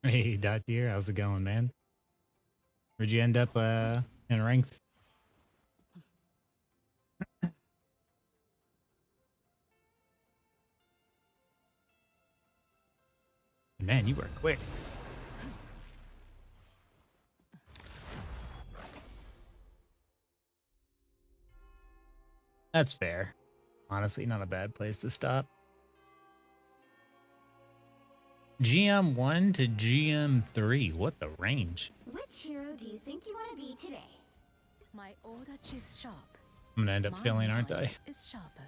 Hey, Dot here. How's it going, man? Where'd you end up in ranked? Man, you were quick. That's fair. Honestly, not a bad place to stop. GM1 to GM3. What the range? Which hero do you think you want to be today? My order is sharp. I'm gonna end up failing, aren't I? Is sharper.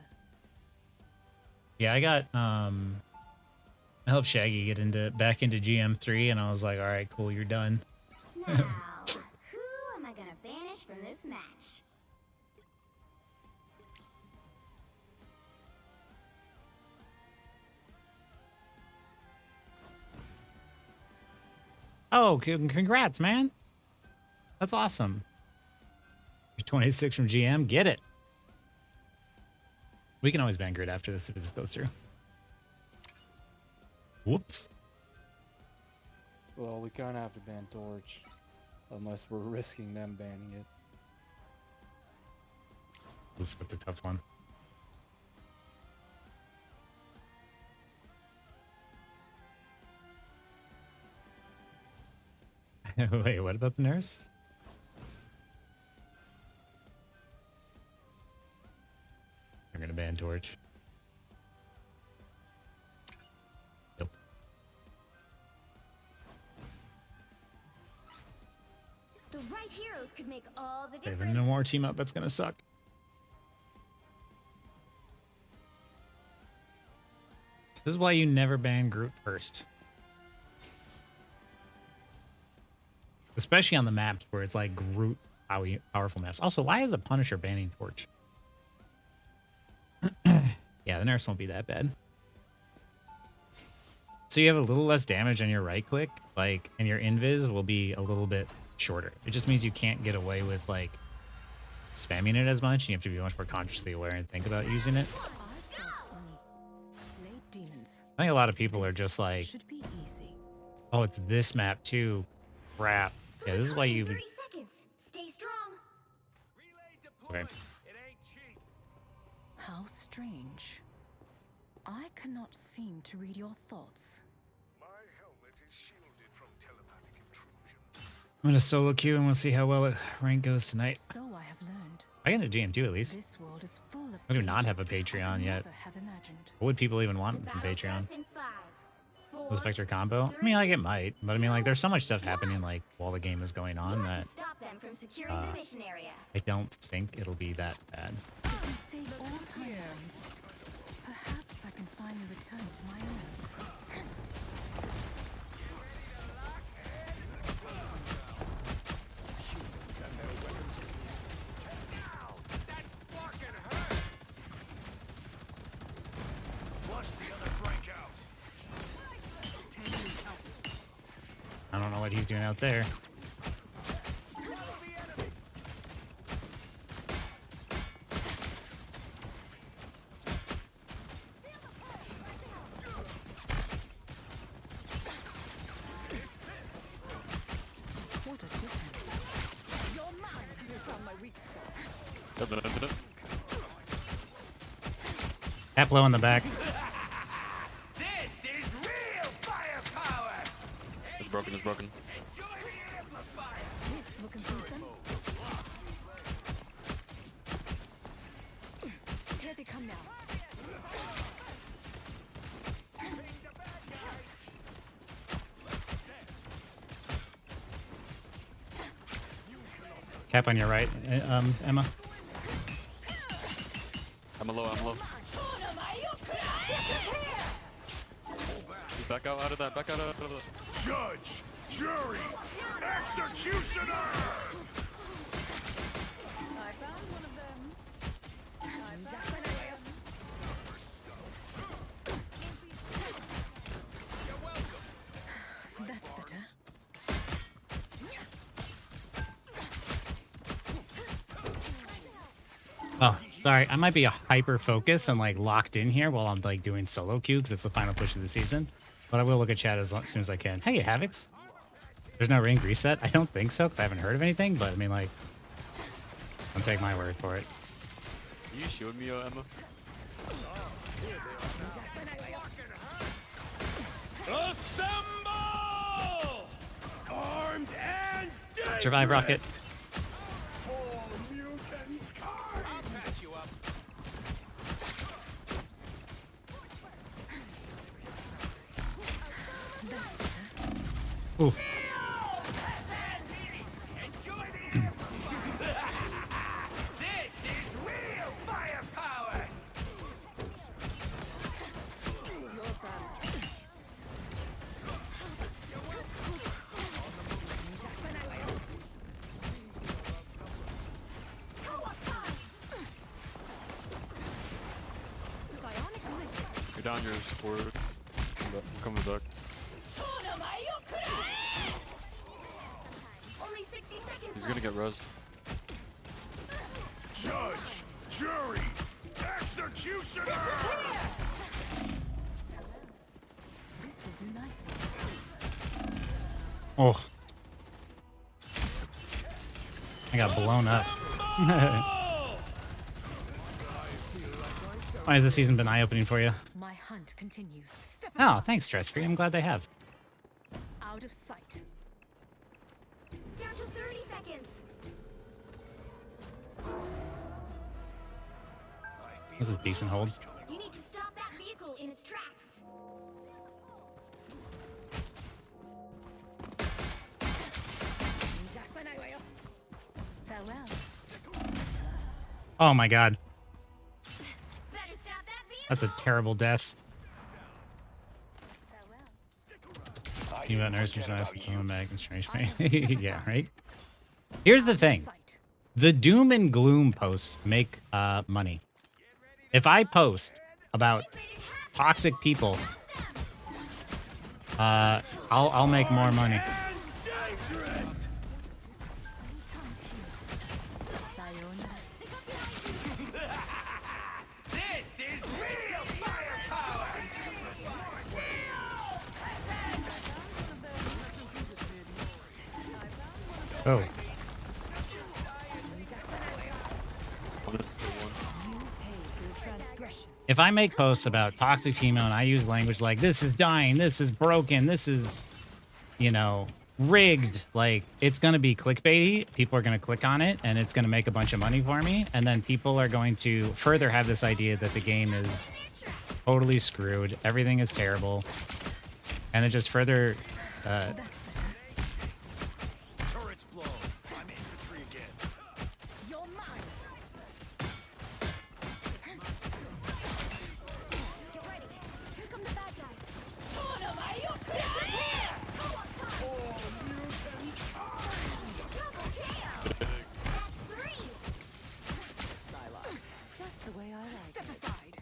Yeah, I got I helped Shaggy get back into GM3, and I was like, all right, cool, you're done. Now, who am I gonna banish from this match? Oh, congrats, man. That's awesome. You're 26 from GM. Get it. We can always ban grid after this if this goes through. Whoops. Well, we kind of have to ban Torch, unless we're risking them banning it. Oof, that's a tough one. Wait, what about the nurse? I'm gonna ban Torch. Nope. The right heroes could make all the difference. Even no more team up, that's gonna suck. This is why you never ban Groot first. Especially on the maps where it's like Groot powerful maps. Also, why is a Punisher banning Torch? Yeah, the nurse won't be that bad. So you have a little less damage on your right click, like, and your invis will be a little bit shorter. It just means you can't get away with like spamming it as much. You have to be much more consciously aware and think about using it. I think a lot of people are just like, oh, it's this map too. Crap. Yeah, this is why you. 30 seconds. Stay strong. Okay. How strange. I cannot seem to read your thoughts. My helmet is shielded from telepathic intrusion. I'm gonna solo queue and we'll see how well rank goes tonight. So I have learned. I get a GM2 at least. This world is full of I do not have a dangers I Patreon could yet. never have imagined. What would people even want The from battle Patreon? starts in 5, 4, Was Vector combo? I mean, like it might, but I mean, like there's so much stuff happening like while the game is going You on have that to stop them from securing the mission area. I don't think it'll be that bad. You can save all time. Perhaps I can finally return to my own. That fucking hurt! Flush the other Frank out. I don't know what he's doing out there. What a difference. You're mine. You found my weak spot. Tap low in the back. This is real firepower! It's broken, it's broken. Enjoy the amplifier! This will confuse them. Here they come now. Cap on your right, Emma. I'm low, I'm low. Back out of that, back out of that. Judge, jury, executioner! I found one of them. I found That's better. Oh, sorry. I might be a hyper focus and like locked in here while I'm like doing solo queue because it's the final push of the season. But I will look at chat as soon as I can. Hey, Havocs. There's no rank reset? I don't think so, because I haven't heard of anything, but I mean, like, don't take my word for it. You showed me your Emma. Assemble! Armed and dangerous! Survive, Rocket. For mutant kind! I'll patch you up. Ooh. Enjoy the This is real firepower! You're down your support. I'm coming back. Only 60 seconds He's gonna get rezzed. Judge, jury, executioner! This will do nicely. Oh. I got blown up. Why has this season been eye-opening for you? My hunt continues. Step Oh, thanks, Stress-Free. I'm glad they have. out of sight. Down to 30 seconds. This is a decent hold. You need to stop that vehicle in its tracks. Farewell. Oh my god. Better stop that vehicle. That's a terrible death. You about nurse and some mag and strange pain. Yeah, right? Here's the thing. The doom and gloom posts make money. If I post about toxic people, I'll make more money. This is real firepower! Oh. If I make posts about toxic Teemo and I use language like this is dying, this is broken, this is, you know, rigged, like it's going to be clickbaity. People are going to click on it and it's going to make a bunch of money for me. And then people are going to further have this idea that the game is totally screwed. Everything is terrible. And it just further Turrets blow. I'm infantry again. You're mine. Get ready. Here come the bad guys. Double kill. That's 3. Just the way I like. Step aside.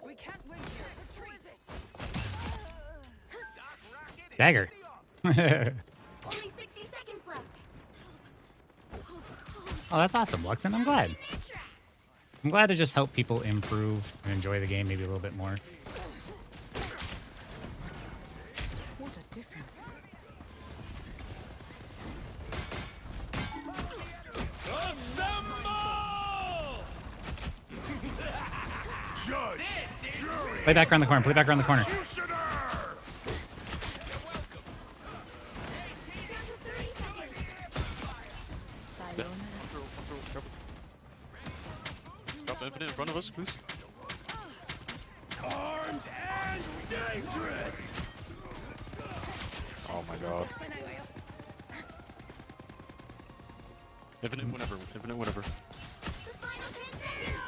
We can't win here. Retreat. dagger. Only 60 seconds left. So close. Oh, that's awesome, Luxon. I'm glad. In their tracks. I'm glad to just help people improve and enjoy the game maybe a little bit more. What a difference. Assemble! Judge, jury, Play back around the corner. Play back around the corner. executioner! Down to 30 seconds. Drop the infinite in front of us, please. Armed and dangerous! Oh my god. Infinite whenever. Infinite whenever. The final 10 seconds.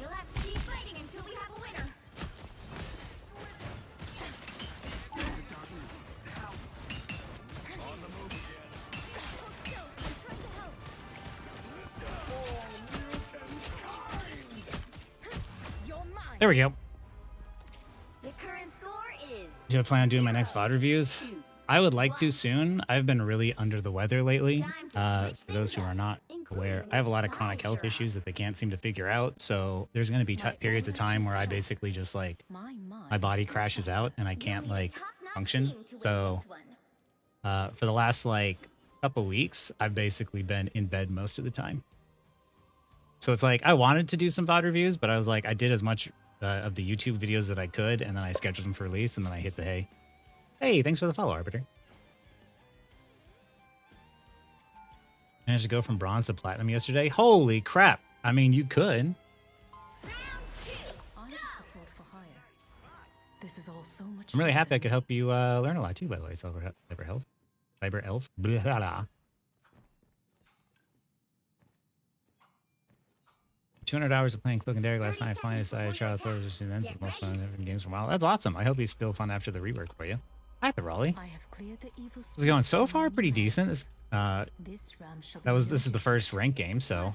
You'll have to keep fighting until we have a winner. You're mine. There we go. The current score is Do you plan on doing my next VOD reviews? I would like to soon. I've been really under the weather lately. For those who are not aware, I have a lot of chronic health issues that they can't seem to figure out. So there's going to be periods of time where I basically just like my body crashes out and I can't like function. So for the last like couple weeks, I've basically been in bed most of the time. So it's like I wanted to do some VOD reviews, but I was like, I did as much of the YouTube videos that I could, and then I scheduled them for release, and then I hit the hay. Hey, thanks for the follow, Arbiter. Managed to go from bronze to platinum yesterday. Holy crap! I mean, you could. I'm really happy I could help you learn a lot too, by the way. Cyber Elf. Blah, blah, blah. 200 hours of playing Cloak and Dagger last night. Finally decided to try out those just events. The most fun in games for a while. That's awesome. I hope he's still fun after the rework for you. Hi, the Raleigh. How's it going so far? Pretty decent. This is the first ranked game, so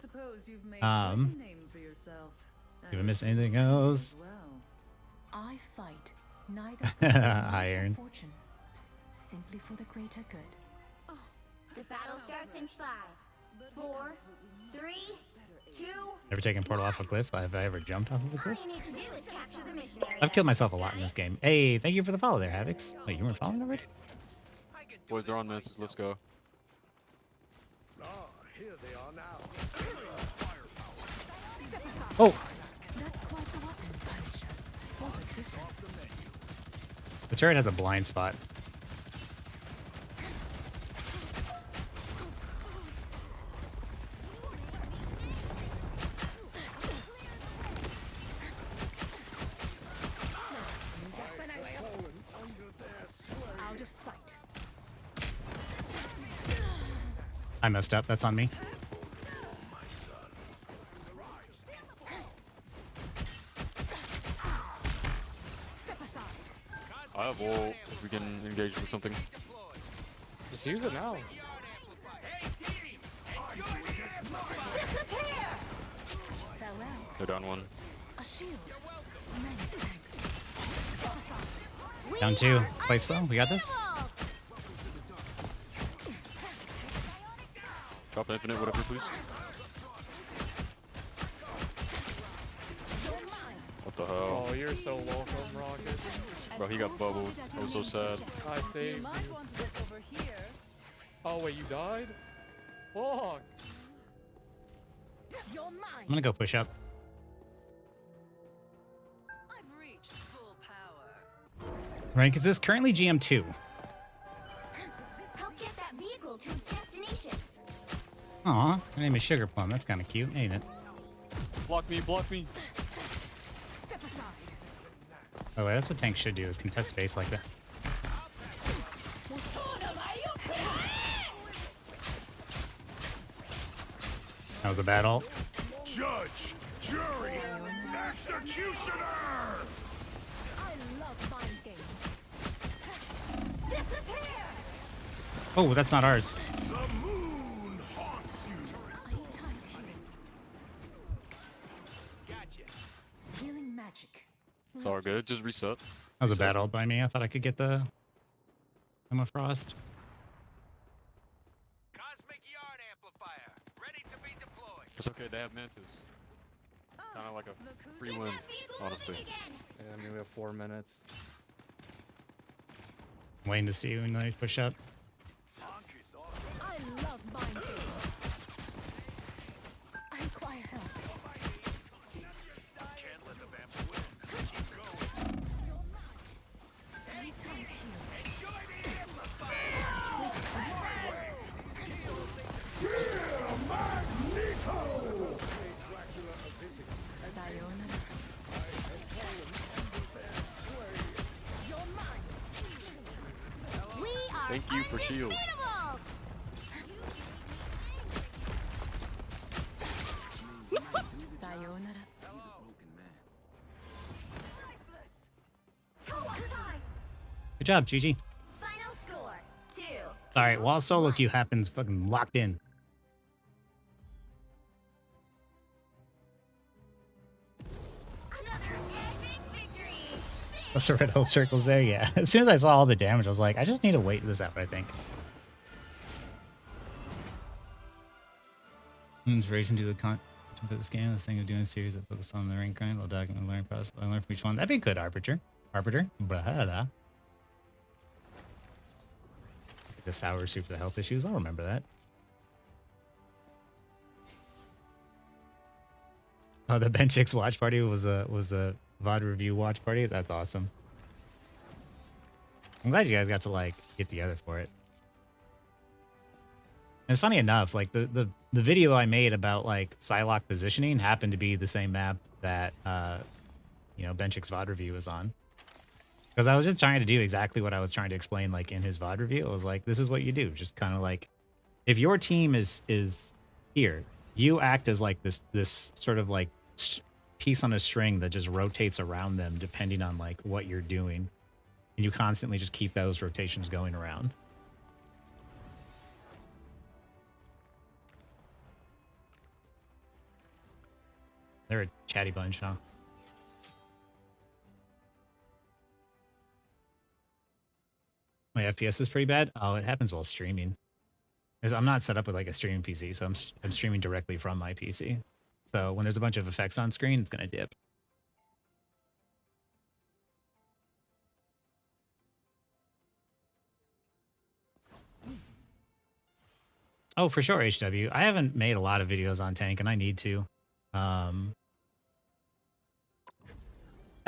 if I miss anything else. I fight neither for Iron. fortune, simply for the greater good. The battle starts in 5, 4, 3, 2. Ever taken Portal off a cliff? Have I ever jumped off of a All cliff? you need to do is capture the missionary. I've killed myself a lot in this game. Hey, thank you for the follow there, Havix. Wait, you weren't following already? Boys, they're on Mantis. Let's go. Oh, here they are now. Oh! That's quite the weapon, Punisher. What a difference. The turret has a blind spot. Out of sight. I messed up. That's on me. Step aside. I have ult if we can engage with something. Just use it now. Farewell. They're down one. A shield. Many thanks. Step aside. Down 2. Play slow. We got this. Drop infinite, whatever, please. What the hell? Oh, you're so welcome, Rocket. Bro, he got bubbled. I was so sad. I saved you. Oh, wait, you died? Fuck. You're mine. I'm gonna go push up. I've reached full power. Rank is this? Currently GM2. Help get that vehicle to its destination. Aw, her name is Sugar Plum. That's kind of cute, ain't it? Block me, block me. Step aside. Oh, wait, that's what tanks should do, is contest space like that. That was a bad ult. Judge, jury, executioner! I love mind games. Disappear! Oh, that's not ours. The moon haunts you. I need time to heal. Gotcha. Healing magic. It's all good. Just reset. That was a bad ult by me. I thought I could get the Emma Frost. Cosmic yard amplifier, ready to be deployed. It's okay. They have Mantis. Kind of like a free win, honestly. Yeah, I mean, we have 4 minutes. Waiting to see when they push up. I love mind games. I require help. Can't let the vamps win. Keep going. I need time to heal. Enjoy the amplifier. Sayonara. You're mine. We are Thank you for shield. unbeatable. Sayonara. Good job, Gigi. Final score 2. Alright, while solo queue happens, fucking locked in. Another epic victory. Those are red hole circles there, yeah. As soon as I saw all the damage, I was like, I just need to wait this out, I think. Inspiration to the content for this game. This thing of doing a series that focus on the rank grind while documenting the learning process. I learn from each one. That'd be good, Arbiter. Arbiter. Blah. The sour soup for the health issues. I'll remember that. Oh, the Ben Chicks watch party was a VOD review watch party. That's awesome. I'm glad you guys got to like get together for it. And it's funny enough, like the video I made about like Psylocke positioning happened to be the same map that you know, Ben Chicks VOD review was on. Because I was just trying to do exactly what I was trying to explain like in his VOD review. I was like, this is what you do. Just kind of like, if your team is here, you act as like this sort of like piece on a string that just rotates around them depending on like what you're doing. And you constantly just keep those rotations going around. They're a chatty bunch, huh? My FPS is pretty bad. Oh, it happens while streaming. Because I'm not set up with like a streaming PC, so I'm streaming directly from my PC. So when there's a bunch of effects on screen, it's gonna dip. Oh, for sure, HW. I haven't made a lot of videos on tank, and I need to. I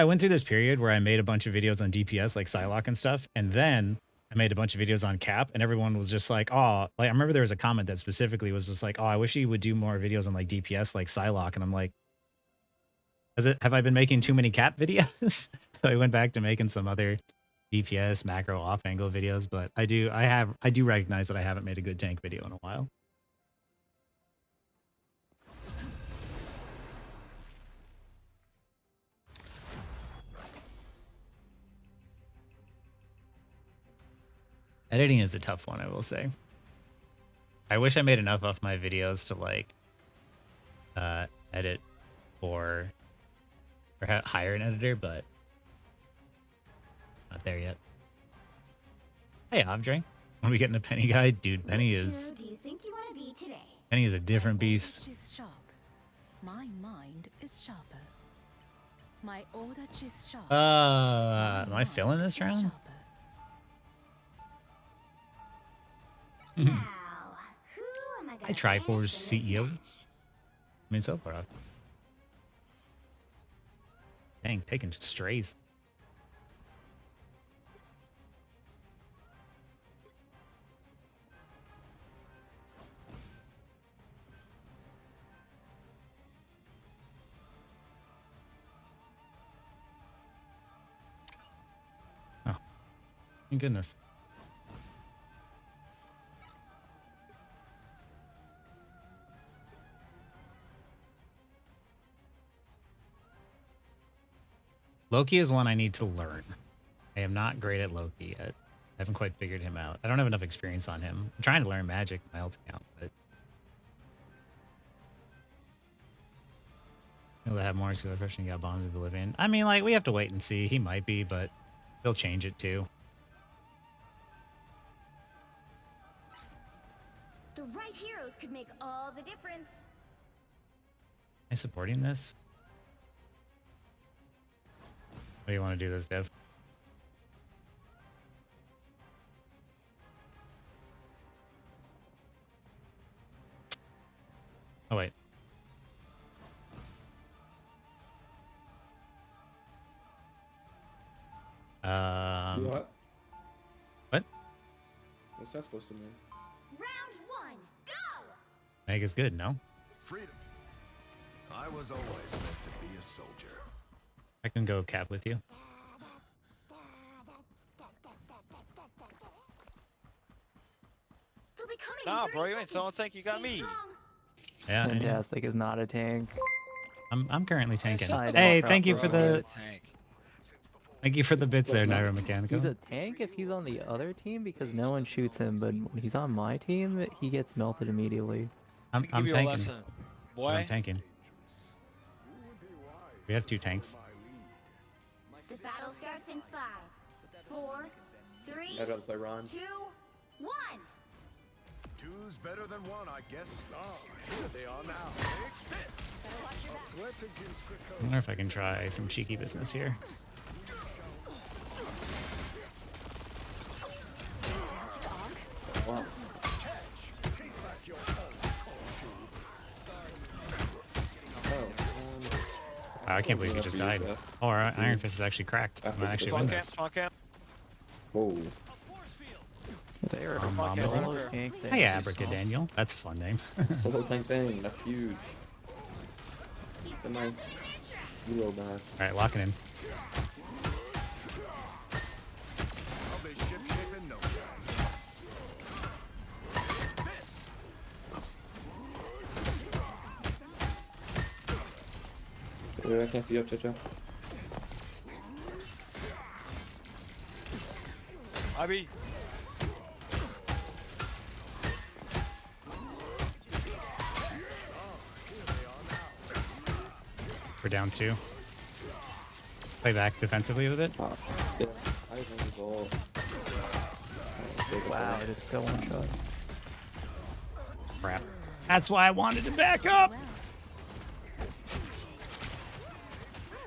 went through this period where I made a bunch of videos on DPS, like Psylocke and stuff, and then I made a bunch of videos on Cap, and everyone was just like, oh, like I remember there was a comment that specifically was just like, oh, I wish he would do more videos on like DPS, like Psylocke, and I'm like, have I been making too many Cap videos? So I went back to making some other DPS macro off angle videos, but I do recognize that I haven't made a good tank video in a while. Editing is a tough one, I will say. I wish I made enough of my videos to like edit or hire an editor, but not there yet. Hey, Andre. When we getting a Penny guy? Dude, Penny is... do you think you want to be today? Penny is a different beast. She's sharp. My mind is sharper. My order is sharp. Am I feeling this round? Now, who am I gonna I Triforce banish in this CEO. match? I mean, so far off. Dang, taking strays. Oh, thank goodness. Loki is one I need to learn. I am not great at Loki yet. I haven't quite figured him out. I don't have enough experience on him. I'm trying to learn magic in my ult account, but he'll have more skill refreshing. Got bombed to Oblivion. I mean, like, we have to wait and see. He might be, but they'll change it too. The right heroes could make all the difference. Am I supporting this? What do you want to do this, Dev? Oh, wait. What? What? What's that supposed to mean? Round one, go! Meg is good, no? Freedom. I was always meant to be a soldier. I can go Cap with you. They'll be coming in Nah, 30 bro, you ain't selling seconds. tank, you got Stay me. strong. Yeah, Fantastic is not a tank. I'm currently tanking. shut the Hey, fuck thank up, you bro. for the tank. bits there, Nairo He's Mechanical. a tank if he's on the other team because no one shoots him, but when he's on my team, he gets melted immediately. I'm Give you a tanking. lesson, boy. I'm tanking. We have 2 tanks. The Battle starts in 5, 4, 3, I'd rather play Ron. 2, 1. Two's better than one, I guess. Oh, here they are now. Take this. A threat against I wonder if I can try some cheeky business here. Wow. Oh, I can't believe he just died. Oh, our Iron Fist is actually cracked. I might actually win this. Spawn camp. Whoa. There. Mama. Solo tank thing. Hey, Abracadaniel. That's a fun name. Solo tank thing. That's huge. Good night. You roll back. Alright, lock it in. I'll be ship-shape in no time. Wait, I can't see up, Chicha. IB. We're down 2. Play back defensively with it. Oh, yeah. I have only goal. Wow, it is so one shot. Crap. That's why I wanted to back up.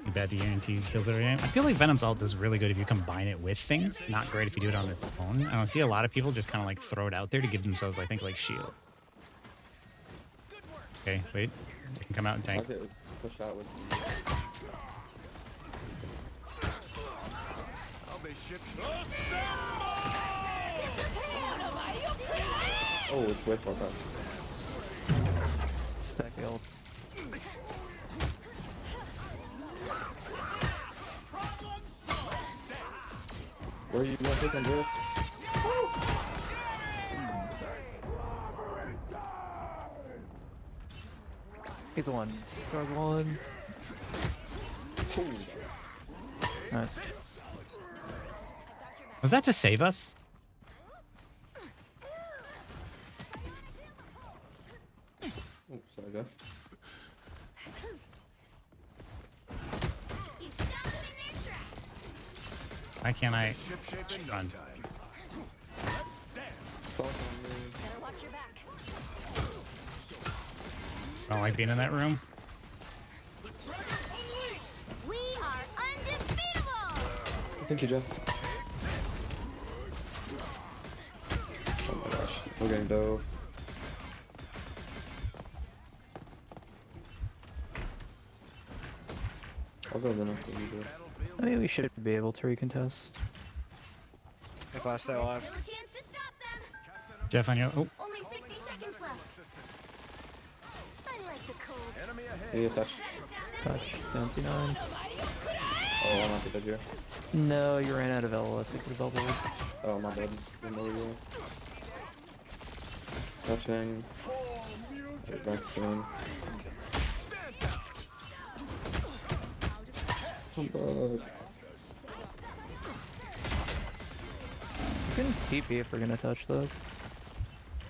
You bet the guarantee kills every game. I feel like Venom's ult is really good if you combine it with things. Not great if you do it on its own. I don't see a lot of people just kind of like throw it out there to give themselves, I think, like shield. Okay, wait. They can come out and tank. Okay, push out with I'll be ship-shape. Oh, it's way far back. Stack the ult. Where are you going to take on Drift? He's the one. Guard one. Nice. Was that to save us? Oh, sorry, Jeff. He's stuck in their tracks. Why can't I Ship-shape in no run? time. Let's dance. It's all on me. Better watch your back. I don't like being in that room. We are undefeatable. Thank you, Jeff. Oh my gosh. We're getting dove. I'll go then after you do it. I mean, we should be able to recontest. If I stay alive. Still a chance to stop them. Jeff on your. Oh, Only 60 seconds left. I like the cold. Enemy ahead. Hey, touch. Touch. Down C9. Oh, I'm not the dead here. No, you ran out of LOS. It could have bubbled. Oh, my bad. Didn't know where you were. Touching. Right back soon. I'm back. We can TP if we're gonna touch this.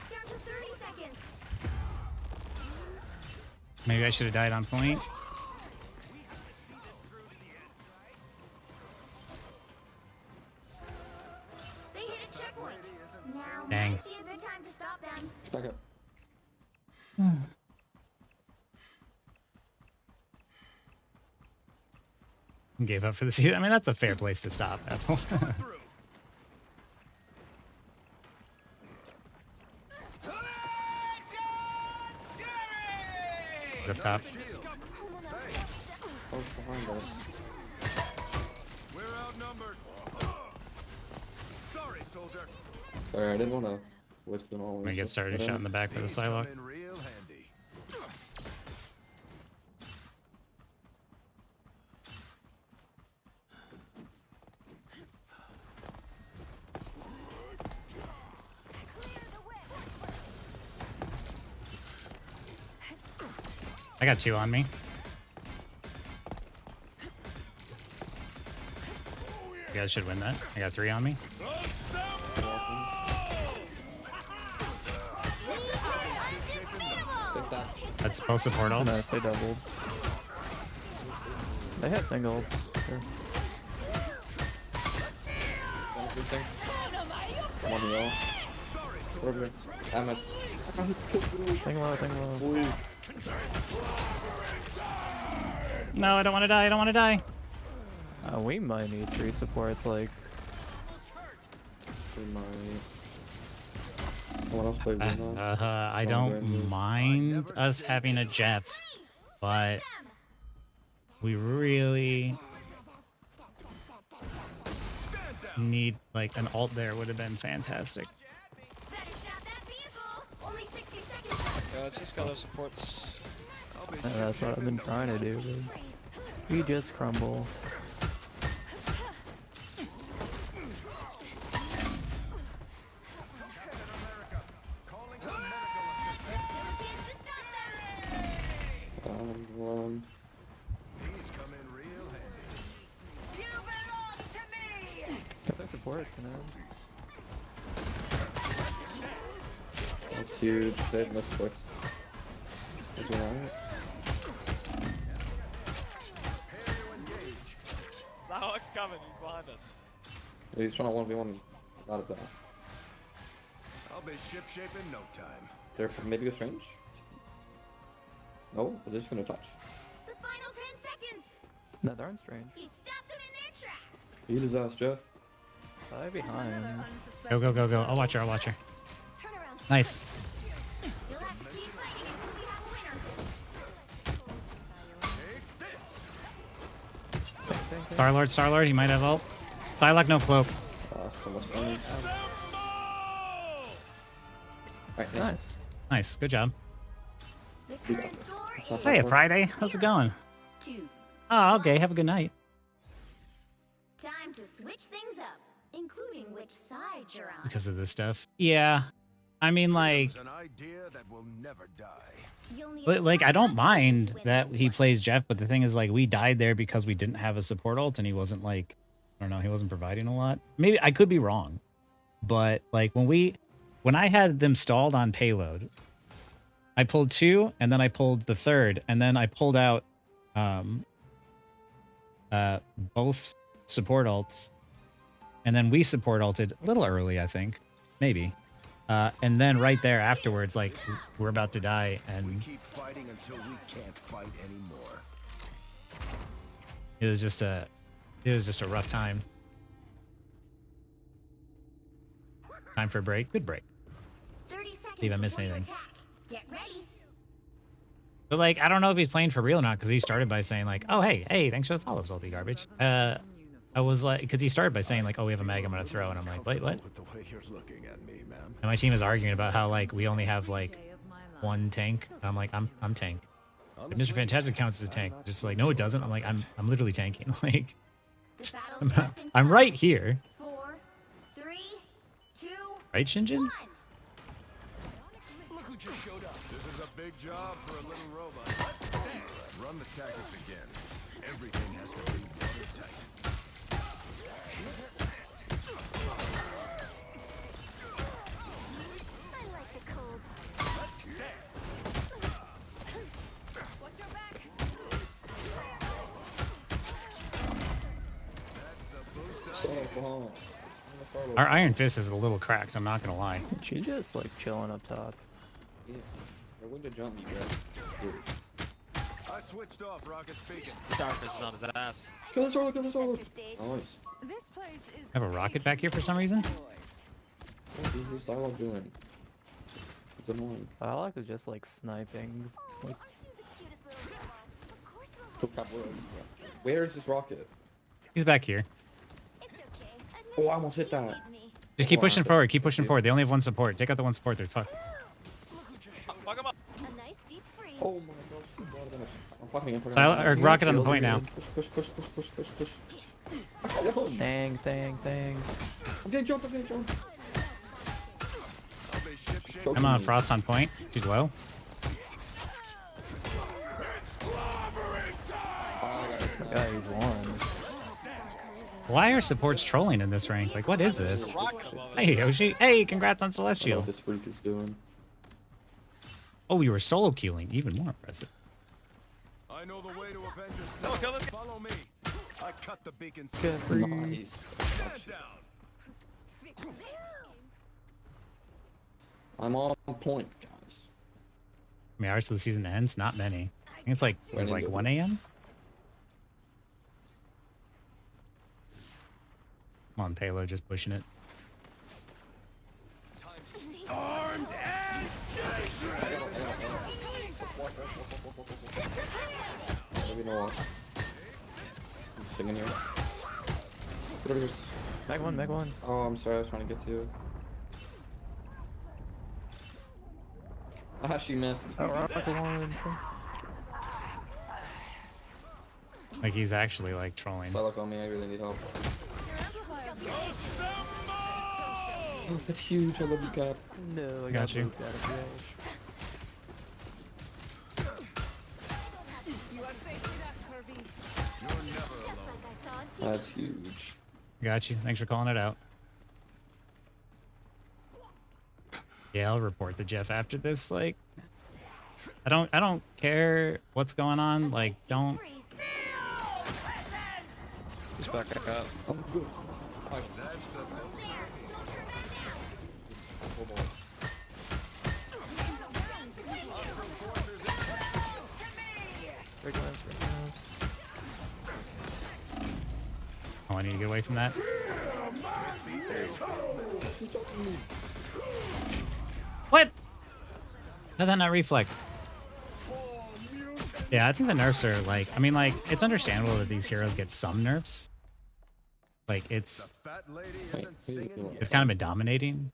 Down to 30 seconds. maybe I should have died on point. They hit a checkpoint. Now Dang. might be a good time to stop them. Back up. Gave up for the season. I mean, that's a fair place to stop, Apple. He's up top. Oh, it's behind us. We're outnumbered. Sorry, soldier. Sorry, I didn't want to waste them all. I'm gonna get started shot in the back by the These come Psylocke. in real handy. I got 2 on me. You guys should win that. I got 3 on me. We are undefeatable. That's both support ults. Nice, they doubled. They had single. Sure. Interesting. Come on, y'all. Perfect. Damn it. Think low, think low. Ooh. No, I don't want to die. I don't want to die. We might need 3 supports, like... We might. Someone else play Runa. I don't mind us having a Jeff, but we really need, like, an ult there would have been fantastic. Better stop that vehicle. Only 60 seconds. Yeah, let's just go those supports. That's what I've been trying to do, but we just crumble. These come in real handy. You belong to me! Get their supports, you know? That's huge. They have no sports. Is it alright? Alex coming, he's behind us. He's trying to 1v1. Not his ass. I'll be shipshape in no time. They're maybe go strange? No, they're just gonna touch. The final 10 seconds. No, they're on strange. He stopped them in their tracks. Heal his ass, Jeff. Probably behind. Go, go, go, go. I'll watch her. I'll watch her. Turn around. Nice. You'll have to keep fighting until we have a winner. Take this. Star-Lord, Star-Lord. He might have ult. Psylocke, no cloak. So much money. Alright, nice. Nice. Nice. Good job. The We got current this. score It's not is that Hey, hard. Friday. How's it going? 2. Oh, okay. Have a good night. Time to switch things up, including which side you're on. Because of this stuff. Yeah. I mean, like, It's an idea that will never die. You'll need a like I don't top mind to win that this he one. plays Jeff, but the thing is, like, we died there because we didn't have a support ult, and he wasn't, like, I don't know, he wasn't providing a lot. Maybe I could be wrong, but like when I had them stalled on payload, I pulled 2, and then I pulled the 3rd, and then I pulled out both support ults, and then we support ulted a little early, I think, maybe. And then right there afterwards, like, we're about to die, We and keep fighting until we can't fight anymore. it was just a rough time. Time for a break. Good break. 30 seconds See if I missed before you anything. attack. Get ready. But like, I don't know if he's playing for real or not, because he started by saying like, "Oh hey, thanks for the follow, salty garbage." I was like, because he started by saying like, "Oh, we have a mag I'm gonna throw," and I'm like, "Wait, what?" With the way you're looking at me, ma'am. And my team is arguing about how like we only have like 1 tank. I'm like, I'm tank. If Mr. Fantastic counts as a tank, just like, no, it doesn't. I'm like, I'm literally tanking. Like, The battle starts in I'm 5, right here, 4, 3, 2, right, Shinjin? 1. Look who just showed up. This is a big job for a little robot. Let's run the tactics again. Everything has to be watertight. I like the cold. Let's dance. Watch your back! That's the boost I So, need. come on. Our Iron Fist is a little cracked. I'm not gonna lie. She just like chilling up top. Yeah. They're going to jump me, Jeff. Dude. I switched off rocket speaking. Starfish is on his ass. Kill the solo, kill the solo. Center stage. Nice. This place is I have a rocket back here for some reason. What is this dialogue doing? It's annoying. Psylocke is just like sniping. Like, Took that word. Where is this rocket? He's back here. It's okay. Oh, I almost hit that. Need me. Just keep pushing forward. Keep pushing forward. They only have 1 support. Take out the 1 support. They're fucked. Fuck him up. A nice deep freeze. Oh my gosh. I'm fucking in. Silent or rocket on the point now. Push. I got one. thang. I'm getting jumped. I'll be shipshape. Choking I'm on me. Frost on point. She's low. yeah, he's one. Why are supports trolling in this rank? Like, what is this? Rocket above us. Hey, Yoshi. Hey, congrats on I don't know Celestial. what this freak is doing. Oh, you were solo queuing. Even more impressive. I know the way to Avengers. Someone kill this guy. Follow me. I cut the beacon. Jeffrey. Nice. Stand down. I'm on point, guys. I mean, hours till the season ends? Not many. I think it's like, When like is it? 1 a.m.? Come on, Palo, just pushing it. Maybe no one. I'm singing here. Get over here. Back one, back one. Oh, I'm sorry. I was trying to get to you. Ah, she missed. Oh, rock along. Like he's actually like trolling. Psylocke on me. I really need help. Oh, that's huge. I love you, Cap. No, I Got you. moved out of the way. You are safe with us, Herbie. That's huge. Got you. Thanks for calling it out. Yeah, I'll report to Jeff after this. Like, I don't care what's going on. Like, don't. He's back up. Oh, good. Break knives, break knives. Oh, I need to get away from that. What? How did that not reflect? Yeah, I think the nerfs are like, I mean, like, it's understandable that these heroes get some nerfs. Like, it's, Fat lady isn't singing they've kind of been dominating.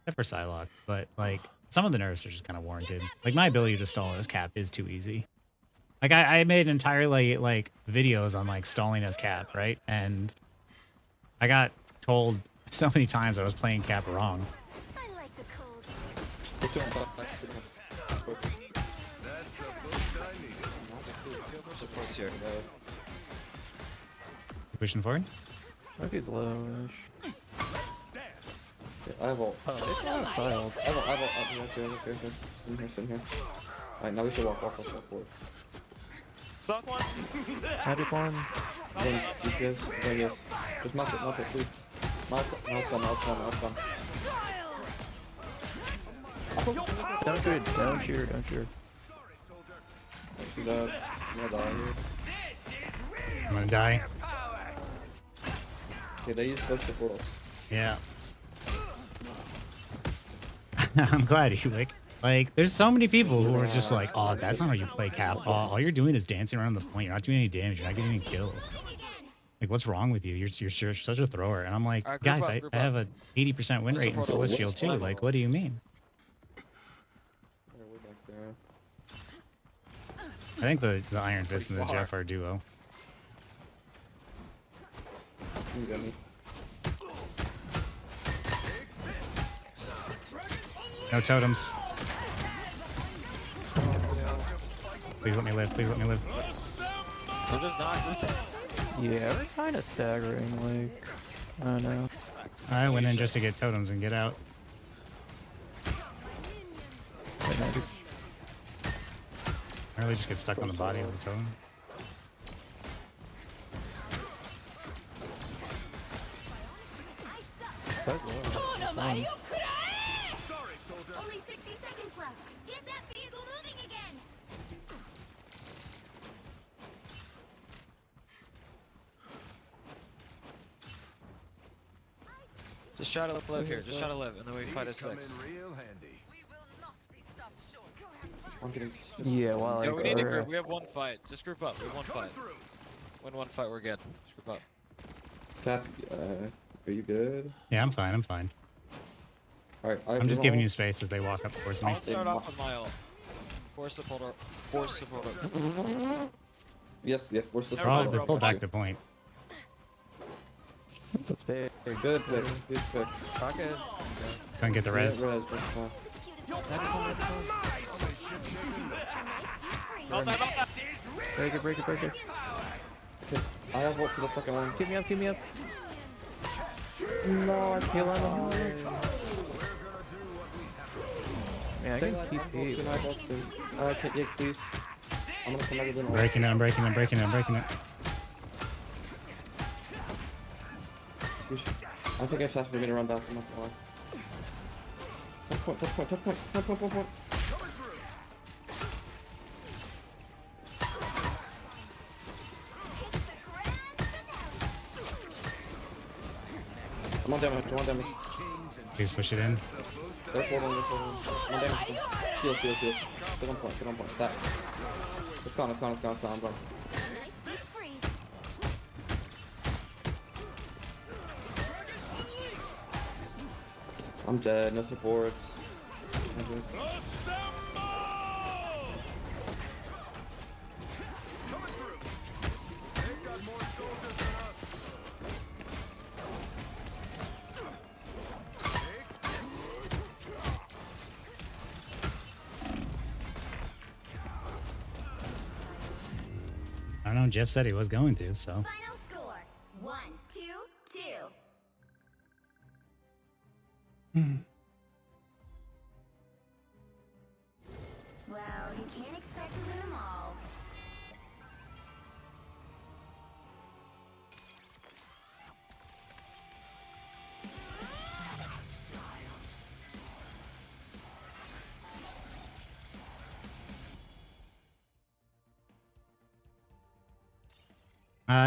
Except for Psylocke, but like, some of the nerfs are just kind of warranted. Like, my ability to stall as Cap is too easy. Like, I made entirely, like, videos on, like, stalling as Cap, right? And I got told so many times I was playing Cap wrong. I like the cold. Supports here. You pushing forward? Rocky's lowish. Yeah, I have ult. Oh, it's not styled. I have ult. Here. Sit here. Alright, now we should walk forward. Suck one. Magic one. Then, yes. Just mount it, please. Mount it, gone. Don't shoot, don't shoot, don't shoot. She's I'm gonna die here. I'm gonna die. Okay, they use both the portals. Yeah. I'm glad, Ewick. Like, there's so many people who are just like, oh, that's not how you play Cap. Oh, all you're doing is dancing around the point. You're not doing any damage. You're not getting any kills. Like, what's wrong with you? You're such a thrower. And I'm like, Alright, group guys, up. I have a 80% win Where's the rate in portal? Celestial What's too. level? Like, what do you mean? Way back there. I think the Iron Fist and the Jeff are a duo. You got me. No totems. Please let me live. Please let me live. They're just not. Yeah, we're kind of staggering, like, I don't know. I went in just to get totems and get out. Wait, magic. I really just get stuck on the body of the totem. That's fine. Only 60 seconds left. Get that vehicle moving again. Just try to live here. Just try to live, and then we fight a These come 6. in real handy. We will not be stopped short. I'm getting. Yeah, while I Yo, we need to go, group. We have one fight. Just group up. We have one fight. Win one fight, we're good. Just group up. Cap, are you good? Yeah, I'm fine. I'm fine. Alright, I'm just giving you space as they walk up towards me. I'll start off with my ult. Force supporter. Force supporter. Yes, force the They're all they pull back the point. That's big. Okay, good pick. Good pick. Rocket. Couldn't get the res. Yeah, that's fine. Not that, not that. Break it, break it, break it. Okay, I have ult for the second one. Keep me up, keep me up. No, I Heal on him. Man, I Stay can alive, keep I'm heat. soon, I got soon. Okay, yeah, please. I'm gonna come back with an ult. Breaking it. I'm breaking it. I'm breaking it. I'm breaking it. Squish. I think I fast we're gonna run back from my far. Touch point, touch point, touch point, point, point, point, point. I'm on damage, I'm on damage. Please push it in. They're folding, they're folding. I'm on damage. Heal, heal, heal. Sit on point, stat. It's gone, it's gone, it's gone, it's gone, I'm gone. Nice deep freeze. I'm dead, no supports. I'm good. I don't know. Jeff said he was going to, so. Final score 1-2-2. Well, you can't expect to win them all.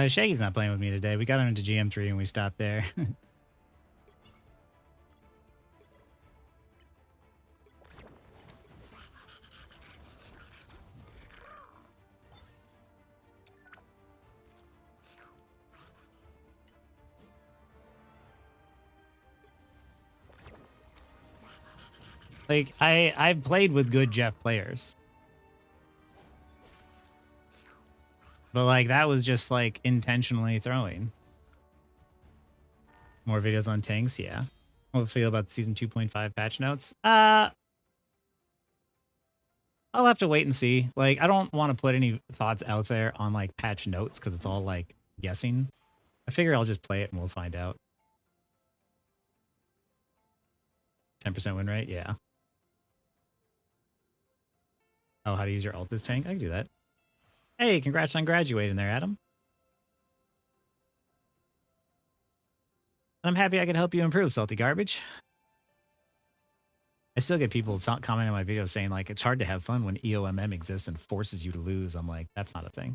Shaggy's not playing with me today. We got him into GM3 and we stopped there. Like, I've played with good Jeff players. But, like, that was just, like, intentionally throwing. More videos on tanks, yeah. What do you feel about the Season 2.5 patch notes? I'll have to wait and see. Like, I don't want to put any thoughts out there on, like, patch notes, because it's all, like, guessing. I figure I'll just play it and we'll find out. 10% win rate? Yeah. Oh, how to use your ult as tank? I can do that. Hey, congrats on graduating there, Adam. I'm happy I could help you improve, Salty Garbage. I still get people commenting on my videos saying, like, it's hard to have fun when EOMM exists and forces you to lose. I'm like, that's not a thing.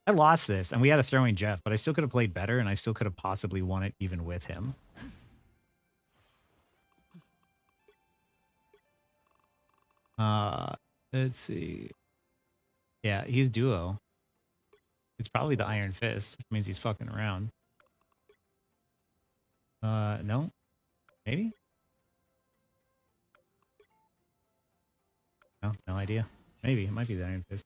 I lost this, and we had a throwing Jeff, but I still could have played better, and I still could have possibly won it even with him. Let's see. Yeah, he's duo. It's probably the Iron Fist, which means he's fucking around. No? Maybe? No, no idea. Maybe. It might be the Iron Fist.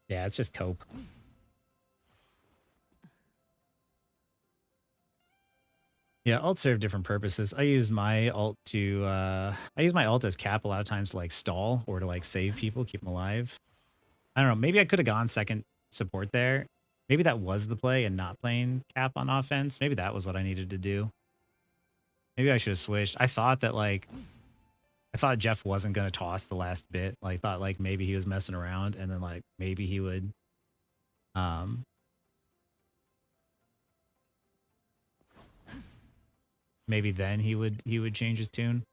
Yeah, it's just cope. Yeah, ults serve different purposes. I use my ult to as cap a lot of times to like stall or to like save people, keep them alive. I don't know. Maybe I could have gone second support there. Maybe that was the play and not playing cap on offense. Maybe that was what I needed to do. Maybe I should have switched. I thought Jeff wasn't going to toss the last bit. Like, thought like maybe he was messing around and then like maybe he would maybe then he would change his tune.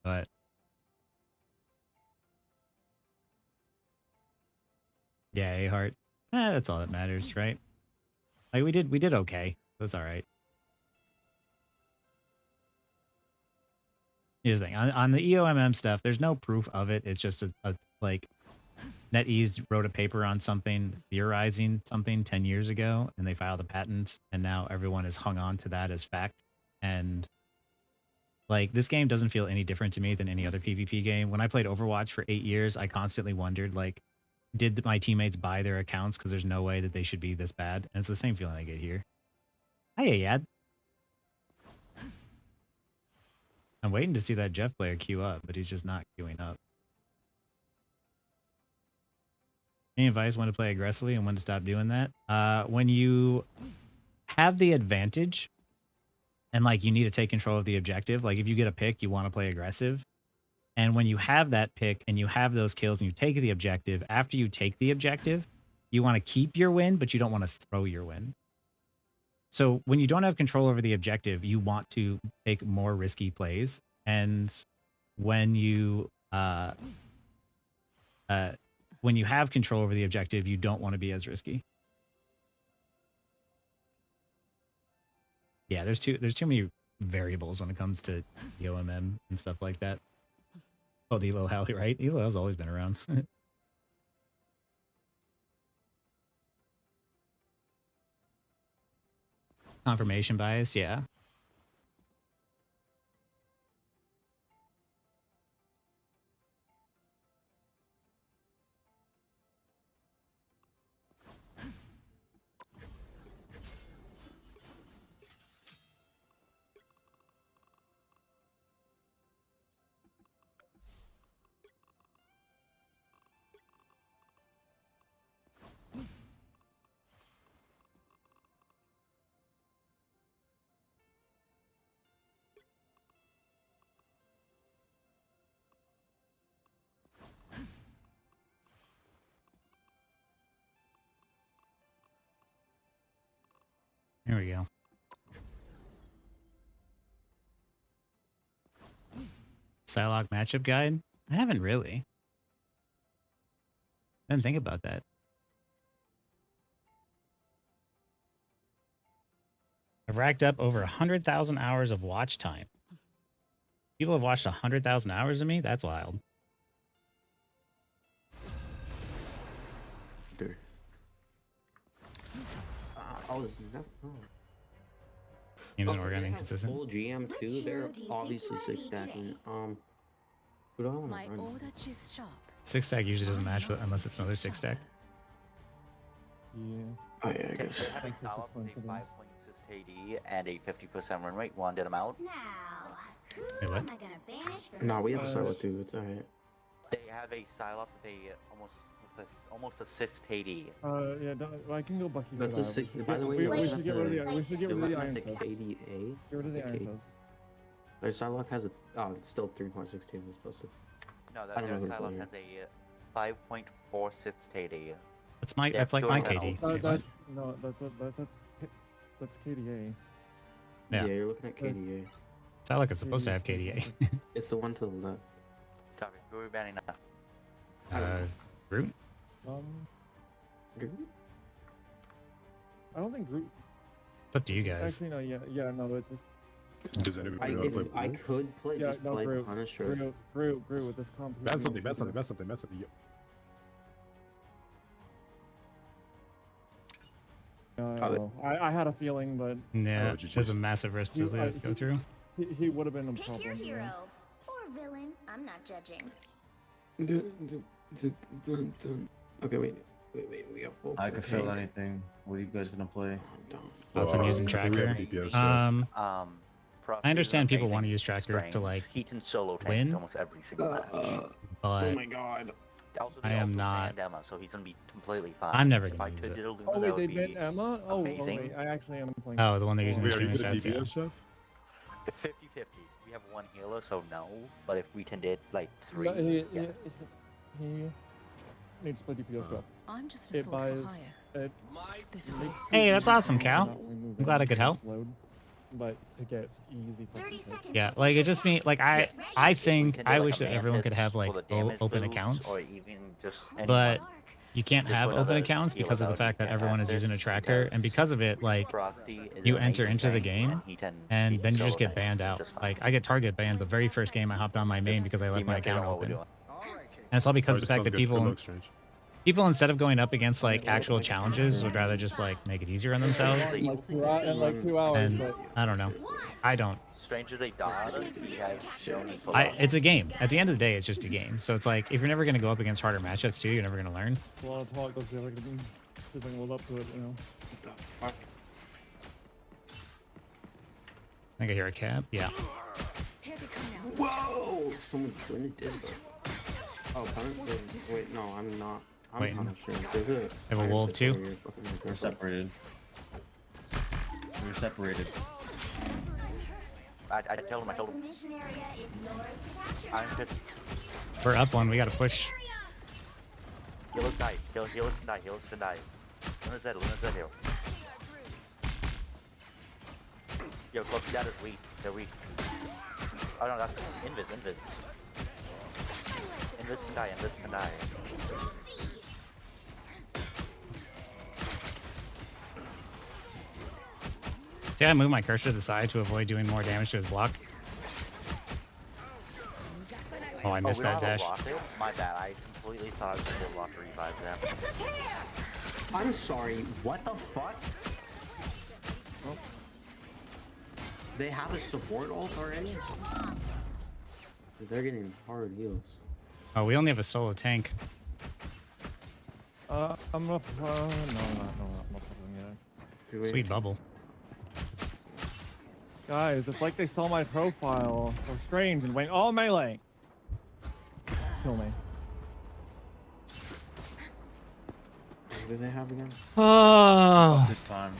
But yeah, A-Heart. That's all that matters, right? Like we did okay. That's all right. Here's the thing. On the EOMM stuff, there's no proof of it. It's just a like NetEase wrote a paper on something, theorizing something 10 years ago, and they filed a patent, and now everyone is hung on to that as fact. And like, this game doesn't feel any different to me than any other PvP game. When I played Overwatch for 8 years, I constantly wondered, like, did my teammates buy their accounts? Because there's no way that they should be this bad. And it's the same feeling I get here. Hi, Yad. I'm waiting to see that Jeff player queue up, but he's just not queuing up. Any advice when to play aggressively and when to stop doing that? When you have the advantage and like you need to take control of the objective, like if you get a pick, you want to play aggressive. And when you have that pick and you have those kills and you take the objective, after you take the objective, you want to keep your win, but you don't want to throw your win. So when you don't have control over the objective, you want to take more risky plays. And when you have control over the objective, you don't want to be as risky. Yeah, there's too many variables when it comes to EOMM and stuff like that. Oh, the Elo Halley, right? Elo has always been around. Confirmation bias, yeah. Here we go. Psylocke matchup guide? I haven't really. I didn't think about that. I've racked up over 100,000 hours of watch time. People have watched 100,000 hours of me? That's wild. Dude. Oh, Games and organic inconsistent. Full GM2, they're obviously 6-stacking. Who do I want My to run? order is sharp. 6-stack usually doesn't match unless it's another 6-stack. Yeah. Oh yeah, I guess. They have a Psylocke with a 5.6 KD and a 50% run rate. Wanted him out. Now, Wait, what? am I gonna banish from Nah, this we have a place? solo too. It's alright. They have a Psylocke with almost a 6 KD. Yeah, I can go Bucky. That's a 6. By the way, we should get rid of the we should get rid of the Iron the Fist. KDA. Get rid of the Iron Fist. Their Psylocke has a it's still 3.16 is supposed to. No, I don't their know who to Psylocke blame. has a 5.46 KD. That's like my KD. That's KDA. Yeah. Yeah, you're looking at KDA. Psylocke is supposed to have KDA. It's the one to the left. Sorry, who are we banning now? Groot? Groot? I don't think Groot. It's up to you guys. Actually, no. Yeah, no. It's just. Does anybody know If I could play, Yeah, just no, play Groot. Punisher. Groot with this comp. Ban something, ban something, ban something, ban something. I had a feeling, but Yeah, just- there's a massive risk to go through. he would have been a Pick problem. your yeah. hero or villain. I'm not judging. Okay, wait, we got full. I could feel anything. What are you guys gonna play? Thoughts on using tracker? I understand people want to use tracker to like Heat and solo tank win, almost every single match. but Oh my god. Also, I they am also not. banned Emma, so he's gonna be completely fine. I'm never If gonna I use could it. do Luna, Oh that wait, would they be banned Emma. Oh amazing. wait, I actually am playing. Oh, the one they're using Wait, the are you streaming gonna stats, DPS, yeah. Chef? 50-50. We have one healer, so no. But if we can did like 3, No, he yeah. needs to play DPS stuff. I'm just a It sword buys. for hire. This is Hey, that's awesome, Cal. I'm glad I could help. But to get easy. 30 seconds. Yeah, like it just mean like I think We can do, I like, wish a that everyone could Mantis have like for the damage open boost, accounts, or even just but anyone. you can't Just have for open another accounts healer because of the that fact that can everyone is using a access, tracker, and because of it, like Frosty is you an enter amazing into the tank, game, and he can and beat then you solo just get tanks banned out. just fine. Like I get target banned the very first game I hopped on my main because I left Keep my me updated account on what we're open, doing. and it's all because of the fact Sounds that good. Good people luck, Strange. instead of going up against like actual challenges would rather just like make it easier on themselves. In like 2 hours, And but I don't know. I don't. Strange as a dog, he has shown me pull It's a game. At the end of the day, it's just a game. So it's like if you're never gonna go up against harder matchups too, you're never gonna learn. a lot of talk. Let's see if I can live up to it. You know. What the fuck? I think I hear a cab. Yeah. Here they come now. Whoa! Someone's doing it, did Oh, Punisher. Wait, no, I'm not. I'm Waiting. Punisher. There's a. Have a wolf too? We're separated. We're separated. I told him, The mission area is yours to capture. I'm just We're up one. We gotta push. Healers die. Healers can die. Healers can die. Luna's dead here. Yo, close that is weak. They're weak. Oh no, that's Invis. Invis can die. See, I move my cursor to the side to avoid doing more damage to his block. Oh, I missed that dash. My bad. I completely thought I was going to block revive them. I'm sorry, what the fuck? Oh. They have a support ult already? They're getting hard heals. Oh, we only have a solo tank. I'm not. No, I'm not putting it. Sweet bubble. Guys, it's like they saw my profile so strange and went all melee. Kill me. What do they have again? Oh, This time.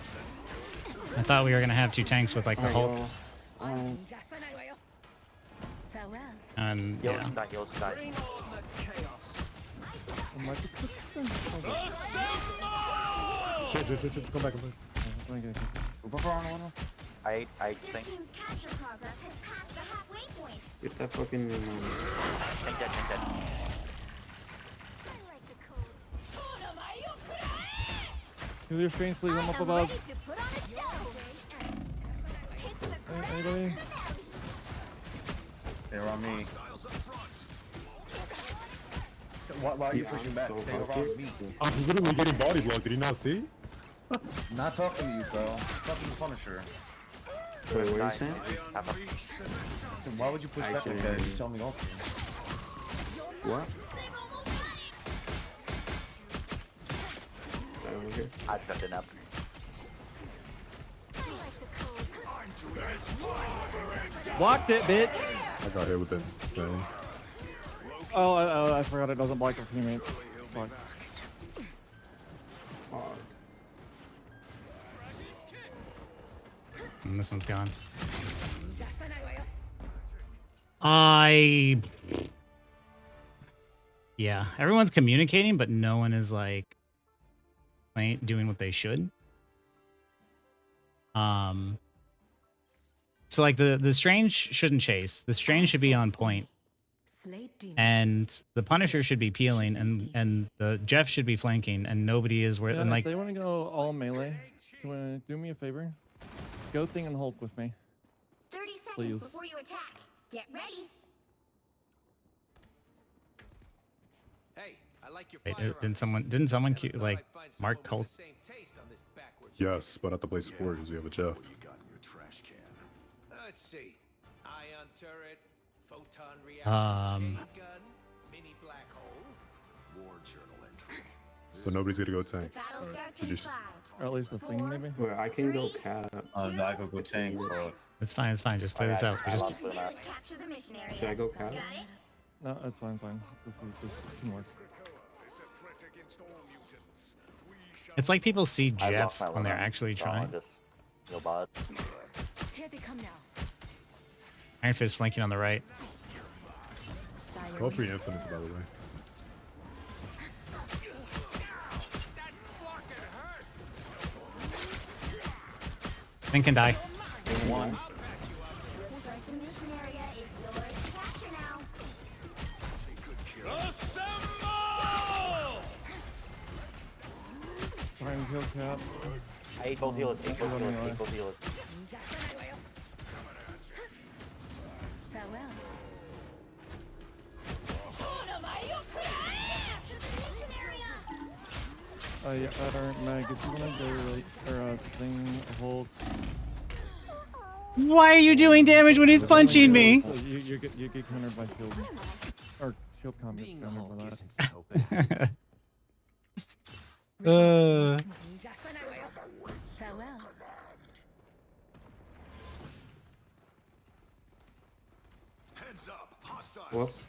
I thought we were gonna have two tanks with like the Hulk. And yeah. Healers die. Shit, come back. I think. Team's capture progress has passed the halfway point. Get that fucking. Tank dead. I like the cold. Do your screens, please. I'm up above. Ready to put on a show. It's the Anybody? They're on me. Why are you pushing back? Stay around me. I'm literally getting body blocked. Did you not see? Not talking to you, bro. Talking to Punisher. Wait, what are you saying? So why would you push back like that? You tell me also. What? I shut it up. Blocked it, bitch. I got hit with that thing. Oh, I forgot it doesn't block your teammates. Fuck. And this one's gone. Yeah, everyone's communicating, but no one is like doing what they should. So like the Strange shouldn't chase. The Strange should be on point. And the Punisher should be peeling, and the Jeff should be flanking, and nobody is where. Yeah, and like, if they want to go all melee, you want to do me a favor? Go Thing and Hulk with me. 30 seconds Please. before you attack. Get ready. Hey, I like your wait, didn't someone like mark Hulk? Yes, but I have to play support because we have a Jeff. What you got in your trash can? Let's see. Ion turret, photon reaction, chain gun, mini black hole, war journal entry. So nobody's gonna go tank. Battle starts You in just 5. Or at least the thing, maybe? Wait, I can go cat. No, I go tank, bro. It's fine. It's fine. Just play this out. We just Capture the mission area. Should I go cat? Got it? No, that's fine, This can work. It's a threat against all mutants. We shall it's like people see I Jeff lost my when they're limit, actually so trying. I just go bot. Here they come now. Iron Fist flanking on the right. Call free infinites, by the way. Thing can die. One. The mission area is yours to capture now. Try and kill Cap. I ate both healers. Ate both healers. Ate both healers. Farewell. Yeah, Mag, if you want to go, like, or Thing, Hulk. Why are you doing damage when he's punching me? You get countered by shield. Or shield combat being a countered Hulk by that. isn't so bad. Farewell. Heads up, hostiles. Whoops.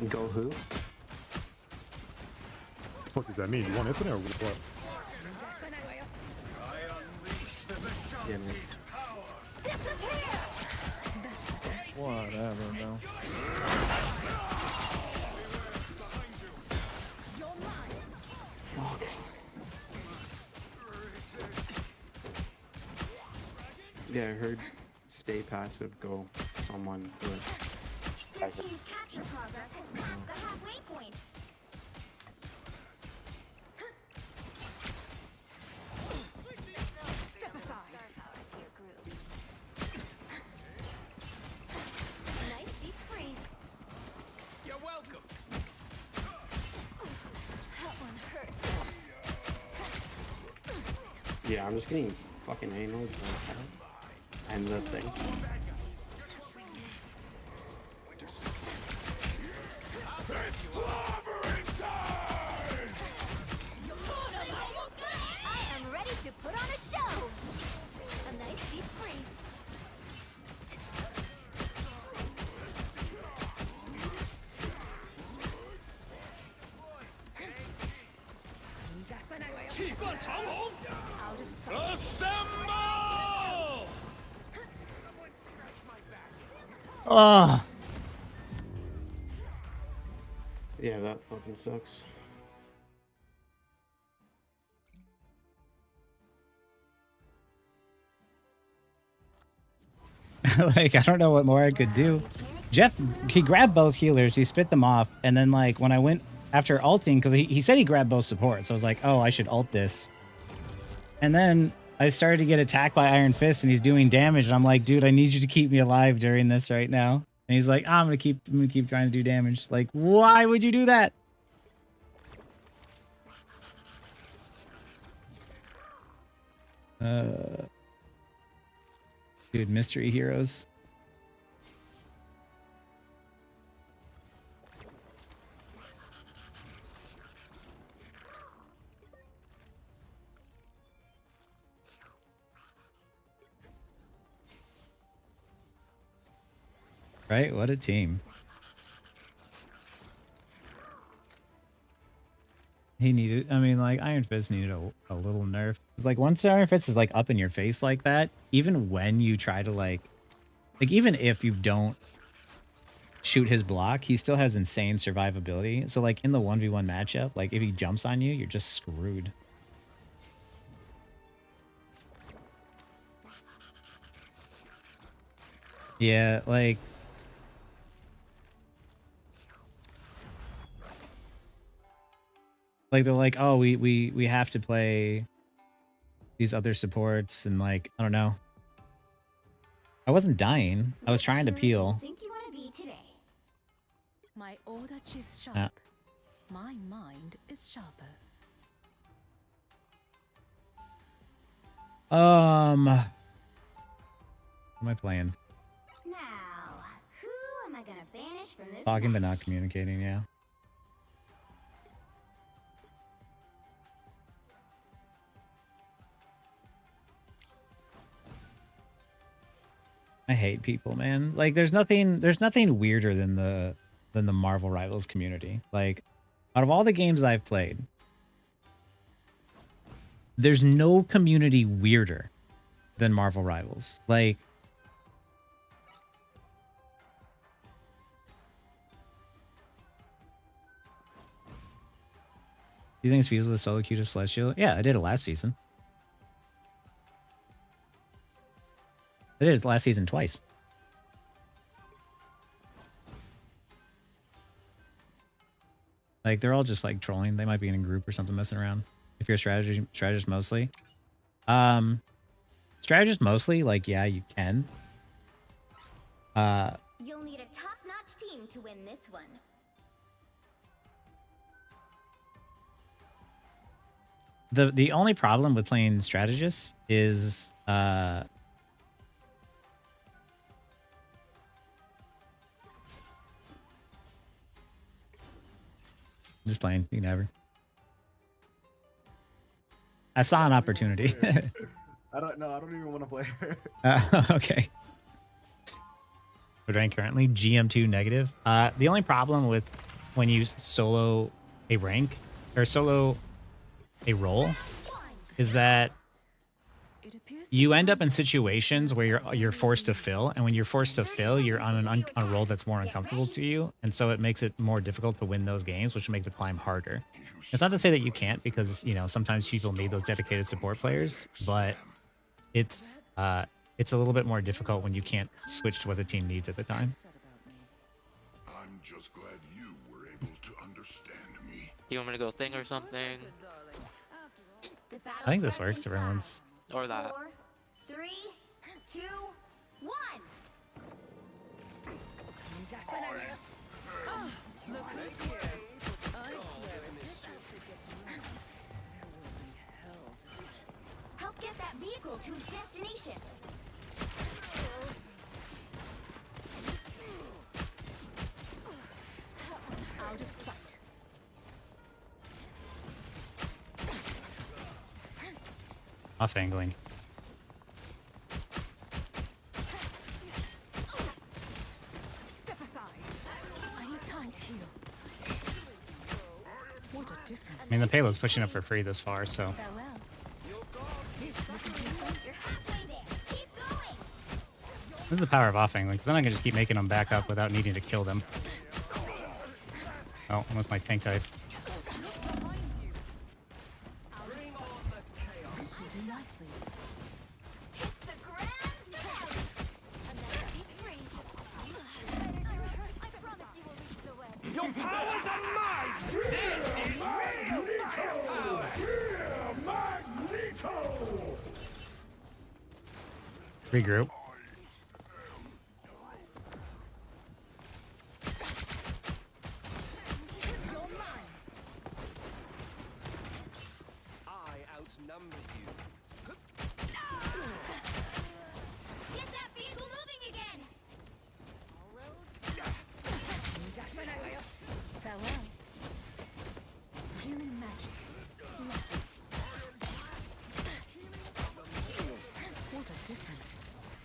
Go who? What the fuck does that mean? You want infinite or what? I unleash the Yeah, Vishanti's power. Whatever, bro. Yeah, I heard stay passive, go someone do it. Your team's capture progress has passed the halfway point. Step aside. Nice deep freeze. You're welcome. That one hurts. Yeah, I'm just getting fucking annoyed by that. And the thing. I am ready to put on a show. A nice deep freeze. Out of sight. Oh, Yeah, that fucking sucks. like I don't know what more I could do. Jeff, he grabbed both healers, he spit them off, and then like when I went after ulting, because he said he grabbed both supports, so I was like, oh, I should ult this. And then I started to get attacked by Iron Fist, and he's doing damage, and I'm like, dude, I need you to keep me alive during this right now. And he's like, I'm gonna keep trying to do damage. Like, why would you do that? Dude, mystery heroes. Right? What a team. He needed, I mean, like, Iron Fist needed a little nerf. It's like, once Iron Fist is, like, up in your face like that, even when you try to, like, even if you don't shoot his block, he still has insane survivability. So, like, in the 1v1 matchup, like, if he jumps on you, you're just screwed. Yeah, like... Like, they're like, oh, we have to play these other supports, and, like, I don't know. I wasn't dying. I was trying to peel. Think you want to be today? My order is sharp. My mind is sharper. What am I playing? Now, who am I gonna banish from this Talking but not match? communicating, yeah. I hate people, man. Like, there's nothing weirder than the Marvel Rivals community. Like, out of all the games I've played, there's no community weirder than Marvel Rivals. Like, do you think it's feasible to solo queue to Celestial? Yeah, I did it last season. I did it last season twice. Like, they're all just, like, trolling. They might be in a group or something messing around. If you're a strategist mostly. Strategist mostly, like, yeah, you can. You'll need a top-notch team to win this one. The only problem with playing strategists is just playing. You never. I saw an opportunity. I don't know. I don't even want to play her. Okay. What rank currently? GM2 negative. The only problem with when you solo a rank or solo a role is that you end up in situations where you're forced to fill, and when you're forced to fill, you're on a role that's more uncomfortable to you, and so it makes it more difficult to win those games, which will make the climb harder. It's not to say that you can't, because you know sometimes people need those dedicated support players, but it's a little bit more difficult when you can't switch to what the team needs at the time. I'm just glad you were able to understand me. Do you want me to go thing or something? I think this works. Everyone's. Or that. 4, 3, 2, 1. Look who's here. I swear if this outfit gets ruined, there will be hell to pay. Help get that vehicle to its destination. Out of sight. Off angling. Step aside. I need time to heal. What a difference. I mean, the payload's pushing up for free this far, so. Farewell. You're halfway there. Keep going. This is the power of off angling, because then I can just keep making them back up without needing to kill them. Oh, unless my tank dies. It's the grand finale. Another be free. I promise you will reach the web. Your powers are mine! This is real power! Magneto! Regroup. I outnumber you. Get that vehicle moving again. Farewell. Healing magic. What a difference.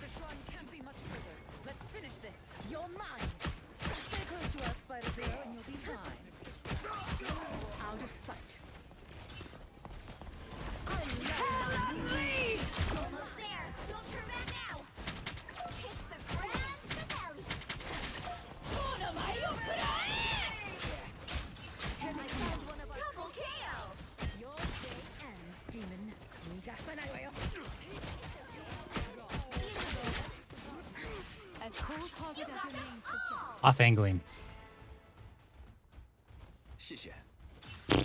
The shrine can't be much further. Let's finish this. You're mine. Stay close to us, Spider-Zero, and you'll be mine. Out of sight. Almost there. Don't turn back now. It's the grand finale. Double KO. Your day ends, demon. As cold-hearted as your name suggests. Off angling. 谢谢。 At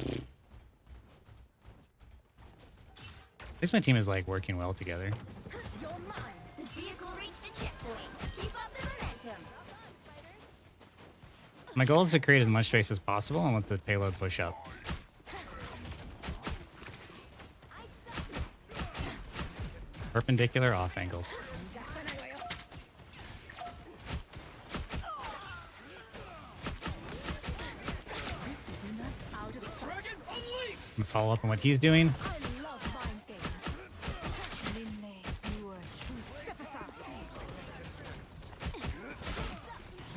least my team is like working well together. You're mine. The vehicle reached a checkpoint. Keep up the momentum. My goal is to create as much space as possible and let the payload push up. Perpendicular off angles. Out of sight. I'm gonna follow up on what he's doing. I love mind games. Linley, you are true. Step aside.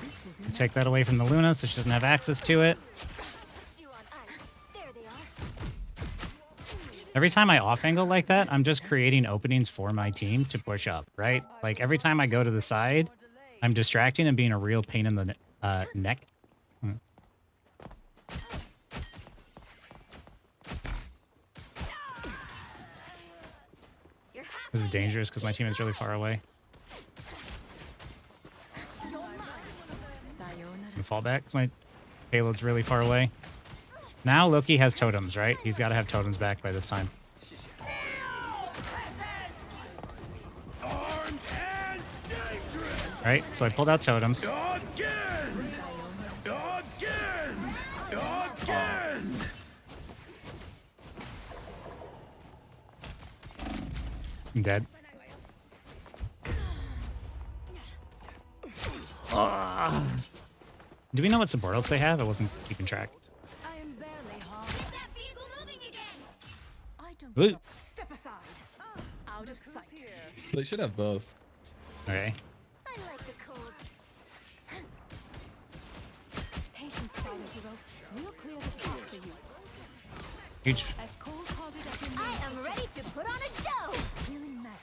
This will do Take that away from the Luna so she doesn't have access to it. You on ice. There they are. Every time I off angle like that, I'm just creating openings for my team to push up, right? Like every time I go to the side, I'm distracting and being a real pain in the neck. You're halfway This is dangerous because my team is really far away. And fall back because my payload's really far away. Now Loki has totems, right? He's got to have totems back by this time. Right? So I pulled out totems. Again! Again! Again! I'm dead. Do we know what subordinates they have? I wasn't keeping track. I am barely harmed. Get that vehicle moving again. I don't Woo. give up. Step aside. Out of sight. They should have both. Okay. I like the cold. Patience, Spider-Zero. We'll clear this path for you. Huge. As cold-hearted as your I name am ready to put on a show. Healing magic.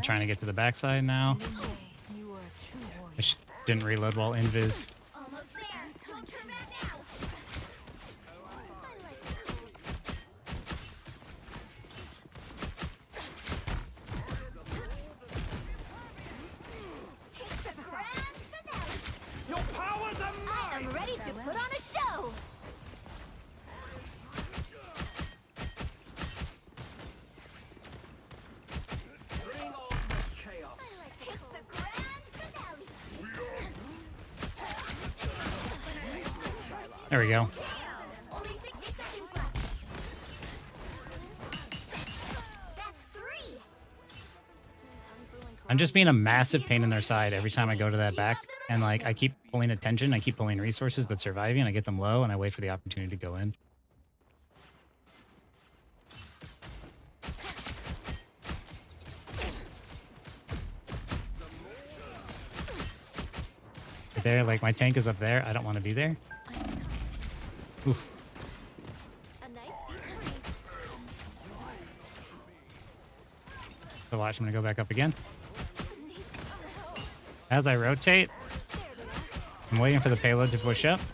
I'm trying to get to the backside now. You are a true warrior. I didn't reload while invis. Almost there. Don't turn back now. Hit the grand finale. Your powers are I am ready to put on a show. Bring on the chaos. It's the grand finale. There we go. Only 60 seconds left. That's 3. I'm just being a massive pain in their side every time I go to that back. And like, I keep pulling attention, I keep pulling resources, but surviving, I get them low and I wait for the opportunity to go in. Right there, like my tank is up there. I don't want to be there. Oof. A nice deep freeze. So watch, I'm gonna go back up again. As I rotate, I'm waiting for the payload to push up. Don't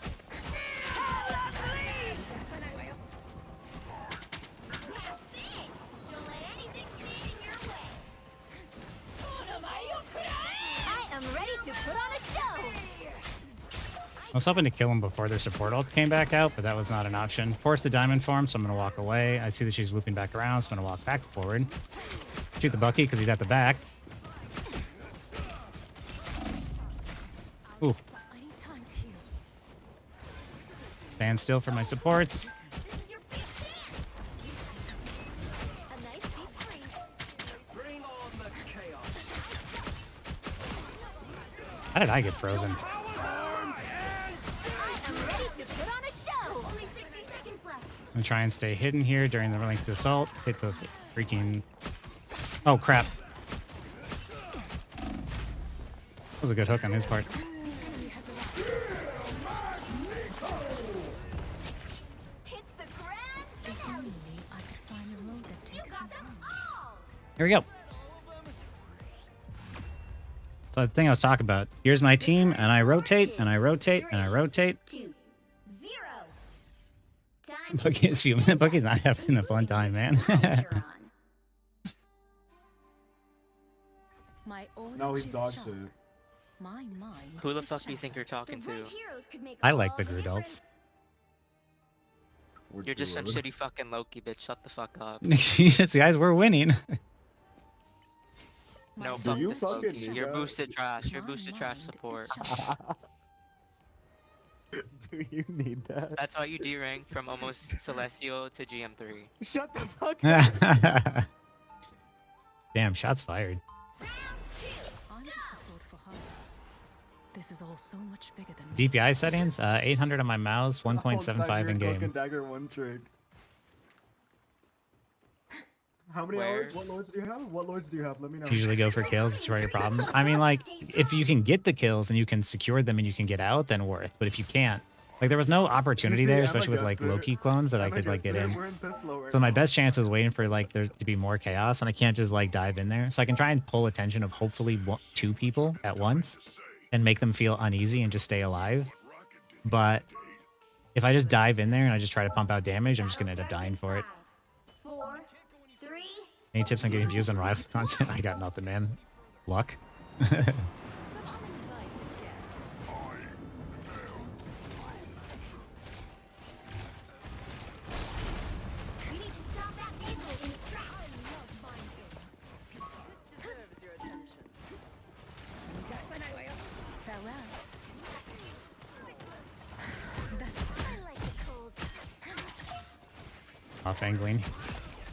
let anything stand in your way. I am ready to put on a show. I was hoping to kill him before their support ult came back out, but that was not an option. Force the diamond for him, so I'm going to walk away. I see that she's looping back around, so I'm going to walk back forward. Shoot the Bucky because he's at the back. Ooh. I need time to heal. Stand still for my supports. This is your big chance. A nice deep freeze. Bring on the chaos. How did I get frozen? I am ready to put on a show. Only 60 seconds left. I'm going to try and stay hidden here during the length of assault. Hit the freaking... Oh, crap. That was a good hook on his part. It's the grand finale. I could find the road that You takes got me them home. all. Here we go. So the thing I was talking about. Here's my team, and I rotate, and I rotate, and I rotate. 2, 0. Time to Bucky is fuming. Bucky's not having a fun time, man. you're on. My own No, he's is dog sharp. shit. My mind Who the is fuck do you think you're sharp. talking The to? right heroes could make I like all the the Grudolts. We're You're just some duo. shitty fucking Loki, bitch. Shut the fuck up. Yes, guys, we're winning. No, Do fuck you this fucking Loki. need You're that? boosted trash. You're My boosted trash mind is support. sharp. Do you need that? That's why you D-rank from almost Celestial to GM3. Shut the fuck up. Damn, shots fired. I'm just a sword for hire. This is all so much bigger than me. DPI settings, 800 on my mouse, 1.75 in Cloak and game. dagger one trick. How many Where? hours? What lords do you have? What lords do you have? Let me know. Usually go for kills, it's your problem. I mean, like, if you can get the kills and you can secure them and you can get out, then worth. But if you can't, like, there was no opportunity see, there, I'm especially with, like, against it. Loki clones that I I'm could, like, get against it. in. We're in this low right So my now. best chance is waiting for, like, there to be more chaos, and I can't just, like, dive in there. So I can try and pull attention of hopefully 2 people at once and make them feel uneasy and just stay alive. But if I just dive in there and I just try to pump out damage, I'm just going to end up dying for it. 4, 3. Any tips on getting views on Rivals content? I got nothing, man. Luck. We need to stop that vehicle in its tracks. Farewell. I like the cold. Off angling.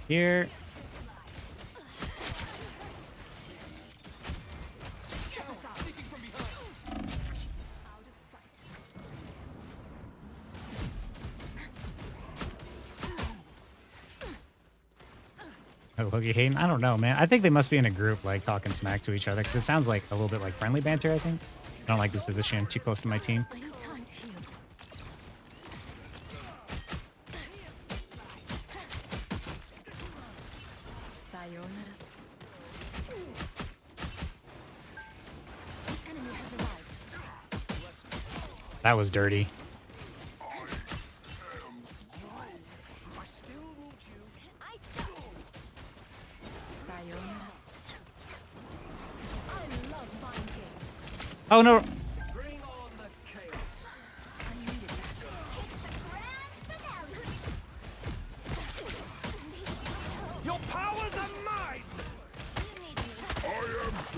Here. Oh, Loki hating? I don't know, man. I think they must be in a group, like, talking smack to each other, because it sounds like a little bit like friendly banter, I think. I don't like this position. Too close to my team. I need time to heal. Sayonara. That was dirty. Oh no. Bring on the chaos. Your powers are mine.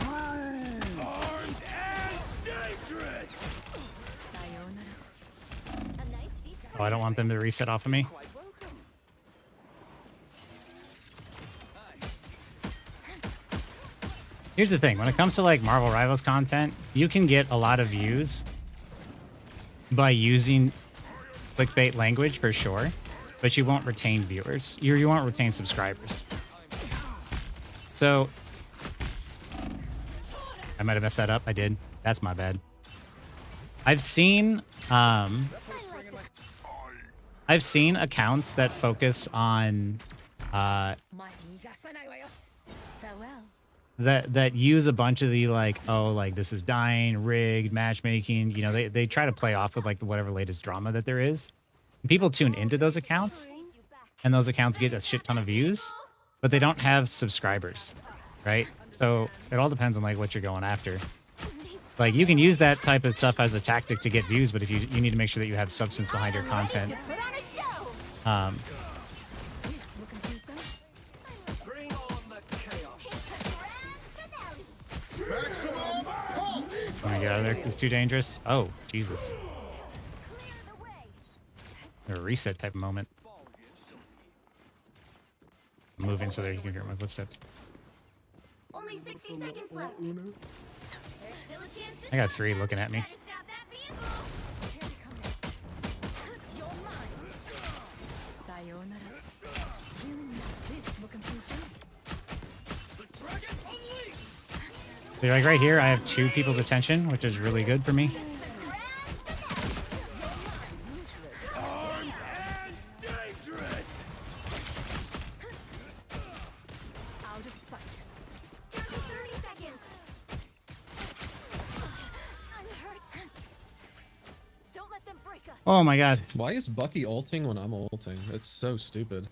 Armed and dangerous. Oh, I don't want them to reset off of me. Here's the thing, when it comes to like Marvel Rivals content, you can get a lot of views by using clickbait language for sure, but you won't retain viewers. You won't retain subscribers. So I might have messed that up. I did. That's my bad. I've seen accounts that focus on that use a bunch of the like, oh, like this is dying, rigged, matchmaking. You know, they try to play off with like whatever latest drama that there is. People tune into those accounts, and those accounts get a shit ton of views, but they don't have subscribers, right? So it all depends on like what you're going after. Like you can use that type of stuff as a tactic to get views, but if you need to make sure that you have substance behind your content. Let me get out of there. It's too dangerous. Oh, Jesus. A reset type of moment. I'm moving so that you can hear my footsteps. Only 60 seconds left. There's still a chance to I got 3 looking at me. stop that vehicle. So like right here, I have 2 people's attention, which is really good for me. Oh my god. Why is Bucky ulting when I'm ulting? It's so stupid.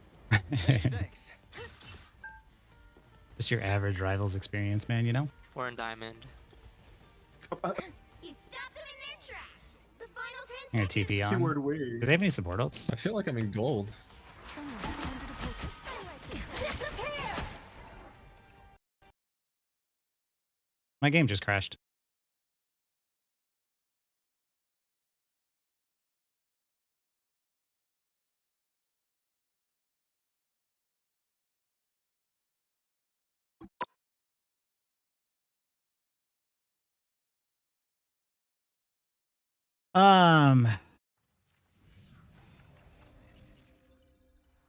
Thanks. Just your average Rivals experience, man, you know? We're in Diamond. You stopped them in their tracks. The final 10 I'm gonna TP on. Keyword weird. Do they have any support ults? I feel like I'm in gold. disappear. My game just crashed.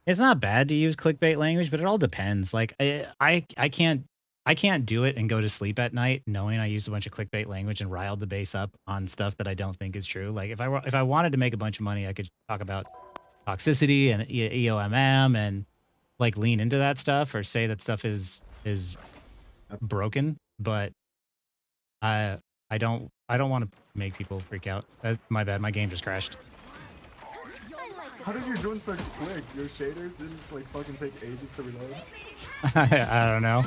It's not bad to use clickbait language, but it all depends. Like I can't do it and go to sleep at night knowing I used a bunch of clickbait language and riled the base up on stuff that I don't think is true. Like if I wanted to make a bunch of money, I could talk about toxicity and EOMM and like lean into that stuff or say that stuff is broken, but I don't want to make people freak out. That's my bad. My game just crashed. How did your drone start quick? Your shaders didn't like fucking take ages to reload? I don't know.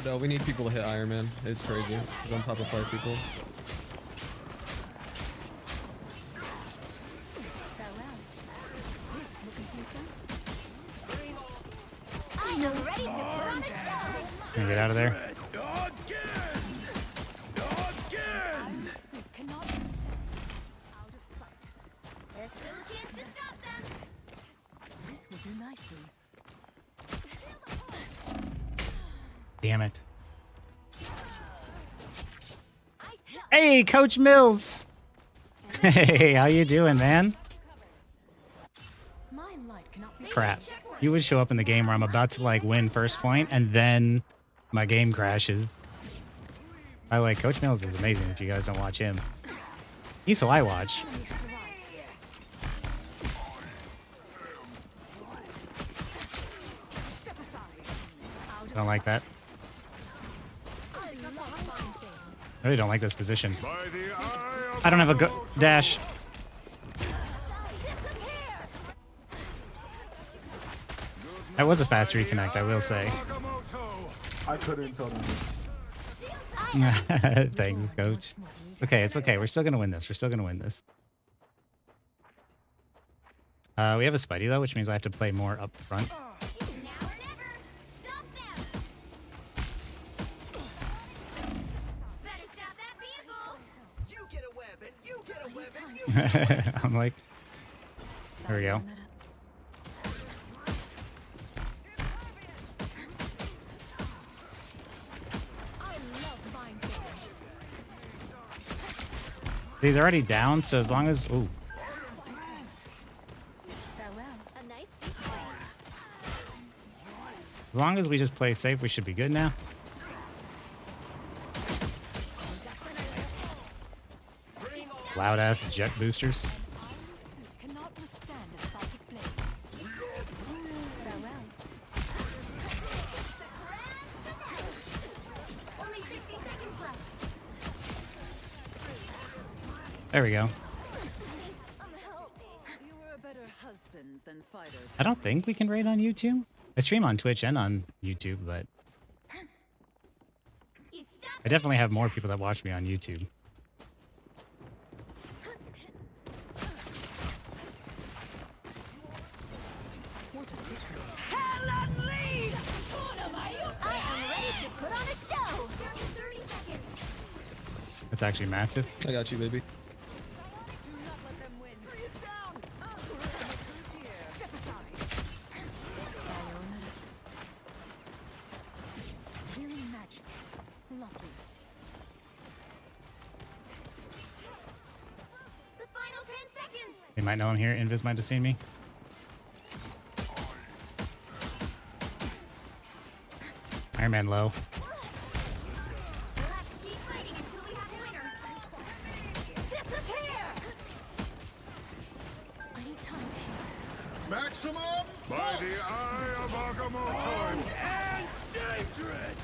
No, we need people to hit Iron Man. It's crazy. He's on top of 5 people. I'm ready to put on a show. Can I get out of there? There's still a chance to stop them. This will do nicely. Damn it. Hey, Coach Mills. Hey, how you doing, man? My light cannot be Crap. You would show up in the game where I'm about to like win first point and then my game crashes. By the way, Coach Mills is amazing if you guys don't watch him. He's who I watch. Don't like that. I really don't like this position. I don't have a go dash. That was a fast reconnect, I will say. I couldn't tell them. Thanks, coach. Okay, it's okay. We're still gonna win this. We're still gonna win this. We have a Spidey though, which means I have to play more up front. I'm like, there we go. See, they're already down, so as long as... Ooh. As long as we just play safe, we should be good now. Loud-ass jet boosters. There we go. I don't think we can raid on YouTube. I stream on Twitch and on YouTube, but I definitely have more people that watch me on YouTube. That's actually massive. I got you, baby. They might know I'm here. Invis might have seen me. Iron Man low. Maximum by the eye of Agamotto and dangerous.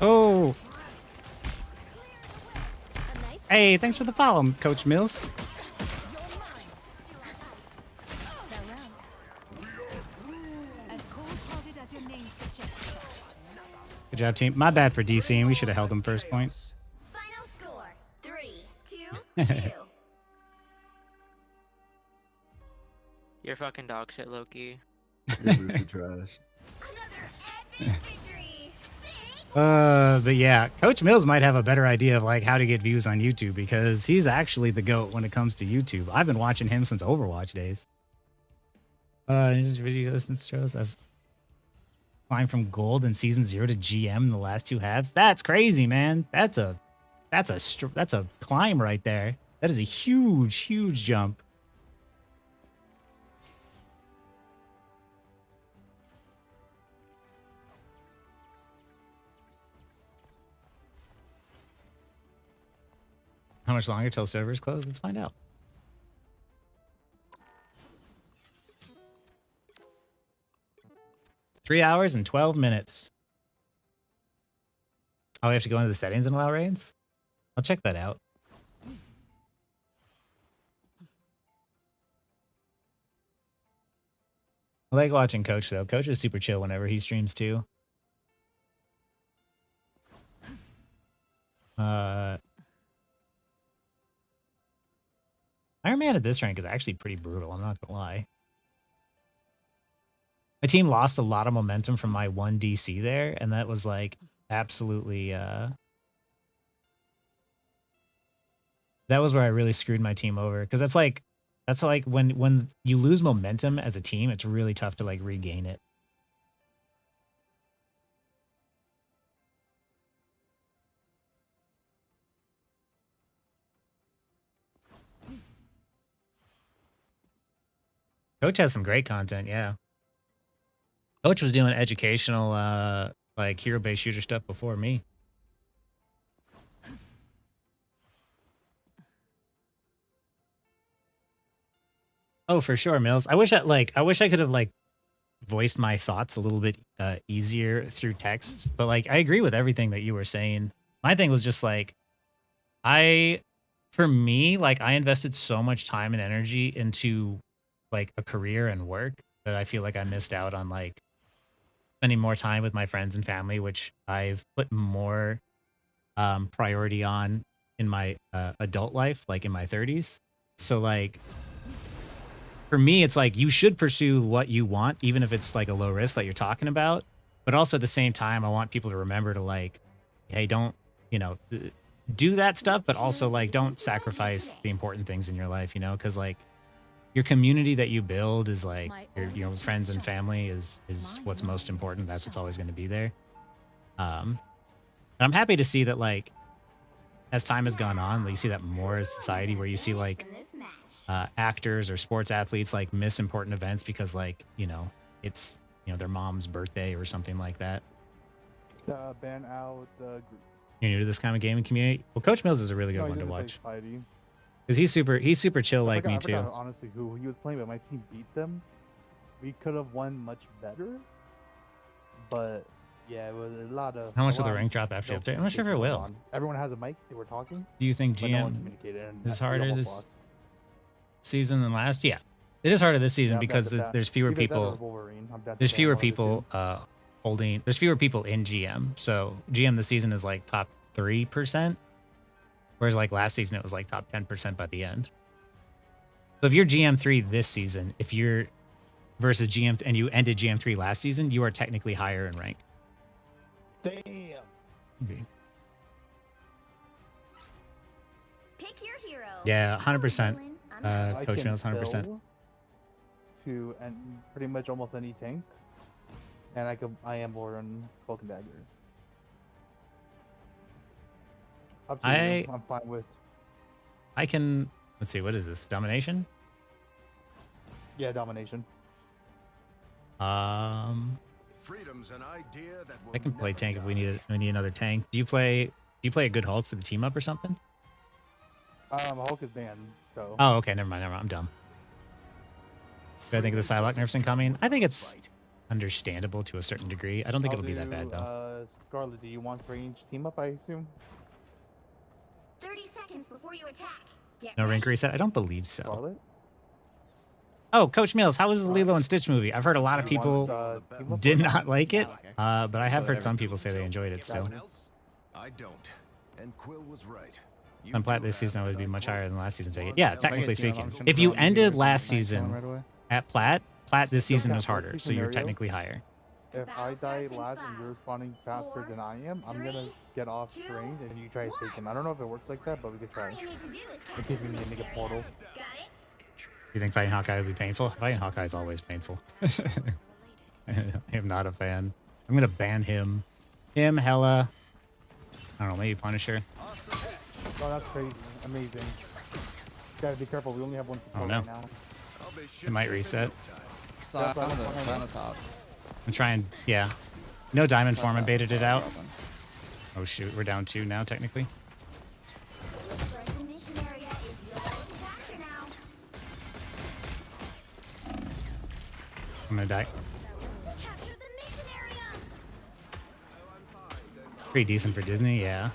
Oh. Hey, thanks for the follow, Coach Mills. Good job, team. My bad for DCing. We should have held them first point. Final score 3-2-2. You're fucking dog shit, Loki. You're really trash. But yeah, Coach Mills might have a better idea of like how to get views on YouTube because he's actually the GOAT when it comes to YouTube. I've been watching him since Overwatch days. Video since shows I've climbed from gold in season 0 to GM in the last 2 halves. That's crazy, man. That's a climb right there. That is a huge jump. How much longer till servers close? Let's find out. Three hours and 12 minutes. Oh, we have to go into the settings and allow raids? I'll check that out. I like watching Coach, though. Coach is super chill whenever he streams, too. Iron Man at this rank is actually pretty brutal, I'm not gonna lie. My team lost a lot of momentum from my 1 DC there, and that was like absolutely that was where I really screwed my team over. Because that's like when you lose momentum as a team, it's really tough to like regain it. Coach has some great content, yeah. Coach was doing educational, like hero-based shooter stuff before me. Oh, for sure, Mills. I wish I could have like voiced my thoughts a little bit easier through text. But like, I agree with everything that you were saying. My thing was just like, for me, like I invested so much time and energy into like a career and work that I feel like I missed out on like spending more time with my friends and family, which I've put more priority on in my adult life, like in my 30s. So like for me, it's like you should pursue what you want, even if it's like a low risk that you're talking about. But also at the same time, I want people to remember to like, hey, don't, you know, do that stuff, but also like don't sacrifice the important things in your life, you know, because like your community that you build is like your, you know, friends and family is what's most important. That's what's always going to be there. And I'm happy to see that like as time has gone on, you see that more as society where you see like actors or sports athletes like miss important events because like, you know, it's, you know, their mom's birthday or something like that. Ban out group. You're new to this kind of gaming community? Well, Coach Mills is a really good one to watch. Because he's super chill like me too. I forgot honestly who he was playing, but my team beat them. We could have won much better. But yeah, it was a lot of... How much will the rank drop after the update? I'm not sure if it will. Everyone has a mic, they were talking. Do you think GM is harder this season than last? Yeah. It is harder this season because there's fewer people. There's fewer people there's fewer people in GM. So GM this season is like top 3%. Whereas like last season, it was like top 10% by the end. So if you're GM3 this season, if you're versus GM and you ended GM3 last season, you are technically higher in rank. Damn. Okay. Pick your hero. Yeah, 100%. Coach Mills, 100%. To and pretty much almost any tank, and I am more on Cloak and Dagger. Up to you. I'm fine with. I can. Let's see. What is this? Domination? Yeah, domination. Freedom's an idea that I can play tank if we need another tank. Do you play a good Hulk for the team up or something? Hulk is banned. So. Oh, okay. Never mind. I'm dumb. Do I think of the Psylocke nerfs incoming? I think it's understandable to a certain degree. I don't think it'll be that bad though. Scarlet, do you want range team up? I assume. 30 seconds before you attack. No rank reset? I don't believe so. Scarlet? Oh, Coach Mills, how was the Lilo and Stitch movie? I've heard a lot of people did not like it, but I have heard some people say they enjoyed it still. I don't. And Quill was right. On plat this season, I would be much higher than last season. Take it. Yeah, technically speaking. If you ended last season at plat this season was harder, so you're technically higher. If I die last and you're responding faster than I am, I'm gonna get off range and you try to take him. I don't know if it works like that, but we could try. In case we need to make a portal. You think fighting Hawkeye would be painful? Fighting Hawkeye is always painful. I am not a fan. I'm gonna ban him. Hela. I don't know, maybe Punisher. Oh, that's crazy. Amazing. Gotta be careful. We only have one control right now. It might reset. Top. I'm trying. Yeah. No diamond form. I baited it out. Oh shoot, we're down 2 now technically. I'm gonna die. Pretty decent for Disney, yeah.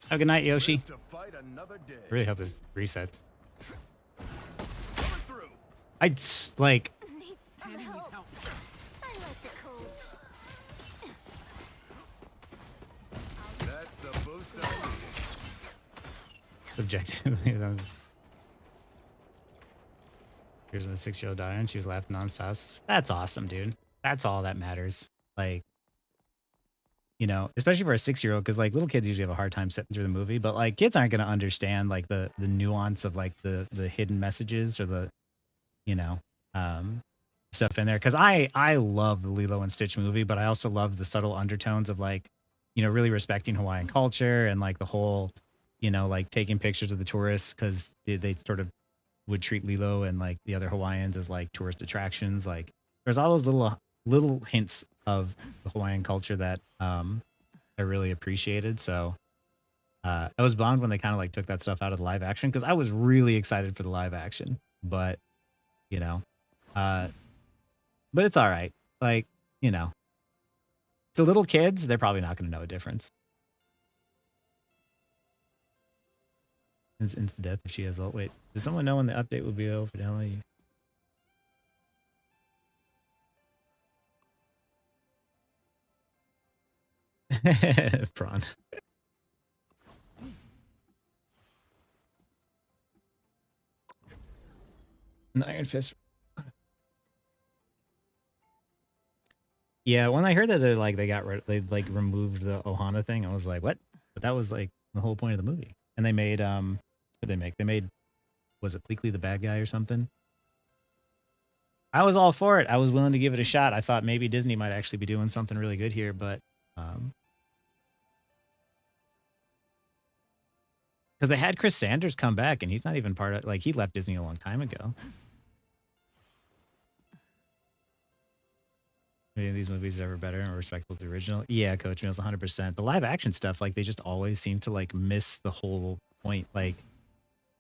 Have a good night, Yoshi. Really hope this resets. I'd like. Subjectively, here's when a 6-year-old died and she was laughing nonstop. That's awesome, dude. That's all that matters. Like, you know, especially for a 6-year-old, because like little kids usually have a hard time sitting through the movie, but like kids aren't gonna understand like the nuance of like the hidden messages or the, you know, stuff in there. Because I love the Lilo and Stitch movie, but I also love the subtle undertones of like, you know, really respecting Hawaiian culture and like the whole, you know, like taking pictures of the tourists because they sort of would treat Lilo and like the other Hawaiians as like tourist attractions. Like there's all those little hints of the Hawaiian culture that I really appreciated. So I was bummed when they kind of like took that stuff out of the live action because I was really excited for the live action, but you know. But it's all right. Like, you know, the little kids, they're probably not going to know a difference. It's instant death if she has ult. Wait, does someone know when the update will be over for download? Prawn. An Iron Fist. Yeah, when I heard that they removed the Ohana thing, I was like, what? But that was like the whole point of the movie. And they made what did they make? They made, was it Pleakley the bad guy or something? I was all for it. I was willing to give it a shot. I thought maybe Disney might actually be doing something really good here, but because they had Chris Sanders come back and he's not even part of, like, he left Disney a long time ago. Maybe these movies are ever better and respectful to the original. Yeah, Coach Mills, 100%. The live action stuff, like, they just always seem to like miss the whole point. Like,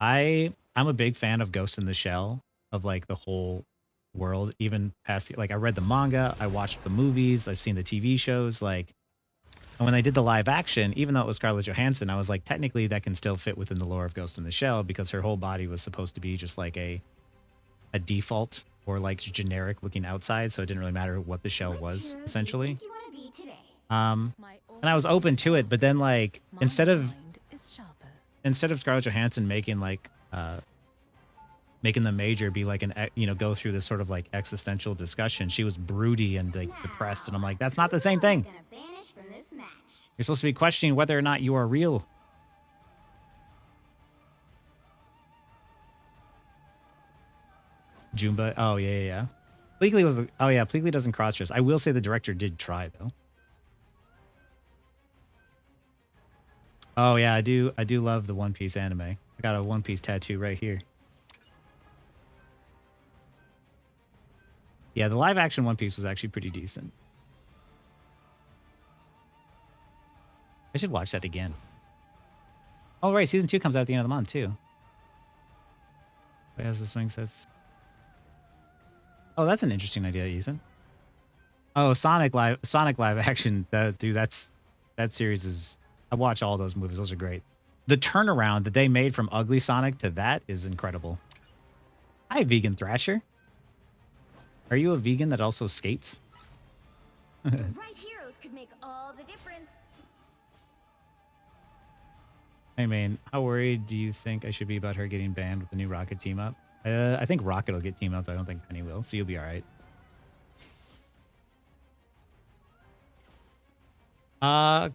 I'm a big fan of Ghost in the Shell, of like the whole world, even past the, like, I read the manga, I watched the movies, I've seen the TV shows, like, and when they did the live action, even though it was Scarlett Johansson, I was like, technically that can still fit within the lore of Ghost in the Shell because her whole body was supposed to be just like a default or like generic looking outside, so it didn't really matter what the shell was, essentially. And I was open to it, but then like instead of Scarlett Johansson making like making the major be like an, you know, go through this sort of like existential discussion, she was broody and like depressed, and I'm like, that's not the same thing. You're supposed to be questioning whether or not you are real. Jumba. Oh, yeah. Pleakley was the, oh yeah, Pleakley doesn't cross-dress. I will say the director did try, though. Oh yeah, I do love the One Piece anime. I got a One Piece tattoo right here. Yeah, the live action One Piece was actually pretty decent. I should watch that again. Oh right, season 2 comes out at the end of the month too. Wait, has the swing sets? Oh, that's an interesting idea, Ethan. Oh, Sonic live action. Dude, that series is. I watch all those movies. Those are great. The turnaround that they made from Ugly Sonic to that is incredible. Hi, Vegan Thrasher. Are you a vegan that also skates? The right heroes could make all the difference. Hey, man, how worried do you think I should be about her getting banned with the new Rocket team up? I think Rocket will get team up. I don't think Penny will, so you'll be all right.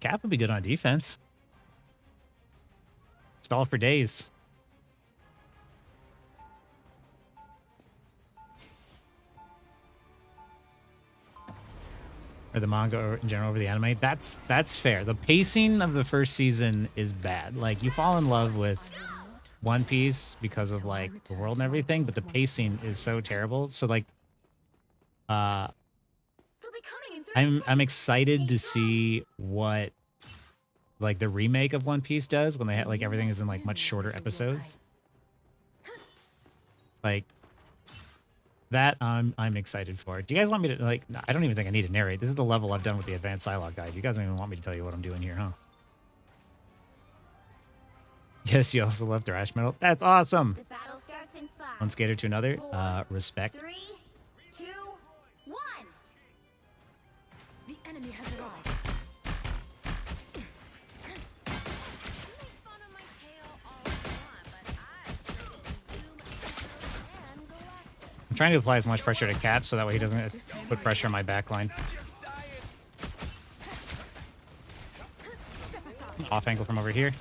Cap would be good on defense. Stall for days. Or the manga or in general over the anime. That's fair. The pacing of the first season is bad. Like, you fall in love with One Piece because of like the world and everything, but the pacing is so terrible. So like I'm excited to see what like the remake of One Piece does when they have like everything is in like much shorter episodes. Like that I'm excited for. Do you guys want me to like I don't even think I need to narrate. This is the level I've done with the advanced Psylocke guide. You guys don't even want me to tell you what I'm doing here, huh? Yes, you also love thrash metal. That's awesome. The battle starts in 5, One skater to another. 4, Respect. 3, 2, 1. The enemy has arrived. I'm trying to apply as much pressure to Cap so that way he doesn't put pressure on my backline. Off angle from over here.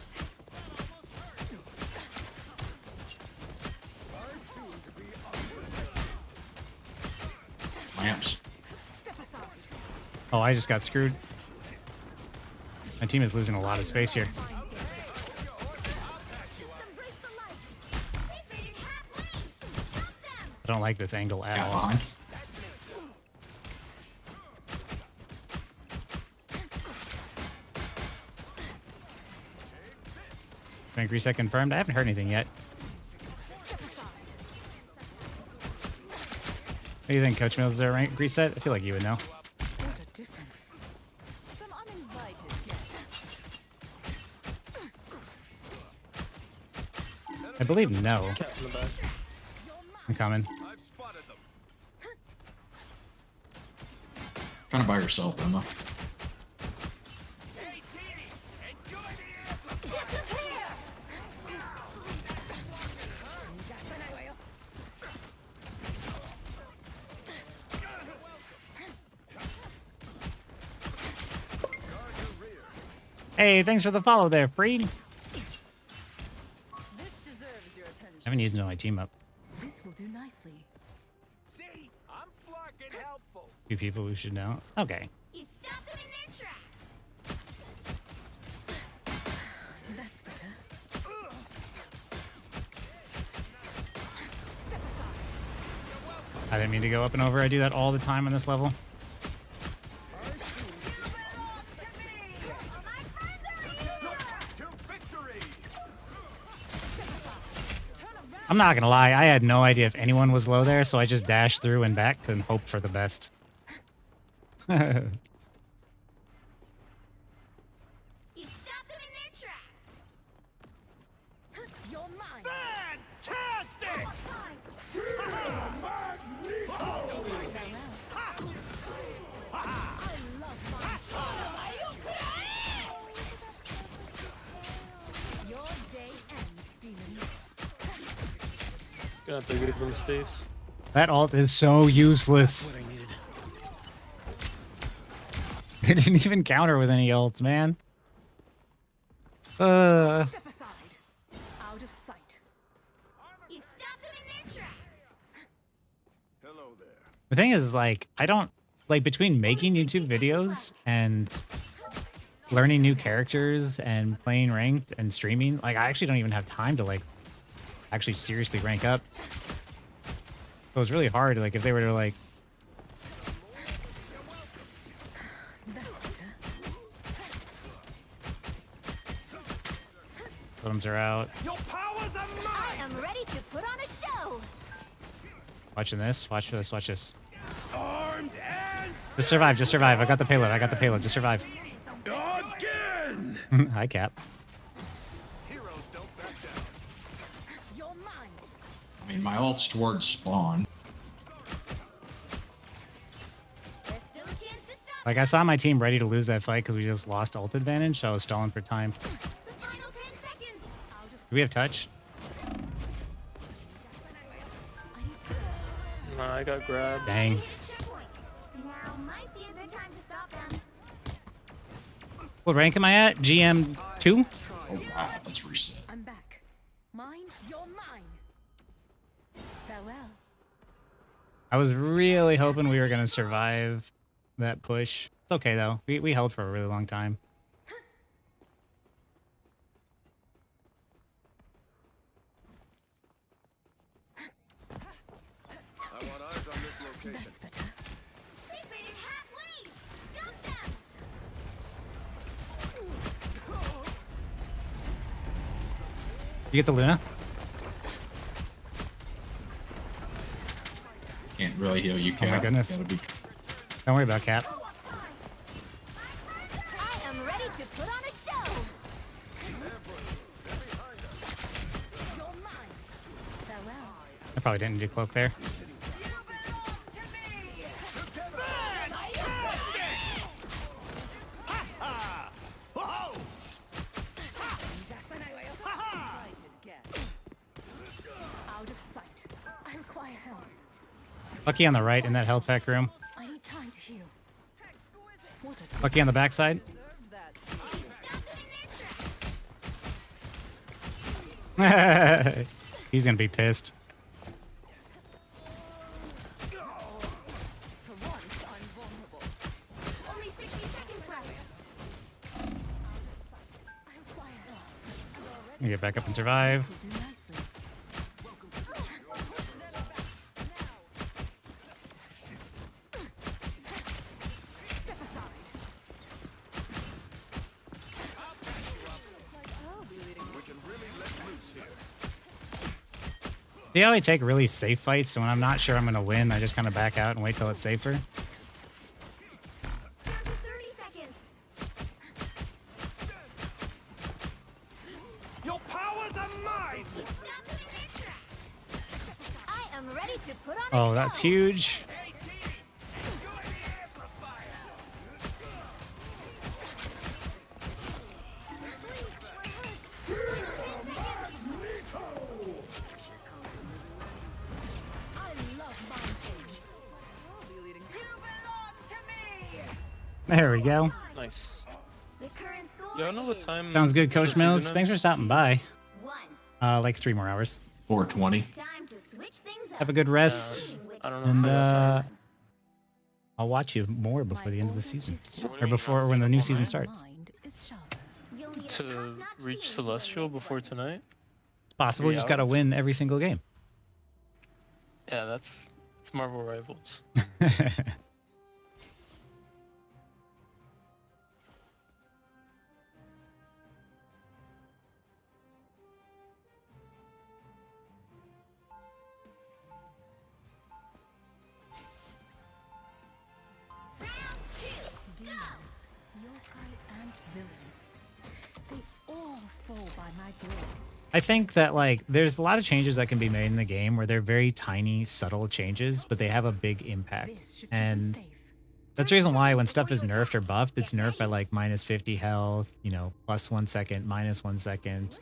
Lamps. Oh, I just got screwed. My team is losing a lot of space here. I don't like this angle at all. Frank reset confirmed. I haven't heard anything yet. What do you think, Coach Mills? Is there a rank reset? I feel like you would know. What a difference. Some uninvited guests. I believe no. Cat in the back. I'm coming. Kind of by yourself, Emma. Hey, thanks for the follow there, Freed. This deserves your attention. I haven't used my team up. This will do nicely. See, I'm fucking helpful. Few people we should know. Okay. You stop them in their tracks. That's better. I didn't mean to go up and over. I do that all the time on this level. I'm not gonna lie, I had no idea if anyone was low there, so I just dashed through and back and hoped for the best. You stop them in their tracks. You're mine. Fantastic! Your day ends, demon. Gonna have to get from space. That ult is so useless. What I needed. They didn't even counter with any ults, man. Step aside. Out of sight. You stop them in their tracks. Hello there. The thing is, like, I don't like between making YouTube videos and learning new characters and playing ranked and streaming, like, I actually don't even have time to like actually seriously rank up. So it's really hard, like, if they were to like totems are out. Your powers are mine. I am ready to put on a show. Watching this, watch this, watch this. Armed and Just survive, just survive. I got the payload, I got the payload, just survive. again. Hi, Cap. Heroes don't back down. You're mine. I mean, my ult's towards spawn. There's still a chance to stop. Like, I saw my team ready to lose that fight because we just lost ult advantage, so I was stalling for time. The final 10 seconds. Do we have touch? Nah, I got grabbed. Dang. Checkpoint. Now might be a good time to stop them. What rank am I at? GM 2? Oh wow, let's reset. I'm back. Mind, you're mine. Farewell. I was really hoping we were going to survive that push. It's okay, though. We held for a really long time. I want eyes on this location. That's better. They made it halfway. Stop them. You get the Luna? Can't really heal you, Oh my Cap. goodness. Gotta be- Don't worry about Cap. I am ready to put on a show. You're mine. Farewell. I probably didn't do cloak there. Invited guests. Out of sight. I require help. Lucky on the right in that health pack room. I need time to heal. What a Lucky on the backside. deserved that. He's gonna be pissed. For once, I'm vulnerable. Only 60 seconds left. I require help. You get back up and survive. Will do nicely. Step aside. We can really let loose here. See how I take really safe fights, so when I'm not sure I'm gonna win, I just kind of back out and wait till it's safer. 30 seconds. Your powers are mine! I am ready to put on Oh, a that's show. huge. There we go. Nice. The current score Yeah, I know what is time. Sounds good, the Coach season Mills. Thanks for ends. stopping by. 1. Like 3 more hours. 420. Time to switch things up. Have a good rest. I don't know. And how much I'll watch you more before the end of the season. Or before when the new season starts. You'll need a to top-notch reach team to win Celestial this before one. tonight. It's possible. 3 You just gotta hours? win every single game. Yeah, that's Marvel Rivals. Yokai and villains. They all fall by my blade. I think that like there's a lot of changes that can be made in the game where they're very tiny, subtle changes, but they have a big impact. And that's the reason why when stuff is nerfed or buffed, it's nerfed by like minus 50 health, you know, plus 1 second, minus 1 second.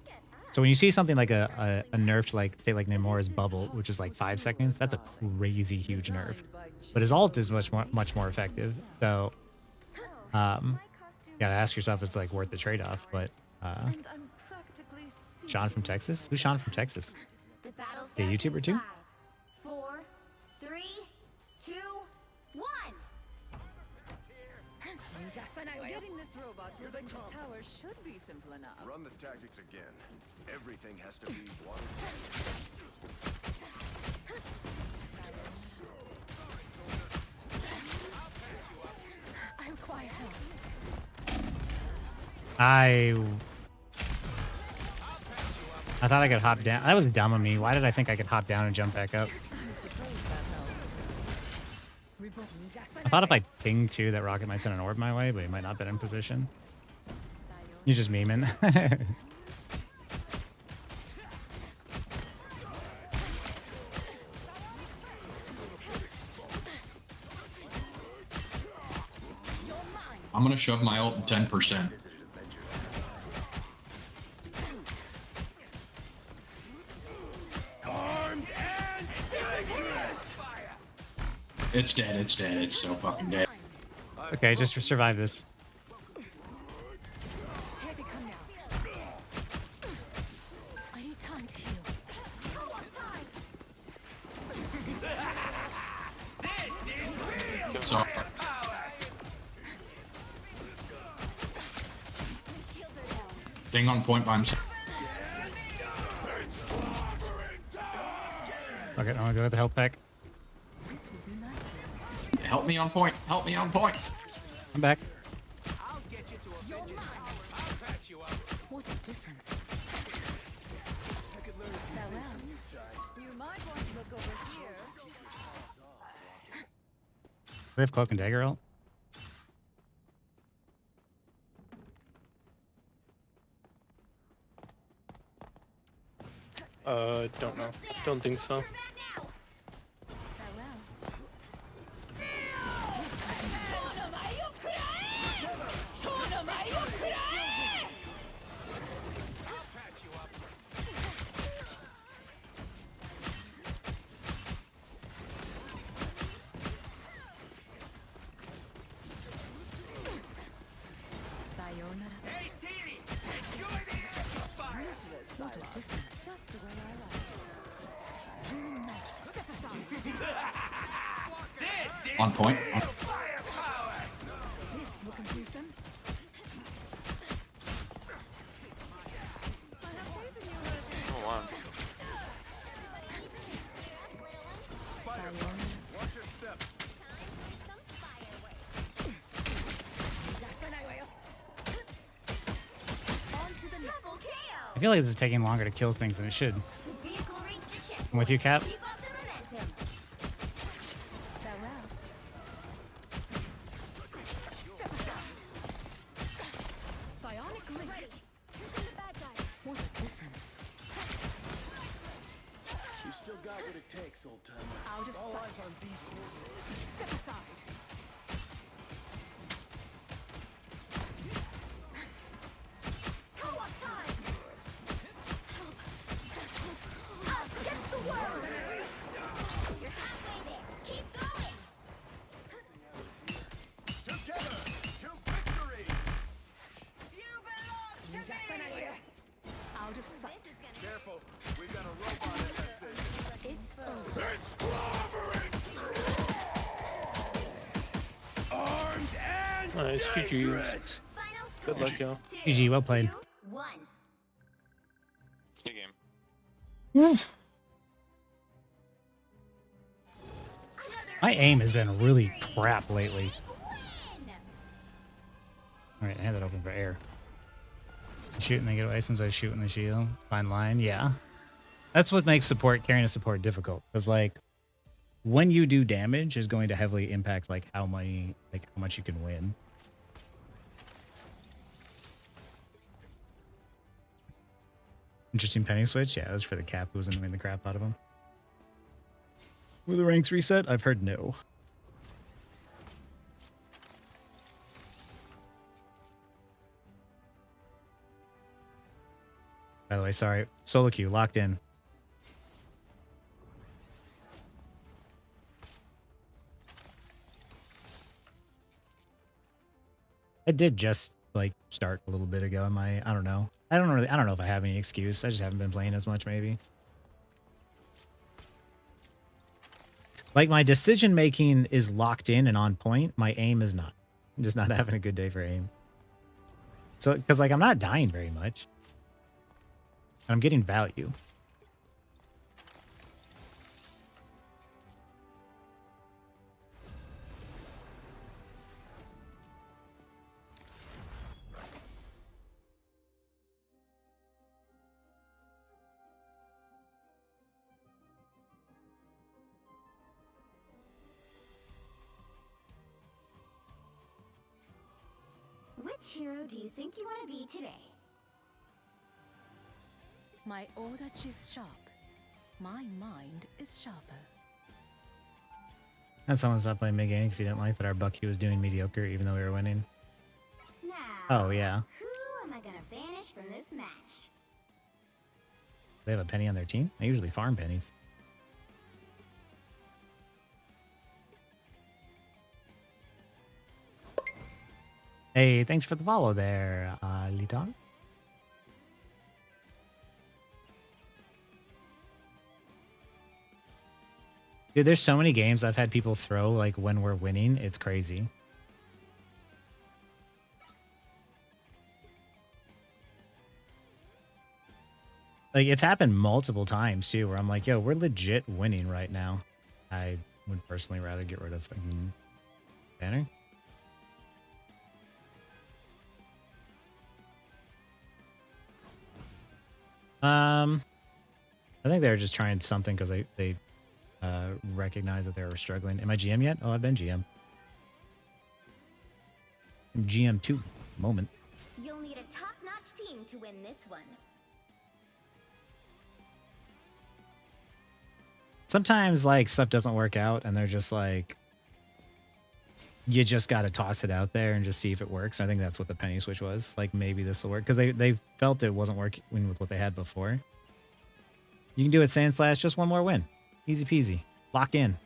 So when you see something like a nerf to like say like Nemora's bubble, which is like 5 seconds, that's a crazy huge nerf. But his ult is much more effective. So you gotta ask yourself if it's like worth the trade-off. But Sean from Texas? Who's Sean from Texas? The battle Yeah, starts in YouTuber too? 5, 4, 3, 2, 1. Getting this robot to Avengers Tower should be simple enough. Run the tactics again. Everything has to be one. I require help. I thought I could hop down. That was dumb of me. Why did I think I could hop down and jump back up? I thought if I pinged too that Rocket might send an orb my way, but he might not have been in position. You're just memeing. I'm gonna shove my ult in 10%. It's dead, it's dead, it's so fucking dead. Okay, just survive this. Here they come now. I need time to heal. Sorry. Thing on point by himself. Okay, I'm gonna go with the health pack. Help me on point, help me on point. I'm back. I'll get you to Avengers. I'll patch you up. What a difference. Farewell. You might want to look over here. We have cloak and dagger ult. Don't know. Don't think so. Hey, Teeny! Enjoy the amplifier! What a difference. Just the way I like it. This is On point. firepower! This will confuse them. Oh, wow. Watch your step. Double KO. I feel like this is taking longer to kill things than it should. The vehicle reached a checkpoint. I'm with you, Cap. Keep up the momentum. Farewell. Step aside. Psionic link. Ready. Here come the bad guys. What a difference. You still got what it takes, old timer. Out of All sight. eyes on these coordinates. Step aside. Co-op time. Us against the world. You're halfway there. Keep going. Together to victory. Definitely. Out of sight. Careful, we've got a robot in that station. It's over. Arms and Nice, GG's. Final Good score. luck, y'all. GG, well played. 2-1. Good game. My aim has been really crap lately. Alright, I had that open for air. Shoot and they get away since I shoot in the shield. Fine line, yeah. That's what makes carrying a support difficult. Because like when you do damage is going to heavily impact like how much you can win. Interesting penny switch. Yeah, that was for the Cap who was annoying the crap out of him. Were the ranks reset? I've heard no. By the way, sorry. Solo queue, locked in. I did just like start a little bit ago. I don't know. I don't know if I have any excuse. I just haven't been playing as much maybe. Like my decision making is locked in and on point. My aim is not. I'm just not having a good day for aim. So, because like I'm not dying very much. I'm getting value. Which hero do you think you want to be today? My order is sharp. My mind is sharper. And someone stopped playing mid game because he didn't like that our Bucky was doing mediocre even though we were winning. Now, Oh, yeah. who am I gonna banish from this match? They have a penny on their team? I usually farm pennies. Hey, thanks for the follow there, Liton. Dude, there's so many games I've had people throw like when we're winning. It's crazy. Like it's happened multiple times too, where I'm like, yo, we're legit winning right now. I would personally rather get rid of fucking banner. I think they were just trying something because they recognized that they were struggling. Am I GM yet? Oh, I've been GM. I'm GM 2 moment. You'll need a top-notch team to win this one. Sometimes like stuff doesn't work out and they're just like, you just got to toss it out there and just see if it works. I think that's what the penny switch was. Like maybe this will work because they felt it wasn't working with what they had before. You can do it, Sand Slash. Just one more win. Easy peasy. Lock in.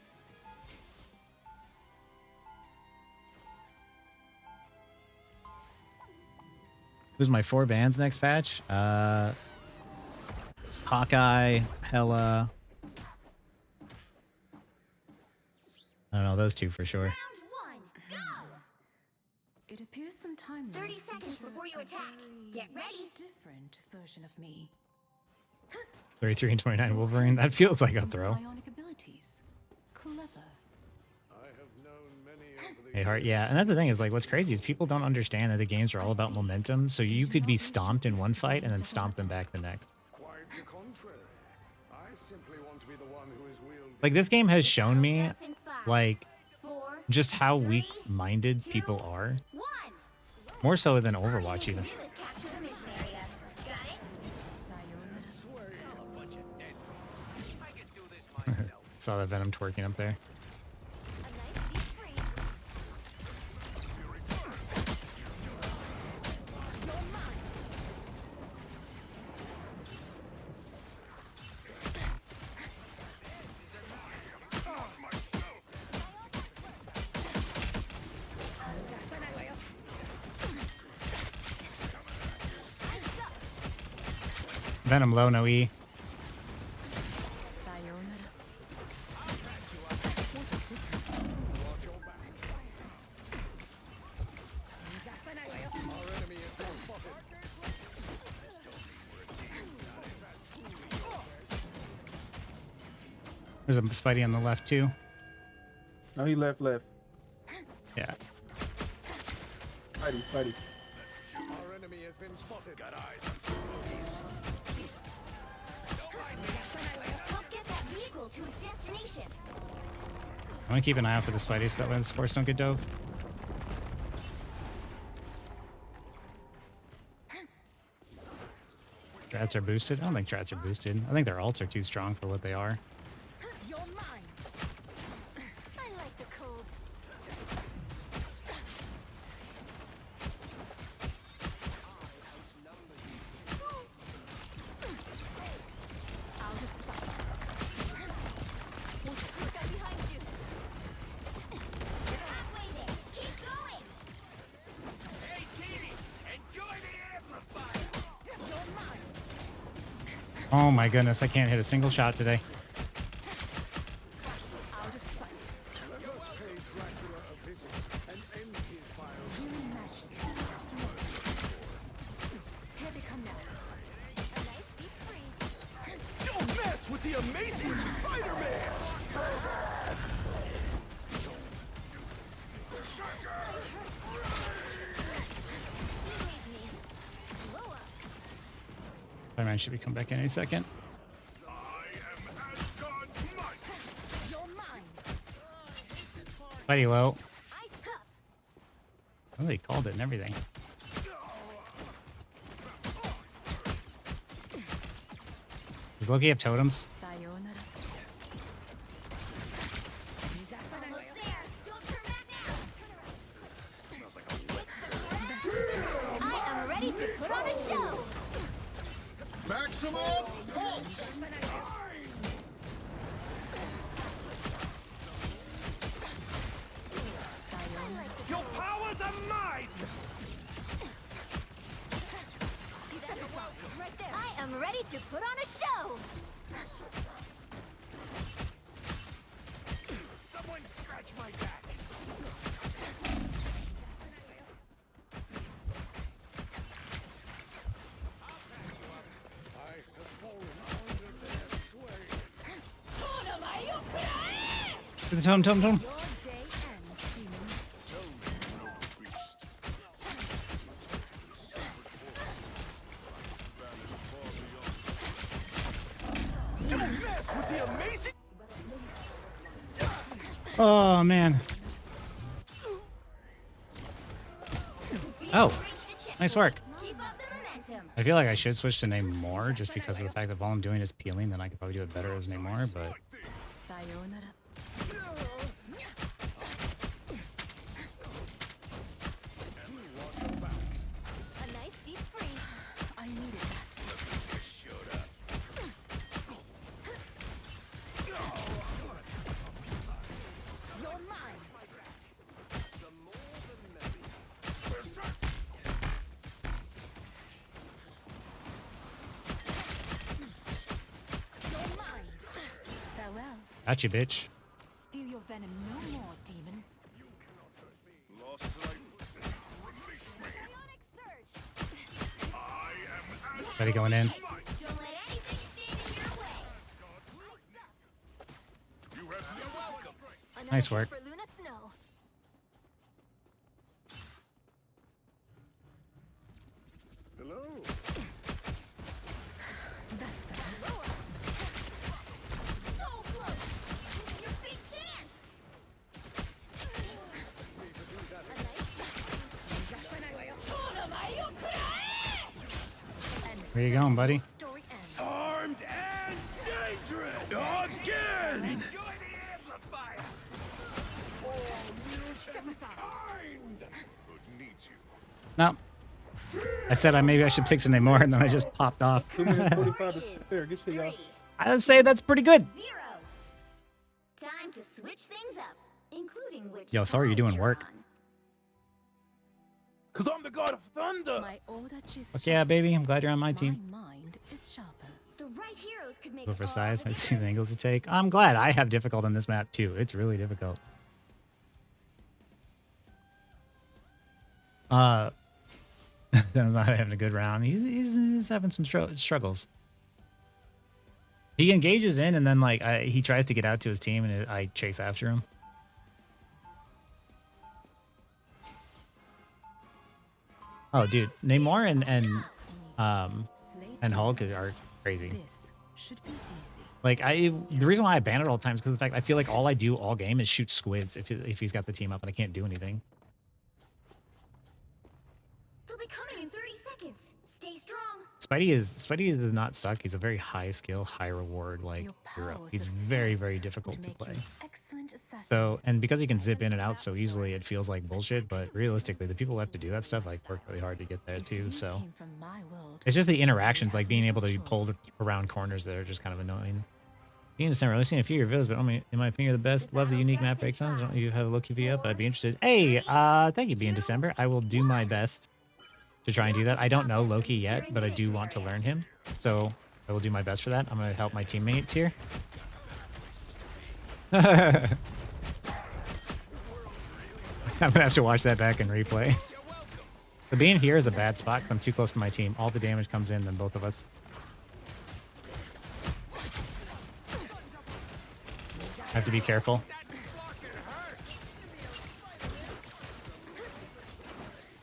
Who's my 4 bans next patch? Hawkeye, Hella. I don't know, those two for sure. Round 1, go! It appears some time 30 seconds before you attack. Get ready. Different version of me. 33 and 29 Wolverine. That feels like a throw. Psionic abilities. Clever. I have known many over the Hey, Heart. Yeah, and that's the thing is like what's crazy is people don't understand that the games are all about momentum. So you could be stomped in one fight and then stomp them back the next. Quite the contrary. I simply want to be the Like, this game has shown me, like, just how weak-minded people are. More so than Overwatch, even. Saw that Venom twerking up there. Venom low, no E. There's a Spidey on the left too. No, he left. Yeah. Spidey. Our enemy has been spotted. Got eyes on some boogies. Help get that vehicle to its destination. I want to keep an eye out for the Spidey so that way the scores don't get dove. Strats are boosted? I don't think strats are boosted. I think their ults are too strong for what they are. You're mine. I like the cold. Out of sight. Look out behind you. You're halfway there. Keep going. Hey, Dee! Enjoy the amplifier! You're mine. Oh my goodness, I can't hit a single shot today. Out of sight. Let us pay Dracula a visit and end his vile Human magic. Here they come now. A nice deep freeze. Don't mess with the amazing Spider-Man! Believe me. Blow up. Spider-Man should be coming back in any second. You're mine. Spidey low. Ice up. Oh, they called it and everything. Does Loki have totems? Sayonara. Almost there. Don't turn back now. Smells like a wet I am ready to put on a show. Maximum pulse! Your powers are mine! Right there. I am ready to put on a show. Someone scratch my back. I have fallen under their sway. The tome. Your day ends, human. Don't mess with the amazing. Oh man. Oh, nice work. Keep up the momentum. I feel like I should switch to Namor just because of the fact that all I'm doing is peeling, then I could probably do it better as Namor, but Sayonara. A nice deep freeze. I needed that. You're mine. You're mine. Farewell. got you, bitch. Spew your venom no more, demon. Bionic surge. Spidey going in. Don't let anything stand in your way. A Nice work. For Luna Snow. Hello. That's better. So close. Where you going, buddy? Story ends. Armed and dangerous! Again! Enjoy the amplifier! Step aside. No. I said maybe I should pick some more, and then I just popped off. 2 minutes 45 is fair. Good shit, y'all. I would say that's pretty good. 0. Time to switch things up, including which Yo, Thor, you doing side work? you're on. Cause I'm the god of thunder. My order is Fuck yeah, baby. I'm glad you're on my team. My mind is sharper. The right heroes could make Go for all size. the I see the difference. angles to take. I'm glad I have difficult on this map, too. It's really difficult. Venom's not having a good round. He's having some struggles. He engages in, and then like he tries to get out to his team, and I chase after him. Oh, dude, Namor and Hulk are crazy. This should be easy. Like the reason why I ban it all the time is because of the fact I feel like all I do all game is shoot squids if he's got the team up, and I can't do anything. They'll be coming in 30 seconds. Stay strong. Spidey does not suck. He's a very high skill, high reward like Your hero. powers He's of very, stealth very difficult would to make play. you an excellent assassin. So, and because he can zip in and out so easily, it feels like bullshit. But realistically, the people who have to do that stuff like work really hard to get there If too. you So came from my world, it's just the interactions, like being able to be choice. pulled around corners that are just kind of annoying. Being December, I've seen a few of your videos, but in my opinion, you're the best. Love the unique map breakdowns. Don't you have a look TV up? I'd be interested. Hey, thank you, Being December. I will do my best to try and do that. I don't know Loki yet, but I do want to learn him. So I will do my best for that. I'm going to help my teammates here. I'm going to have to watch that back and replay. But being here is a bad spot because I'm too close to my team. All the damage comes in, then both of us. I have to be careful.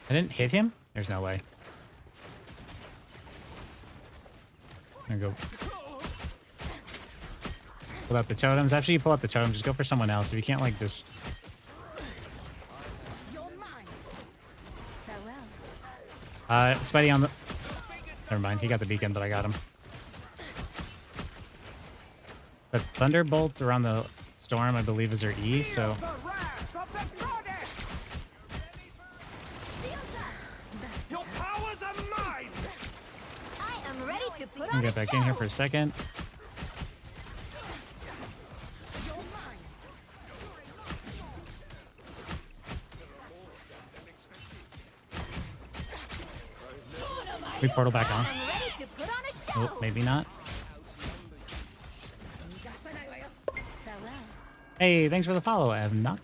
I didn't hit him? There's no way. I'm gonna go pull up the totems. After you pull up the totem, just go for someone else. If you can't like just... Spidey on the... Never mind, he got the beacon, but I got him. The Thunderbolt around the storm, I believe, is her E, so... Your powers are mine! I am ready to put I'm on gonna a get back show. in here for a second. We portal back on. I'm ready to put on a show. Oh, maybe not. Hey, thanks for the follow, I have not.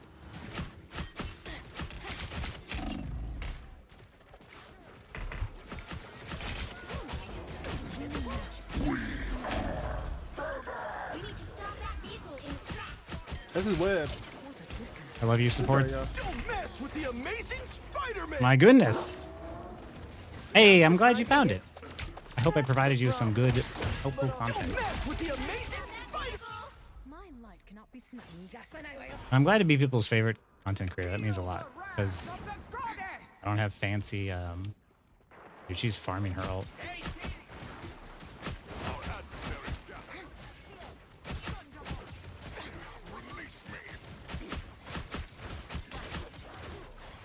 We need to stop that vehicle in its tracks. This is web. I love your supports. Don't mess with the amazing Spider-Man! My goodness. Hey, I'm glad you found it. I hope I provided you with some good, helpful content. Mess with the amazing Spider-Man! my light cannot be snuffed. I'm glad to be people's favorite content creator. That means a lot. Because I don't have fancy, dude, she's farming her ult.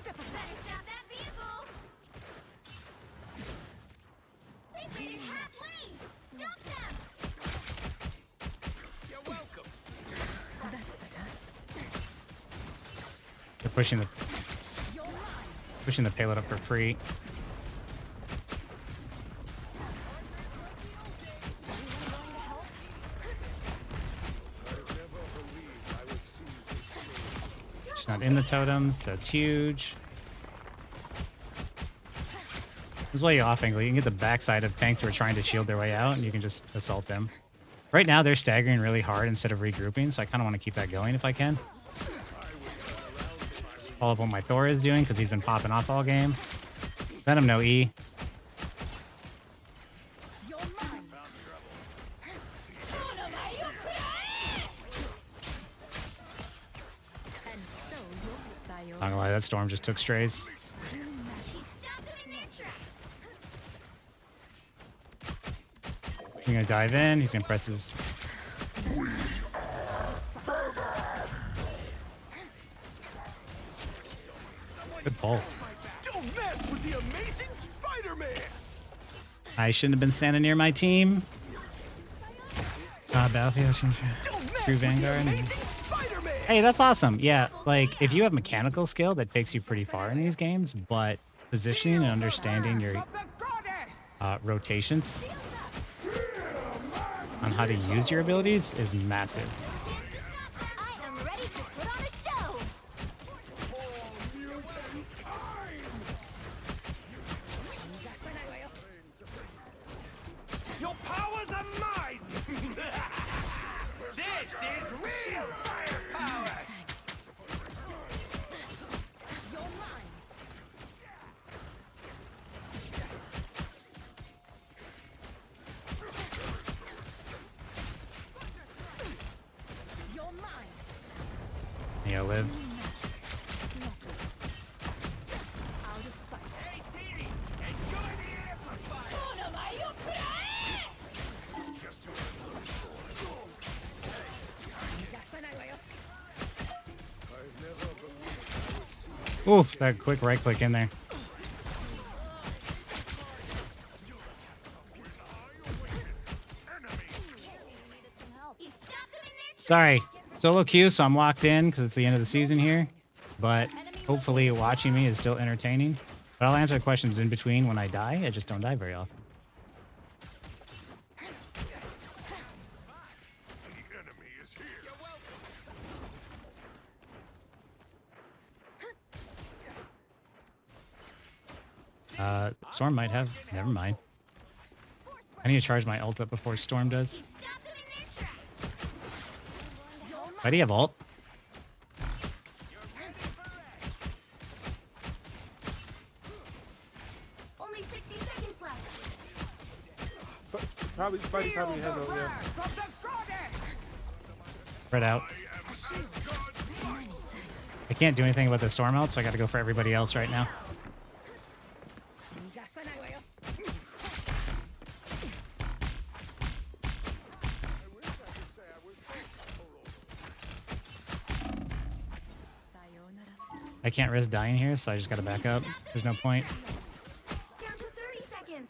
Stop that vehicle. They made it halfway. Stop them. You're welcome. That's better. They're pushing the payload up for free. She's not in the totems. That's huge. This is why you off angle. You can get the backside of tanks who are trying to shield their way out, and you can just assault them. Right now, they're staggering really hard instead of regrouping, so I kind of want to keep that going if I can. All of what my Thor is doing, because he's been popping off all game. Venom, no E. Not gonna lie, that storm just took strays. He stopped them in their tracks. gonna dive in. He's gonna press his. Good pull. Don't mess with the amazing Spider-Man. I shouldn't have been standing near my team. Battlefield, True Vanguard. Hey, that's awesome. Yeah, like if you have mechanical skill, that takes you pretty far in these games, but positioning and understanding your rotations on how to use your abilities is massive. I am ready to put on a show. Your powers are mine. This is real firepower. You're mine. You're mine. Yeah, live. Out of sight. Hey, Dee, enjoy the amplifier. Oof, that quick right click in there. Sorry, solo queue, so I'm locked in because it's the end of the season here. But hopefully watching me is still entertaining. But I'll answer questions in between when I die. I just don't die very often. Storm might have. Never mind. I need to charge my ult up before Storm does. Why do you have ult? Only 60 seconds left. Probably has a, yeah. Spread out. I can't do anything about the Storm ult, so I gotta go for everybody else right now. I can't risk dying here, so I just gotta back up. There's no point. Down to 30 seconds.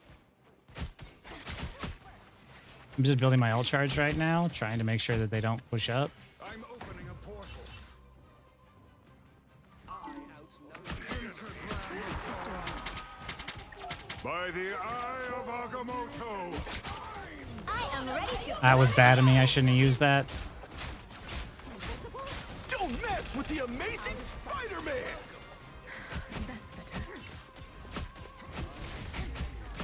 I'm just building my ult charge right now, trying to make sure that they don't push up. I'm opening a portal. By the eye of Agamotto. I am ready to. That was bad of me. I shouldn't have used that. Don't mess with the amazing Spider-Man. That's better.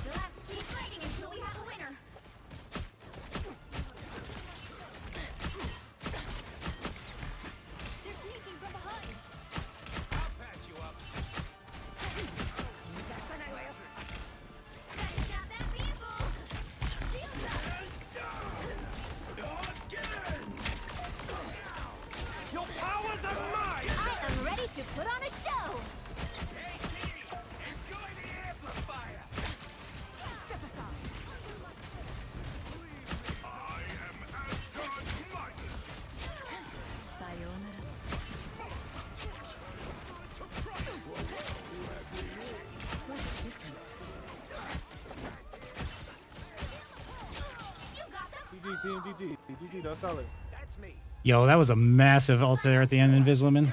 You'll have to keep fighting until we have a winner. They're sneaking from behind. I'll patch you up. Got that vehicle. Shields up. Your powers are mine. I am ready to put on a show. Hey, Dee, enjoy the amplifier. Step aside. I am Asgard's might. Sayonara. What a difference. You got them. GG, that's solid. That's me. Yo, that was a massive ult there at the end, Inviswoman.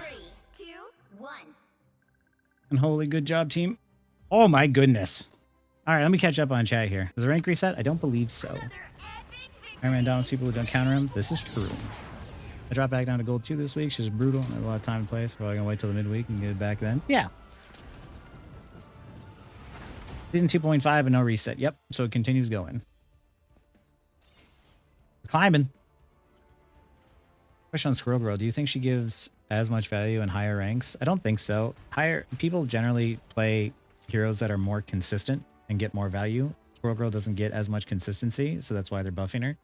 3, 2, 1. And holy good job, team. Oh my goodness. All right, let me catch up on chat here. Is the rank reset? I don't believe so. Iron Man down people who don't counter him. This is true. I dropped back down to gold 2 this week. She's brutal. I have a lot of time to play, so probably gonna wait till the midweek and get it back then. Yeah. Season 2.5 and no reset. Yep. So it continues going. Climbing. Question on Squirrel Girl. Do you think she gives as much value in higher ranks? I don't think so. Higher people generally play heroes that are more consistent and get more value. Squirrel Girl doesn't get as much consistency, so that's why they're buffing her.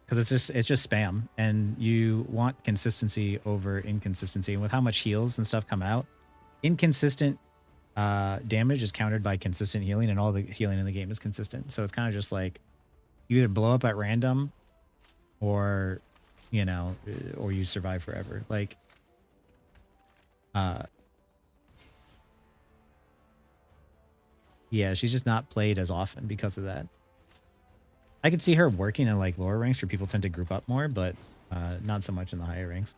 Because it's just spam, and you want consistency over inconsistency. And with how much heals and stuff come out, inconsistent damage is countered by consistent healing, and all the healing in the game is consistent. So it's kind of just like You either blow up at random or, you know, or you survive forever. Like, yeah, she's just not played as often because of that. I could see her working in like lower ranks where people tend to group up more, but not so much in the higher ranks.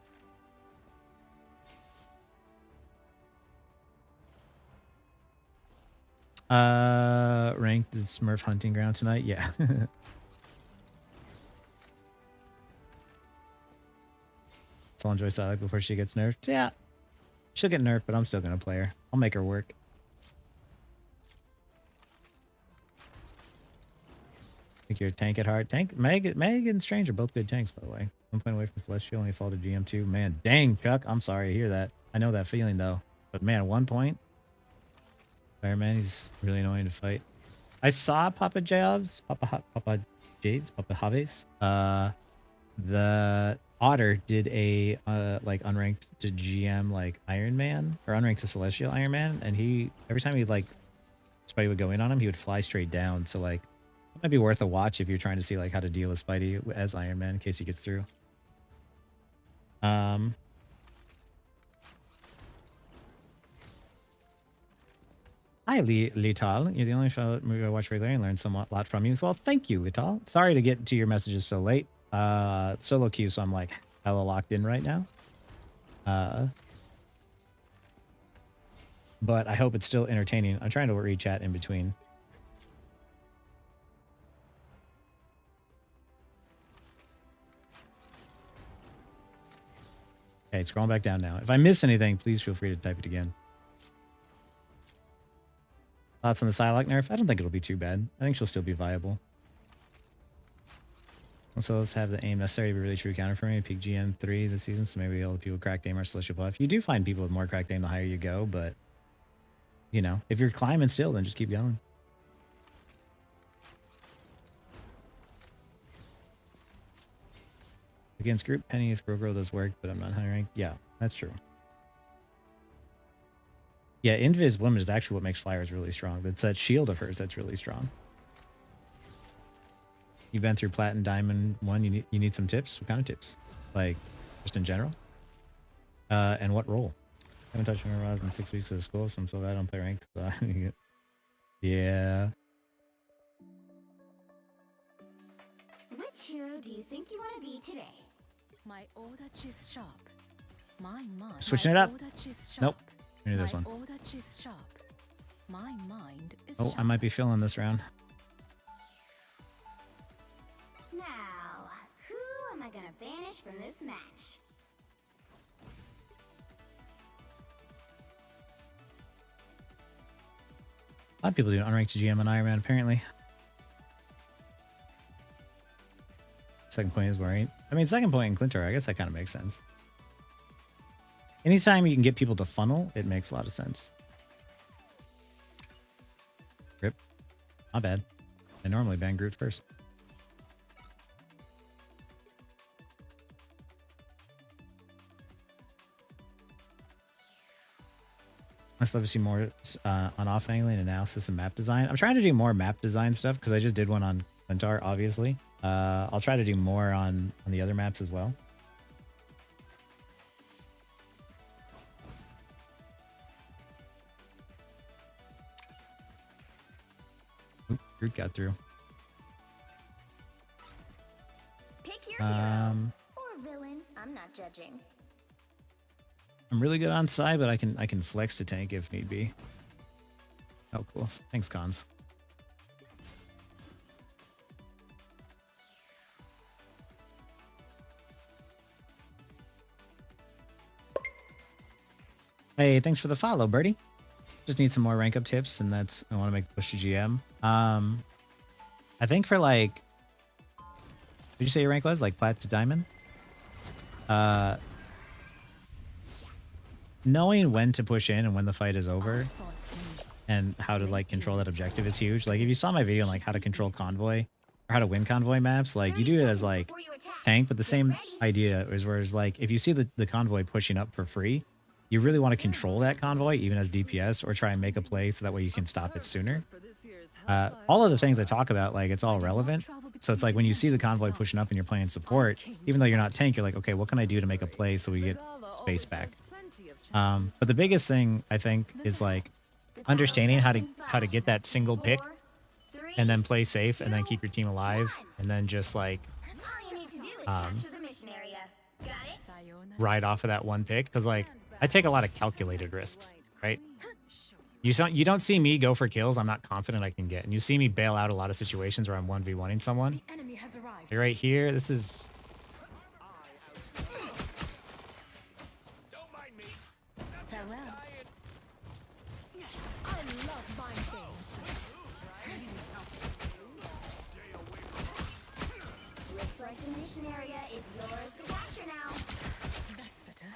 Ranked is Smurf hunting ground tonight. Yeah. So I'll enjoy Psylocke before she gets nerfed. Yeah. She'll get nerfed, but I'm still gonna play her. I'll make her work. Think you're a tank at heart. Tank Meg and Strange are both good tanks, by the way. 1 point away from Celestial, only fall to GM2. Man, dang, Chuck. I'm sorry to hear that. I know that feeling though. But man, 1 point. Fireman, he's really annoying to fight. I saw Papa Javes. Papa Javes. The Otter did a like unranked to GM like Iron Man or unranked to Celestial Iron Man, and he every time he like Spidey would go in on him, he would fly straight down. So like it might be worth a watch if you're trying to see like how to deal with Spidey as Iron Man in case he gets through. Hi, Lital. You're the only show movie I watch regularly and learn somewhat lot from you. Well, thank you, Lital. Sorry to get to your messages so late. Solo queue, so I'm like hella locked in right now. But I hope it's still entertaining. I'm trying to read chat in between. Okay, scrolling back down now. If I miss anything, please feel free to type it again. Thoughts on the Psylocke nerf? I don't think it'll be too bad. I think she'll still be viable. So let's have the aim necessary to be really true counter for me. Peak GM3 this season, so maybe all the people cracked aim are Celestial buff. You do find people with more cracked aim the higher you go, but you know, if you're climbing still, then just keep going. Against group pennies, Grogro does work, but I'm not high ranked. Yeah, that's true. Yeah, Invis Limit is actually what makes Flyers really strong. It's that shield of hers that's really strong. You've been through Plat and Diamond 1. You need some tips? What kind of tips? Like, just in general? And what role? I haven't touched Mirror's in 6 weeks of school, so I'm so glad I don't play ranked. Yeah. Which hero do you think you want to be today? My order is sharp. My mind. Switching it up. Nope. Maybe this one. My mind is Oh, I might be feeling this round. Now, who am I gonna banish from this match? A lot of people do unranked GM on Iron Man, apparently. Second point is worried. I mean, second point in Clintor, I guess that kind of makes sense. Anytime you can get people to funnel, it makes a lot of sense. Rip. Not bad. I normally ban Groot first. I'd love to see more on off angling analysis and map design. I'm trying to do more map design stuff because I just did one on Clintar, obviously. I'll try to do more on the other maps as well. Oop, Groot got through. Pick your hero or villain. I'm not judging. I'm really good on side, but I can flex to tank if need be. Oh, cool. Thanks, Cons. Hey, thanks for the follow, Birdie. Just need some more rank up tips, and that's I want to make the push to GM. I think for like, did you say your rank was like plat to diamond? Knowing when to push in and when the fight is over, and how to like control that objective is huge. Like if you saw my video on like how to control convoy or how to win convoy maps, like you do it as like tank, but the same idea is whereas like if you see the convoy pushing up for free, you really want to control that convoy even as DPS or try and make a play so that way you can stop it sooner. All of the things I talk about, like it's all relevant, So it's like when you see the convoy pushing up and you're playing support, even though you're not tank, you're like, okay, what can I do to make a play so we get space back? But the biggest thing I think is like understanding how to get that single pick and then play safe and then keep your team alive and then just like ride off of that one pick. Because like I take a lot of calculated risks, right? You don't see me go for kills I'm not confident I can get. And you see me bail out a lot of situations where I'm 1v1ing someone. Like right here, this is... Looks like the mission area is yours to capture now. That's better.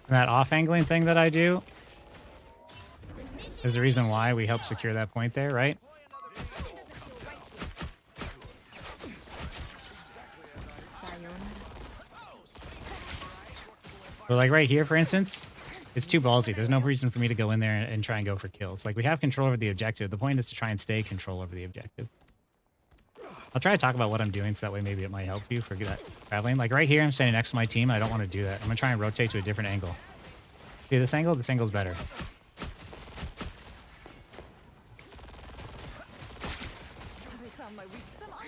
That off-angling thing that I do is the reason why we help secure that point there, right? But like right here, for instance, it's too ballsy. There's no reason for me to go in there and try and go for kills. Like we have control over the objective. The point is to try and stay control over the objective. I'll try to talk about what I'm doing so that way maybe it might help you for that traveling. Like right here, I'm standing next to my team. I don't want to do that. I'm going to try and rotate to a different angle. See this angle? This angle's better.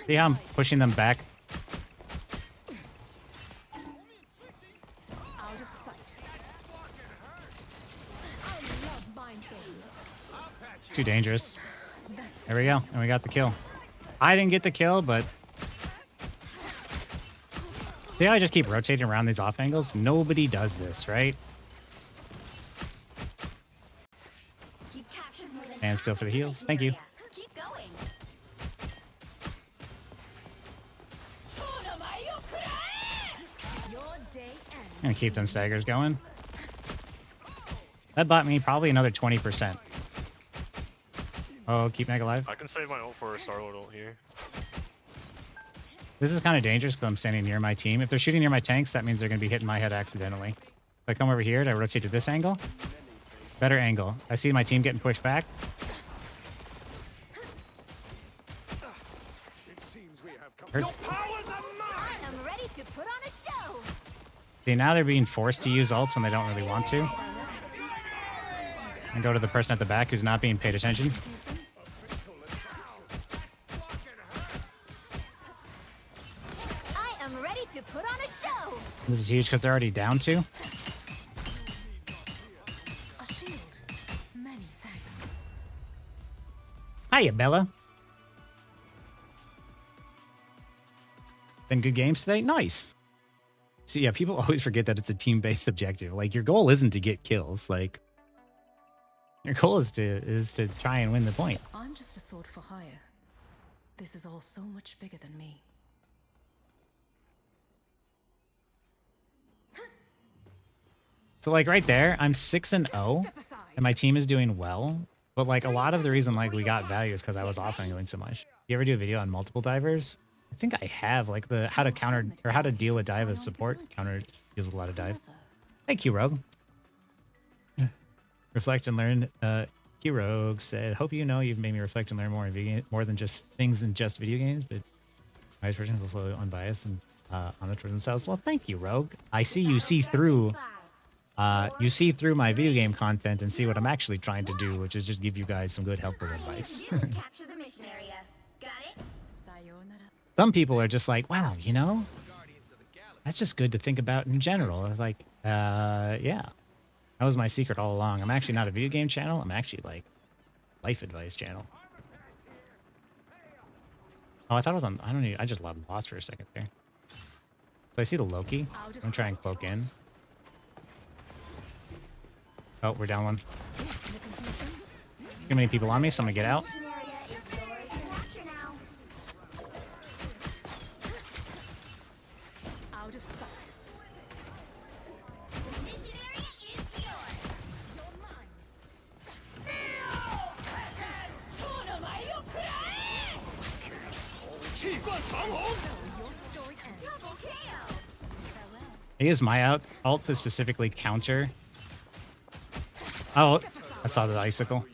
See how I'm pushing them back? Too dangerous. There we go. And we got the kill. I didn't get the kill, but... See how I just keep rotating around these off angles? Nobody does this, right? And still for the heals. Thank you. Keep going. I'm gonna keep them staggers going. That bought me probably another 20%. Oh, keep Meg alive. I can save my ult for a Star-Lord ult here. This is kind of dangerous because I'm standing near my team. If they're shooting near my tanks, that means they're going to be hitting my head accidentally. If I come over here, do I rotate to this angle? Better angle. I see my team getting pushed back. Hurts. I'm ready to put on a show. See, now they're being forced to use ults when they don't really want to. And go to the person at the back who's not being paid attention. I am ready to put on a show. This is huge because they're already down two. A shield. Many thanks. Hiya, Bella. Been good games today? Nice. So yeah, people always forget that it's a team-based objective. Like, your goal isn't to get kills. Like, your goal is to try and win the point. I'm just a sword for hire. This is all so much bigger than me. So like right there, I'm 6-0, and my team is doing well. But like a lot of the reason like we got value is because I was off-angling so much. You ever do a video on multiple divers? I think I have, like the how to counter or how to deal with dive as support. Counter deals with a lot of dive. Thank you, Rogue. Reflect and learn. Rogue said, "Hope you know you've made me reflect and learn more in video more than just things in just video games, but my version is also unbiased and honest towards themselves." Well, thank you, Rogue. I see you see through. You see through my video game content and see what I'm actually trying to do, which is just give you guys some good helpful advice. Capture the mission area. Got it? Some people are just like, wow, you know, that's just good to think about in general. I was like, yeah, that was my secret all along. I'm actually not a video game channel. I'm actually like life advice channel. Oh, I thought it was on, I don't know. I just lost for a second there. So I see the Loki. I'm gonna try and cloak in. Oh, we're down one. Too many people on me, so I'm gonna get out. Out of sight. I use my ult to specifically counter. Oh, I saw the icicle.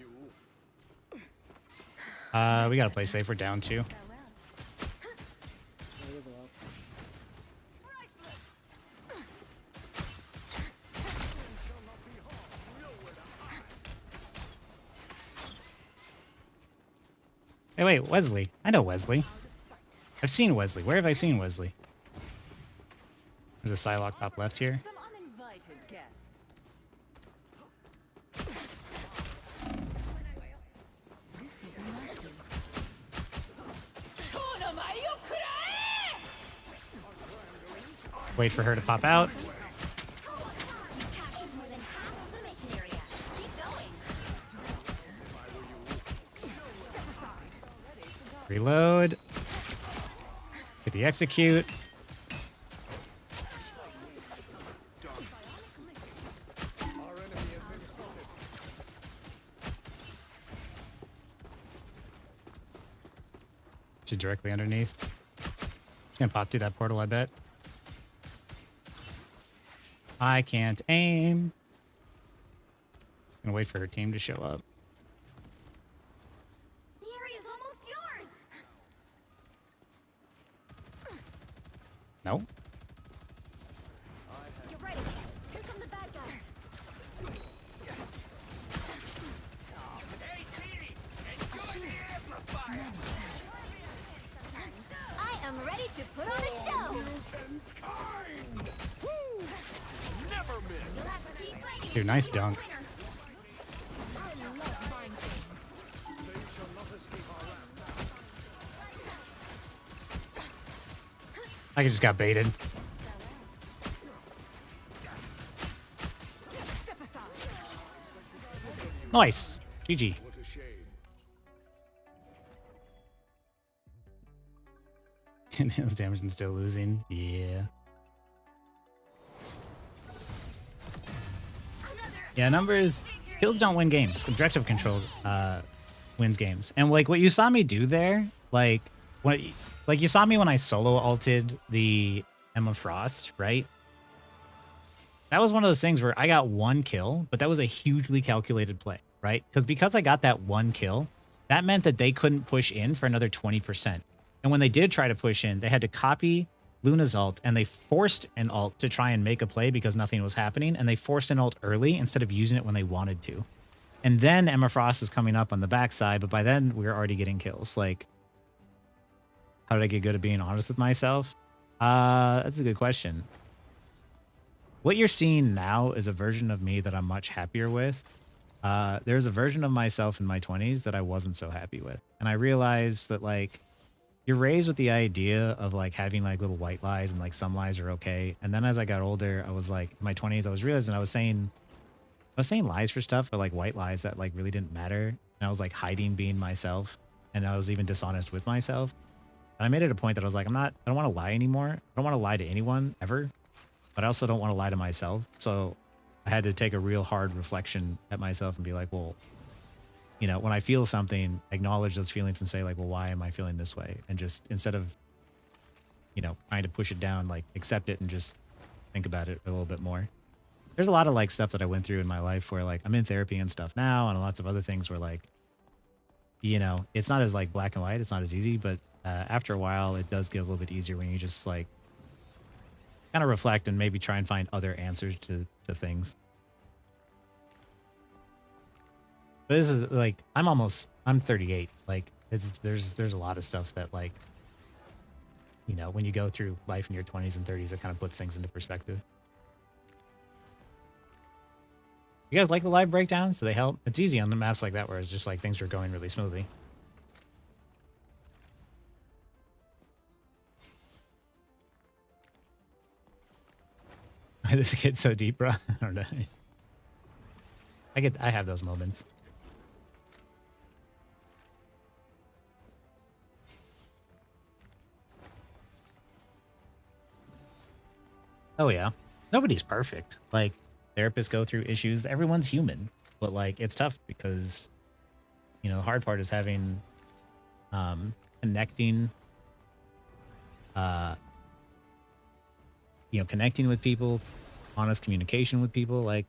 We gotta play safe. We're down 2. Hey, wait, Wesley. I know Wesley. I've seen Wesley. Where have I seen Wesley? There's a Psylocke top left here. Some uninvited guests. Wait for her to pop out. Reload. Get the execute. She's directly underneath. She's gonna pop through that portal, I bet. I can't aim. Gonna wait for her team to show up. The area's almost yours. No. Get ready. Here come the bad guys. I am ready to put on a show. Dude, nice dunk. I just got baited. Nice. GG. Those damage and still losing. Yeah. Yeah, numbers. Kills don't win games. Objective control wins games. And like what you saw me do there, like you saw me when I solo ulted the Emma Frost, right? That was one of those things where I got 1 kill, but that was a hugely calculated play, right? Because I got that 1 kill, that meant that they couldn't push in for another 20%. And when they did try to push in, they had to copy Luna's ult, and they forced an ult to try and make a play because nothing was happening, and they forced an ult early instead of using it when they wanted to. And then Emma Frost was coming up on the backside, but by then we were already getting kills. Like, how did I get good at being honest with myself? That's a good question. What you're seeing now is a version of me that I'm much happier with. There's a version of myself in my 20s that I wasn't so happy with. And I realized that, like, you're raised with the idea of, like, having, like, little white lies and, like, some lies are okay. And then as I got older, I was, like, in my 20s, I was realizing I was saying lies for stuff, but, like, white lies that, like, really didn't matter. And I was, like, hiding being myself. And I was even dishonest with myself. And I made it a point that I was like, I don't want to lie anymore. I don't want to lie to anyone ever. But I also don't want to lie to myself. So I had to take a real hard reflection at myself and be like, well, you know, when I feel something, acknowledge those feelings and say, like, well, why am I feeling this way? And just, instead of, you know, trying to push it down, like, accept it and just think about it a little bit more. There's a lot of, like, stuff that I went through in my life where, like, I'm in therapy and stuff now, and lots of other things where, like, you know, it's not as, like, black and white. It's not as easy, but after a while, it does get a little bit easier when you just, like, kind of reflect and maybe try and find other answers to things. But this is, like, I'm 38. Like, there's a lot of stuff that, like, you know, when you go through life in your 20s and 30s, it kind of puts things into perspective. You guys like the live breakdowns? Do they help? It's easy on the maps like that where it's just like things are going really smoothly. This gets so deep, bro. I don't know. I have those moments. Oh yeah. Nobody's perfect. Like, therapists go through issues. Everyone's human. But, like, it's tough because, you know, the hard part is having connecting you know, connecting with people, honest communication with people. Like,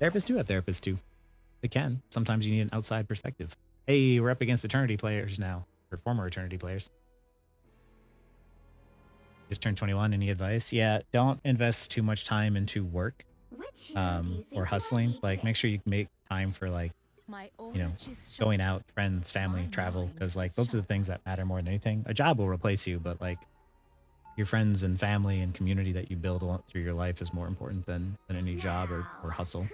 therapists do have therapists too. They can. Sometimes you need an outside perspective. Hey, we're up against Eternity players now, or former Eternity players. Just turned 21. Any advice? Yeah, don't invest too much time into work, or hustling. Like, make sure you make time for like, you know, going out, friends, family, travel, because like those are the things that matter more than anything. A job will replace you, but like your friends and family and community that you build through your life is more important than any job or hustle.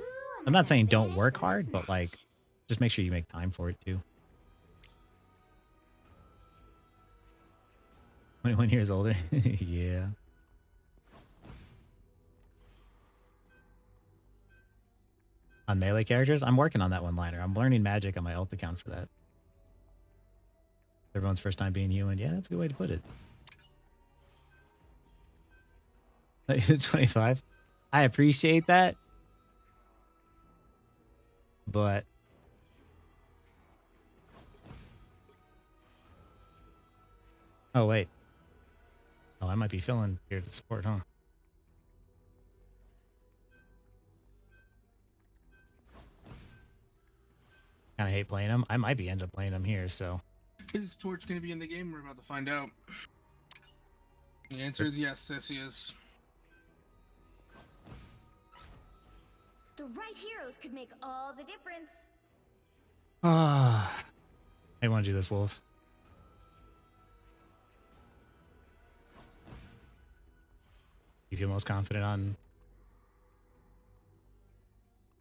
I'm not saying don't work hard, but like just make sure you make time for it too. 21 years older. Yeah. On melee characters, I'm working on that one-liner. I'm learning magic on my alt account for that. Everyone's first time being human. Yeah, that's a good way to put it. 25. I appreciate that. But oh wait. Oh, I might be filling here to support, huh? Kind of hate playing him. I might be end up playing him here, so. Is Torch going to be in the game? We're about to find out. The answer is yes, he is. The right heroes could make all the difference. Ah, I want to do this, Wolf. You feel most confident on?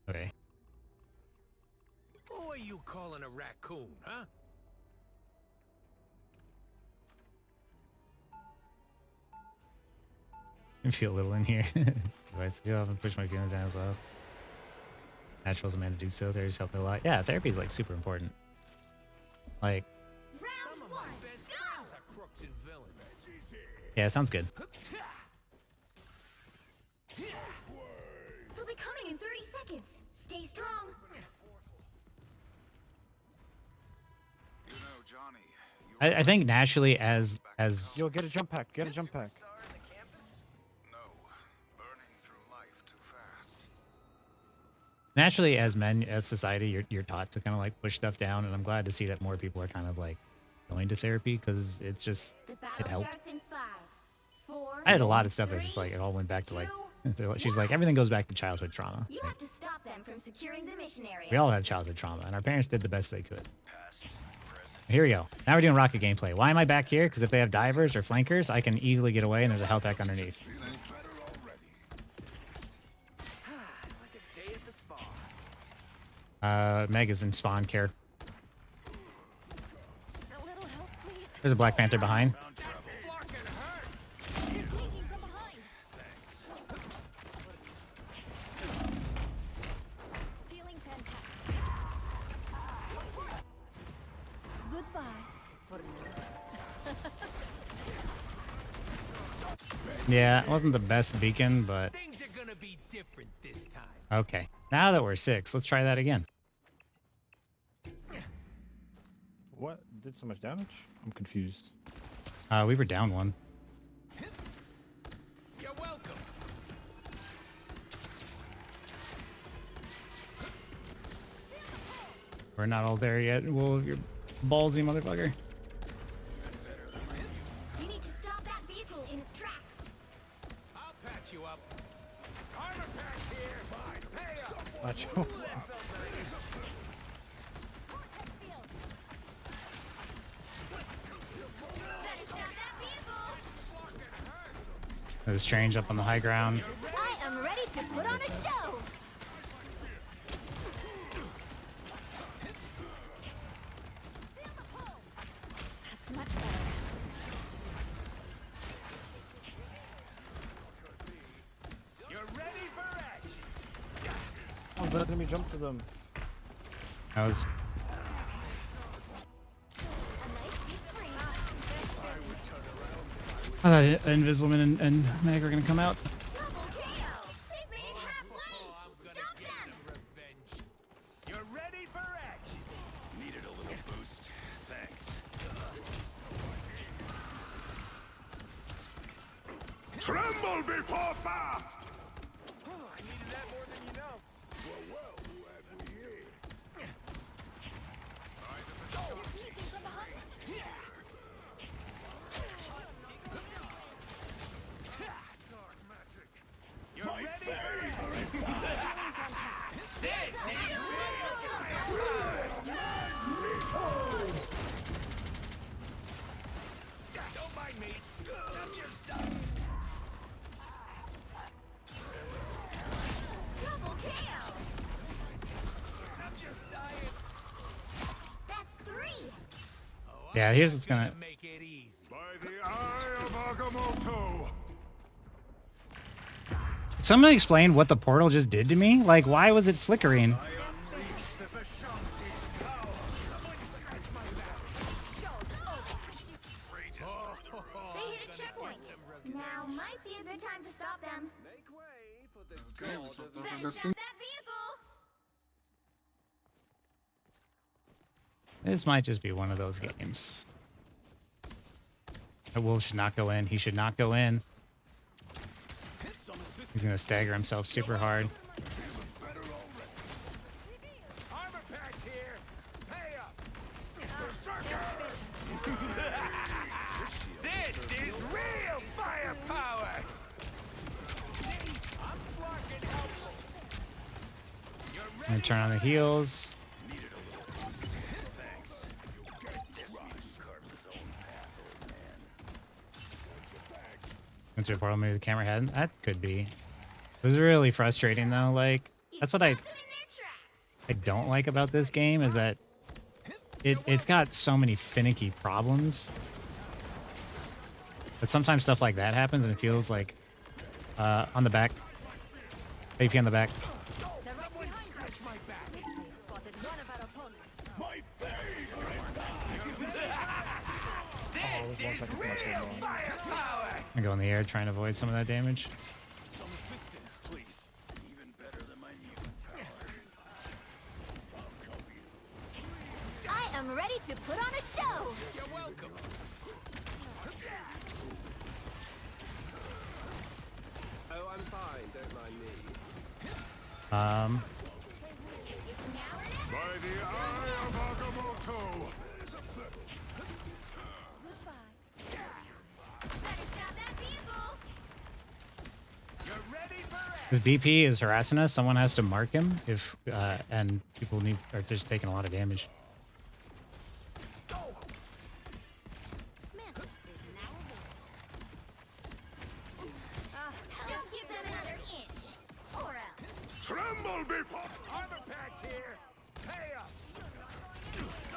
Okay. Who are you calling a raccoon, huh? I feel a little in here. Right, so go off and push my feelings down as well. Natural's a man to do so. Therapy's helped me a lot. Yeah, therapy is like super important. Like, Some of my best friends are crooks and villains. yeah, it sounds good. They'll be coming in 30 seconds. Stay strong. You know, Johnny, I think naturally as Yo, get a jump pack. Get a jump pack. no, burning through life too fast. naturally as men, as society, you're taught to kind of like push stuff down, and I'm glad to see that more people are kind of like going to therapy because it's just it helped. I had a lot of stuff that's just like it all went back to like she's like everything goes back to childhood trauma. You Like, have to stop them from securing the mission area. we all have childhood trauma, and our parents did the best they could. Here we go. Now we're doing rocket gameplay. Why am I back here? Because if they have divers or flankers, I can easily get away, and there's a health pack underneath. Meg is in spawn care. There's a Black Panther behind. Yeah, it wasn't the best beacon, but Things are gonna be different this time. okay. Now that we're 6, let's try that again. What did so much damage? I'm confused. We were down 1. You're welcome. We're not all there yet. Well, you're ballsy, motherfucker. You need to stop that vehicle in its tracks. I'll patch you up. Armor packs here. Fine. Pay up. Watch out. There's Strange up on the high ground. I am ready to put on a show. That's much better. You're ready for action. Oh, letting me jump to them. That was I thought Inviswoman and Meg were gonna come out. You're ready for action. Needed a little boost. Thanks. Tremble before fast! I needed that more than you know. Well, who have we here? Yeah, here's what's gonna. Make it easy. By the eye of Agamotto. Can someone explain what the portal just did to me? Like, why was it flickering? They hit a checkpoint. Now might be a good time to stop them. Make way for the Okay, we god stopped of them Better from stop investing. that vehicle. This might just be one of those games. The wolf should not go in. He should not go in. He's gonna stagger himself super hard. armor packed here. Pay up. This is real firepower. I'm fucking helpful. I'm gonna turn on the heels. Into a portal, maybe the camera head. That could be. It was really frustrating though. Like, that's what I don't like about this game is that it's got so many finicky problems. But sometimes stuff like that happens and it feels like on the back. AP on the back. Someone scratch my back. We've spotted one of our opponents. My This is real firepower. I go in the air, trying to avoid some of that damage. Some assistance, please. Even better than my mutant power. I am ready to put on a show. You're welcome. Oh, I'm fine. Don't mind me. By the eye of Agamotto. This BP is harassing us. Someone has to mark him if and people are just taking a lot of damage. Don't give them another inch, or else. Tremble before. Armor packed here. Pay up.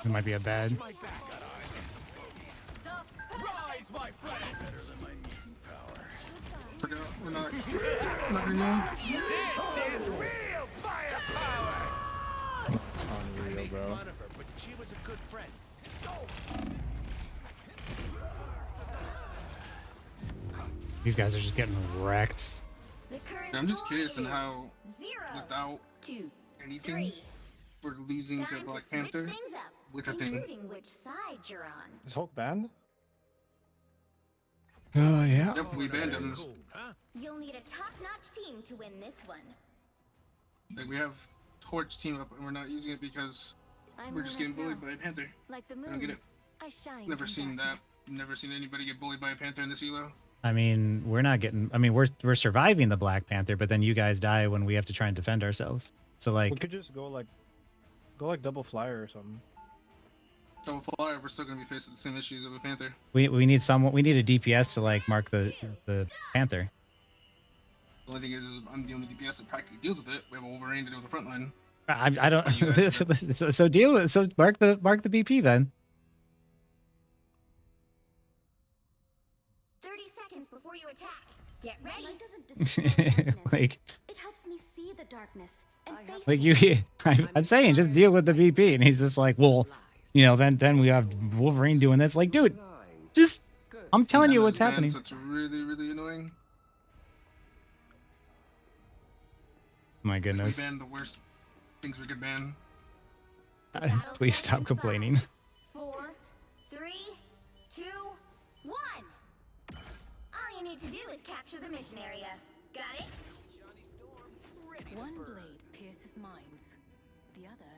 It might be a bad. My back. Rise, my friend. Better than my mutant power. Forgot, we're not gonna go. This is real firepower. Unreal, bro. Fun of her, but she was a good friend. These guys are just getting wrecked. I'm just curious on how, without anything, we're losing to Black Panther with a thing. Including which side you're on. Is Hulk banned? Oh yeah. Yep, we banned him. You'll need a top-notch team to win this one. Like, we have Torch team up and we're not using it because we're just getting bullied by a Panther. Like the I don't get it. I shine. Never seen that. Never seen anybody get bullied by a Panther in this elo. I mean, we're not getting. I mean, we're surviving the Black Panther, but then you guys die when we have to try and defend ourselves. So like, We could just go like double flyer or something. Double flyer, we're still gonna be facing the same issues of a Panther. we need someone. We need a DPS to like mark the Panther. The only thing is I'm the only DPS that practically deals with it. We have a Wolverine to do with the front line. I don't. so deal with. So mark the BP then. 30 seconds before you attack. Get ready. Light doesn't destroy darkness. Like It helps me see the darkness and face like it. you. I'm saying just deal with the BP, and he's just like, well, you know, then we have Wolverine doing this. Like, dude, just. I'm telling you what's happening. So it's really, really annoying. My Like, goodness. we banned the worst things we could ban. Please stop complaining. 4, 3, 2, 1. All you need to do is capture the mission area. Got it? One blade pierces minds. The other,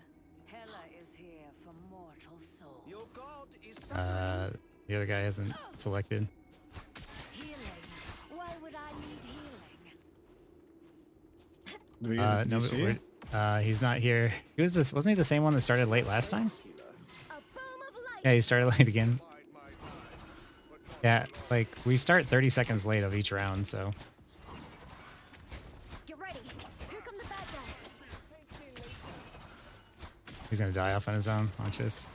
Hela is here for mortal souls. Your god is The other guy hasn't selected. Healing. Why would I need healing? Do we get a No, DC? he's not here. Who was this? Wasn't he the same one that started late last time? A boom of light. Yeah, he started late again. Yeah, like we start 30 seconds late of each round, so. Get ready. Here come the bad guys. He's gonna die off on his own. Watch this.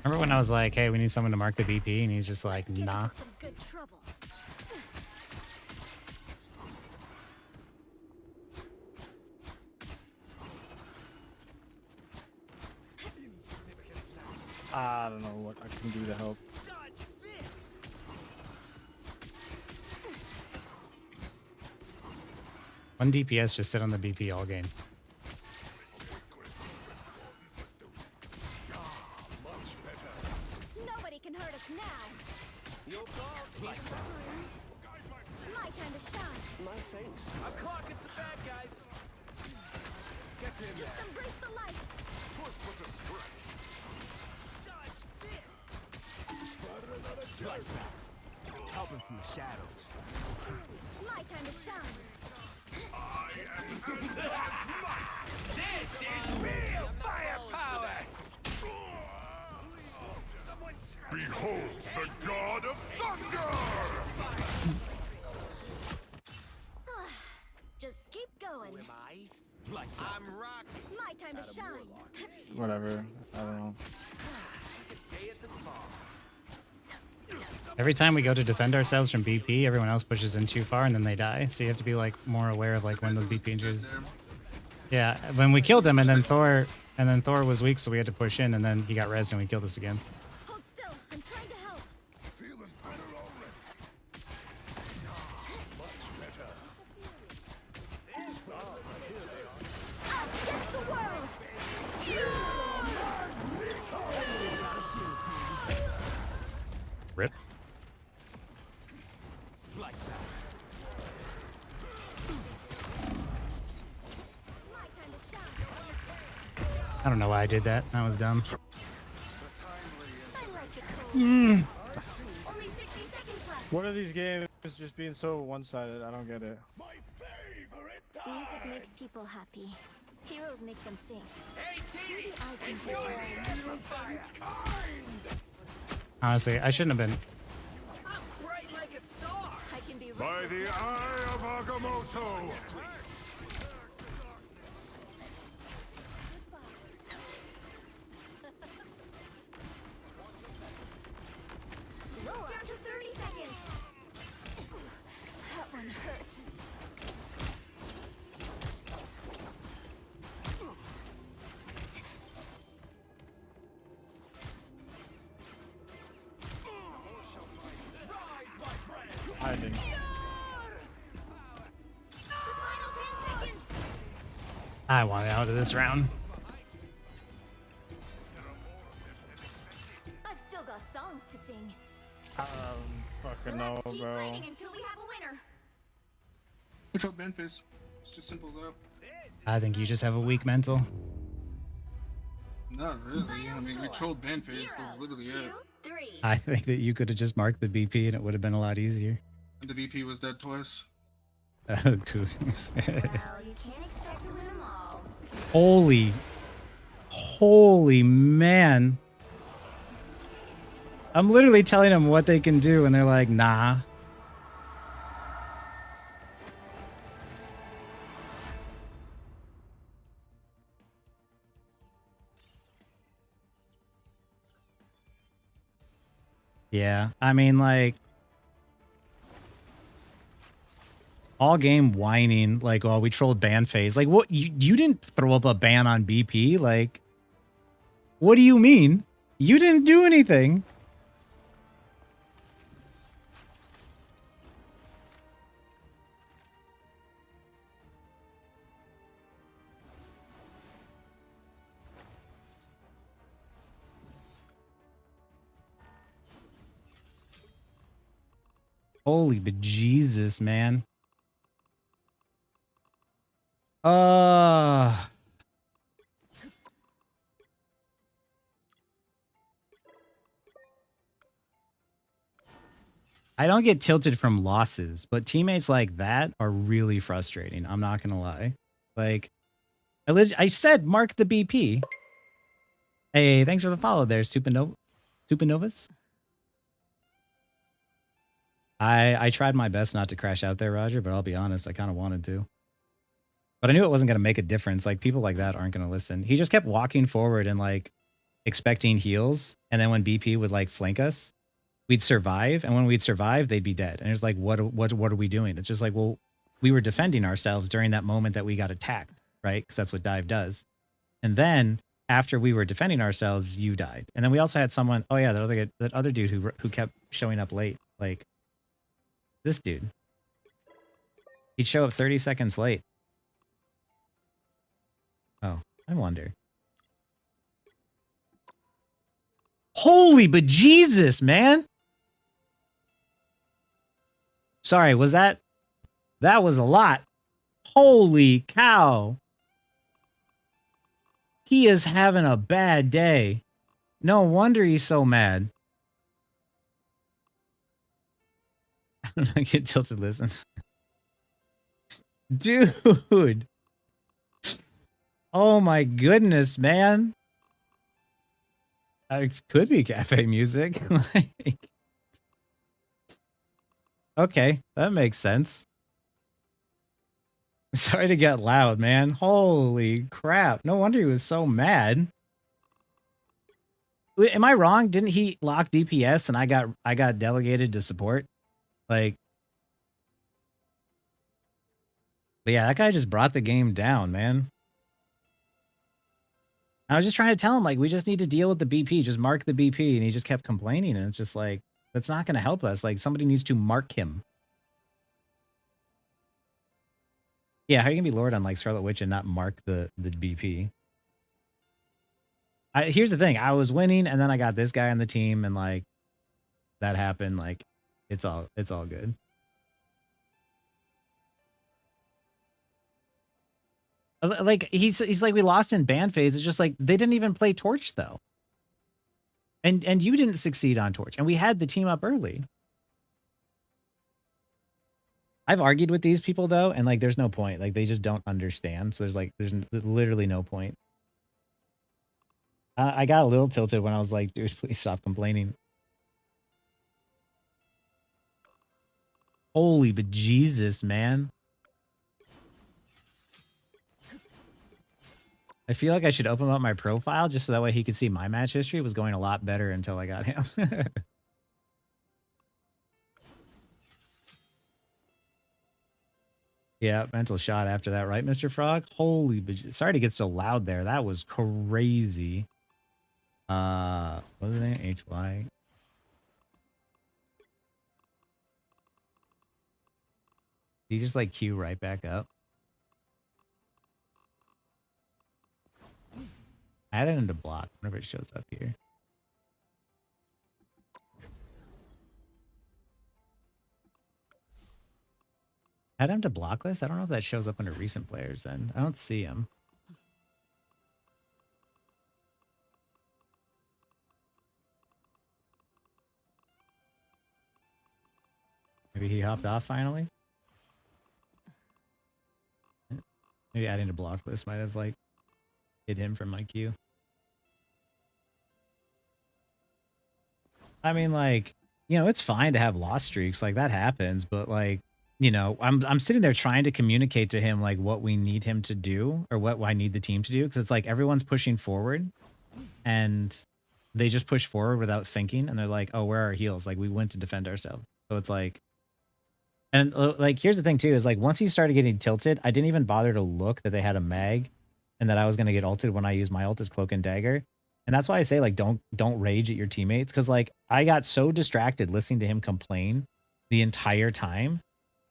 Remember when I was like, hey, we need someone to mark the BP, and he's just like, nah. Some good trouble. I don't know what I can do to help. One DPS just sit on the BP all game. Nobody can hurt us now. My time to shine. My thanks. I'm clocking some bad guys. Get in there. Just embrace the light. Twas but a stretch. Dodge this. Lights out. Helping from the shadows. My time to shine. This is real firepower. Behold the god of thunder! Just keep going. Who am I? Lights out. I'm rocking. My time to shine. Whatever. I don't know. Day at the spa. Every time we go to defend ourselves from BP, everyone else pushes in too far and then they die. So you have to be like more aware of like when those BP injuries. Yeah, when we killed him and then Thor was weak, so we had to push in and then he got rezzed and we killed us again. Hold still. I'm trying to help. Feeling better already. Us against the world. Rip. Lights out. My time to shine. I don't know why I did that. That was dumb. I like the cold. Mm. Only 60 seconds left. What are these games just being so one-sided? I don't get it. Music makes people happy. Heroes make them sing. Hey, T. I can Enjoy the amplifier. Honestly, I shouldn't have been. I'm bright like a star. I can be By the eye of Agamotto! down to 30 seconds. That one hurts. Hiding. The final 10 seconds. I want out of this round. I've still got songs to sing. Fucking no, Keep bro. fighting until we have a winner. Control ban phase. It's just simple as that. I think you just have a weak mental. Not really. I mean, we trolled ban phase. That was literally it. 2, 3. I think that you could have just marked the BP and it would have been a lot easier. And the BP was dead twice. Oh, cool. Well, you can't expect to win them all. Holy man. I'm literally telling them what they can do and they're like, nah. Yeah, I mean, like, all game whining, like, oh, we trolled ban phase. Like, what? You didn't throw up a ban on BP? Like, what do you mean? You didn't do anything. Holy bejesus, man. I don't get tilted from losses, but teammates like that are really frustrating. I'm not gonna lie. Like, I said mark the BP. Hey, thanks for the follow there, Supernovas. I tried my best not to crash out there, Roger, but I'll be honest, I kind of wanted to. But I knew it wasn't going to make a difference. Like, people like that aren't going to listen. He just kept walking forward and, like, expecting heals, and then when BP would like flank us, we'd survive, and when we'd survive, they'd be dead. And it's like, what are we doing? It's just like, well, we were defending ourselves during that moment that we got attacked, right? Because that's what dive does. And then after we were defending ourselves, you died. And then we also had someone, oh yeah, that other dude who kept showing up late, like this dude. He'd show up 30 seconds late. Oh, I wonder. Holy bejesus, man. Sorry, was that was a lot. Holy cow. He is having a bad day. No wonder he's so mad. I get tilted, listen. Dude. Oh my goodness, man. It could be cafe music. Like, okay, that makes sense. Sorry to get loud, man. Holy crap. No wonder he was so mad. Am I wrong? Didn't he lock DPS and I got delegated to support? Like, but yeah, that guy just brought the game down, man. I was just trying to tell him, like, we just need to deal with the BP. Just mark the BP. And he just kept complaining. And it's just like, that's not going to help us. Like, somebody needs to mark him. Yeah, how are you going to be Lord on, like, Scarlet Witch and not mark the BP? Here's the thing. I was winning, and then I got this guy on the team, and, like, that happened. Like, it's all good. Like, he's like, we lost in band phase. It's just like, they didn't even play Torch, though. And you didn't succeed on Torch. And we had the team up early. I've argued with these people, though, and, like, there's no point. Like, they just don't understand. So there's literally no point. I got a little tilted when I was like, dude, please stop complaining. Holy bejesus, man. I feel like I should open up my profile just so that way he could see my match history. It was going a lot better until I got him. Yeah, mental shot after that, right, Mr. Frog? Holy, sorry to get so loud there. That was crazy. What was his name? HY. He just like queue right back up. Add it into block whenever it shows up here. Add him to block list? I don't know if that shows up under recent players then. I don't see him. Maybe he hopped off finally? Maybe adding to block list might have like hid him from my queue. I mean, like, you know, it's fine to have loss streaks, like that happens, but like, you know, I'm sitting there trying to communicate to him like what we need him to do or what I need the team to do, because it's like everyone's pushing forward and they just push forward without thinking, and they're like, oh, where are our heals? Like, we went to defend ourselves. So it's like, and like, here's the thing too, is like, once he started getting tilted, I didn't even bother to look that they had a mag and that I was going to get ulted when I use my ult as Cloak and Dagger. And that's why I say, like, don't rage at your teammates. Cause like, I got so distracted listening to him complain the entire time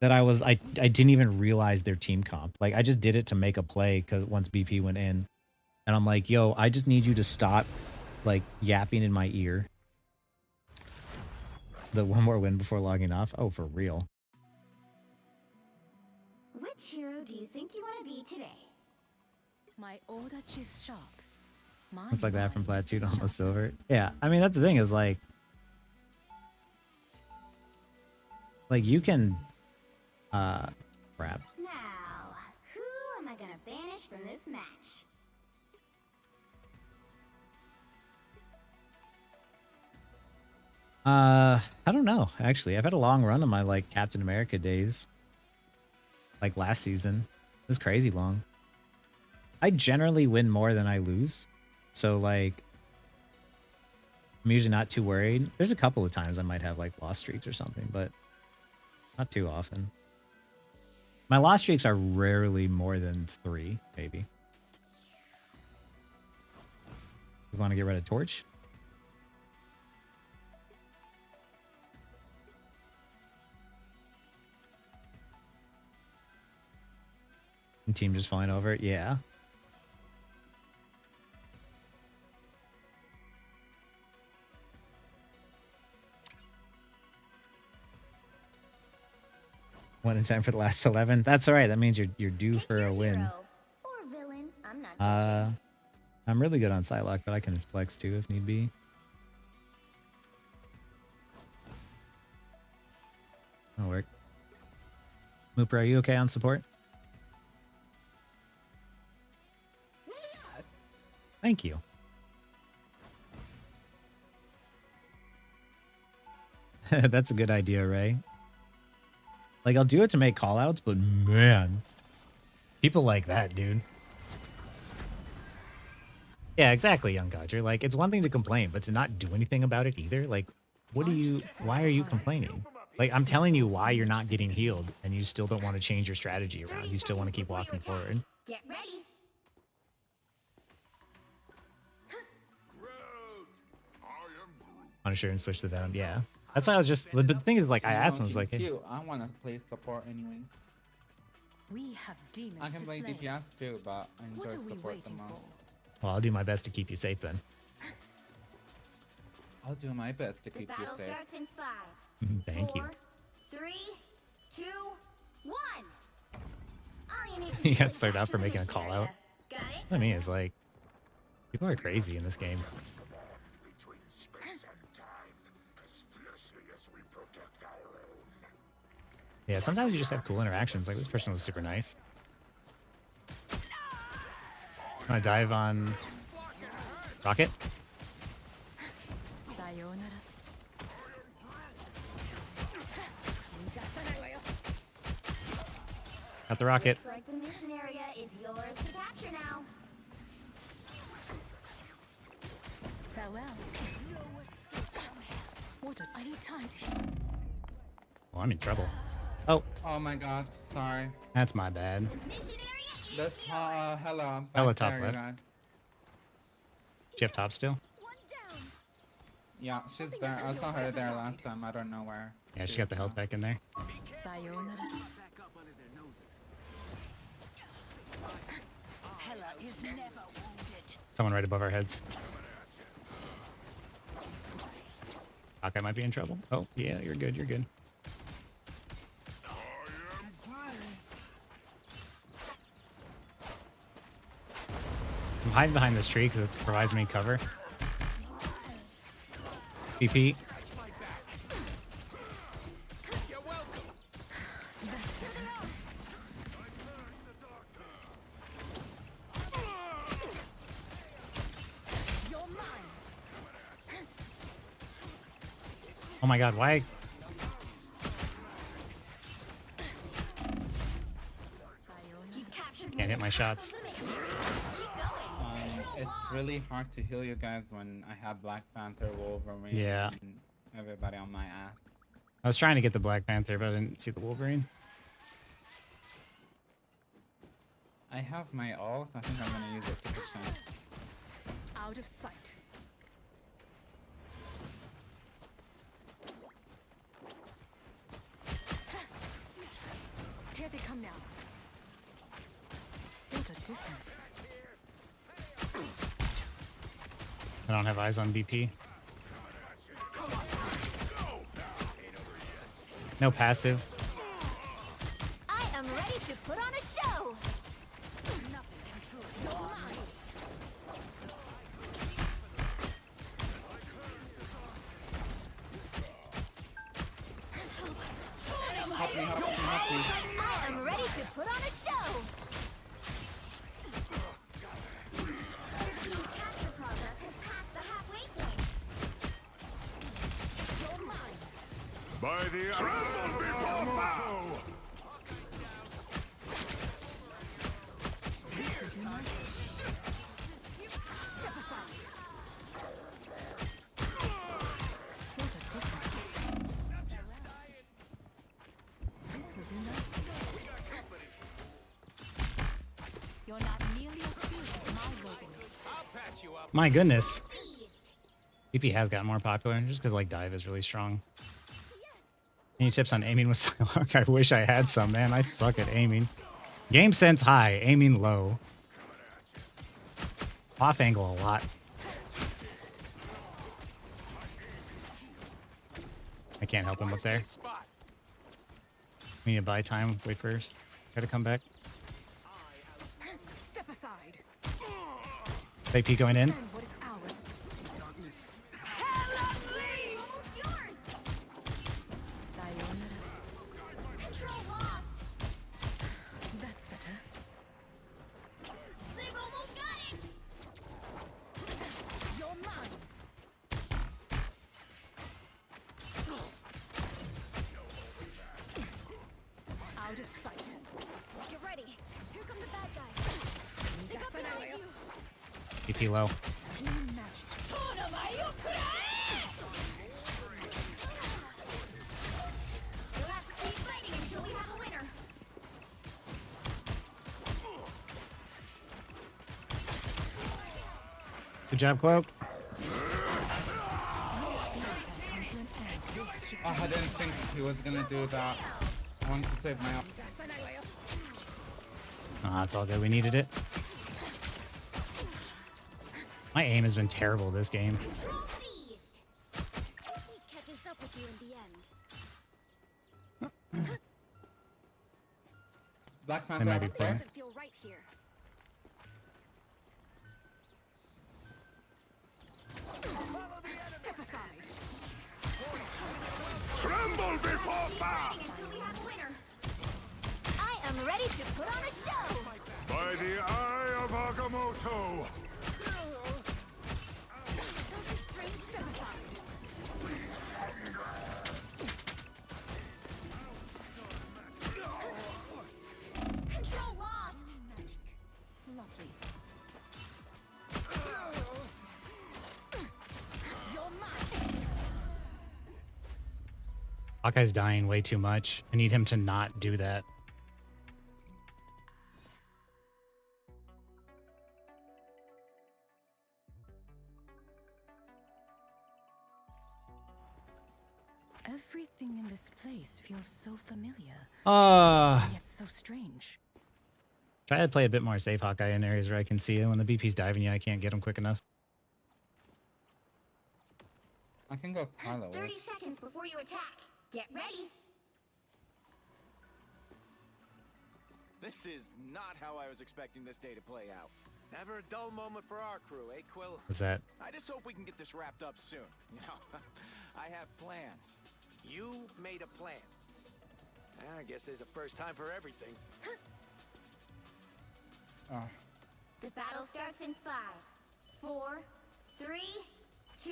that I didn't even realize their team comp. Like, I just did it to make a play because once BP went in, and I'm like, yo, I just need you to stop like yapping in my ear. The one more win before logging off. Oh, for real. Which hero do you think you want to be today? My order is sharp. Looks like that from Platoon, almost silver. Yeah, I mean, that's the thing is like you can, crap. Now, who am I gonna banish from this match? I don't know, actually. I've had a long run of my, like, Captain America days. Like, last season. It was crazy long. I generally win more than I lose. So, like, I'm usually not too worried. There's a couple of times I might have like lost streaks or something, but not too often. My lost streaks are rarely more than 3, maybe. You want to get rid of Torch? And team just flying over it? Yeah. One in time for the last 11. That's all right. That means you're due for a win. Or villain. I'm not judging. I'm really good on Psylocke, but I can flex too if need be. That'll work. Mooper, are you okay on support? Thank you. That's a good idea, Ray. Like, I'll do it to make callouts, but man, people like that, dude. Yeah, exactly, Young Dodger. Like, it's one thing to complain, but to not do anything about it either. Like, why are you complaining? Like, I'm telling you why you're not getting healed, and you still don't want to change your strategy around. You still want to keep walking forward. Get ready. Punisher and switch to Venom. Yeah. That's why I was just, but the thing is, like, I asked him, I was like, hey. I want to play support anyway. We have demons I can play DPS too, but I enjoy support the most. Well, I'll do my best to keep you safe then. I'll do my best to keep you safe. Starts in 5. Thank 4, 3, 2, 1. All you need to You do got is started out capture for the making a mission call area. out. Got it? What I mean is, like, people are crazy in this game. Between space and time, as fiercely as we protect our own. Yeah, sometimes you just have cool interactions. Like, this person was super nice. I'm gonna dive on Rocket. Got the rocket. Looks like the mission area is yours to capture now. Farewell. What I need time to. Well, I'm in trouble. Oh. Oh my god, sorry. That's my bad. That's hello. I'm back Hello, top there, left. guys. Do you have top still? Yeah, she's there. I saw her there last time. I don't know where. Yeah, she got the health back in there. Someone right above our heads. Hawkeye might be in trouble. Oh, yeah, you're good, you're good. I'm hiding behind this tree because it provides me cover. PP. Oh my god, why? Can't hit my shots. It's really hard to heal you guys when I have Black Panther, Wolverine, Yeah. and everybody on my ass. I was trying to get the Black Panther, but I didn't see the Wolverine. I have my ult. I think I'm gonna use it to push him. Out of sight. Here they come now. What a difference. I don't have eyes on BP. No passive. I am ready to put on a show. Help me, help me, help me. I am ready to put on a show. Capture progress has passed the halfway point. You're mine. By the tremble before battle. Step aside. My goodness. BP has gotten more popular just because like dive is really strong. Any tips on aiming with Psylocke? I wish I had some, man. I suck at aiming. Game sense high, aiming low. Off angle a lot. I can't help him up there. We need to buy time. Wait first. Gotta come back. Step aside. AP going in. What is ours? Control lost. That's better. They've almost got it. You're mine. Out of sight. Get ready. Here come the bad guys. They got behind you. AP low. Clean magic. We'll have to keep fighting until we have a winner. Good job, Cloak. Oh, I didn't think he was gonna do that. I wanted to save my op. Ah, it's all good. We needed it. My aim has been terrible this game. Control seized. He catches up with you in the end. Black They Panther might be out playing. there. Doesn't feel right here. Step aside. Tremble before Fighting until we have a winner. I am ready to put on a show. By the eye of Agamotto! Step aside. Control lost. Lovely. You're mine. Hawkeye's dying way too much. I need him to not do that. Everything in this place feels so familiar, yet so strange. Try to play a bit more safe Hawkeye in areas where I can see him. When the BP's diving you, I can't get him quick enough. I can go high level. 30 seconds before you attack. Get ready. This is not how I was expecting this day to play out. Never a dull moment for our crew, eh, Quill? What's that? I just hope we can get this wrapped up soon. You know, I have plans. You made a plan. I guess there's a first time for everything. The battle starts in 5, 4, 3, 2,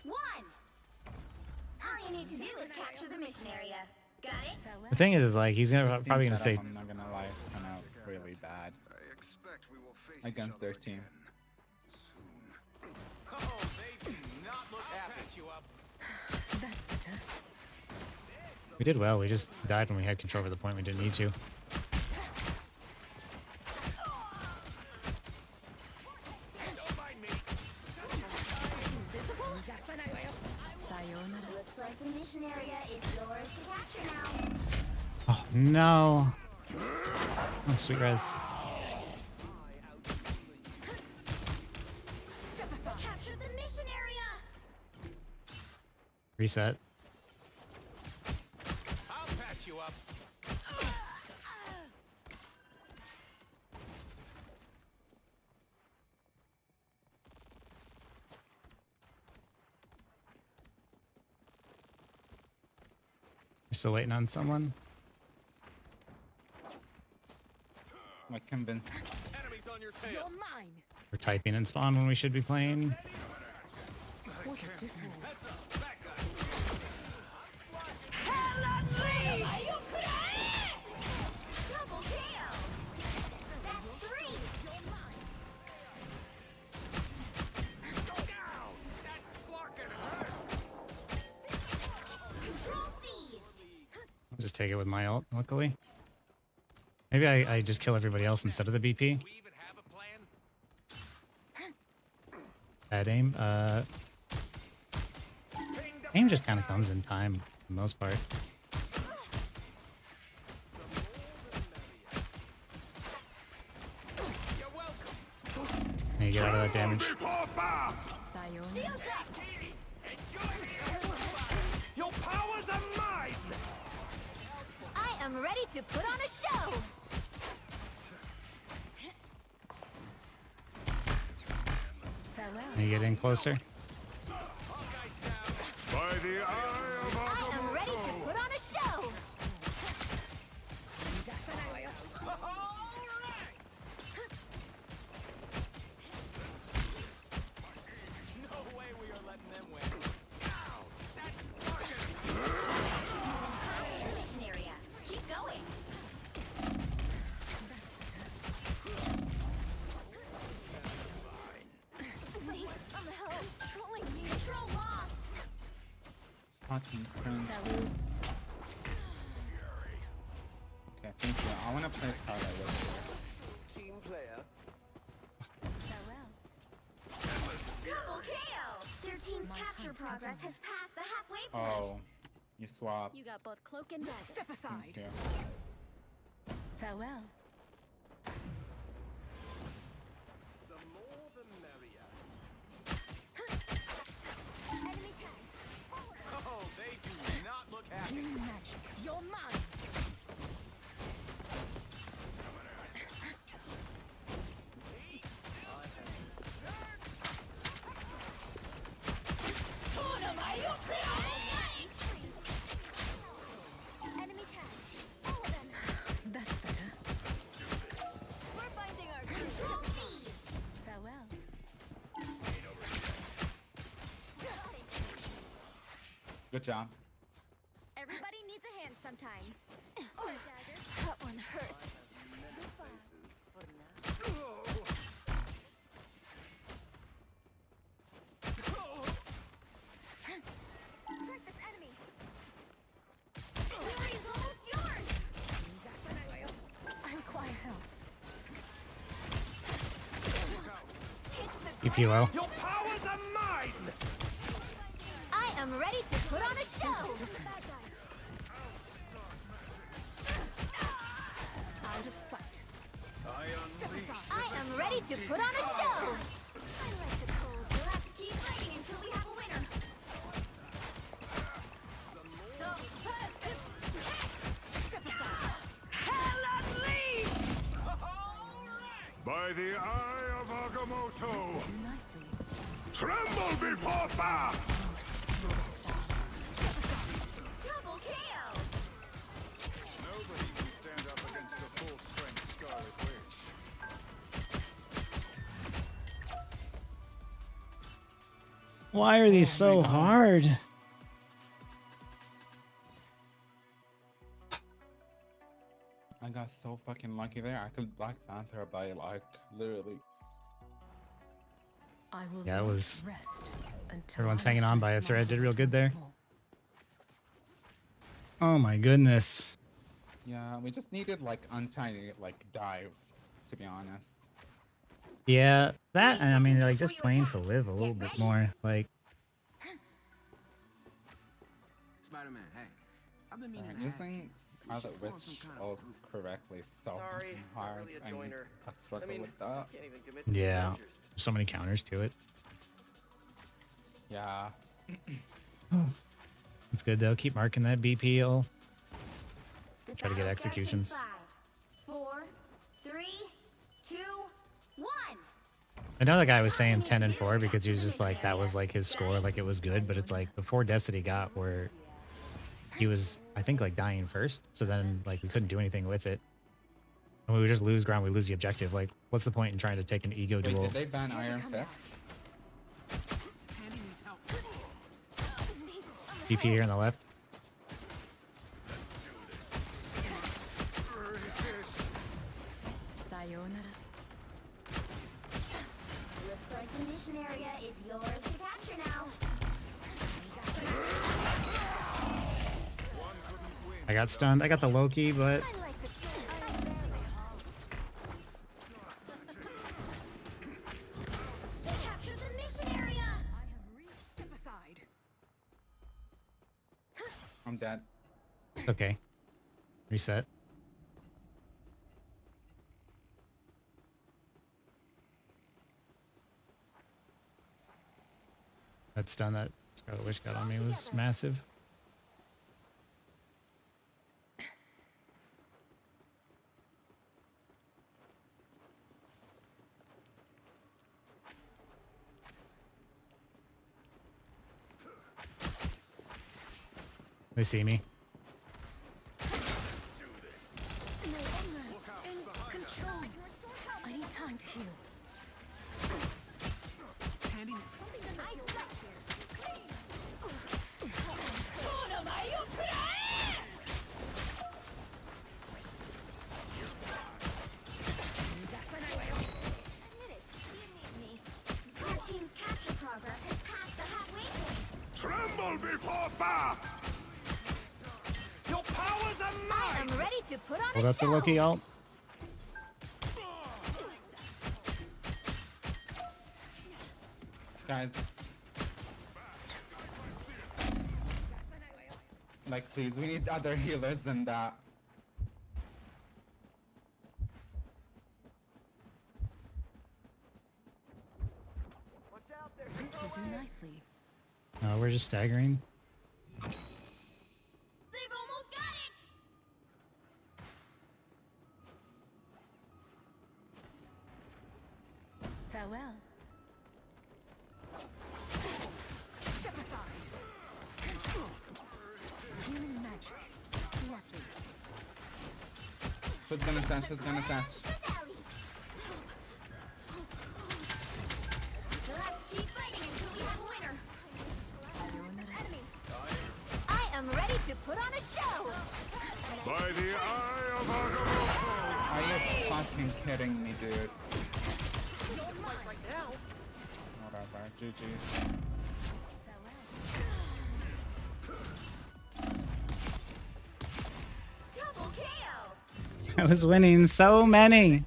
1. All you need to do is capture the mission area. Got it? The thing is like he's gonna This probably team gonna setup, say I'm not gonna lie, it's kind of really bad against their team. Oh, they do not look happy. You up. That's better. we did well. We just died when we had control over the point we didn't need to. Looks like the mission area is yours to capture now. Oh no! Oh, sweet res. Capture the mission area. Reset. I'll patch you up. We're still waiting on someone. Like convinced. Enemies on your tail. You're mine. We're typing in spawn when we should be playing. What a difference. Double kill. That's 3. Control seized. I'll just take it with my ult, luckily. Maybe I just kill everybody else instead of the BP. Bad aim. Aim just kind of comes in time for the most part. And you get out of that damage. Your powers are mine! I am ready to put on a show! And you get in closer. By the eye of I am ready to put on a show! No way we are letting them win. Mission area. Keep going. Wait, somehow controlling me. Control lost. Fucking cringe. Okay, thank you. I wanna play a card I love. Team player. Double KO! Their team's capture progress has passed the halfway point. Oh, you swap. You got both cloak and dagger. Step aside. Thank you. Farewell. The more the merrier. Enemy tag. Oh, they do not look happy. Magic. You're mine. Enemy tag. All of them. That's better. We're finding our control C's. Farewell. Good job. Everybody needs a hand sometimes. Or a dagger. That one hurts. Track this enemy. Glory is almost yours. I require help. EP low. Your powers are mine! I am ready to put on a show. Out of sight. I am ready to put on a show. I like the cold. We'll have to keep fighting until we have a winner. Step aside. Hell unleashed! By the eye of Agamotto! Do nicely. Tremble before fast! Double KO. Nobody can stand up against the full-strength Scarlet Witch. Why are these so hard? I got so fucking lucky there. I could Black Panther by like literally. I will Yeah, it was. rest until Everyone's I hanging on by a return to thread. my Did real good there. once more. Oh my goodness. Yeah, we just needed like unshiny like dive, to be honest. Yeah, that and I mean like just playing to live a little bit more. Like Spider-Man, hey. I've been meaning Alright, to ask you. using Scarlet Witch ult correctly is so Sorry, fucking not hard. really a and joiner. I struggle with that. Can't even commit to yeah, adventures. so many counters to it. Yeah. It's good though. Keep marking that BPL. The Try to get battle starts in executions. 5, 4, 3, 2, 1. I know that guy was saying 10 and 4 because he was just like that was like his score, like it was good, but it's like the 4 deaths that he got were he was I think like dying first, so then like we couldn't do anything with it. And we would just lose ground, we lose the objective. Like what's the point in trying to take an ego Wait, duel? did they ban Iron Fist? Candy needs help. BP here on the left. Sayonara. Looks like the mission area is yours to capture now. I got stunned. I got the Loki, but I like the They captured the mission area. I'm dead. Okay. Reset. That stun that Scarlet Witch got on me was massive. They see me. I need time to heal. Tremble before Bast! Your powers are mine! I am ready to put on Hold a up the show. Loki ult. Guys. Like, please, we need other healers than that. This will do nicely. No, we're just staggering. They've almost got it. Farewell. Step aside. Healing magic. Lovely. Who's gonna sash? Who's gonna sash? Let's keep fighting until we have a winner. I am ready to put on a show. By the eye of Agamotto! Are you fucking kidding me, dude? Whatever, GG's. Double KO. I was winning so many.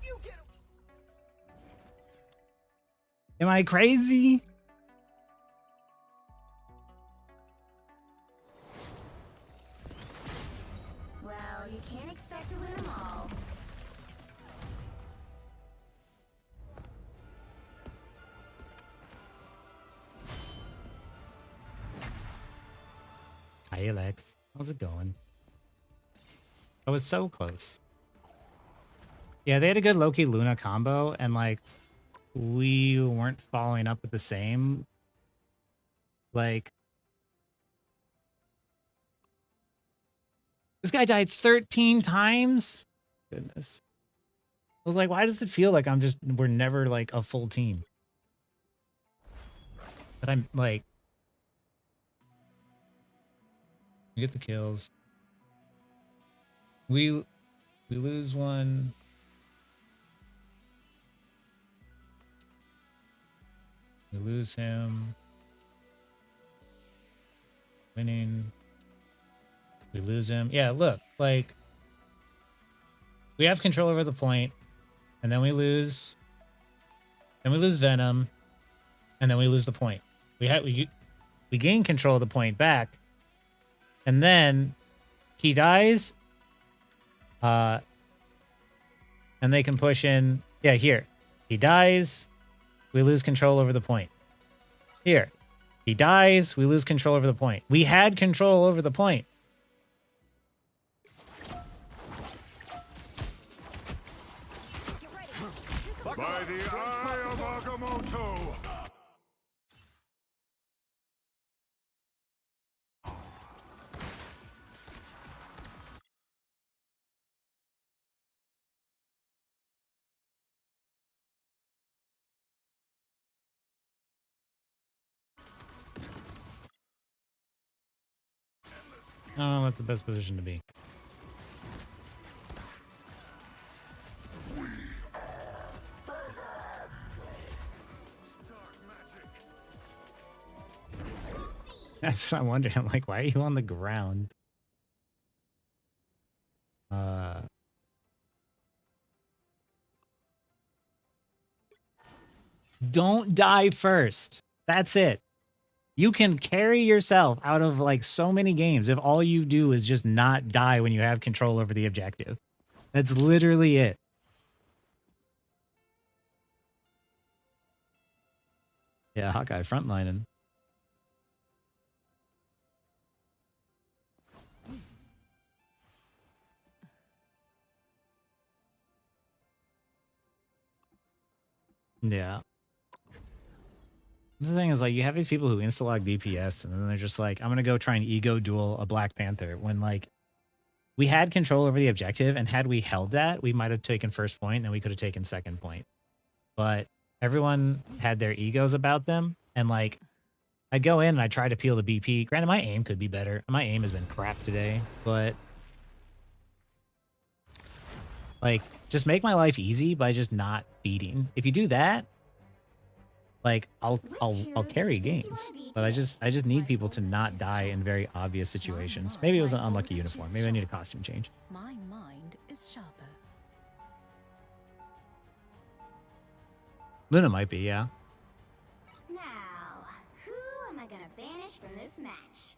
Am I crazy? Well, you can't expect to win them all. Hi, Alex. How's it going? I was so close. Yeah, they had a good Loki Luna combo, and like we weren't following up with the same. Like this guy died 13 times. Goodness. I was like, why does it feel like we're never like a full team? But I'm like, we get the kills. We lose one. We lose him. Winning. We lose him. Yeah, look, like we have control over the point, and then we lose. Then we lose Venom, and then we lose the point. We gain control of the point back, and then he dies. And they can push in. Yeah, here. He dies. We lose control over the point. Here. He dies. We lose control over the point. We had control over the point. By the eye of Agamotto! Oh, that's the best position to be. That's what I'm wondering. I'm like, why are you on the ground? Don't die first. That's it. You can carry yourself out of like so many games if all you do is just not die when you have control over the objective. That's literally it. Yeah, Hawkeye frontlining. Yeah. The thing is, like, you have these people who insta-log DPS, and then they're just like, I'm going to go try and ego duel a Black Panther, when, like, we had control over the objective, and had we held that, we might have taken first point, and then we could have taken second point. But everyone had their egos about them, and, like, I'd go in and I'd try to peel the BP. Granted, my aim could be better. My aim has been crap today, but, like, just make my life easy by just not feeding. If you do that, like, I'll carry games, but I just need people to not die in very obvious situations. Maybe it was an unlucky uniform. Maybe I need a costume change. My mind is sharper. Luna might be, yeah. Now, who am I gonna banish from this match?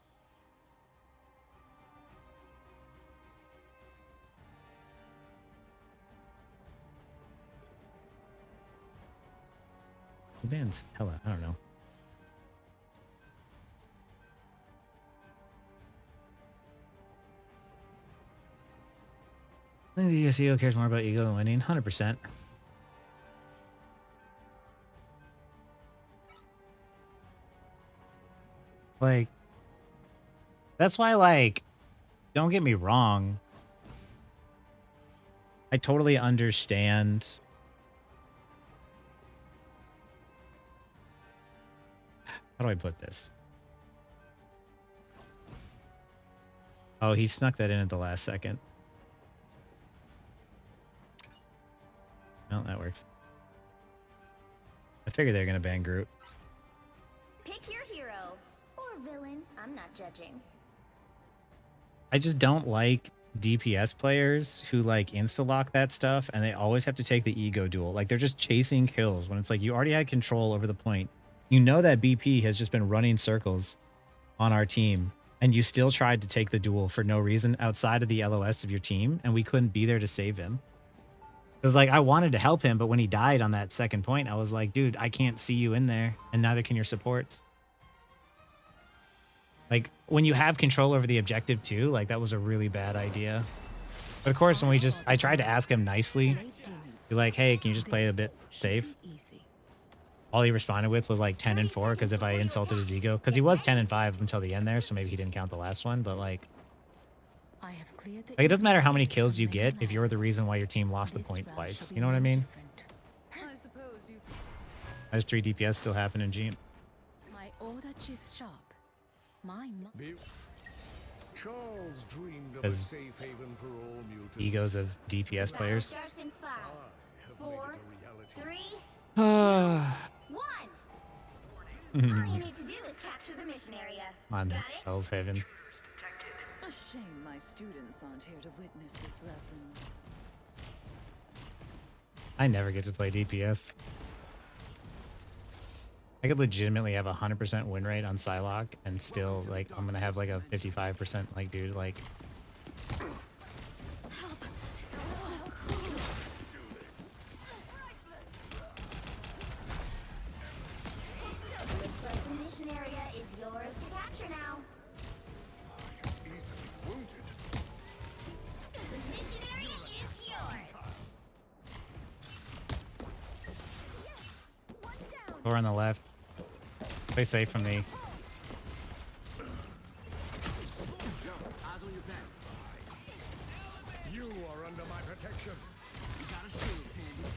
Who bans Hella? I don't know. I think the USEO cares more about ego than winning. 100%. Like, that's why, like, don't get me wrong. I totally understand. How do I put this? Oh, he snuck that in at the last second. No, that works. I figured they were going to ban Groot. Pick your hero or villain. I'm not judging. I just don't like DPS players who like insta-lock that stuff and they always have to take the ego duel. Like they're just chasing kills when it's like you already had control over the point. You know that BP has just been running circles on our team and you still tried to take the duel for no reason outside of the LOS of your team and we couldn't be there to save him. Because like I wanted to help him, but when he died on that second point, I was like, dude, I can't see you in there and neither can your supports. Like, when you have control over the objective, too, like, that was a really bad idea. But, of course, when I tried to ask him nicely, be like, hey, can you just play a bit safe? All he responded with was, like, 10 and 4, because if I insulted his ego, because he was 10 and 5 until the end there, so maybe he didn't count the last one, but, like, it doesn't matter how many kills you get if you're the reason why your team lost the point twice. You know what I mean? There's 3 DPS still happen in Jeep. My order is sharp. Charles dreamed of a Because safe haven for all mutants. egos of DPS players. Starts in 5, 4, 3, 2, 1. All you need to do is capture the mission area. On Got it? Hell's Haven. A shame my students aren't here to witness this lesson. I never get to play DPS. I could legitimately have a 100% win rate on Psylocke and still, like, I'm gonna have, like, a 55%, like, dude, like... Looks like the mission area is yours to capture now. Easily wounded. The mission area is yours. Door on the left. Play safe from the... You are under my protection. You got a shield, Tandy.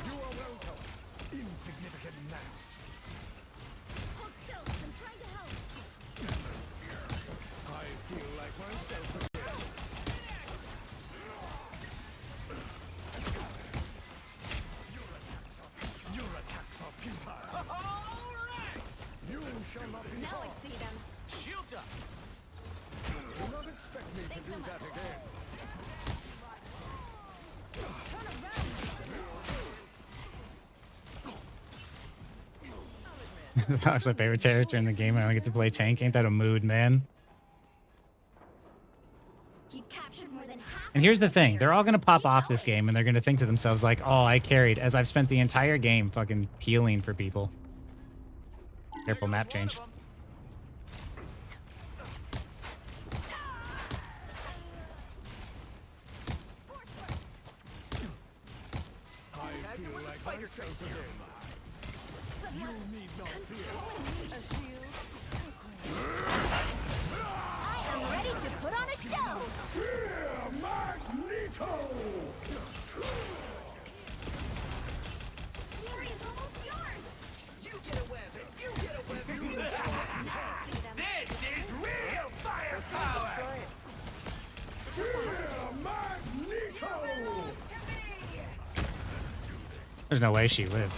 You are welcome, insignificant mass. Hold still. I'm trying to help. I feel like myself. Your attacks are futile. All right. You shall not be Now far. let's see them. Shields up. Do not expect me to do that again. Turn around. That was my favorite character in the game. I only get to play tank. Ain't that a mood, man? And here's the thing. They're all going to pop off this game, and they're going to think to themselves, like, oh, I carried, as I've spent the entire game fucking healing for people. Careful map change. I am ready to put on a show. This is real firepower! There's no way she lived.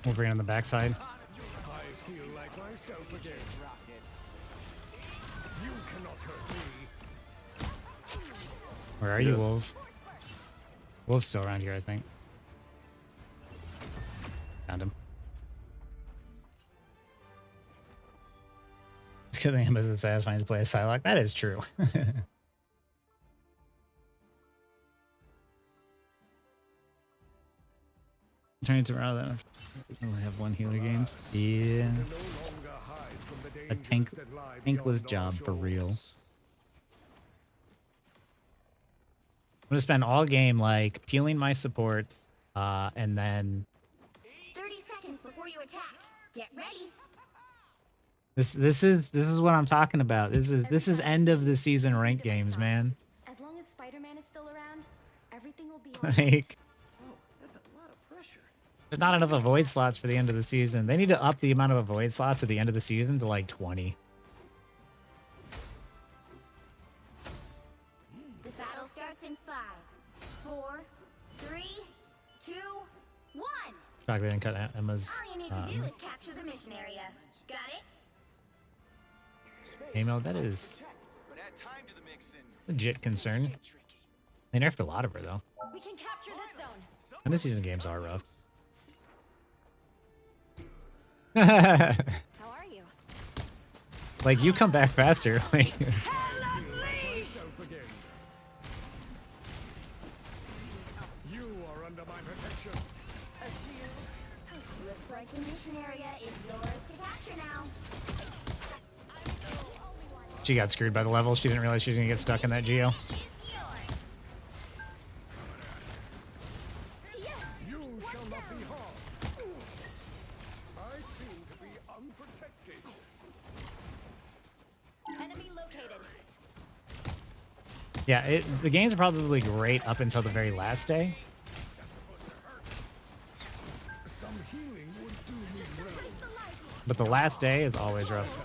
Wolverine on the backside. I feel like myself again. You cannot hurt me. Where are you, Wolf? Wolf's still around here, I think. Found him. It's good thing it's satisfying to play a Psylocke. That is true. Turning to around that. We only have one healer games. Yeah. A tankless job for real. I'm gonna spend all game like peeling my supports, and then 30 seconds before you attack. Get ready. this is what I'm talking about. This is end of the season ranked games, man. As long as Spider-Man is still around, everything will be Like, there's not enough avoid slots for the end of the season. They need to up the amount of avoid slots at the end of the season to like 20. The battle starts in 5, 4, 3, 2, 1. Fact, they didn't cut Emma's All you need to do is capture the mission area. Got it? email. That is legit concern. They nerfed a lot of her though. We can capture this zone. And this season games are rough. How are you? Like, you come back faster. Like, You are under my protection. Looks like the mission area is yours to capture now. she got screwed by the levels. She didn't realize she was gonna get stuck in that geo. You shall not be harmed. I seem to be unprotected. Enemy located. Yeah, the games are probably great up until the very last day. Some healing would do me well. But the last day is always rough.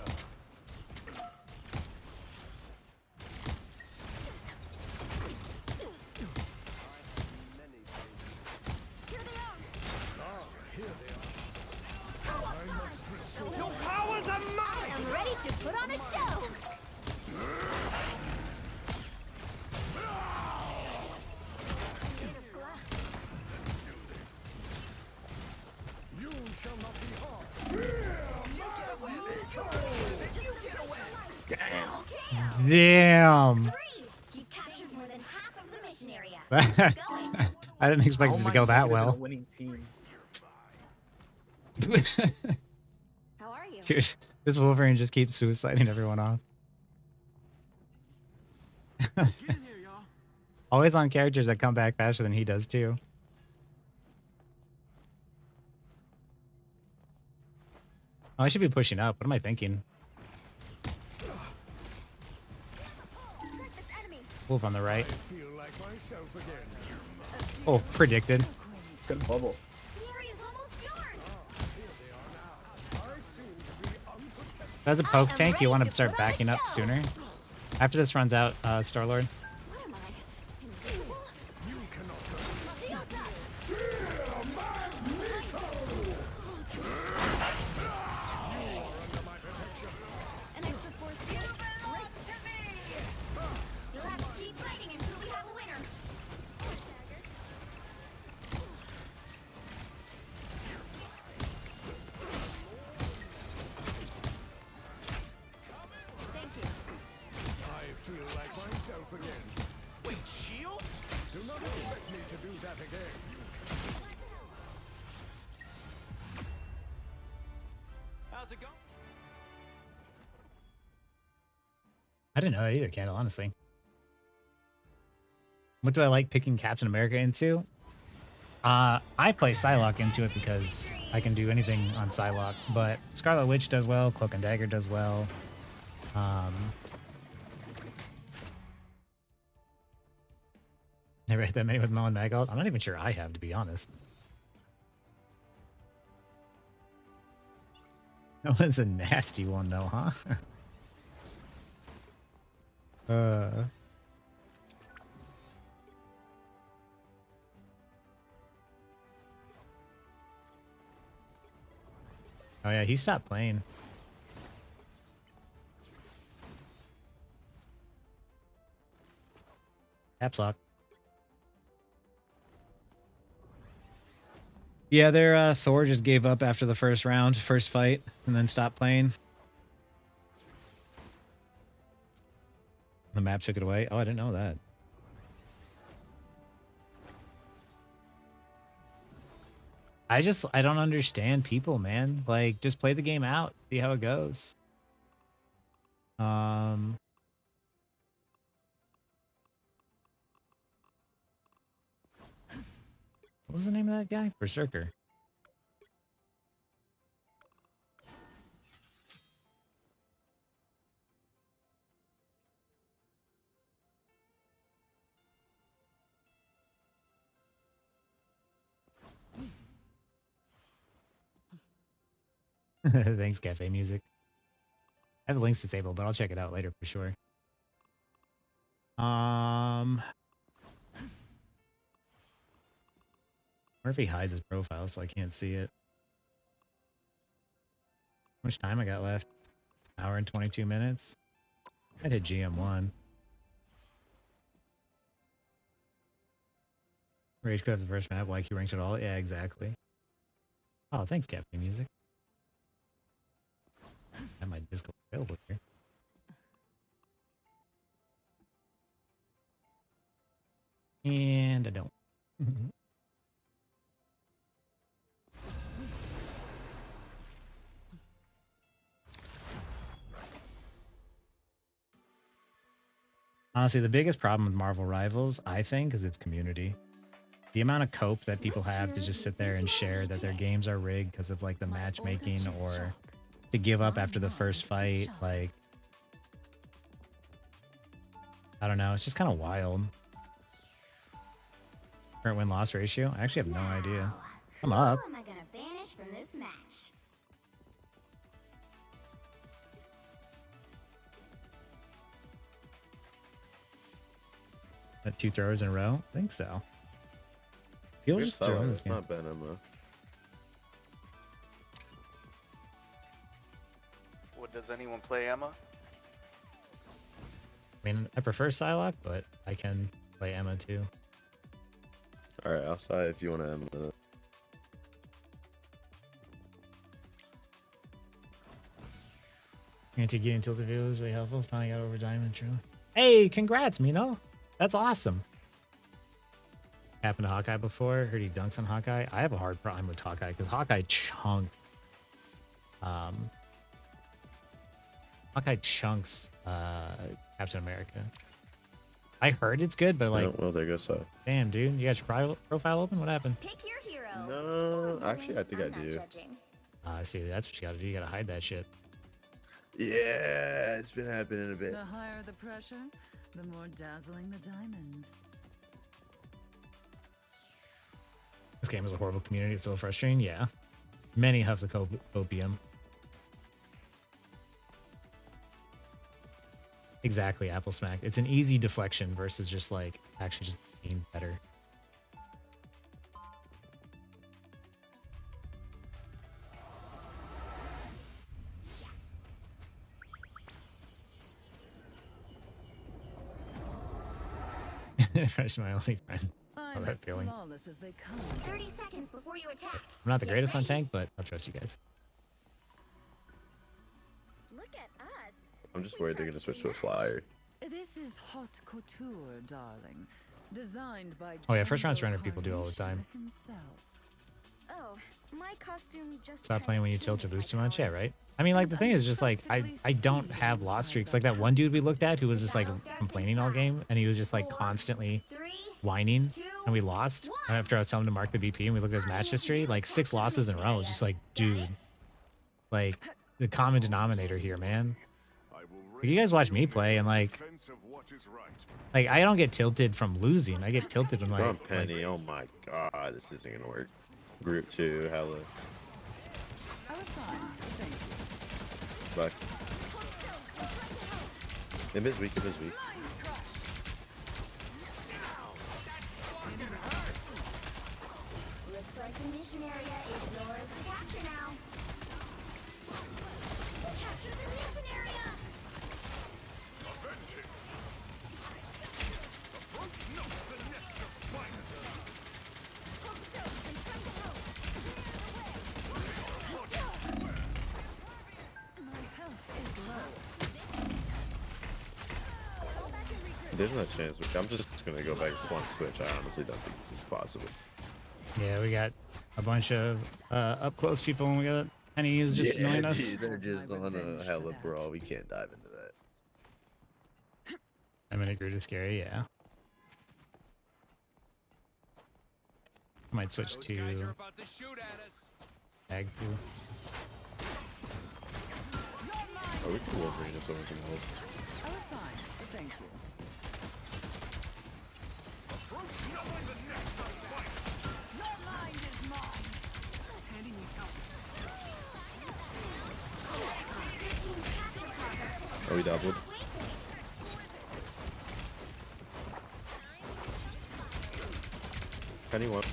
Your powers are mine! I am ready to put on a show. You shall not be harmed. Damn. You captured more than half of the mission area. I didn't expect it to go that well. Winning team. How are you? Dude, this Wolverine just keeps suiciding everyone off. Always on characters that come back faster than he does too. Oh, I should be pushing up. What am I thinking? Wolf on the right. Feel like myself again. Oh, predicted. Good bubble. As a poke tank, you want to start backing up sooner. After this runs out, Star-Lord. didn't know that either, Candle, honestly. What do I like picking Captain America into? I play Psylocke into it because I can do anything on Psylocke, but Scarlet Witch does well, Cloak and Dagger does well. Never hit that many with Melon Magalt. I'm not even sure I have, to be honest. That was a nasty one, though, huh? Oh yeah, he stopped playing. Caps lock. Yeah, their Thor just gave up after the first round, first fight, and then stopped playing. The map took it away. Oh, I didn't know that. I don't understand people, man. Like, just play the game out, see how it goes. What was the name of that guy? Berserker. Thanks, Cafe Music. I have the links disabled, but I'll check it out later for sure. Or if he hides his profile so I can't see it. How much time I got left? Hour and 22 minutes. I'd hit GM1. Rage could have the first map, YQ ranked at all? Yeah, exactly. Oh, thanks, Cafe Music. I have my Discord available here. And I don't. Honestly, the biggest problem with Marvel Rivals, I think, is its community. The amount of cope that people have to just sit there and share that their games are rigged because of like the matchmaking, or to give up after the first fight, like, I don't know, it's just kind of wild. Current win-loss ratio? I actually have no idea. I'm up. Who am I gonna banish from this match? At 2 throws in a row? I think so. People just throw in this game. Not bad, Emma. What, does anyone play Emma? I mean, I prefer Psylocke, but I can play Emma too. Alright, outside if you want to Emma. Anti-getting tilted view was really helpful. Finally got over Diamond, true. Hey, congrats, Mino. That's awesome. Happened to Hawkeye before. Heard he dunks on Hawkeye. I have a hard problem with Hawkeye because Hawkeye chunks. Hawkeye chunks Captain America. I heard it's good, but like, well, there goes so. Damn, dude, you got your profile open? What happened? Pick your hero. No, actually, I think I do. I see. That's what you gotta do. You gotta hide that shit. Yeah, it's been happening a bit. The higher the pressure, the more dazzling the diamond. This game is a horrible community. It's so frustrating. Yeah. Many have the opium. Exactly, Apple Smack. It's an easy deflection versus just like actually just being better. Fresh, my only friend. Oh, that feeling. 30 seconds before you attack. I'm not the greatest on tank, but I'll trust you guys. Look at us. I'm just worried they're gonna switch to a flyer. This is haute couture, darling. Designed by Oh yeah, first round surrender people do all the time. himself. Oh, my costume just Stop playing when you tilt or lose too much. Yeah, right. I mean, like the thing is just like I don't have lost streaks. Like that one dude we looked at who was just like complaining all game, and he was just like constantly whining, and we lost. And after I was telling him to mark the BP, and we looked at his match history, like 6 losses in a row. It was just like, dude, like the common denominator here, man. Like, you guys watch me play, and like I don't get tilted from losing. I get tilted when Come on, Penny. Oh my god, this isn't gonna work. Group 2, hella. I was fine. Thank you. Back. Im is weak, Im is weak. Looks like the mission area is yours to capture now. Capture the mission area. There's no chance. I'm just gonna go back and spawn Switch. I honestly don't think this is possible. Yeah, we got a bunch of up close people, and we got Penny is just annoying us. Dude, they're just on a hella brawl. We can't dive into that. I mean, Groot is scary, yeah. I might switch to Ag too. Oh, we can Wolverine if someone can help. I was fine. Thank you. Oh, we doubled. Penny one.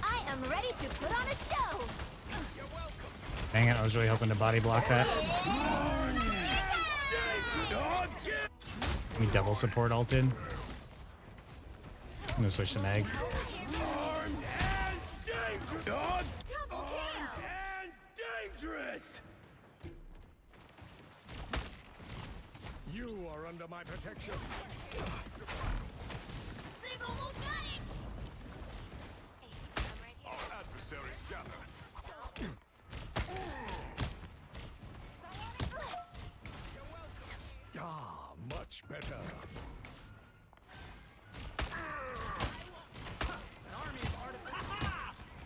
I am ready to put on a show. Dang it, I was really hoping to body block that. We double support ulted. I'm gonna switch to Meg. You are under my protection. They've almost got it. Our adversaries gather. Ah, much better.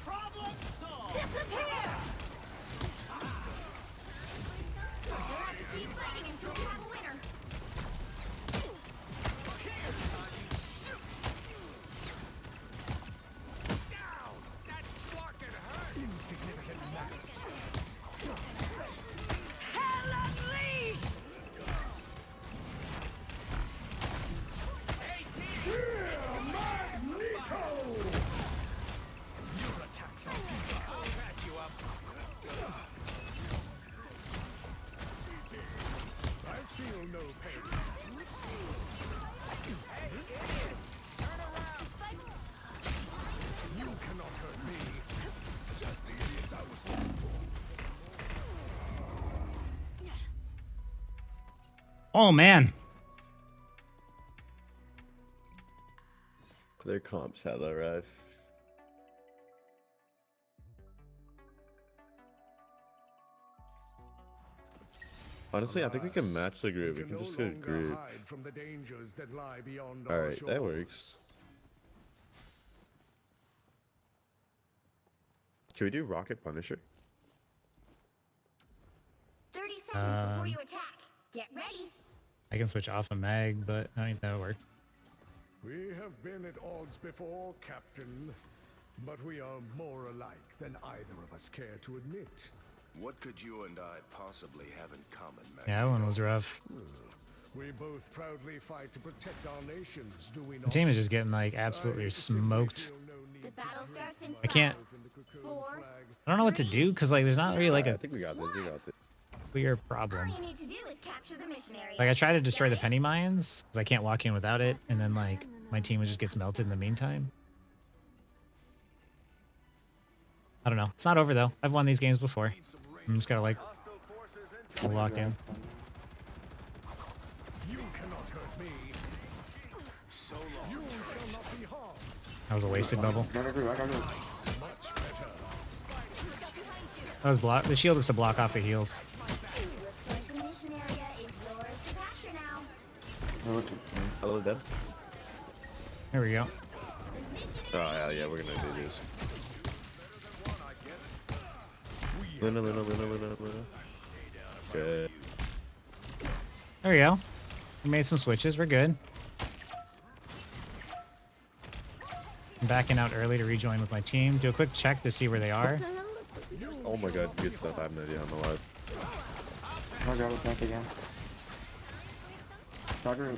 Problem solved. Disappear. We'll have to keep fighting until we have a winner. Insignificant mass. Hell unleashed. Your attacks are futile. I'll patch you up. Easy. I feel no pain. Hey, idiots! Turn around! You cannot hurt me. Just the idiots I was looking for. Oh man. Their comps hella rough. Honestly, I think we can match the group. We can just go group. Alright, that works. Can we do Rocket Punisher? 30 seconds before you attack. Get ready. I can switch off a Mag, but I think that works. We have been at odds before, Captain, but we are more alike than either of us care to admit. What could you and I possibly have in common, Magneto? Yeah, that one was rough. We both proudly fight to protect our nations, do we not? The team is just getting like absolutely smoked. The battle starts in I can't. 5, 4. I don't know what to do because like there's not really like I a think we got this. We got this. clear problem. All you need to do is capture the mission area. Like I try to destroy the penny mines because I can't walk in without it, and then like my team just gets melted in the meantime. I don't know. It's not over though. I've won these games before. I'm just gotta like lock in. You cannot hurt me. So long. You shall not be harmed. That was a wasted bubble. Much better. That was block. The shield was to block off the heals. Looks like the mission area is yours to capture now. Hello, Deb. There we go. Oh, yeah, we're gonna do this. Luna. Good. There we go. We made some switches. We're good. I'm backing out early to rejoin with my team. Do a quick check to see where they are. Oh my god, good stuff. I have no idea how I'm alive. I'll grab a tank again. Charger.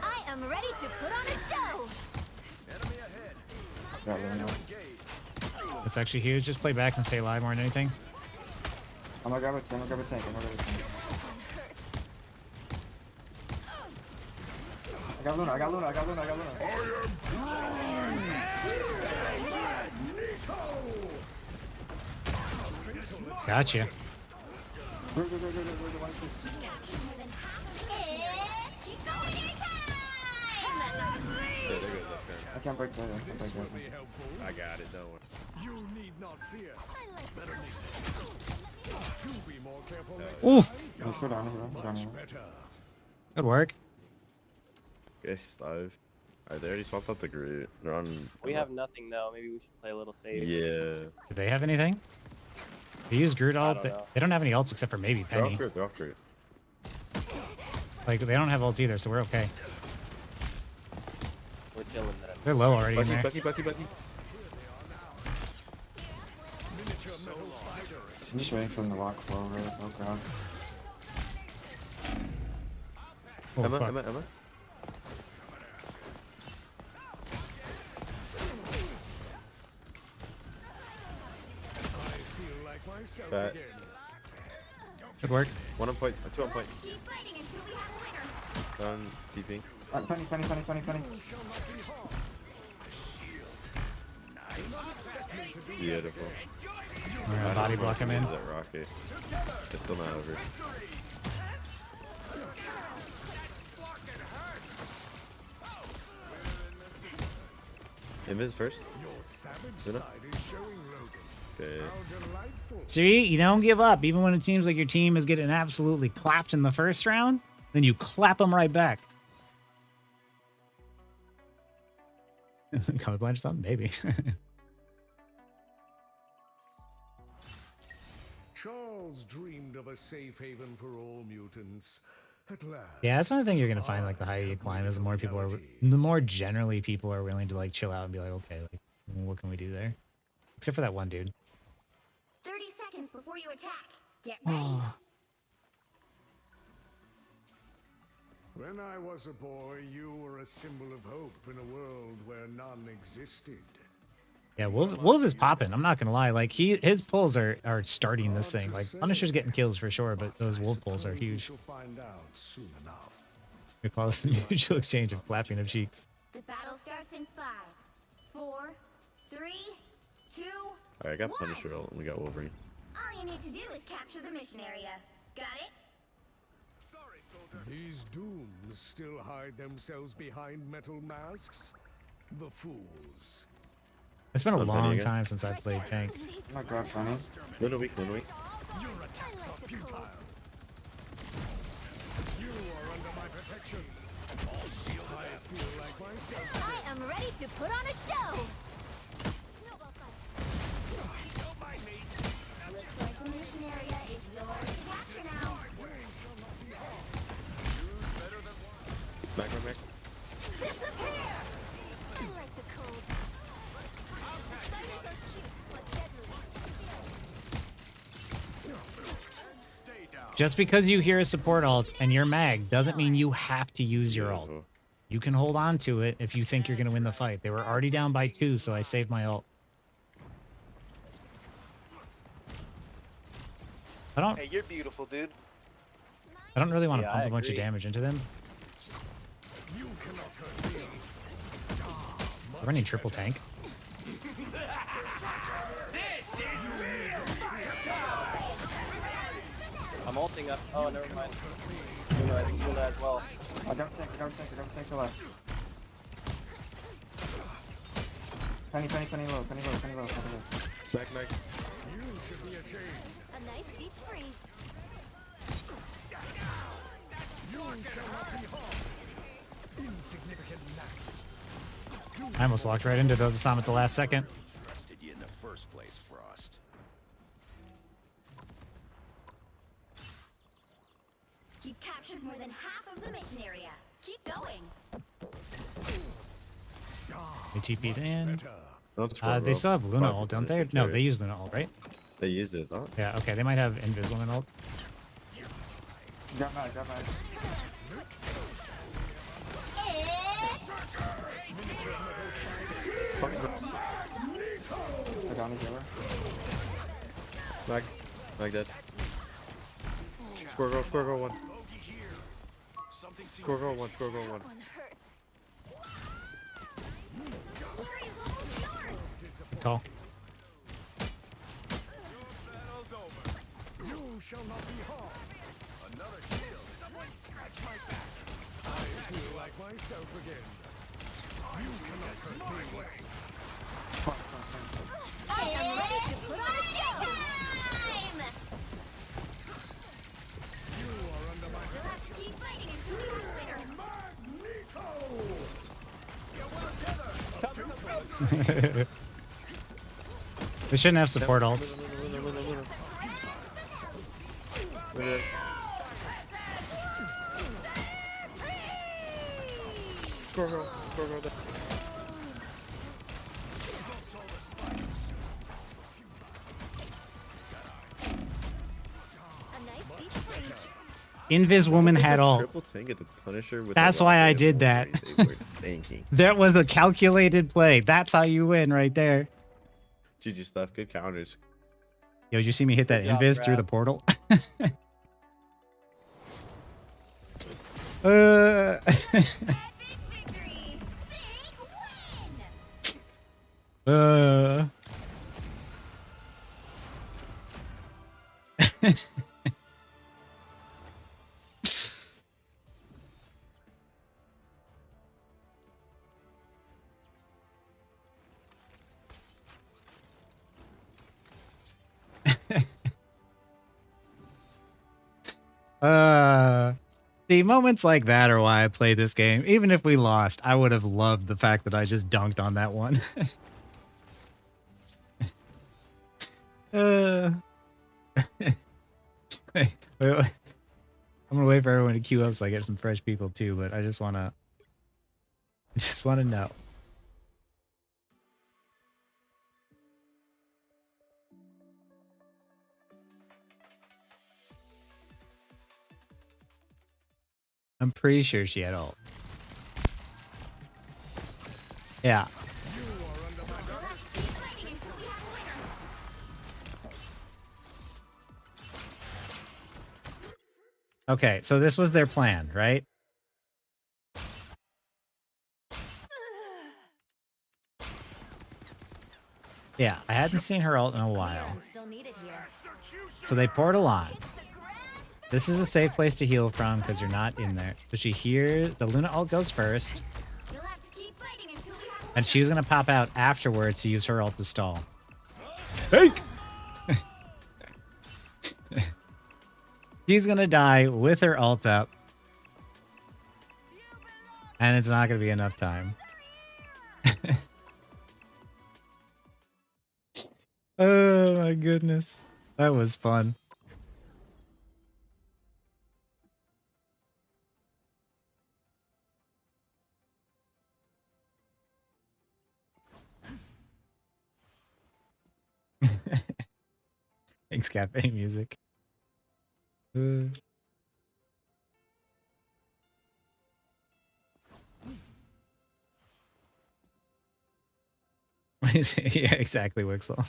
I am ready to put on a show. Got Luna. That's actually huge. Just play back and stay alive more than anything. I'm gonna grab a tank. I got Luna. Gotcha. I can't break that. I got it, don't worry. You need not fear. You be more careful. Oof. We're down here. Good work. Guess dive. Alright, they already swapped out the Groot. They're on. We have nothing though. Maybe we should play a little safe. Yeah. Do they have anything? They use Groot ult, don't but know. they don't have any ults except for maybe They're Penny. off Groot. Like, they don't have ults either, so we're okay. We're chilling then. They're low already in there. Bucky. I'm just waiting for them to walk forward. Oh god. Oh, Emma. Fat. Good work. 1 on point. 2 on point. Keep fighting until we have a winner. Done. TP. Funny. Beautiful. We're gonna body block him in. That rocket. It's still not over. Invis first. Luna. Okay. See, you don't give up. Even when it seems like your team is getting absolutely clapped in the first round, then you clap them right back. Colorblind or something? Maybe. Charles dreamed of a safe haven for all mutants. At last. Yeah, that's one thing you're gonna find. Like, the higher you climb, is the more generally people are willing to like chill out and be like, okay, like, what can we do there? Except for that one dude. 30 seconds before you attack. Get ready. When I was a boy, you were a symbol of hope in a world where none existed. Yeah, Wolf is popping. I'm not gonna lie. Like, his pulls are starting this thing. Like, Punisher's getting kills for sure, but those Wolf pulls are huge. Find out soon enough. We call this the mutual exchange of clapping of cheeks. The battle starts in 5, 4, 3, 2. Alright, I got Punisher ult and we got Wolverine. All you need to do is capture the mission area. Got it? These dooms still hide themselves behind metal masks. The fools. It's been a Not long Penny again. time since I've played tank. I'm gonna grab Funny. Luna weak. Your attacks are futile. You are under my protection. All shield. I feel like myself. I am ready to put on a show. Don't mind me. Looks like the mission area is yours to capture now. Back. Disappear! I like the cold. Spiders are cute, but deadly. Just because you hear a support ult and you're mag doesn't mean you have to use your ult. You can hold on to it if you think you're gonna win the fight. They were already down by 2, so I saved my ult. Hey, you're beautiful, dude. I don't really want to Yeah, pump I a bunch of agree. damage into them. You cannot hurt me. We're running triple tank. I'm ulting up. Oh, never mind. I think you do that as well. I got a tank to left. Penny low, penny low. Back. A nice deep freeze. I almost walked right into those Assam at the last second. Trusted you in the first place, Frost. You've captured more than half of the mission area. Keep going. They TP'd in. Don't scroll, They bro. still have Luna Fuck, ult, don't they? finish No, the they use Luna ult, right? They used it, huh? Yeah, okay, they might have Invisible ult. Grab mag. I down the killer. Mag dead. Score go 1. Score go 1. Call. You shall not be harmed. Another shield. Someone scratch my back. I feel like myself again. You cannot hurt me. I am ready to put on a show. Time! You are under my We'll have to keep fighting until we have a winner. They shouldn't have support ults. Score go. A nice deep freeze. Invis woman had ult. Triple tank at the Punisher with That's the why I rocket did that. They were thinking. That was a calculated play. That's how you win right there. GG stuff. Good counters. Yo, did you see me hit that Good job, Invis through Brad. the portal? Victory. Big win. See, moments like that are why I play this game. Even if we lost, I would have loved the fact that I just dunked on that one. wait. I'm gonna wait for everyone to queue up so I get some fresh people too, but I just wanna know. I'm pretty sure she had ult. Yeah. Okay, so this was their plan, right? Yeah, I hadn't seen her ult in a while. Still needed here. So they portal on. This is a safe place to heal from because you're not in there. So she hears the Luna ult goes first. You'll have to keep fighting until we have And she was gonna pop out afterwards to use her ult to stall. Fake! She's gonna die with her ult up. And it's not gonna be enough time. Oh my goodness. That was fun. Thanks, cafe music. Yeah, exactly, Wixel.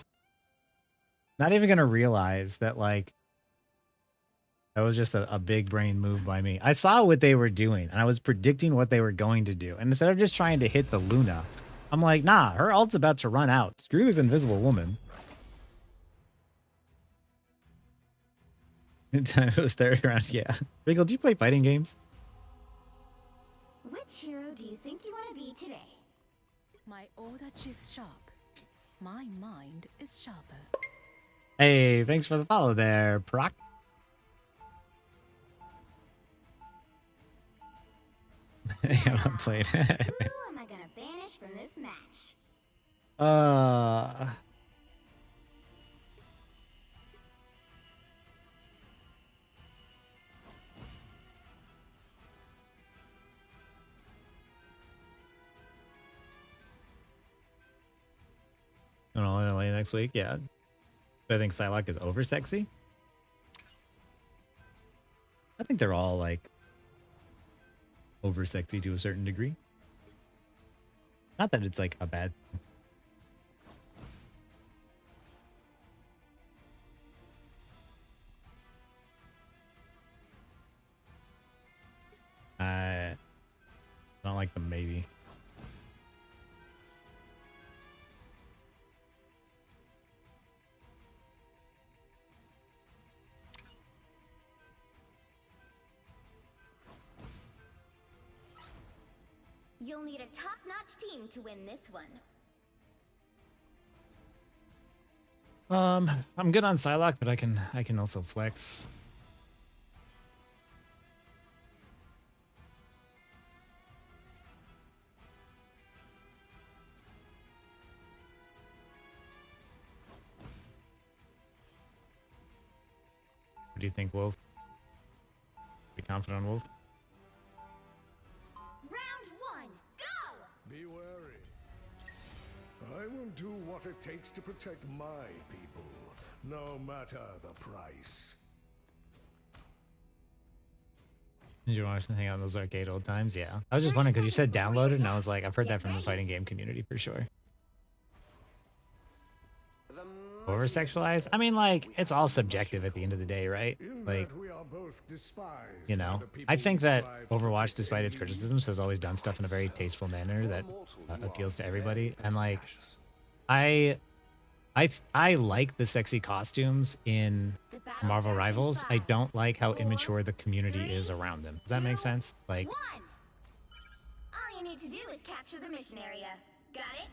Not even gonna realize that, like, that was just a big brain move by me. I saw what they were doing, and I was predicting what they were going to do. And instead of just trying to hit the Luna, I'm like, nah, her ult's about to run out. Screw this invisible woman. In time it was third round, yeah. Wiggle, do you play fighting games? Which hero do you think you want to be today? My order is sharp. My mind is sharper. Hey, thanks for the follow there, Proc. I haven't played. Who am I gonna banish from this match? Going all in LA next week, yeah. But I think Psylocke is over sexy. I think they're all like over sexy to a certain degree. Not that it's like a bad thing. I don't like them, maybe. You'll need a top-notch team to win this one. I'm good on Psylocke, but I can also flex. What do you think, Wolf? Be confident on Wolf? Round one, go! Be wary. I will do what it takes to protect my people, no matter the price. Did you want to hang out in those arcade old times? Yeah. I was just wondering because you said downloaded, and I was like, I've heard that from the fighting game community for sure. Over sexualized? I mean, like, it's all subjective at the end of the day, right? Like, you know, I think that Overwatch, despite its criticisms, has always done stuff in a very tasteful manner that appeals to everybody. And like, I like the sexy costumes in Marvel Rivals. I don't like how immature the community is around them. Does that make sense? Like, all you need to do is capture the mission area. Got it?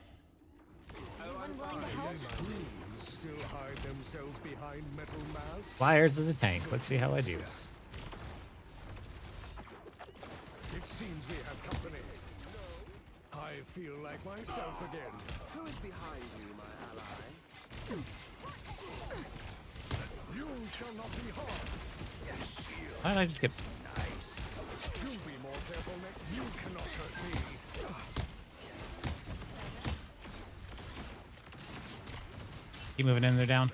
Anyone willing to help? Still hide themselves behind metal masks. Flyers of the tank. Let's see how I do. It seems we have company. I feel like myself again. Who is behind you, my ally? You shall not be harmed. Why did I just get... Nice. You be more careful next. You cannot hurt me. Keep moving in, they're down.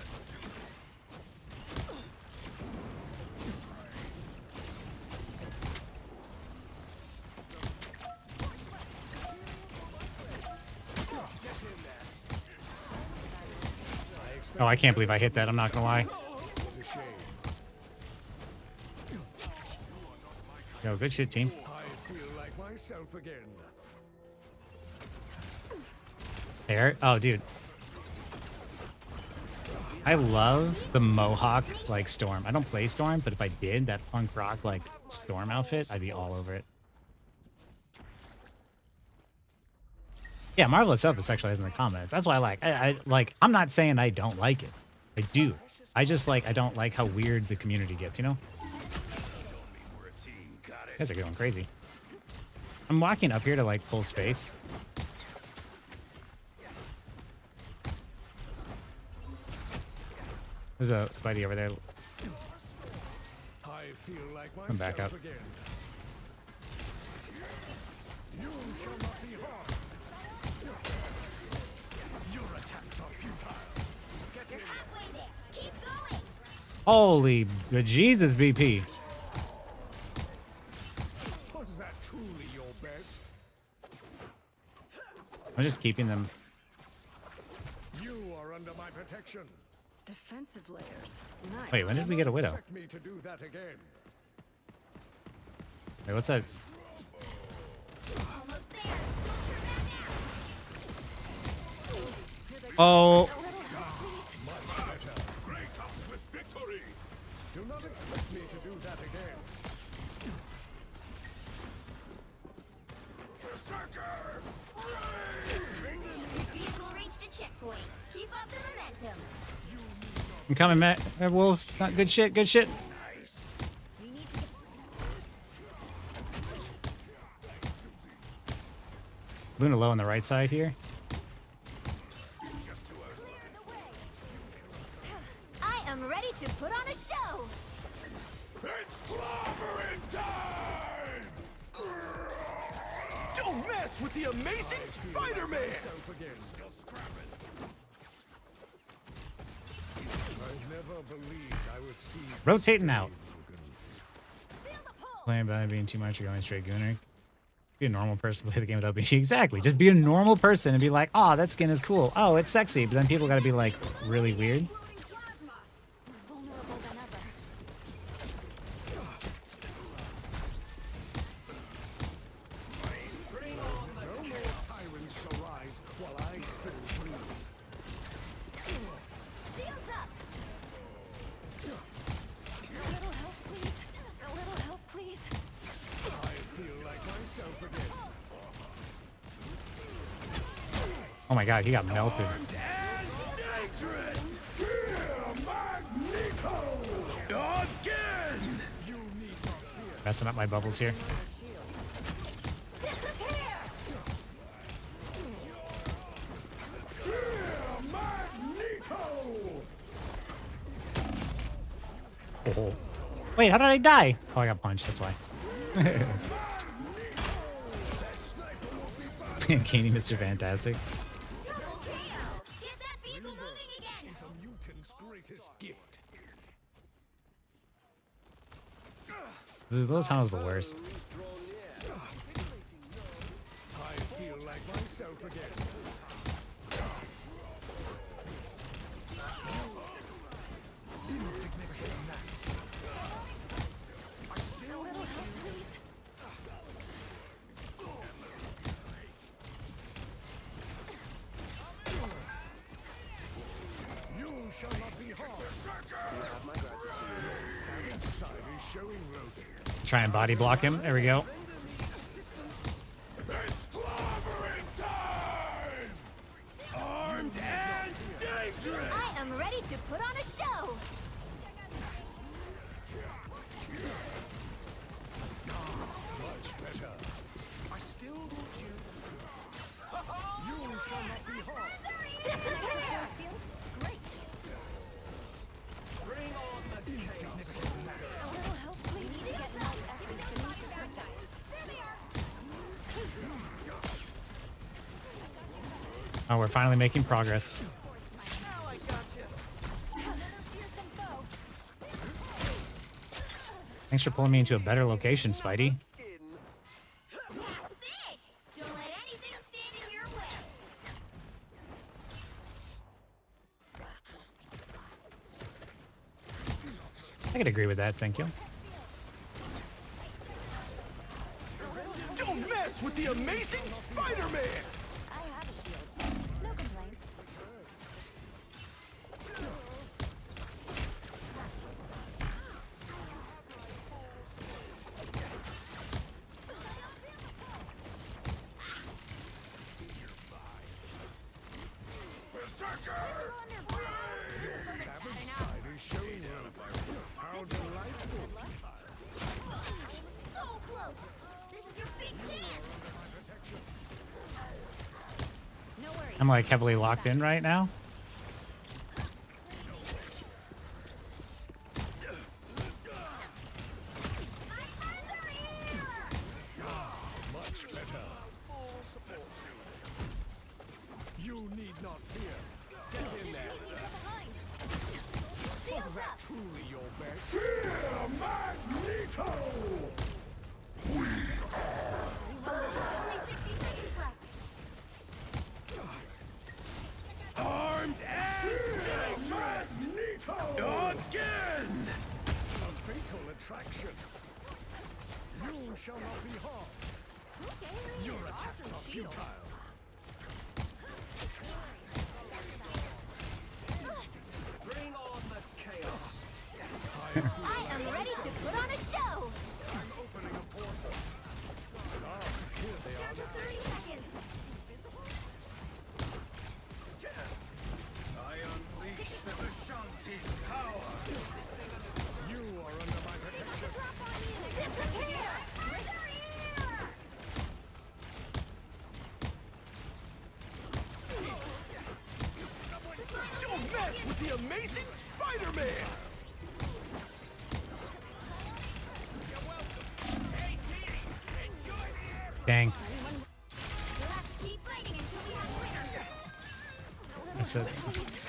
Oh, I can't believe I hit that, I'm not gonna lie. Yo, good shit, team. I feel like myself again. There. Oh, dude. I love the Mohawk, like, Storm. I don't play Storm, but if I did, that punk rock, like, Storm outfit, I'd be all over it. Yeah, Marvel itself is sexualized in the comments. That's why I like. I'm not saying I don't like it. I do. I just, like, I don't like how weird the community gets, you know? You guys are going crazy. I'm walking up here to, like, pull space. There's a Spidey over there. I feel like Come back up. again. You shall not be harmed. Your attacks are futile. Get in. Halfway there. Keep going. Holy Jesus, BP. Was that truly your best? I'm just keeping them. You are under my protection. Defensive layers. Nice. Wait, when did we get a Widow? Expect me to do that again. Wait, what's that? Almost there. Oh. Much better. Grace us with victory. Do not expect me to do that again. Berserker! Vehicle reached its checkpoint. Keep up the momentum. I'm coming, Matt. Wolf. Not good shit. Good shit. We need to get... Luna low on the right side here. I am ready to put on a show. It's clobbering time! Don't mess with the amazing Spider-Man! I never believed I would see Rotating out. Playing by being too much or going straight gooner. Be a normal person, play the game without being exactly. Just be a normal person and be like, oh, that skin is cool. Oh, it's sexy. But then people gotta be like really weird. Shields up. A little help, please. A little help, please. I feel like myself again. Oh my god, he got melted. Again! Messing up my bubbles here. Oh. Wait, how did I die? Oh, I got punched, that's why. Caney, Mr. Fantastic. Is a mutant's greatest gift. Those tunnels are the worst. I feel like myself again. Insignificant gnats. I still want you. You shall not be harmed. You have my gratitude. Your savage side is showing, Logan. Try and body block him. There we go. It's clobbering time! Armed and dangerous! I am ready to put on a show. Much better. I still want you. You shall not be harmed. Disappear! Great. Bring on the insignificant gnats. A little help, please. We need to get enough essence beneath the surface. There they are. Oh, we're finally making progress. Now I got you. Another fearsome foe. Thanks for pulling me into a better location, Spidey. That's it. Don't let anything stand in your way. I could agree with that, thank you. Don't mess with the amazing Spider-Man! I have a shield. No complaints. Berserker! Your savage side is showing you. How delightful. So close. This is your big chance. No worries. I'm like heavily locked in right now. Much better. Full support. You need not fear. Get in there. Shields Was that up. truly your best? Fear Magneto! Only 60 seconds left. Armed and Magneto! Again! A fatal attraction. You shall not be harmed. Okay. Your attacks are futile. Bring on the chaos. I am ready to put on a show. I'm opening a portal. Ah, here they are Down to now. 30 seconds. mess with the amazing Spider-Man! Dang. We'll have to keep fighting until we have a winner. I said,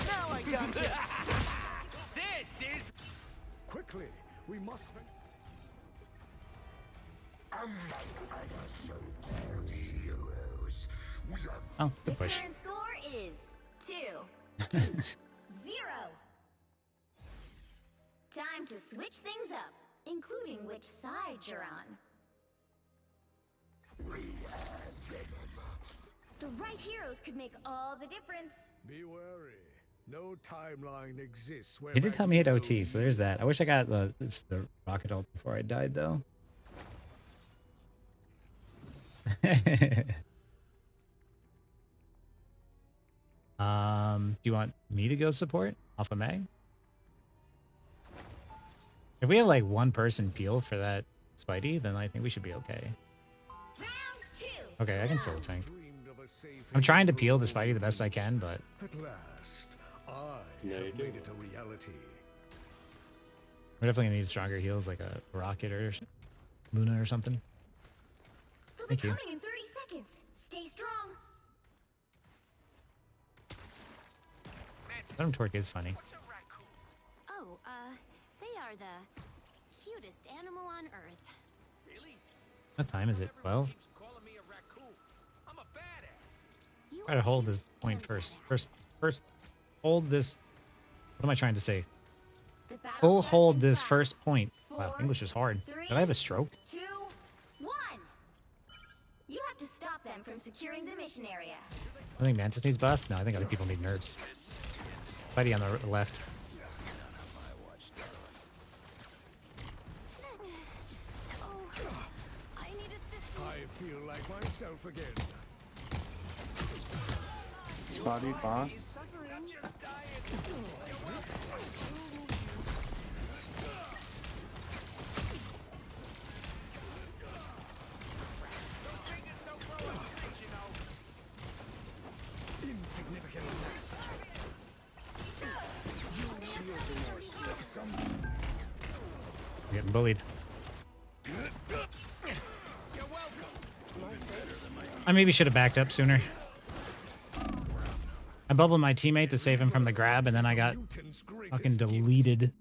Now I got you. This is... Quickly, we must... Unlike other so-called heroes, we are oh, good push. Current score is 2-0. Time to switch things up, including which side you're on. The right heroes could make all the difference. Be wary. No timeline exists where... He did help me hit OT, so there's that. I wish I got the rocket ult before I died, though. Do you want me to go support off of May? If we have like one person peel for that Spidey, then I think we should be okay. Okay, I can still tank. I'm trying to peel the Spidey the best I can, but At last, I have made it a reality. we're definitely gonna need stronger heals, like a rocket or Luna or something. Thank you. Coming in 30 seconds. Stay strong. Venom Torque is funny. Oh, they are the cutest animal on Earth. What time is it? 12? Calling me a raccoon. I'm a badass. You Try to hold this point first. First, hold this. What am I trying to say? Hold this first point. Wow, English is hard. Did I have a stroke? 2, 1. You have to stop them from securing the mission area. I think Mantis needs buffs. No, I think other people need nerfs. Spidey on the left. I need assistance. I feel like myself again. Spotty, boss. Insignificant rats. I'm getting bullied. I maybe should have backed up sooner. I bubbled my teammate to save him from the grab, and then I got fucking deleted.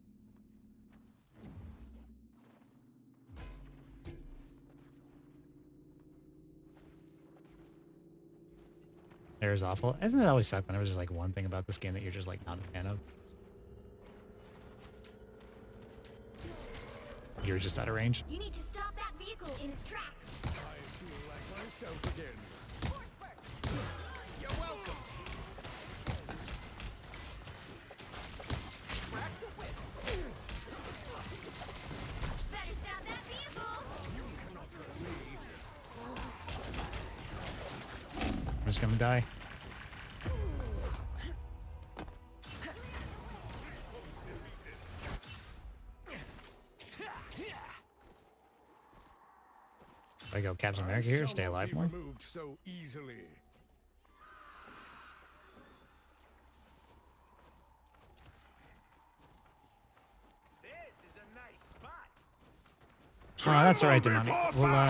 Air's awful. Isn't it always suck whenever there's like one thing about this game that you're just like not a fan of? You're just out of range. You need to stop that vehicle in its tracks. I feel like myself again. You're welcome. Better stop that vehicle. I'm just gonna die. I go Captain America here, stay alive more. Removed so easily. This is a nice spot. Oh, that's alright, Demonic. We'll, Enjoy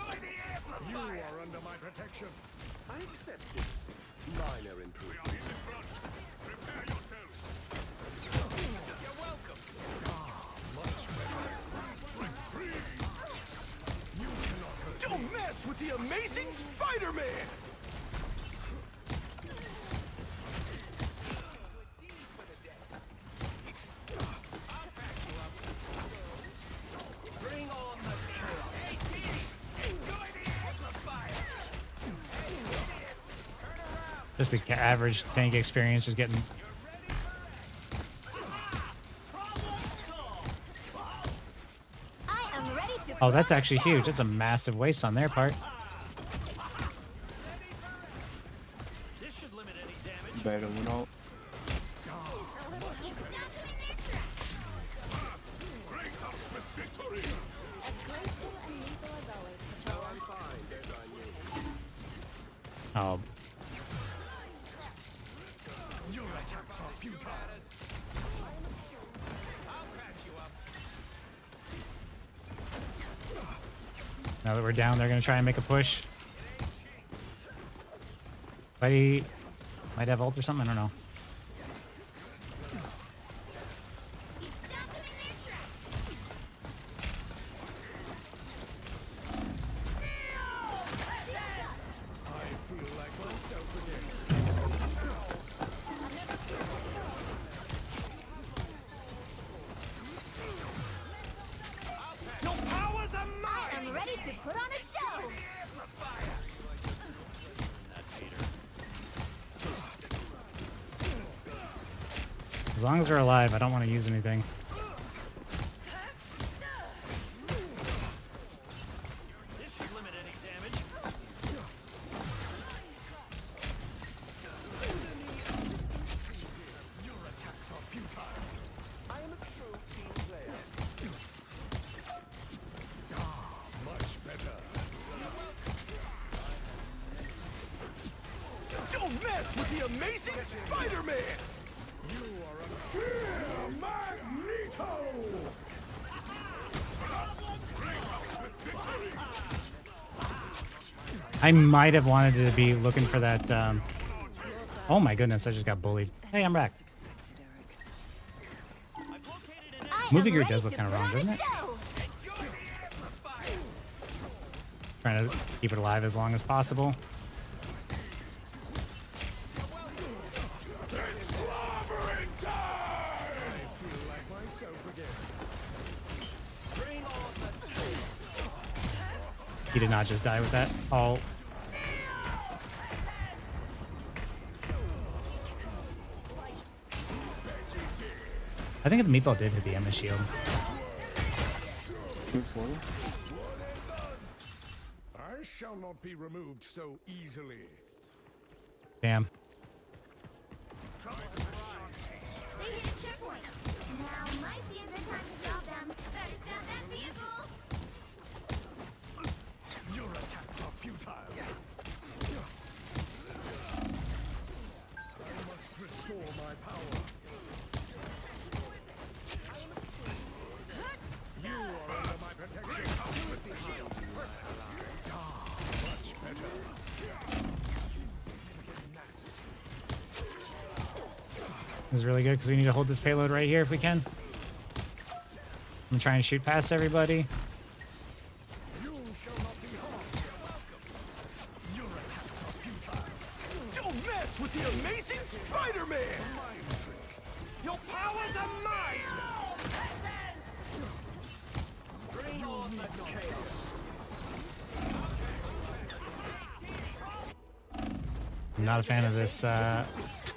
the amplifier. You are under my protection. I accept this minor improvement. Prepare yourselves. You're welcome. Much better. Freeze. You cannot hurt me. Don't mess with the amazing Spider-Man. Bring on the hero. Hey, team. Enjoy the amplifier. Hey, idiots. Turn around. just the average tank experience, just getting. I am ready to Oh, that's actually huge. That's a massive waste on their part. This should limit any damage. Better win out. Oh, You're a attacks are futile. Now that we're down, they're gonna try and make a push. Might have ult or something. I don't know. I'm ready to put on a show. As long as we're alive, I don't want to use anything. Don't mess with the amazing Spider-Man! You are a fear Magneto! I might have wanted to be looking for that. Oh my goodness, I just got bullied. Hey, I'm back. Moving gear does look kind of wrong, doesn't it? Trying to keep it alive as long as possible. He did not just die with that. Oh. I think the meatball did hit the Emma shield. I shall not be removed so easily. Damn. They hit a checkpoint. Now might be a good time to stop them. Better stop that vehicle. Your attacks are futile. I must restore my power. You are under my protection. Much better. This is really good because we need to hold this payload right here if we can. I'm trying to shoot past everybody. You shall not be harmed. Your attacks are futile. Don't mess with the amazing Spider-Man! Mind trick. Your powers are mine! Bring on the chaos. I'm not a fan of this.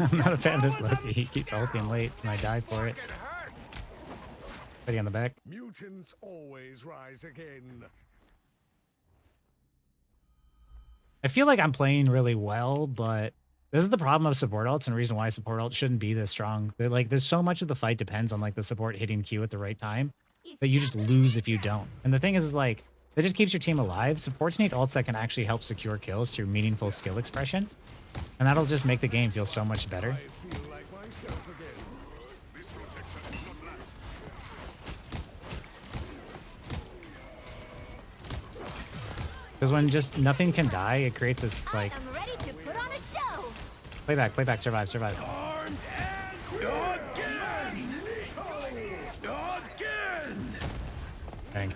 I'm not a fan of this Loki. He keeps ulting late and I die for it. Buddy on the back. Mutants always rise again. I feel like I'm playing really well, but this is the problem of support ults and the reason why support ults shouldn't be this strong. They're like, there's so much of the fight depends on like the support hitting Q at the right time that you just lose if you don't. And the thing is like, it just keeps your team alive. Supports need ults that can actually help secure kills through meaningful skill expression. And that'll just make the game feel so much better. I feel like myself again. This protection is not last. Because when just nothing can die, it creates this like... I'm ready to put on a show. Play back, survive. Armed and again! Again! Dang.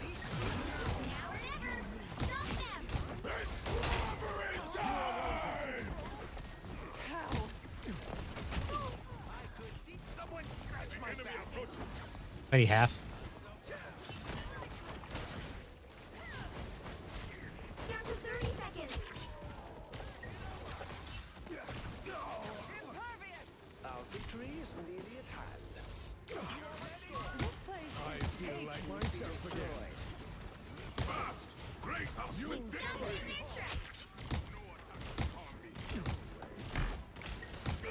Someone scratch my back. Maybe half. Down to 30 seconds. Our victory is nearly at hand. This place I is feel aching like to be myself again. destroyed. Fast! Grace us We with stop them in their tracks.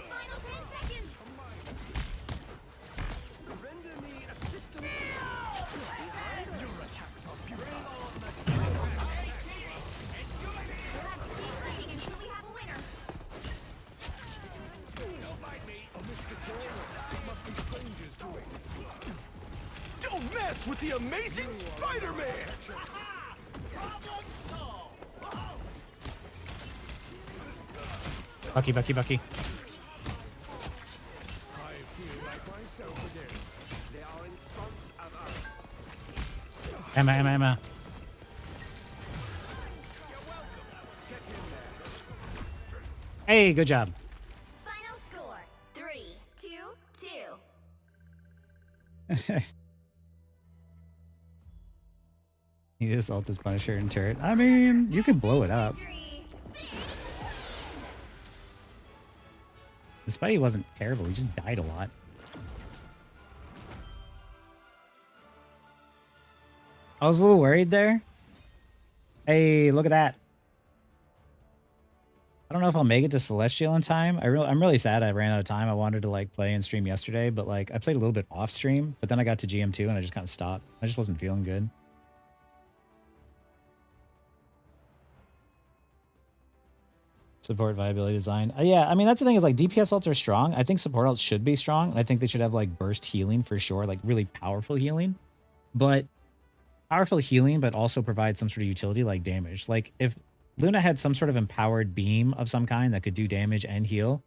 Final 10 seconds. Render me assistance. Your attacks are futile. We'll have to keep fighting until we have a winner. Don't mind me. A mystic race with the amazing Spider-Man! Bucky, Bucky, Bucky. I feel like myself again. They are in front of us. Emma, Emma, Emma. Hey, good job. Final score 3-2-2. You just ult this Punisher and turret. I mean, you can blow it up. The Spidey wasn't terrible. He just died a lot. I was a little worried there. Hey, look at that. I don't know if I'll make it to Celestial in time. I'm really sad I ran out of time. I wanted to like play and stream yesterday, but like I played a little bit off stream, but then I got to GM2 and I just kind of stopped. I just wasn't feeling good. Support viability design. Yeah, I mean, that's the thing is like DPS ults are strong. I think support ults should be strong. And I think they should have like burst healing for sure, like really powerful healing. But powerful healing, but also provide some sort of utility like damage. Like if Luna had some sort of empowered beam of some kind that could do damage and heal,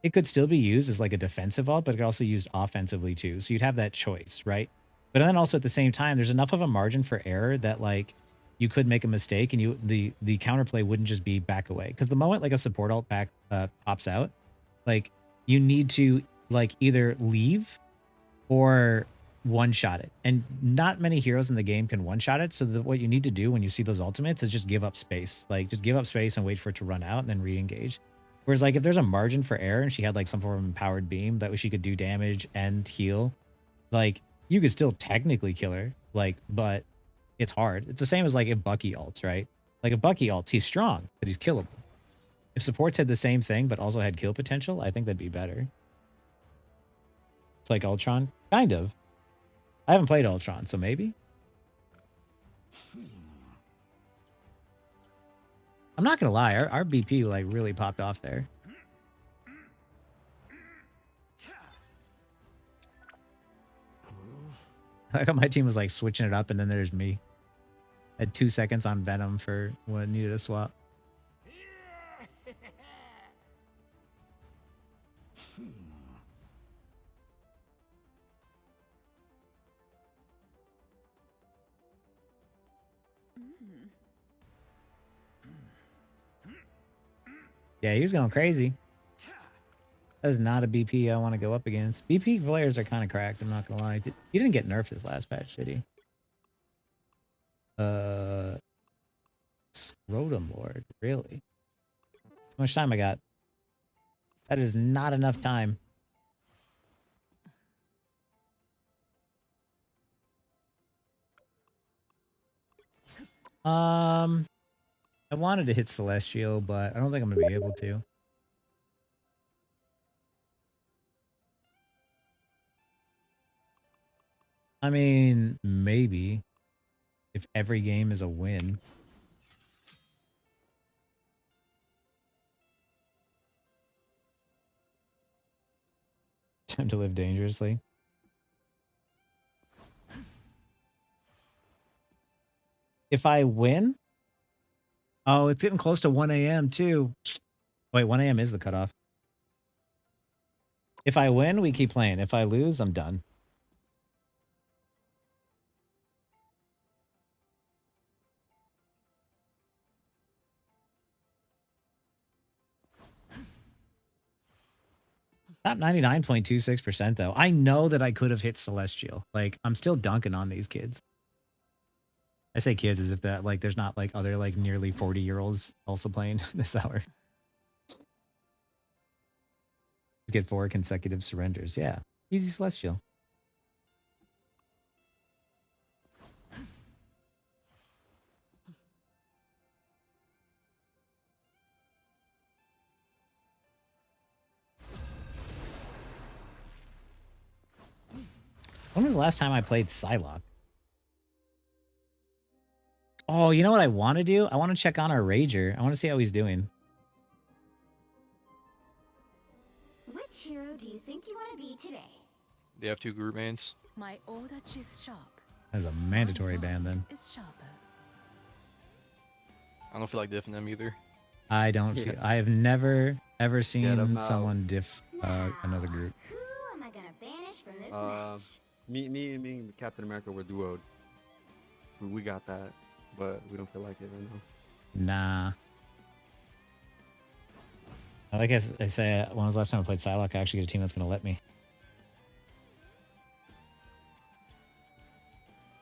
it could still be used as like a defensive ult, but it could also be used offensively too. So you'd have that choice, right? But then also at the same time, there's enough of a margin for error that like you could make a mistake and the counterplay wouldn't just be back away. Because the moment like a support ult pack pops out, like you need to like either leave or one-shot it. And not many heroes in the game can one-shot it. So what you need to do when you see those ultimates is just give up space. Like just give up space and wait for it to run out and then re-engage. Whereas like if there's a margin for error and she had like some form of empowered beam that way she could do damage and heal, like you could still technically kill her. Like, but it's hard. It's the same as like if Bucky ults, right? Like if Bucky ults, he's strong, but he's killable. If supports had the same thing, but also had kill potential, I think that'd be better. It's like Ultron, kind of. I haven't played Ultron, so maybe. I'm not gonna lie, our BP like really popped off there. I thought my team was like switching it up, and then there's me. I had 2 seconds on Venom for when it needed a swap. Yeah, he was going crazy. That is not a BP I want to go up against. BP players are kind of cracked, I'm not gonna lie. He didn't get nerfed this last patch, did he? Scrotum Lord, really? How much time I got? That is not enough time. I wanted to hit Celestial, but I don't think I'm gonna be able to. I mean, maybe. If every game is a win. Time to live dangerously. If I win? Oh, it's getting close to 1 a.m. too. Wait, 1 a.m. is the cutoff. If I win, we keep playing. If I lose, I'm done. Top 99.26% though. I know that I could have hit Celestial. Like, I'm still dunking on these kids. I say kids as if that like there's not like other like nearly 40-year-olds also playing this hour. Get 4 consecutive surrenders. Yeah. Easy Celestial. When was the last time I played Psylocke? Oh, you know what I want to do? I want to check on our Rager. I want to see how he's doing. Which hero do you think you want to be today? They have 2 group mains. My order is sharp. That is a mandatory ban then. Is sharper. I don't feel like diffing them either. I don't feel. I have never ever them seen out. someone diff another group. Who am I gonna banish from this match? Me and Captain America were duoed. We got that, but we don't feel like it right now. Nah. Like I say, when was the last time I played Psylocke? I actually get a team that's gonna let me.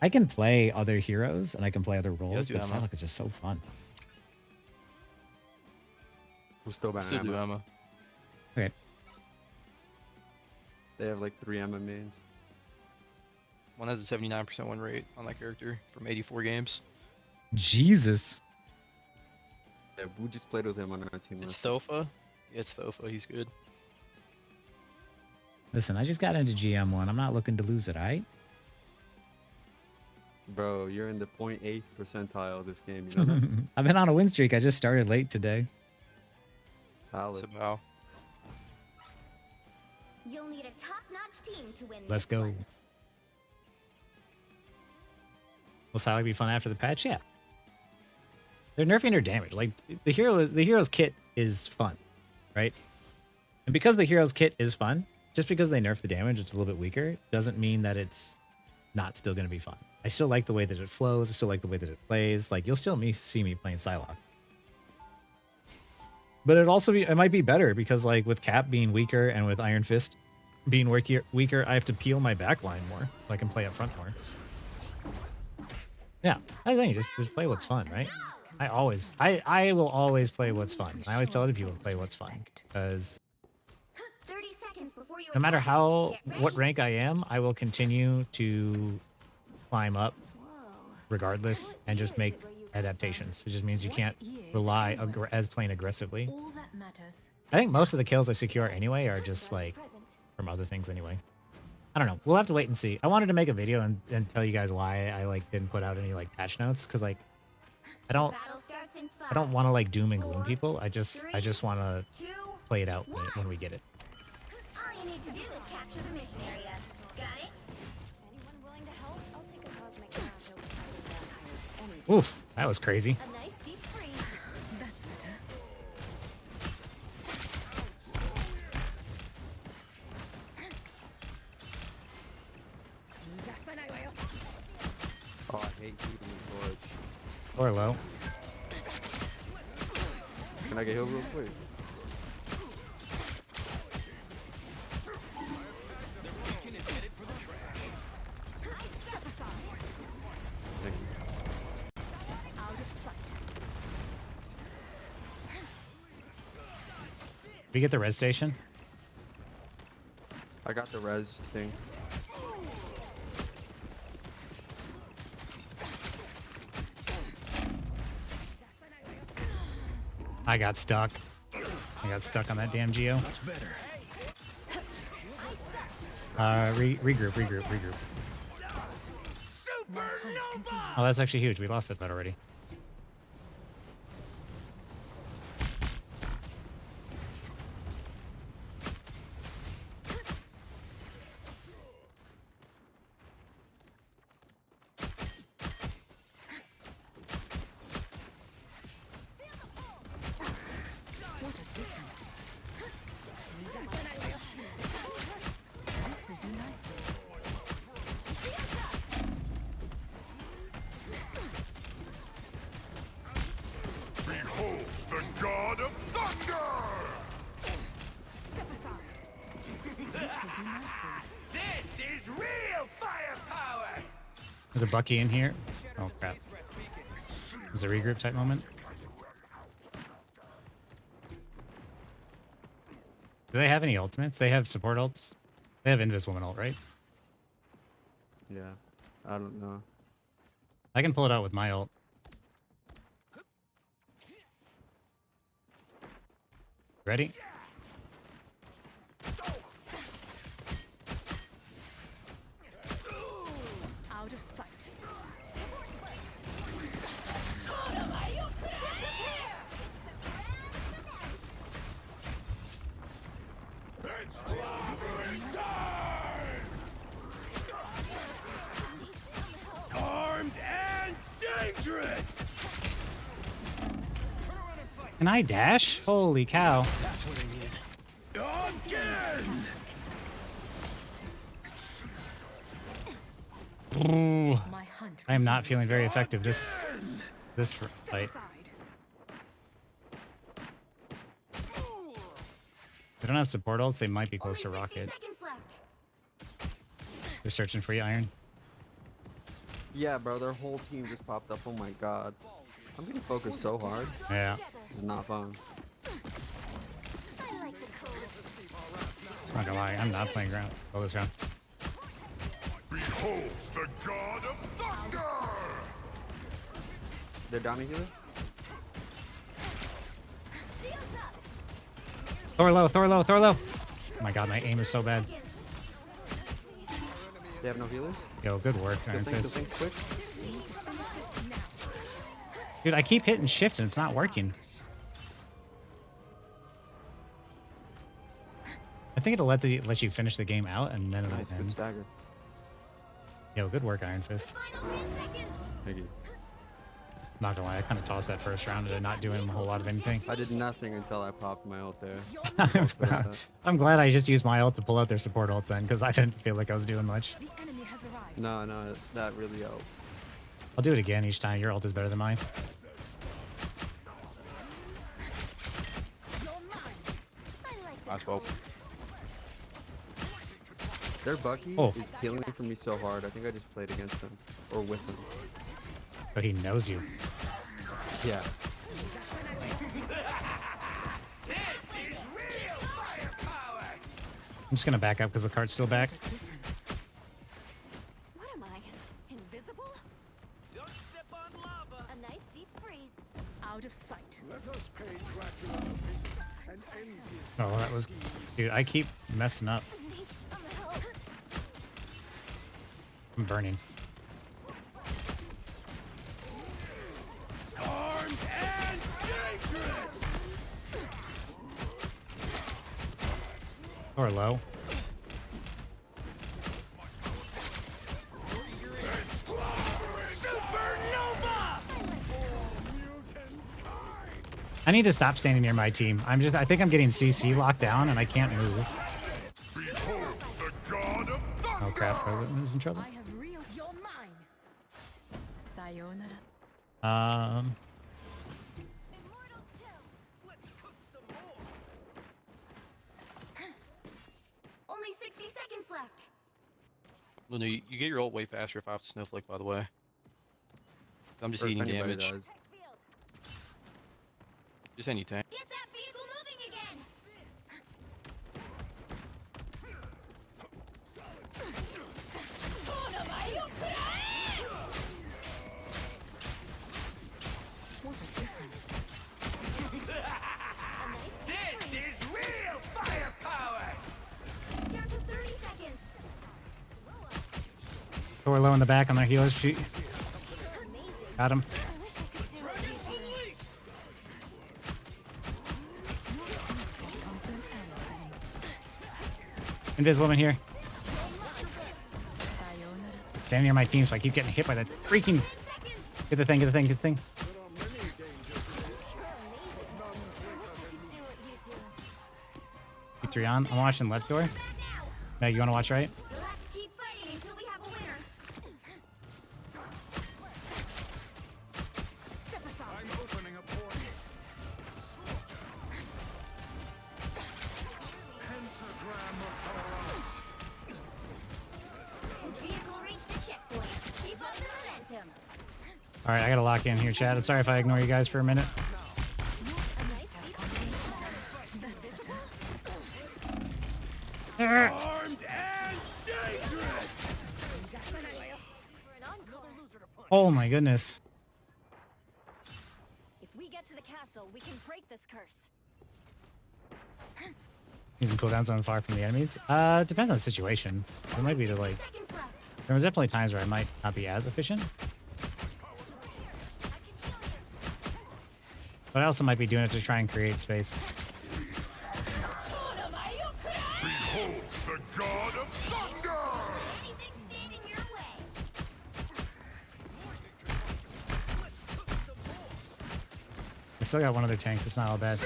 I can play other heroes and I can play other roles, but Psylocke is just so fun. We're still banning Still do Emma. Emma. Okay. They have like 3 Emma mains. One has a 79% win rate on that character from 84 games. Jesus. Yeah, we just played with him on our team. It's Thofa. Yeah, it's Thofa. He's good. Listen, I just got into GM1. I'm not looking to lose it, alright? Bro, you're in the 0.8th percentile of this game. You know that? I've been on a win streak. I just started late today. Solid. Wow. You'll need a top-notch team to win. Let's this go. one. Will Psylocke be fun after the patch? Yeah. They're nerfing her damage. Like the hero's kit is fun, right? And because the hero's kit is fun, just because they nerf the damage, it's a little bit weaker, doesn't mean that it's not still going to be fun. I still like the way that it flows. I still like the way that it plays. Like you'll still see me playing Psylocke. But it might be better because like with Cap being weaker and with Iron Fist being weaker, I have to peel my backline more so I can play up front more. Yeah, I think just play what's fun, right? I will always play what's fun. I always tell other people to play what's fun because 30 seconds before you no matter attack. what rank I am, I will continue to climb up regardless and just make adaptations. It just means you can't rely as playing aggressively. All that matters. I think most of the kills I secure anyway are just like from other things anyway. I don't know. We'll have to wait and see. I wanted to make a video and tell you guys why I like didn't put out any like patch notes because like I don't want to like doom and gloom people. I just want to play it out when we get it. All you need to do is capture the mission area. Got it? Anyone willing to help? I'll take a cosmic crash over fighting vampires any Oof, that was crazy. A nice deep freeze. That's better. Oh, I hate shooting with torch. Or low. Can I get healed real quick? Thank you. Out of sight. We get the res station. I got the res thing. I got stuck. I got stuck on that damn Geo. Regroup. Oh, that's actually huge. We lost that bet already. What a difference. This will do nicely. Beholds the god of thunder! Step aside. This will do nicely. This is real firepower! There's a Bucky in here. Oh crap. There's a regroup type moment. Do they have any ultimates? They have support ults. They have Invis Woman ult, right? Yeah, I don't know. I can pull it out with my ult. Ready? Out of sight. It's clobbering time! Can I dash? Holy cow. Ooh. I am not feeling very effective this fight. They don't have support ults, they might be close to rocket. They're searching for you, Iron. Yeah, bro, their whole team just popped up. Oh my god. I'm getting focused so hard. Yeah. This is not fun. I'm not gonna lie, I'm not playing ground. Oh, this round. Behold the god of thunder! They're down here. Thor low, Thor low, Thor low. Oh my god, my aim is so bad. They have no healers? Yo, good work, Iron Fist. Quick. Dude, I keep hitting shift and it's not working. I think it'll let you finish the game out and then it'll end. Stagger. Yo, good work, Iron Fist. Thank you. Not gonna lie, I kind of tossed that first round and not doing a whole lot of anything. I did nothing until I popped my ult there. I'm glad I just used my ult to pull out their support ult then, because I didn't feel like I was doing much. No, that really helped. I'll do it again each time. Your ult is better than mine. Nice well. Their Bucky Oh. is killing me from me so hard. I think I just played against him. Or with him. But he knows you. Yeah. I'm just gonna back up because the card's still back. What am I? Invisible? Don't step on lava. A nice deep freeze. Out of sight. Let us pay Dracula a visit and end his Oh, that was... Dude, I keep messing up. Need some help. I'm burning. armed and dangerous. Or low. I need to stop standing near my team. I think I'm getting CC locked down and I can't move. Oh crap, President is in trouble. I have reeled your mind. Sayonara. Only 60 seconds left. Well, no, you get your ult way faster if I have to snowflake, by the way. I'm just Or if eating anybody damage. does. Just any tank. Get that vehicle moving again. What a difference. This is real firepower. Down to 30 seconds. Thor low in the back on their healers. Shoot. Got him. Invis woman here. Standing near my team, so I keep getting hit by that freaking... Get the thing, get the thing, get the thing. Keep 3 on. I'm watching left door. Meg, you want to watch right? You'll have to keep fighting until we have a winner. Step aside. I'm opening a portal. Pentagram of Torah. The vehicle reached the checkpoint. Keep up the momentum. All right, I gotta lock in here, Chad. I'm sorry if I ignore you guys for a minute. Armed and dangerous. Oh my goodness. If we get to the castle, we can break this curse. Using cooldowns on far from the enemies. Depends on the situation. It might be to like... There was definitely times where I might not be as efficient. But I also might be doing it to try and create space. Behold the god of thunder! Anything stand in your way. still got one of their tanks. It's not all bad.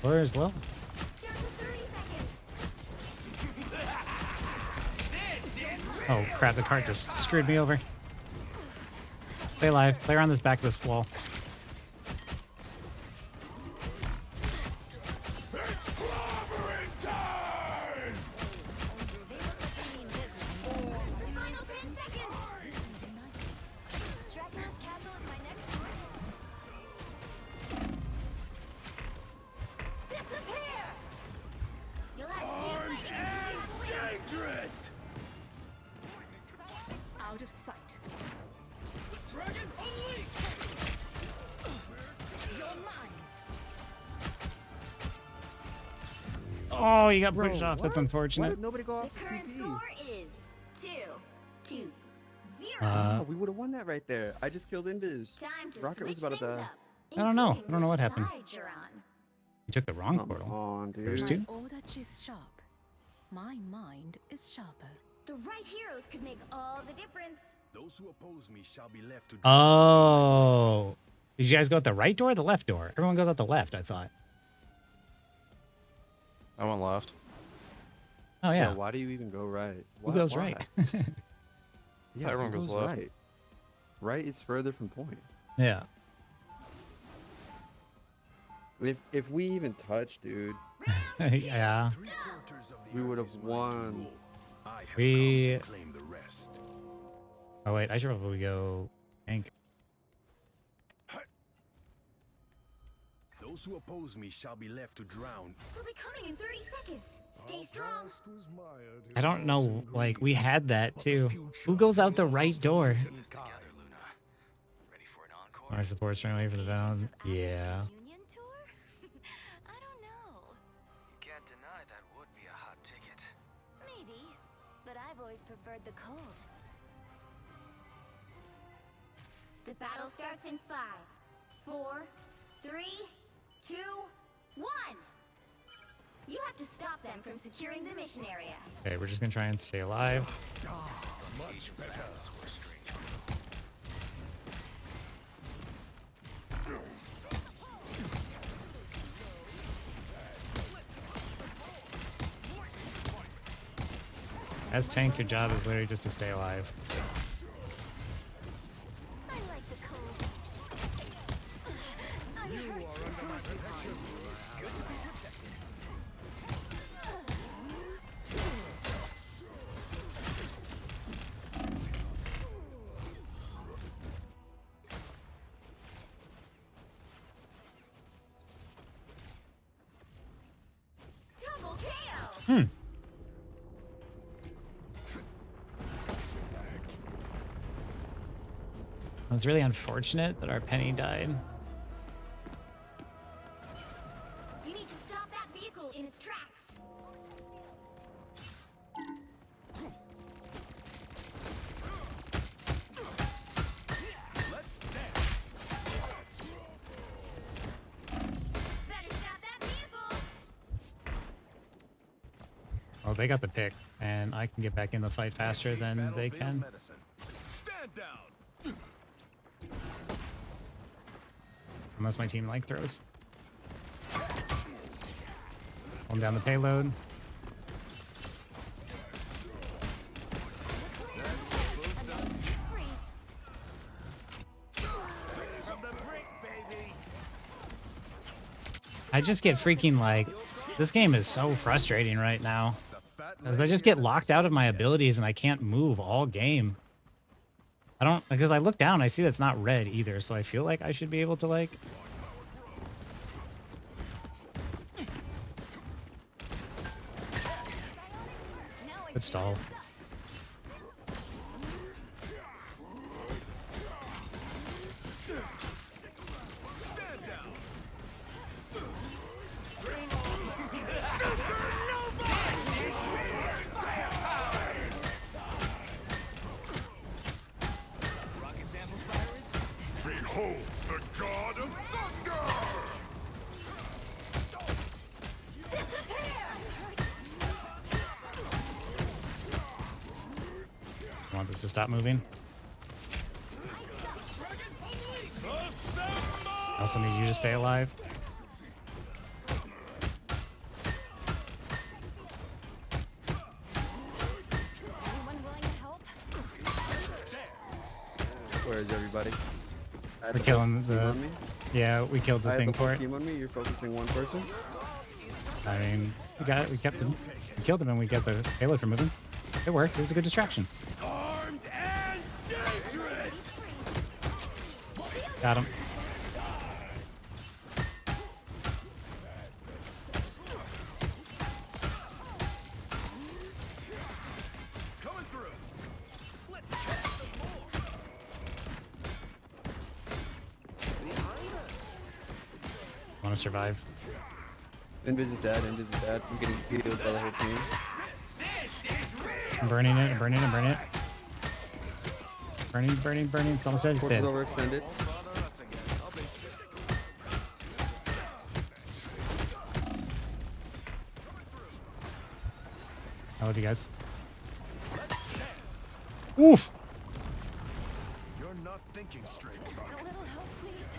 Flora is low. Oh crap, the cart just screwed me over. Stay alive. Play around this back of this wall. Out of sight. Dragon unleashed! You're mine. Oh, you got pushed off. That's Why unfortunate. did nobody go off The the current TP? score is 2-0. Oh, we would have won that right there. I just killed Invis. Time to Rocket was switch about things to. up. I don't know. I including don't know what which happened. side you're on. You took the wrong Come portal. on, dude. There's two. All that is sharp. My mind is sharper. The right heroes could make all the difference. Those who oppose me shall be left to Oh. Did you guys go out the right door or the left door? Everyone goes out the left, I thought. I went left. Oh, yeah. Why do you even go right? Who goes right? Yeah, Everyone who goes left. Right. Right is further from point. Yeah. If we even touched, dude, Yeah. we would have won. We... claim the rest. Oh, wait. I should probably go tank. Those who oppose me shall be left to drown. We'll be coming in 30 seconds. Stay strong. I don't know. Like, we had that, too. Who goes out the right door? My support's trying to wait for the bound. Yeah. Union tour? I don't know. You can't deny that would be a hot ticket. Maybe, but I've always preferred the cold. The battle starts in 5, 4, 3, 2, 1. You have to stop them from securing the mission area. Okay, we're just gonna try and stay alive. Much better. As tank, your job is literally just to stay alive. I like the cold. I hurt you. Double KO. It was really unfortunate that our penny died. You need to stop that vehicle in its tracks. Let's dance. Better stop that vehicle. Well, they got the pick, and I can get back in the fight faster than they can. Medicine. Stand down. Unless my team like throws. Hold down the payload. I just get freaking like, this game is so frustrating right now. 'Cause I just get locked out of my abilities and I can't move all game. I don't, because I look down, I see that's not red either, so I feel like I should be able to like... Good stall. Behold the god of thunder! I want this to stop moving. I also need you to stay alive. Where is everybody? We're killing Team the. on me? Yeah, we killed the I have thing the for whole it. team on me. You're focusing one person. I mean, we got it. We kept him. We killed him, and we got the payload from moving. It worked. It was a good distraction. Armed and dangerous. Got him. Coming through. Let's catch some more. Want to survive? Invis is dead. Invis is dead. I'm getting healed by the whole team. I'm burning it. I'm burning it. I'm burning it. Burning, burning, burning. It's almost dead. It's Force is dead. overextended. I love you guys. Oof. You're not thinking straight. A little help, please.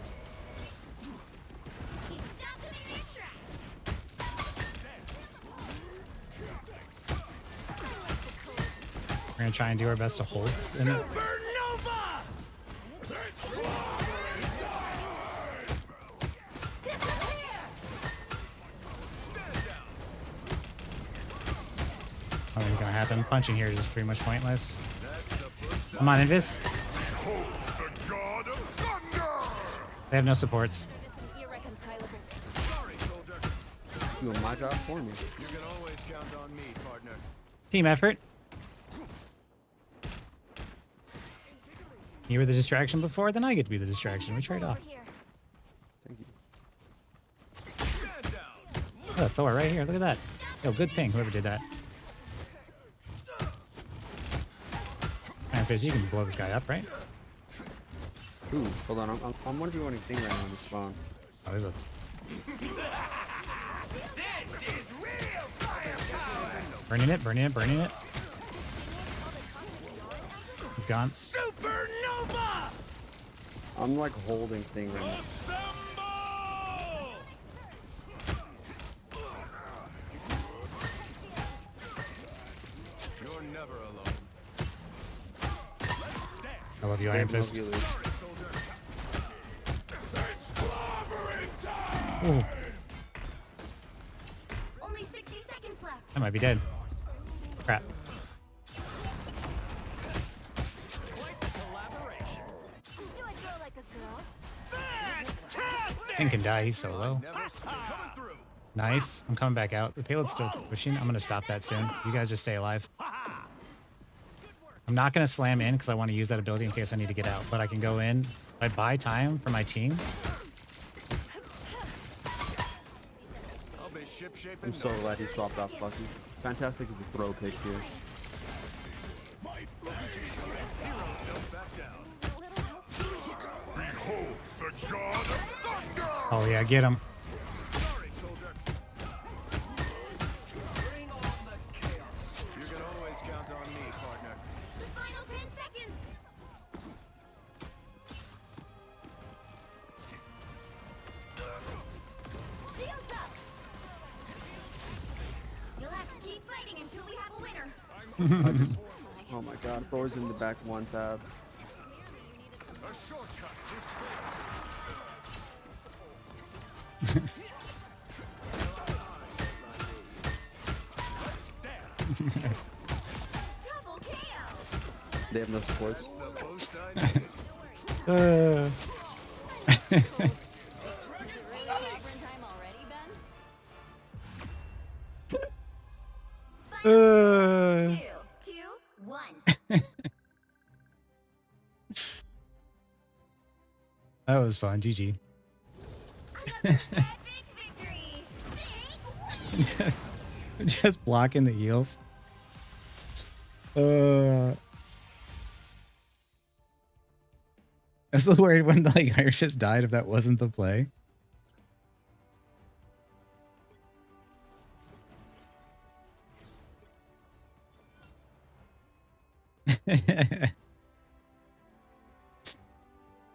He stopped them in their tracks. We're gonna try and do our best to hold. In it. Nothing's gonna happen. Punching here is pretty much pointless. Come on, Invis. They have no supports. Doing my job for me. You can always count on me, partner. Team effort. You were the distraction before, then I get to be the distraction. We trade off. Thank you. Oh, Thor right here. Look at that. Yo, good ping, whoever did that. Fizz, you can blow this guy up, right? Ooh, hold on. I'm wondering what thing right now on the spawn. Oh, there's a. Burning it, burning it, burning it. It's gone. Supernova! I'm like holding thing right now. You're never alone. I love you, Iron Fist. Ooh. Only 60 seconds left. I might be dead. Crap. Do a girl like a girl. Thing can die. He's so low. Nice. I'm coming back out. The payload's still pushing. I'm gonna stop that soon. You guys just stay alive. I'm not gonna slam in because I want to use that ability in case I need to get out. But I can go in. If I buy time for my team. I'm so glad he swapped off Bucky. Fantastic is a throw pick here. Oh yeah, get him. You can always count on me, partner. The final 10 seconds. Shields up. You'll have to keep fighting until we have a winner. Oh my god, Thor's in the back one tab. A shortcut Double KO. They have no supports. Two, one. That was fun. GG. just blocking the heals. I was a little worried when like Iron Fist died if that wasn't the play.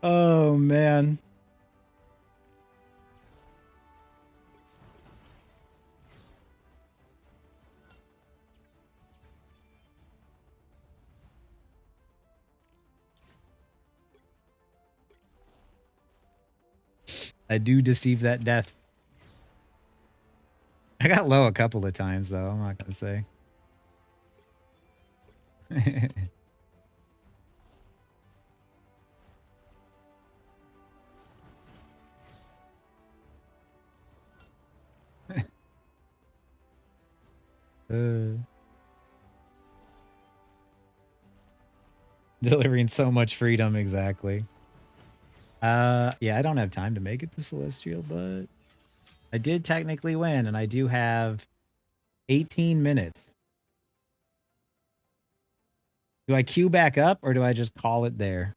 Oh man. I do deceive that death. I got low a couple of times though, I'm not gonna say. Delivering so much freedom, exactly. Yeah, I don't have time to make it to Celestial, but I did technically win, and I do have 18 minutes. Do I queue back up, or do I just call it there?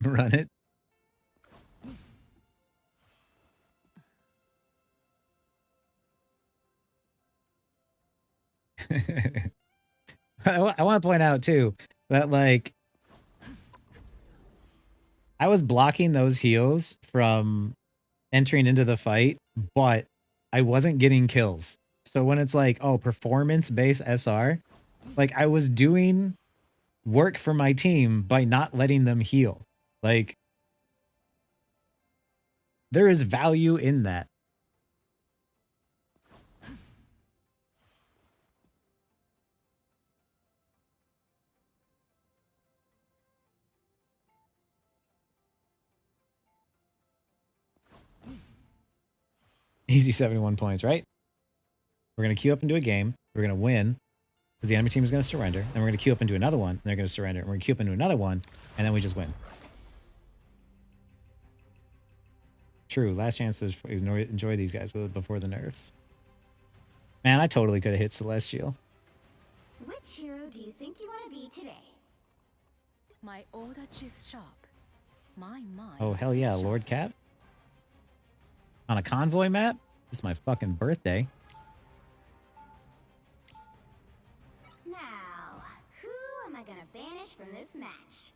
Run it. I want to point out too that like I was blocking those heals from entering into the fight, but I wasn't getting kills. So when it's like, oh, performance based SR, like I was doing work for my team by not letting them heal. Like there is value in that. Easy 71 points, right? We're going to queue up into a game. We're going to win because the enemy team is going to surrender. Then we're going to queue up into another one. And they're going to surrender. And we're going to queue up into another one. And then we just win. True. Last chance to enjoy these guys before the nerfs. Man, I totally could have hit Celestial. Which hero do you think you want to be today? My order is sharp. My mind. Oh, hell yeah. Lord Cap. On a convoy map? It's my fucking birthday. Now, who am I gonna banish from this match?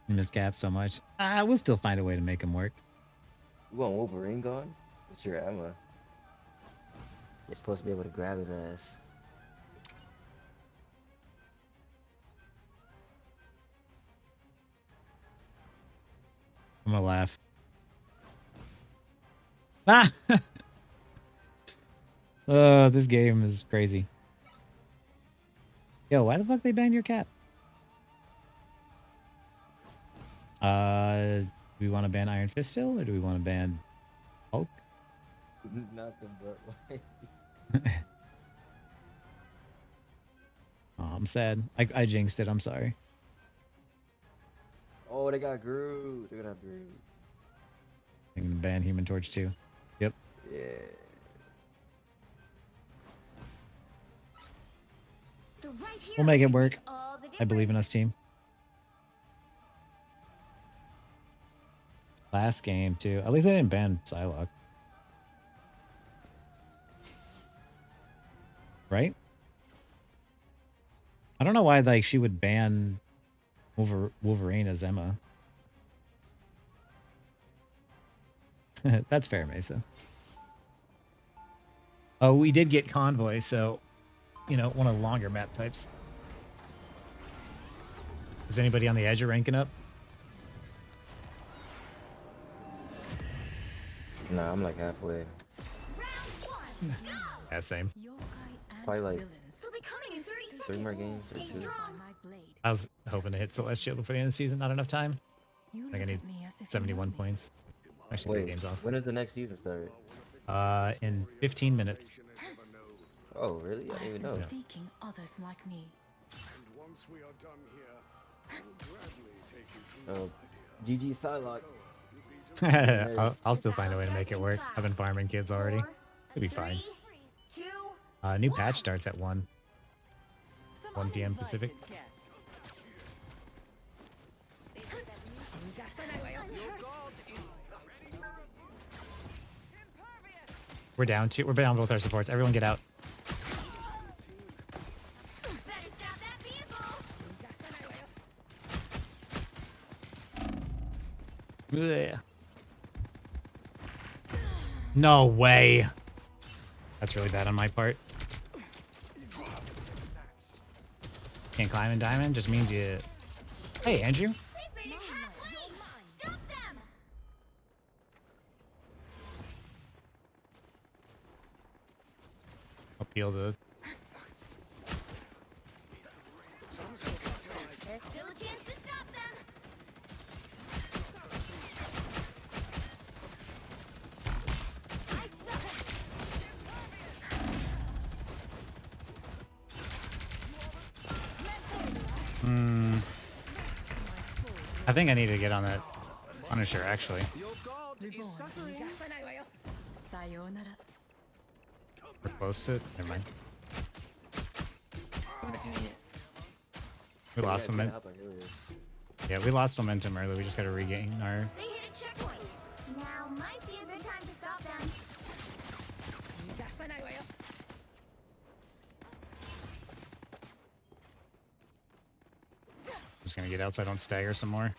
I miss Cap so much. I will still find a way to make him work. You want Wolverine gone? What's your ammo? You're supposed to be able to grab his ass. I'm gonna laugh. Ah! Oh, this game is crazy. Yo, why the fuck they ban your Cap? Do we want to ban Iron Fist still, or do we want to ban Hulk? Nothing but like... Oh, I'm sad. I jinxed it. I'm sorry. Oh, they got Groot. They're gonna have Groot. I'm gonna ban Human Torch too. Yep. Yeah. We'll make it work. I believe in us, team. Last game too. At least I didn't ban Psylocke. Right? I don't know why like she would ban Wolverine as Emma. That's fair, Mesa. Oh, we did get Convoy, so you know, one of the longer map types. Is anybody on the edge of ranking up? Nah, I'm like halfway. Yeah, same. Probably like 3 more games or 2. I was hoping to hit Celestial before the end of the season. Not enough time. I think I need 71 points. Actually, 3 games off. When does the next season start? In 15 minutes. Oh, really? I didn't even know. Seeking others like me. GG Psylocke. I'll still find a way to make it work. I've been farming kids already. It'll be fine. New patch starts at 1 p.m. Pacific. We're down both our supports. Everyone get out. Blech. No way. That's really bad on my part. Can't climb in diamond just means you. Hey, Andrew. They've made it halfway. Stop them. Appeal to. There's still a chance to stop them. I suck. I think I need to get on that Punisher actually. We're close to it. Never mind. We lost momentum. Yeah, we lost momentum earlier. We just gotta regain our. They hit a checkpoint. Now might be a good time to stop them. Just gonna get out so I don't stagger some more.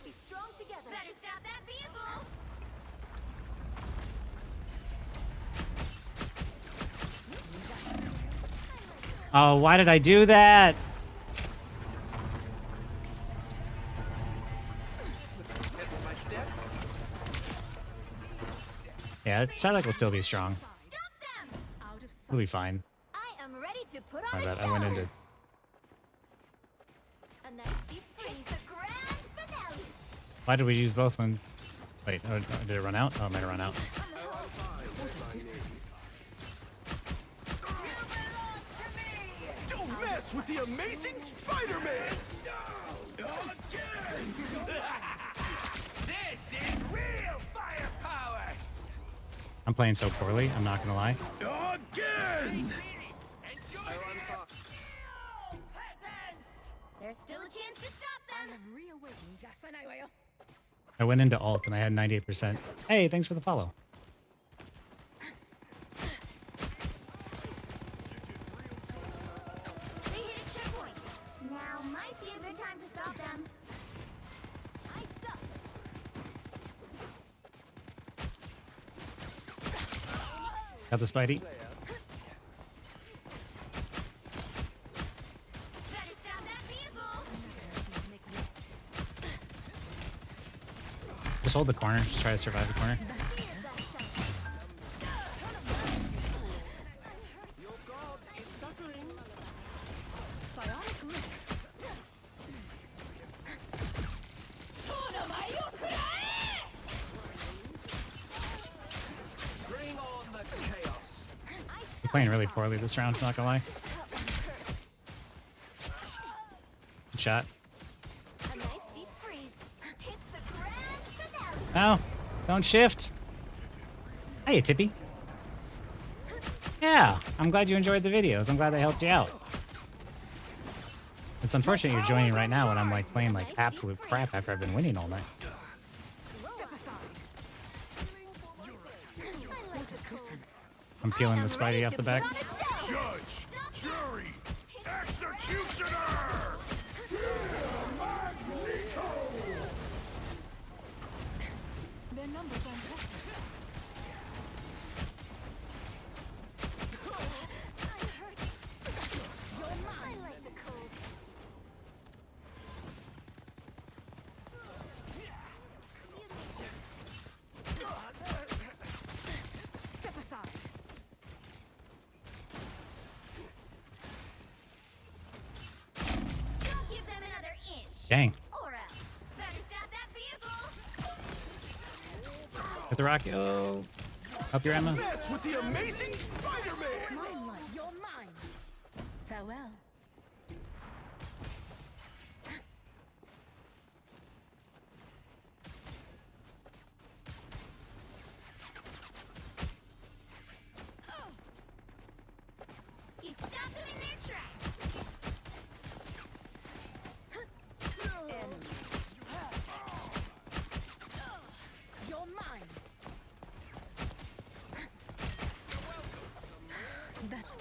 Be strong together. Better stop that vehicle. Oh, why did I do that? Yeah, Psylocke will still be strong. We'll be fine. I am ready to put My on a bad. show. I went into. A nice deep freeze. The grand finale. Why did we use both when? Wait, oh, did it run out? Oh, it might have run out. Don't mess with the amazing Spider-Man! Again! This is real firepower! I'm playing so poorly. I'm not gonna lie. Again! There's still a chance to stop them. I went into alt and I had 98%. Hey, thanks for the follow. They hit a checkpoint. Now might be a good time to stop them. I suck. Got the Spidey. Better stop that vehicle. Just hold the corner. Just try to survive the corner. Bring on the chaos! I'm playing really poorly this round, not gonna lie. Good shot. A nice deep freeze. It's the grand finale. No, don't shift. Hey, Tippy. Yeah, I'm glad you enjoyed the videos. I'm glad they helped you out. It's unfortunate you're joining right now when I'm like playing like absolute crap after I've been winning all night. I'm peeling the Spidey off the back. Judge! Jury! Executioner! Their numbers are impressive. Step aside. Don't give them another inch. Dang. Or else. Better stop that vehicle. Hit the rocket. Oh. Up your Emma. Mess with the amazing Spider-Man! Limelight, you're mine. Farewell. You stop them in their tracks. You're mine. That's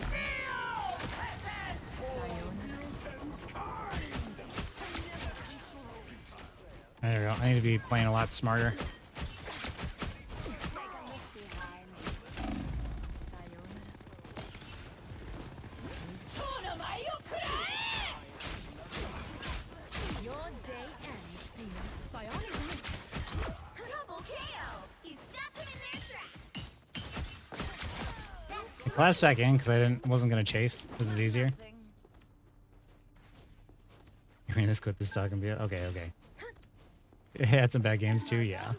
There we go. I need to be playing a lot smarter. day ends, demon. Psionic wind. Double KO. You stopped them in their tracks. I collapsed back in because I wasn't gonna chase. This is easier. I mean, let's quit this talk and be okay. Okay. It had some bad games too. Yeah.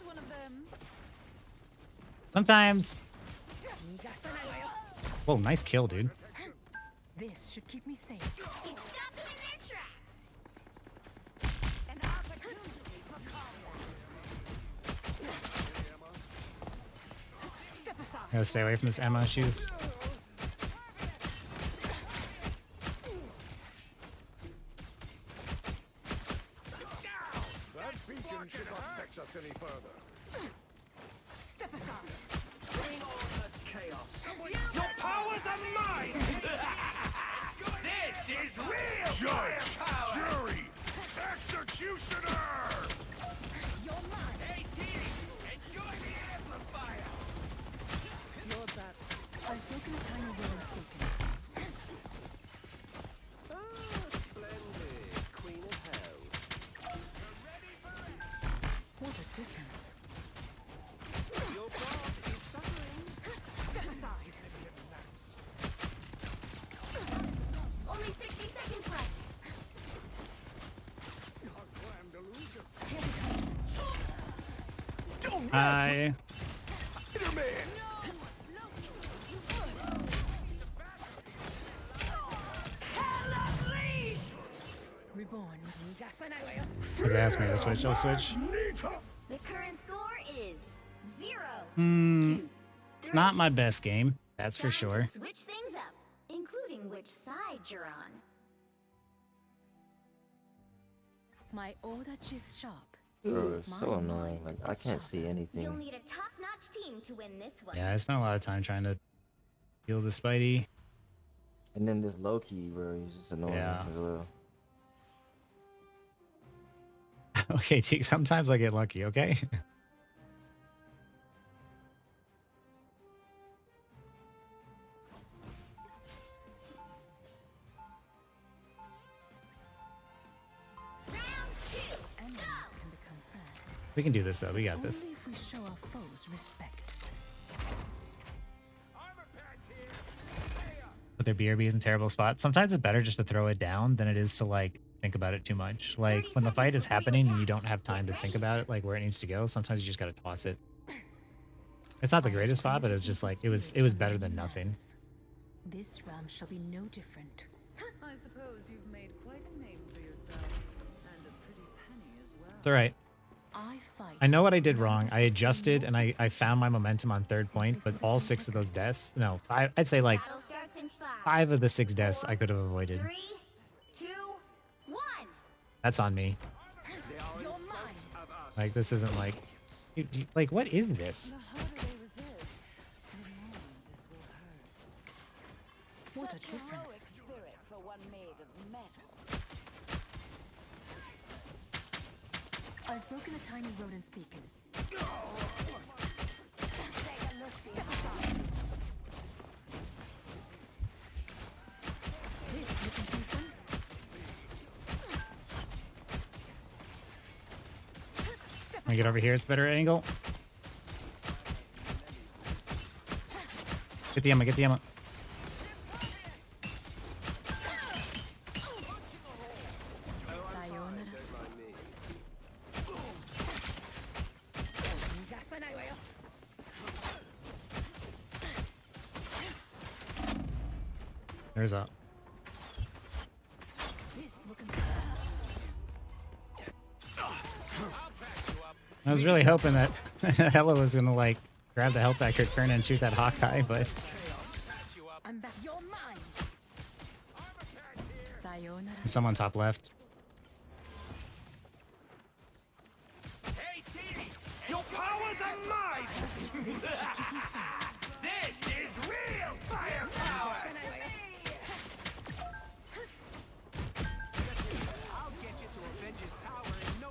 Sometimes. Whoa, nice kill, dude. This should keep me safe. You stopped them in their tracks. An opportunity for combat. Step aside. Gotta stay away from this ammo shoes. That beacon should not vex us any further. Step aside. Bring on the chaos. Your powers are mine! This is real Judge, jury, executioner! You're mine. Hey, team, enjoy the amplifier! You're back. I've broken a tiny ribbon spoken. Splendid, queen of hell. What a difference. Your god is suffering. Step aside. Only 60 seconds left. Unplanned illusion. Hi. Spider-Man! Reborn. If they ask me to switch, I'll switch. The current score is 0. Hmm. Not my best game, that's for Time to sure. switch things up, including which side you're on. My order is sharp. Bro, it's so annoying. Like, I can't see You'll anything. need a top-notch team to win this one. Yeah, I spent a lot of time trying to heal the Spidey. And then this Loki, bro, he's just annoying Yeah. as well. Okay, T, sometimes I get lucky, okay? Enemies can become friends. We can do this though, we got this. Only if we show our foes respect. But their BRB is in terrible spot. Sometimes it's better just to throw it down than it is to like think about it too much. Like when the fight is happening and you don't have time to think about it, like where it needs to go, sometimes you just gotta toss it. It's not the greatest spot, but it's just like it was better than nothing. This realm shall be no different. I suppose you've made quite a name for yourself, and a pretty penny as well. It's alright. I fight. I know what I did wrong. I adjusted and I found my momentum on third point, but all 6 of those deaths, no, I'd say like Battle starts in 5 of the 6 deaths I could have avoided. 3, 2, 1. That's on me. You're mine. Like this isn't like, like what is this? The harder they resist, the more this will hurt. What a difference. Spirit for one made of metal. I've broken a tiny rodent's beacon. Take a look. Step aside. This looking too fun. When I get over here, it's a better angle. Get the ammo, get the ammo. There's up. I was really hoping that Ella was gonna like grab the health back her turn and shoot that Hawkeye, but I'm back. You're mine. Sayonara. someone top left. Hey, T! Your powers are mine! This is real firepower! I'll get you to Avengers Tower in no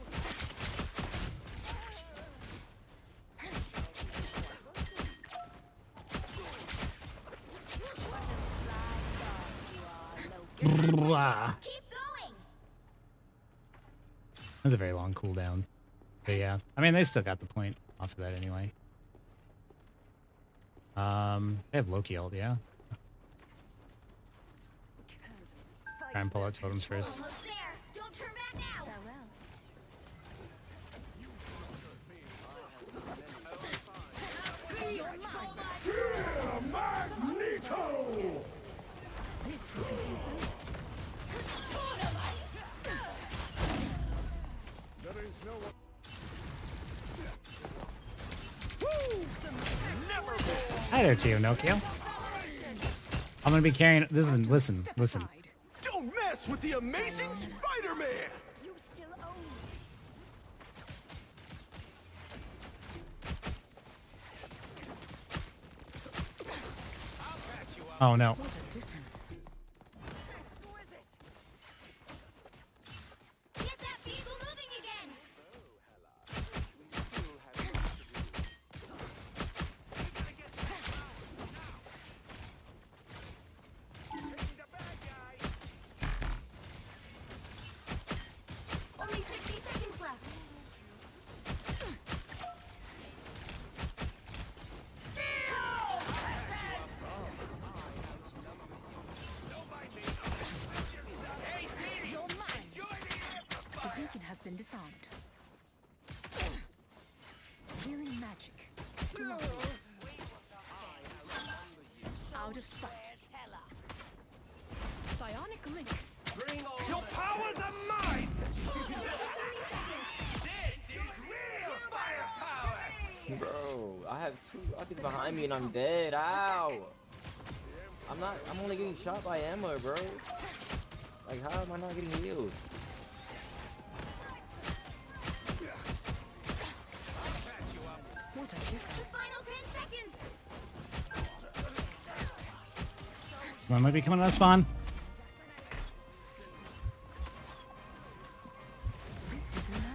Blah. Keep going. That's a very long cooldown. But yeah, I mean, they still got the point off of that anyway. They have Loki ult, yeah. Try and pull out totems first. Almost there. Don't turn back now. Hi there, Tio Nokia. I'm gonna be carrying. Listen. Don't mess with the amazing Spider-Man! You still own me. Oh no. What a difference. Get that vehicle moving again. Only 60 seconds left. You're mine. The beacon has been disarmed. Healing magic. Out of sight. Psionic link. Your powers are mine! This is real firepower! Bro, I have two rockets behind me and I'm dead. Ow! I'm only getting shot by ammo, bro. Like, how am I not getting healed? What a difference. The final 10 seconds. Someone might be coming out of spawn.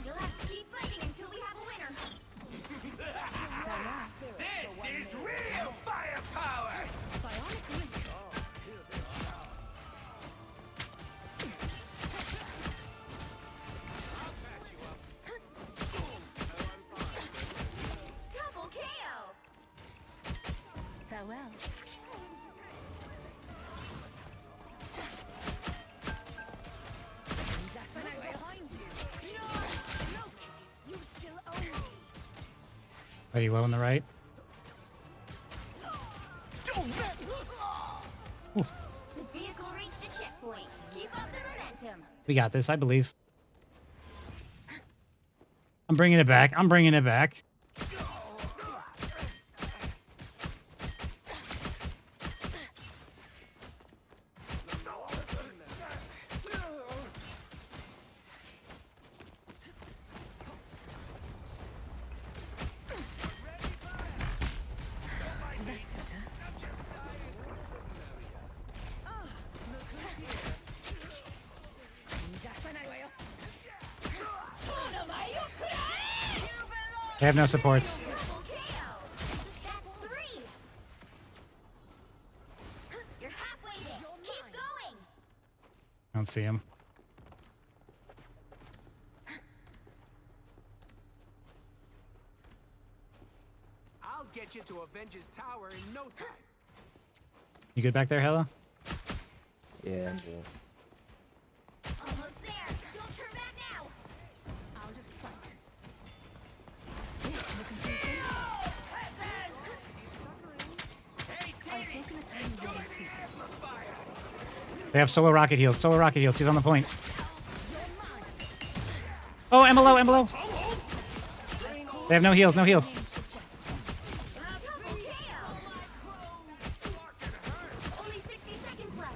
You'll have to keep fighting until we have a winner. This is real firepower! Psionic link. Double KO. Farewell. Behind you. No! You still own me. Are you low on the right? The vehicle reached a checkpoint. Keep up the momentum. We got this, I believe. I'm bringing it back. That's better. They have no supports. Double KO. That's 3. You're halfway there. Keep going. I don't see him. I'll get you to Avengers Tower in no time. You good back there, Hella? Yeah, I'm good. Almost there. Don't turn back now. Out of sight. I've broken a tiny wall of people. They have solo rocket heals. He's on the point. Oh, I'm below. They have no heals. Double KO. Only 60 seconds left.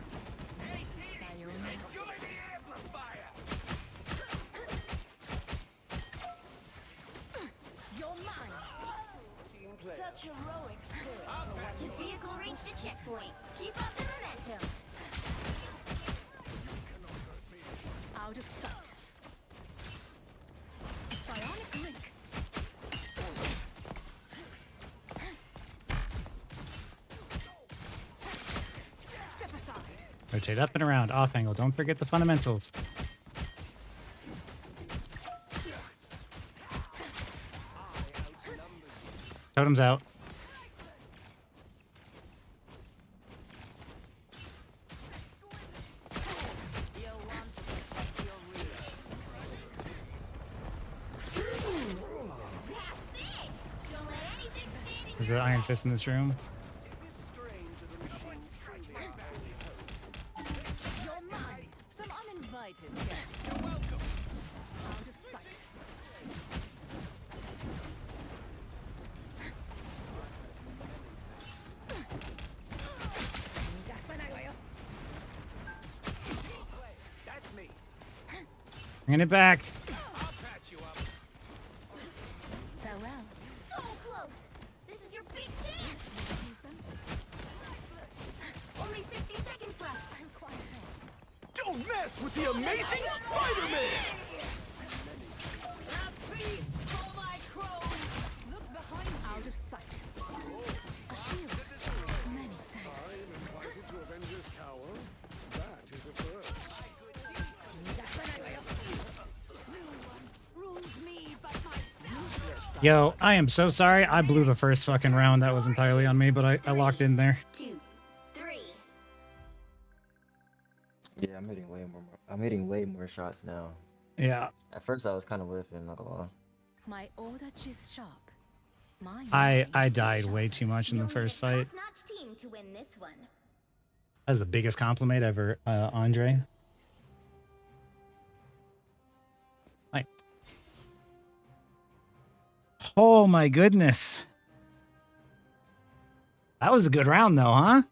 Enjoy the amplifier! You're mine. Such heroic spirit. The vehicle reached a checkpoint. Keep up the momentum. Out of sight. Psionic link. Step aside. Rotate up and around. Off angle. Don't forget the fundamentals. Totem's out. There's an Iron Fist in this room. You're mine. Some uninvited guests. You're welcome. Out of sight. That's me. Bringing it back. I'll patch you up. Farewell. So close. This is your big chance. Only 60 seconds left. I'm quite Don't mess with the amazing Spider-Man! Look behind you. Out of sight. A shield. Many thanks. I am invited to Avengers Tower. That is a first. Rules me, but myself. Yo, I am so sorry. I blew the first fucking round. That was entirely on me, but I locked in there. 2, 3. Yeah, I'm hitting way more. I'm hitting way more shots now. Yeah. At first, I was kind of whiffing, not gonna lie. My order is sharp. My I died way too much in the first fight. Top-notch team to win this one. That was the biggest compliment ever, Andre. Hi. Oh my goodness. That was a good round though, huh?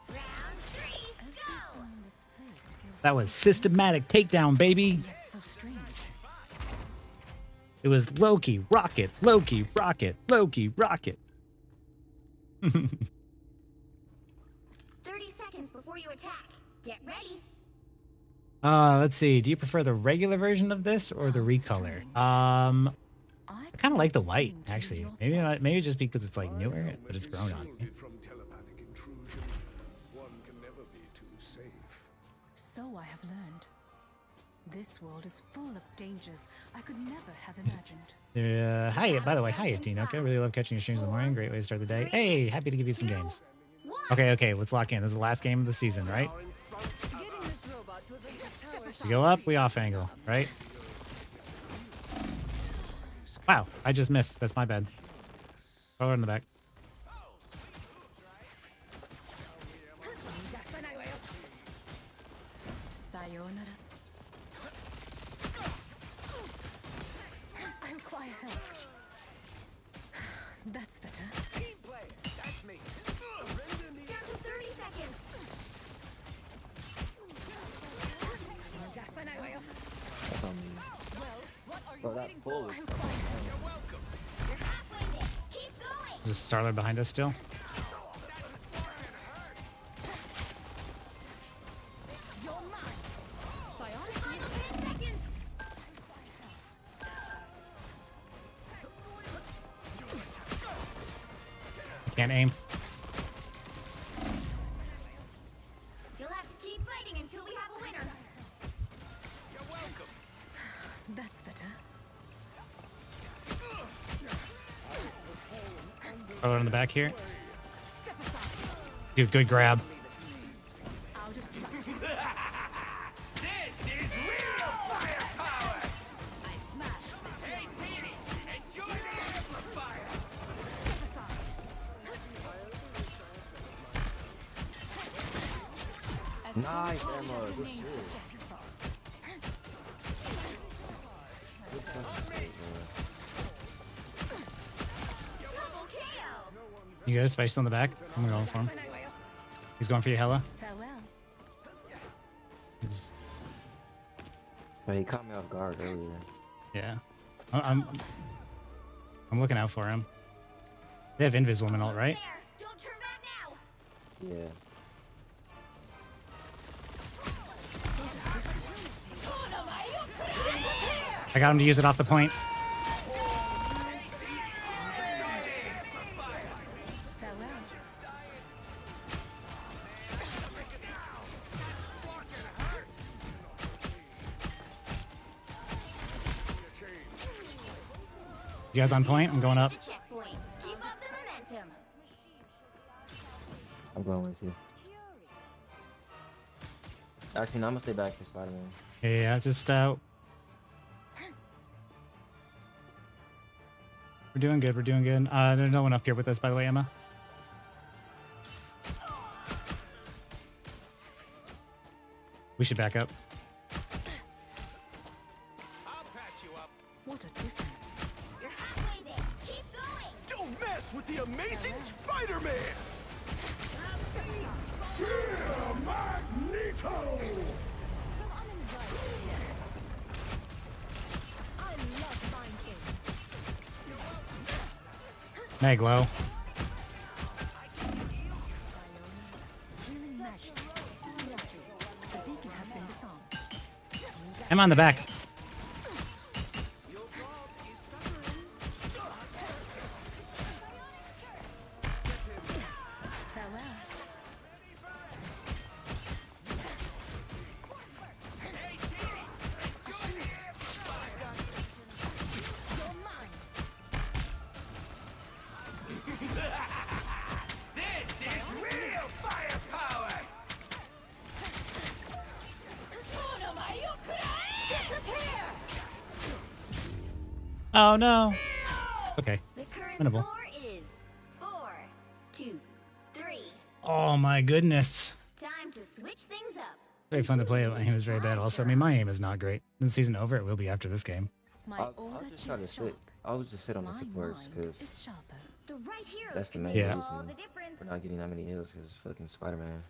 Round 3, go! This place feels That was systematic takedown, baby. so strange. It was Loki, Rocket, Loki, Rocket, Loki, Rocket. 30 seconds before you attack. Get ready. Let's see. Do you prefer the regular version of this or the recolor? I kind of like the white, actually. Maybe just because it's like newer, but it's grown on me. Shielded from telepathic intrusion. One can never be too safe. So I have learned. This world is full of dangers I could never have imagined. Hi, by the way, hi, Tinoka. Really love catching your streams in the morning. Great way to start the day. Hey, happy to give you some games. Okay, let's lock in. This is the last game of the season, right? Getting this robot to Avengers Tower. We go up, we off angle, right? Wow, I just missed. That's my bad. Throw it in the back. Sayonara. I require help. That's better. Team player, that's me. Down to 30 seconds. That's on me. Bro, that full is something. You're halfway there. Keep going. Is this Starler behind us still? You're mine. Sayonara. Final 10 seconds. Can't aim. You'll have to keep fighting until we have a winner. You're welcome. That's better. Throw it in the back here. Step aside. Dude, good grab. Out of sight. This is real firepower! I smash. Hey, Teeny, enjoy the amplifier! Step aside. Nice, Emma. Good shit. Good fucking shit, bro. Double KO. You guys, Spice on the back. I'm going for him. He's going for you, Hella. Farewell. He's, But he caught me off guard earlier. yeah. I'm looking out for him. They have Invis Woman ult, right? There. Don't turn back now. Yeah. I got him to use it off the point. Farewell. You guys on point? I'm going up. Checkpoint. Keep up the momentum. I'm going with you. Actually, no, I'm gonna stay back for Spider-Man. Yeah, just we're doing good. We're doing good. There's no one up here with us, by the way, Emma. We should back up. I'll patch you up. What a difference. You're halfway there. Keep going. Don't mess with the amazing Spider-Man! Magneto! So uninvited guests. I love mind games. Meg low. Healing magic. The beacon has been disarmed. I'm on the back. Farewell. You're mine. This is real firepower! Disappear. Oh no. It's okay. The current Winnable. score is 4-2-3. Oh my goodness. Time to switch things up. Very fun to play. My aim is very bad also. I mean, my aim is not great. The season over, it will be after this game. I'll just try to sit. I'll just sit on the supports because The right hero that's the main Yeah. reason we're not getting that many heals because fucking Spider-Man.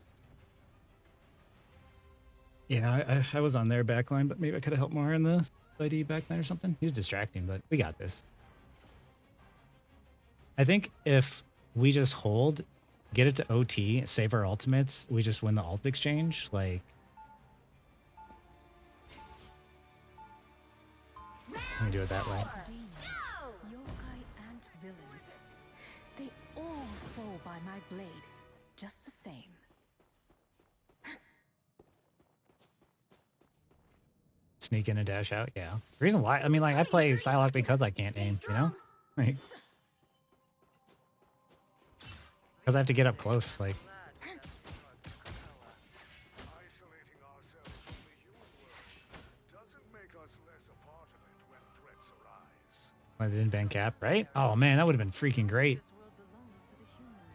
Yeah, I was on their backline, but maybe I could have helped more in the lady backline or something. He was distracting, but we got this. I think if we just hold, get it to OT, save our ultimates, we just win the ult exchange, like... Let me do it that way. Yokai and villains. They all fall by my blade, just the same. Sneak in and dash out, yeah. The reason why, I mean, like, I play Psylocke because I can't aim, you know? Like... Because I have to get up close, like... Isolating ourselves from the human world doesn't make us less a part of it when threats arise. I didn't ban cap, right? Oh man, that would have been freaking great.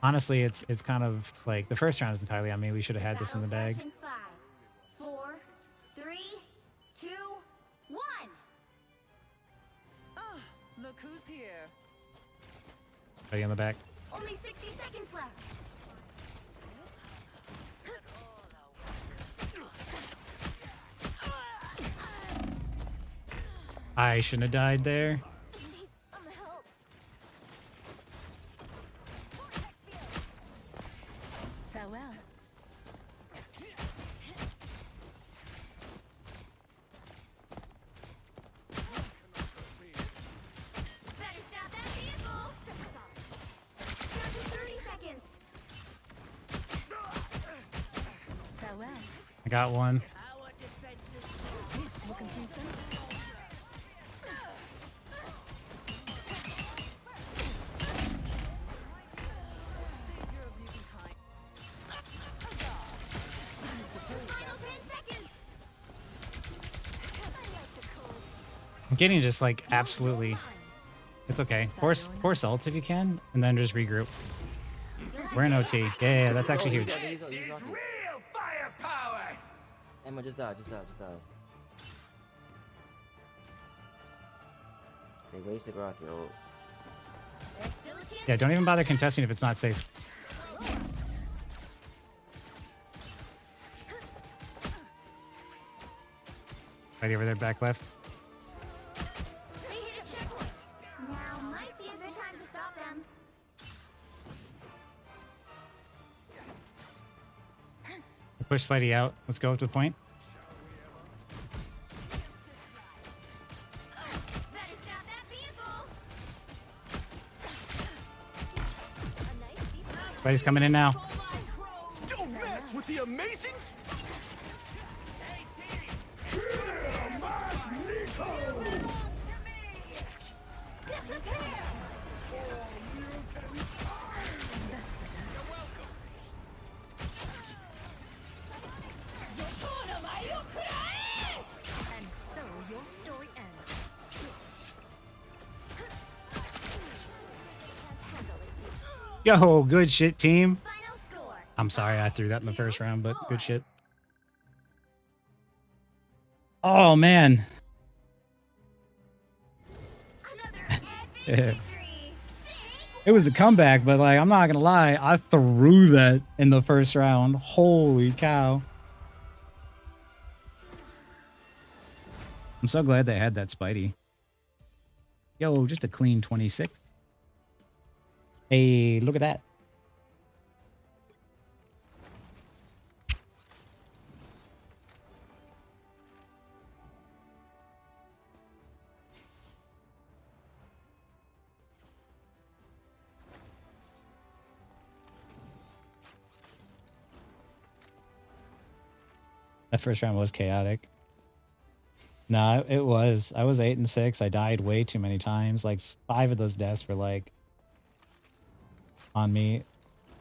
Honestly, it's kind of like the first round is entirely on me. We should have had this in the bag. In 5, 4, 3, 2, 1. Ah, look who's here. Buddy on the back. Only 60 seconds left. I shouldn't have died there. Farewell. Better stop that vehicle. Down to 30 seconds. Farewell. I got one. This will confuse them. Final 10 seconds. I'm getting just like absolutely. It's okay. Force ults if you can, and then just regroup. We're in OT. Yeah, that's actually huge. He's This is lucky. real firepower! Emma, just die, just die, just die. They wasted rocket ult. There's still a chance. Yeah, don't even bother contesting if it's not safe. Right over there, back left. They hit a checkpoint. Now might be a good time to stop them. Push Spidey out. Let's go up to the point. Better stop that vehicle. Spidey's coming in now. Don't mess with the amazing Magneto! And so your story ends. Yo, good shit, team. I'm sorry I threw that in the first round, but good shit. Oh, man. It was a comeback, but like, I'm not gonna lie, I threw that in the first round. Holy cow. I'm so glad they had that Spidey. Yo, just a clean 26. Hey, look at that. That first round was chaotic. No, it was. I was 8 and 6. I died way too many times. Like 5 of those deaths were like on me.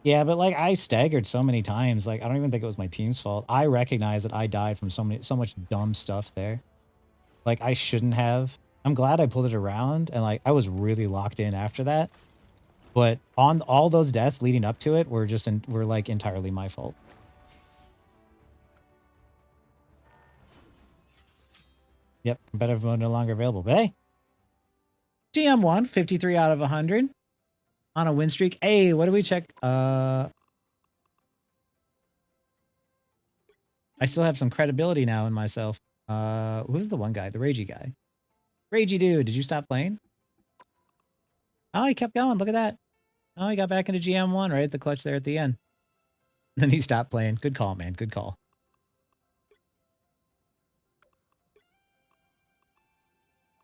Yeah, but like I staggered so many times. Like I don't even think it was my team's fault. I recognize that I died from so much dumb stuff there. Like I shouldn't have. I'm glad I pulled it around and like I was really locked in after that. But on all those deaths leading up to it were were like entirely my fault. Yep, competitive mode no longer available. But hey, GM1, 53 out of 100 on a win streak. Hey, what do we check? I still have some credibility now in myself. Who's the one guy? The Ragey guy. Ragey dude, did you stop playing? Oh, he kept going. Look at that. Oh, he got back into GM1 right at the clutch there at the end. Then he stopped playing. Good call, man. Good call.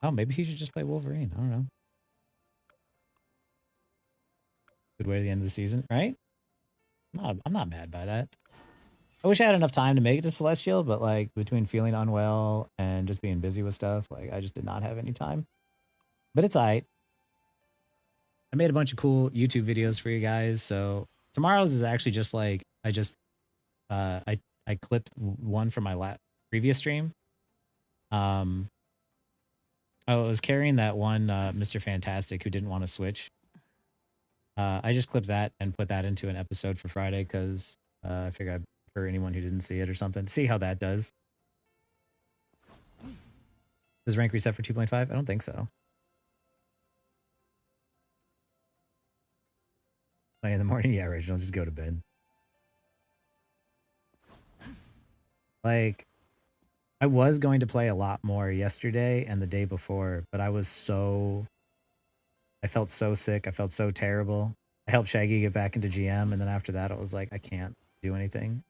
Oh, maybe he should just play Wolverine. I don't know. Good way to the end of the season, right? No, I'm not mad by that. I wish I had enough time to make it to Celestial, but like between feeling unwell and just being busy with stuff, like I just did not have any time. But it's all right. I made a bunch of cool YouTube videos for you guys. So tomorrow's is actually just like I clipped one from my previous stream. I was carrying that one Mr. Fantastic who didn't want to switch. I just clipped that and put that into an episode for Friday because I figured for anyone who didn't see it or something, see how that does. Does rank reset for 2.5? I don't think so. Play in the morning? Yeah, Reginald, just go to bed. Like, I was going to play a lot more yesterday and the day before, but I felt so sick. I felt so terrible. I helped Shaggy get back into GM, and then after that, it was like, I can't do anything.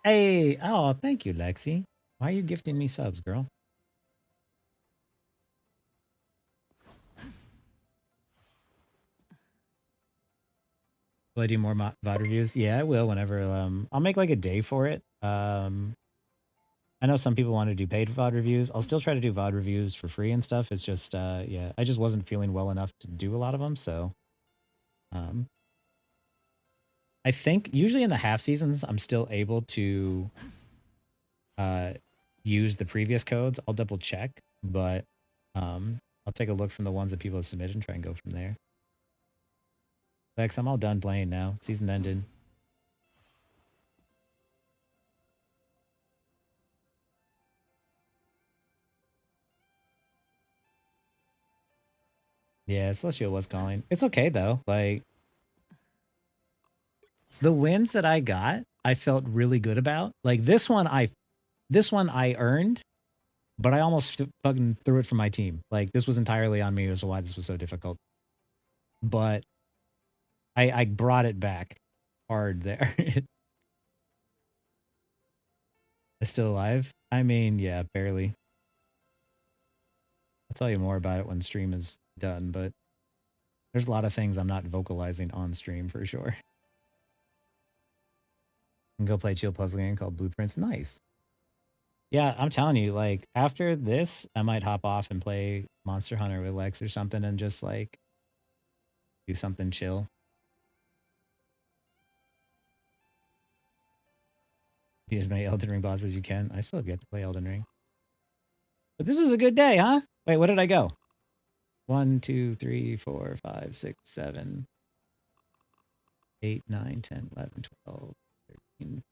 Hey, oh, thank you, Lexi. Why are you gifting me subs, girl? Will I do more VOD reviews? Yeah, I will whenever, I'll make like a day for it. I know some people want to do paid VOD reviews. I'll still try to do VOD reviews for free and stuff. It's just, yeah, I just wasn't feeling well enough to do a lot of them. So, I think usually in the half seasons, I'm still able to use the previous codes. I'll double check, but I'll take a look from the ones that people have submitted and try and go from there. Lex, I'm all done playing now. Season ended. Yeah, Celestial was calling. It's okay though. Like the wins that I got, I felt really good about. Like this one I earned, but I almost fucking threw it from my team. Like this was entirely on me as to why this was so difficult. But I brought it back hard there. It's still alive? I mean, yeah, barely. I'll tell you more about it when stream is done, but there's a lot of things I'm not vocalizing on stream for sure. And go play a chill puzzle game called Blueprints. Nice. Yeah, I'm telling you, like after this, I might hop off and play Monster Hunter with Lex or something and just like do something chill. Be as many Elden Ring bosses as you can. I still have yet to play Elden Ring. But this was a good day, huh? Wait, what did I go? 1, 2, 3, 4, 5, 6, 7, 8, 9, 10, 11, 12, 13,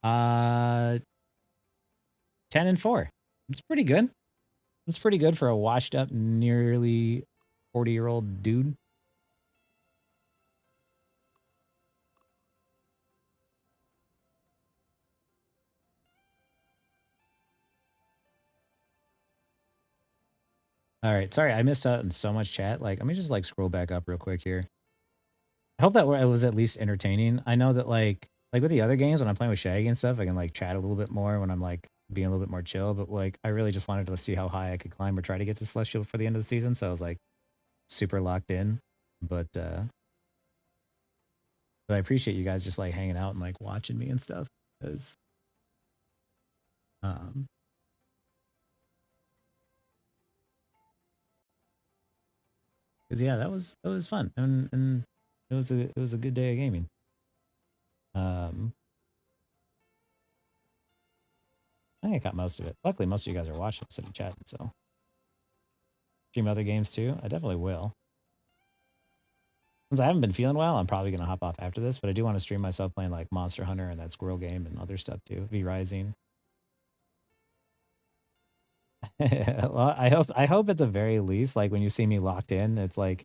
14. 10 and 4. It's pretty good. It's pretty good for a washed up, nearly 40-year-old dude. All right, sorry, I missed out on so much chat. Like, let me just like scroll back up real quick here. I hope that it was at least entertaining. I know that like with the other games when I'm playing with Shaggy and stuff, I can like chat a little bit more when I'm like being a little bit more chill. But like, I really just wanted to see how high I could climb or try to get to Celestial for the end of the season. So I was like super locked in. But I appreciate you guys just like hanging out and like watching me and stuff. Because um, yeah, that was fun and it was a good day of gaming. I think I got most of it. Luckily, most of you guys are watching instead of chatting, so stream other games too. I definitely will. Since I haven't been feeling well, I'm probably gonna hop off after this, but I do want to stream myself playing like Monster Hunter and that squirrel game and other stuff too. V Rising. Well, I hope at the very least, like when you see me locked in, it's like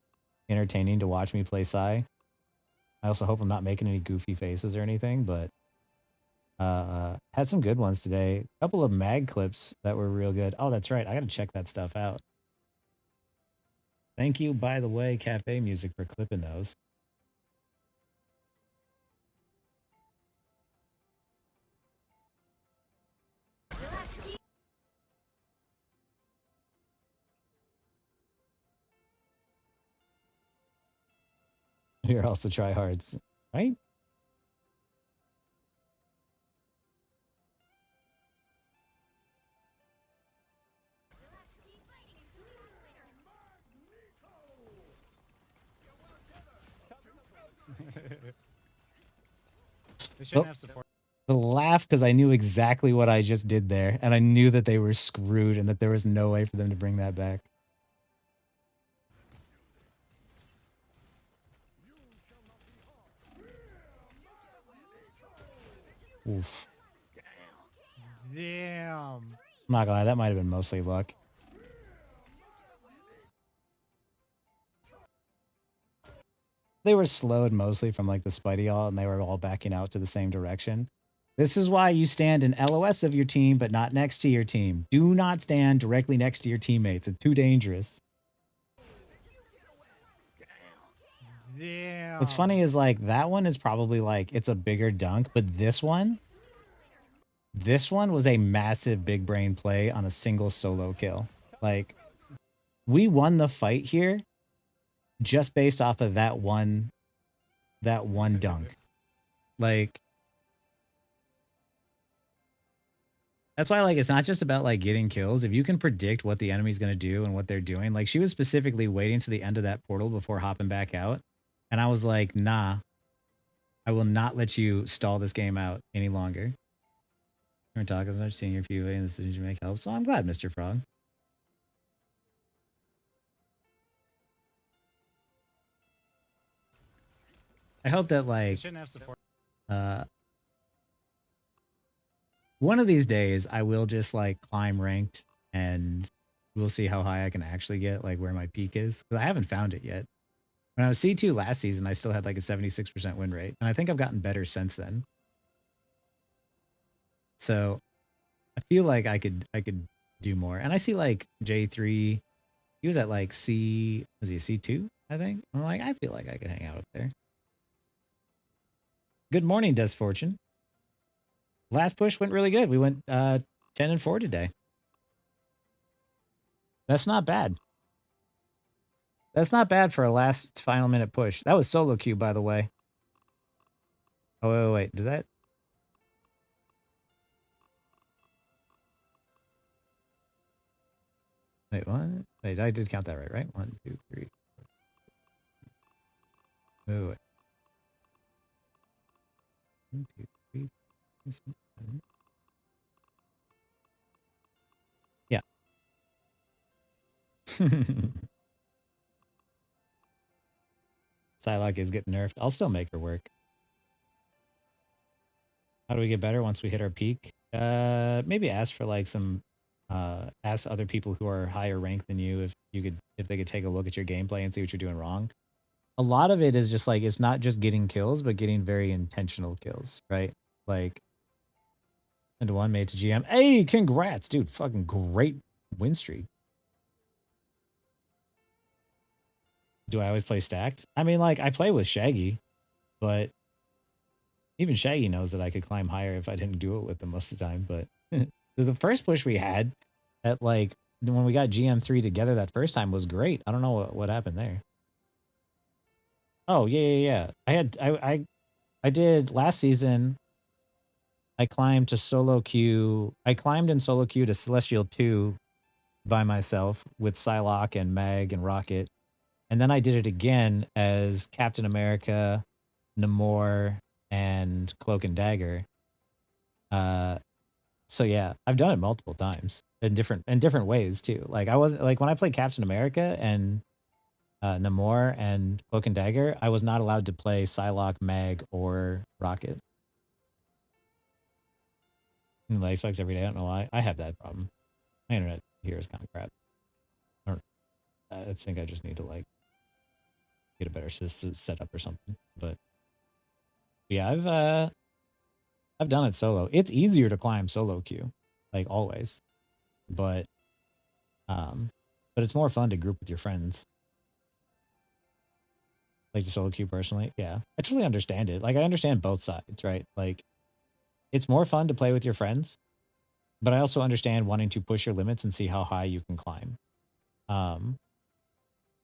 entertaining to watch me play Psy. I also hope I'm not making any goofy faces or anything, but had some good ones today. A couple of mag clips that were real good. Oh, that's right. I gotta check that stuff out. Thank you, by the way, Cafe Music, for clipping those. You're also tryhards, right? They shouldn't have support. The laugh because I knew exactly what I just did there, and I knew that they were screwed and that there was no way for them to bring that back. Oof. Damn. I'm not gonna lie, that might have been mostly luck. They were slowed mostly from like the Spidey all, and they were all backing out to the same direction. This is why you stand in LOS of your team, but not next to your team. Do not stand directly next to your teammates. It's too dangerous. Damn. What's funny is like that one is probably like it's a bigger dunk, but this one was a massive big brain play on a single solo kill. Like we won the fight here just based off of that one dunk. Like that's why like it's not just about like getting kills. If you can predict what the enemy's going to do and what they're doing. Like she was specifically waiting to the end of that portal before hopping back out. And I was like, nah, I will not let you stall this game out any longer. We're talking about seeing your PUA and the decisions you make help. So I'm glad, Mr. Frog. I hope that like shouldn't have support. One of these days I will just like climb ranked and we'll see how high I can actually get, like where my peak is. Because I haven't found it yet. When I was C2 last season, I still had like a 76% win rate. And I think I've gotten better since then. So I feel like I could do more. And I see like J3, he was at like was he a C2, I think? I'm like, I feel like I could hang out up there. Good morning, Desfortune. Last push went really good. We went 10 and 4 today. That's not bad. That's not bad for a last final minute push. That was solo queue, by the way. Oh, wait. Did that? Wait, what? Wait, I did count that right, right? 1, 2, 3. Wait, wait. 1, 2, 3, 4, 5, 6, 7. Yeah. Psylocke is getting nerfed. I'll still make her work. How do we get better once we hit our peak? Maybe ask for like some, ask other people who are higher ranked than you if they could take a look at your gameplay and see what you're doing wrong. A lot of it is just like, it's not just getting kills, but getting very intentional kills, right? Like, and one made to GM. Hey, congrats, dude. Fucking great win streak. Do I always play stacked? I mean, like, I play with Shaggy, but even Shaggy knows that I could climb higher if I didn't do it with him most of the time. But the first push we had at like when we got GM3 together that first time was great. I don't know what happened there. Oh, yeah. I did last season. I climbed to solo queue. I climbed in solo queue to Celestial 2 by myself with Psylocke and Meg and Rocket. And then I did it again as Captain America, Namor, and Cloak and Dagger. So yeah, I've done it multiple times in different ways too. Like I wasn't like when I played Captain America and Namor and Cloak and Dagger, I was not allowed to play Psylocke, Meg, or Rocket. And light spikes every day. I don't know why. I have that problem. My internet here is kind of crap. I think I just need to like get a better setup or something. But yeah, I've done it solo. It's easier to climb solo queue, like always. But it's more fun to group with your friends. Like the solo queue personally. Yeah. I totally understand it. Like I understand both sides, right? Like it's more fun to play with your friends, but I also understand wanting to push your limits and see how high you can climb.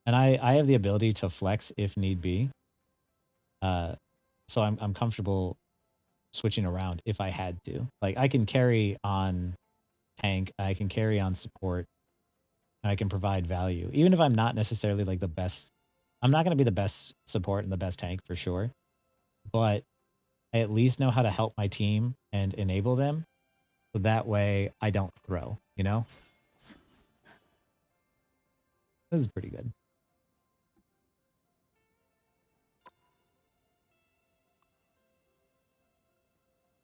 And I have the ability to flex if need be. So I'm comfortable switching around if I had to. Like I can carry on tank, I can carry on support, and I can provide value. Even if I'm not necessarily like the best, I'm not going to be the best support and the best tank for sure, but I at least know how to help my team and enable them. So that way I don't throw, you know? This is pretty good.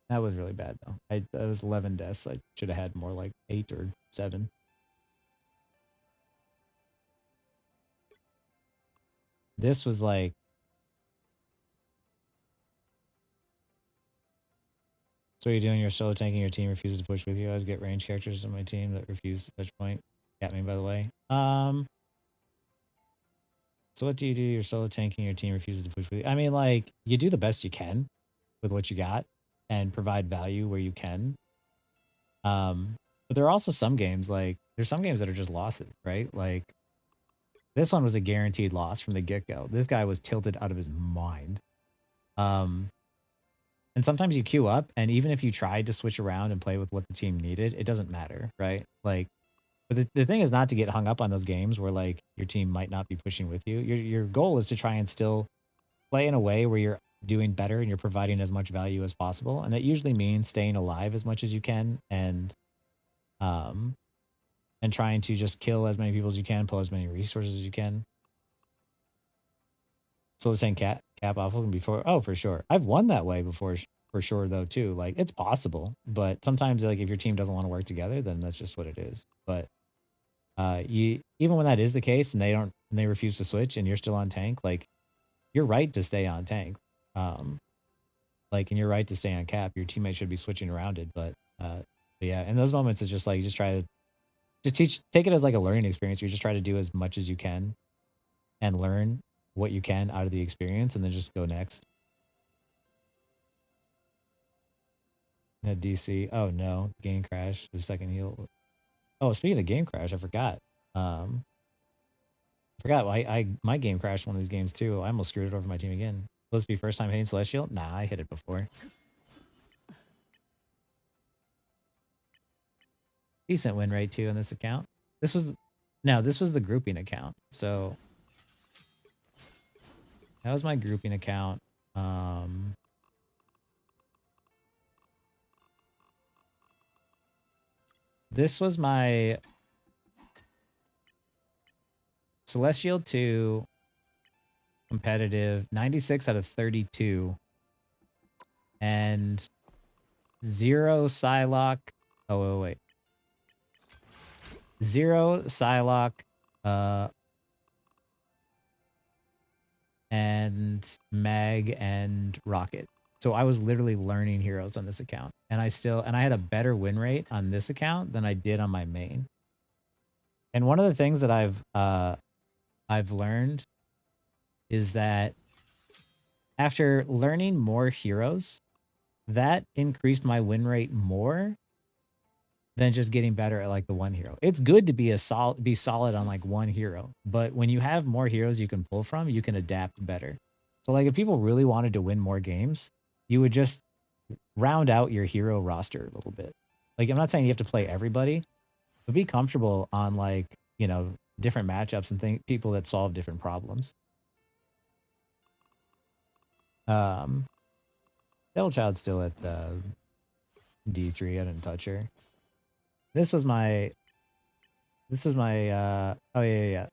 That was really bad though. That was 11 deaths. I should have had more like 8 or 7. This was like, so you're doing your solo tanking, your team refuses to push with you. I always get range characters on my team that refuse to touch point. Got me, by the way. So what do? Your solo tanking, your team refuses to push with you. I mean, like, you do the best you can with what you got and provide value where you can. But there are also some games, like, there's some games that are just losses, right? Like, this one was a guaranteed loss from the get-go. This guy was tilted out of his mind. And sometimes you queue up, and even if you tried to switch around and play with what the team needed, it doesn't matter, right? Like, but the thing is not to get hung up on those games where, like, your team might not be pushing with you. Your goal is to try and still play in a way where you're doing better and you're providing as much value as possible. And that usually means staying alive as much as you can and trying to just kill as many people as you can, pull as many resources as you can. So the same cap off before. Oh, for sure. I've won that way before, for sure, though, too. Like, it's possible, but sometimes, like, if your team doesn't want to work together, then that's just what it is. But even when that is the case and they refuse to switch and you're still on tank, like, you're right to stay on tank. Like, and you're right to stay on cap. Your teammate should be switching around it, but yeah, in those moments, it's just like, you just try to take it as like a learning experience. You just try to do as much as you can and learn what you can out of the experience and then just go next. DC. Oh no, game crash. The second heal. Oh, speaking of game crash, I forgot. My game crashed one of these games too. I almost screwed it over my team again. Will this be first time hitting Celestial? Nah, I hit it before. Decent win rate too on this account. This was Now, this was the grouping account. So that was my grouping account. This was my Celestial 2 competitive 96 out of 32 and 0 Psylocke. Oh, wait. 0 Psylocke and Mag and Rocket. So I was literally learning heroes on this account, and I had a better win rate on this account than I did on my main. And one of the things that I've learned is that after learning more heroes, that increased my win rate more than just getting better at like the one hero. It's good to be solid on like one hero, but when you have more heroes you can pull from, you can adapt better. So like if people really wanted to win more games, you would just round out your hero roster a little bit. Like I'm not saying you have to play everybody, but be comfortable on like, you know, different matchups and people that solve different problems. Devil Child's still at D3. I didn't touch her. This was my oh yeah.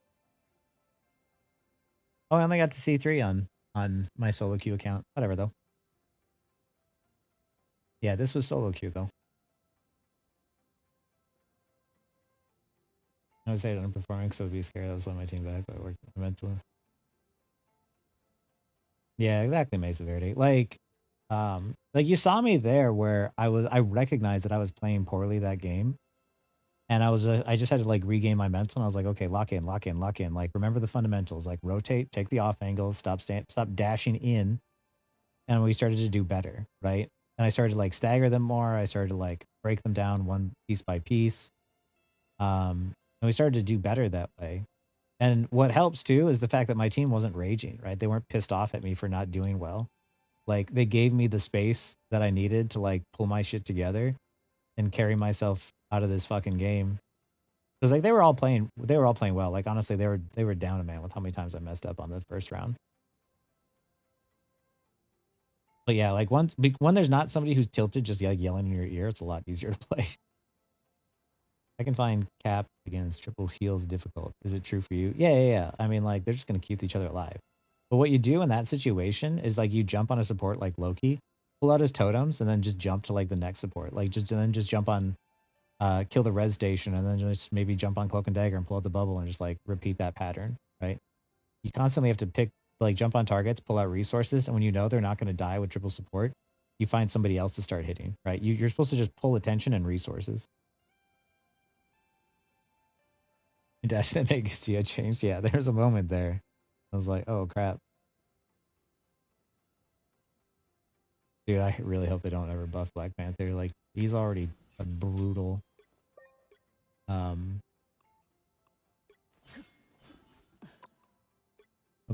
Oh, I only got to C3 on my solo queue account. Whatever though. Yeah, this was solo queue though. I would say I'm performing, so I'd be scared I was letting my team back, but I worked mentally. Yeah, exactly, Mesa Verde. Like you saw me there where I recognized that I was playing poorly that game. And I just had to like regain my mental, and I was like, okay, lock in. Like, remember the fundamentals, like rotate, take the off angles, stop dashing in. And we started to do better, right? And I started to like stagger them more. I started to like break them down one piece by piece. And we started to do better that way. And what helps too is the fact that my team wasn't raging, right? They weren't pissed off at me for not doing well. Like they gave me the space that I needed to like pull my shit together and carry myself out of this fucking game. Because like they were all playing well. Like honestly, they were down a man with how many times I messed up on the first round. But yeah, like when there's not somebody who's tilted just like yelling in your ear, it's a lot easier to play. I can find cap against triple heals difficult. Is it true for you? Yeah. I mean, like they're just gonna keep each other alive. But what you do in that situation is like you jump on a support like Loki, pull out his totems, and then just jump to like the next support. Like just jump on kill the res station, and then just maybe jump on cloak and dagger and pull out the bubble and just like repeat that pattern, right? You constantly have to jump on targets, pull out resources, and when you know they're not going to die with triple support, you find somebody else to start hitting, right? You're supposed to just pull attention and resources. Dash that make you see a change. Yeah, there's a moment there. I was like, oh crap. Dude, I really hope they don't ever buff Black Panther. Like, he's already a brutal a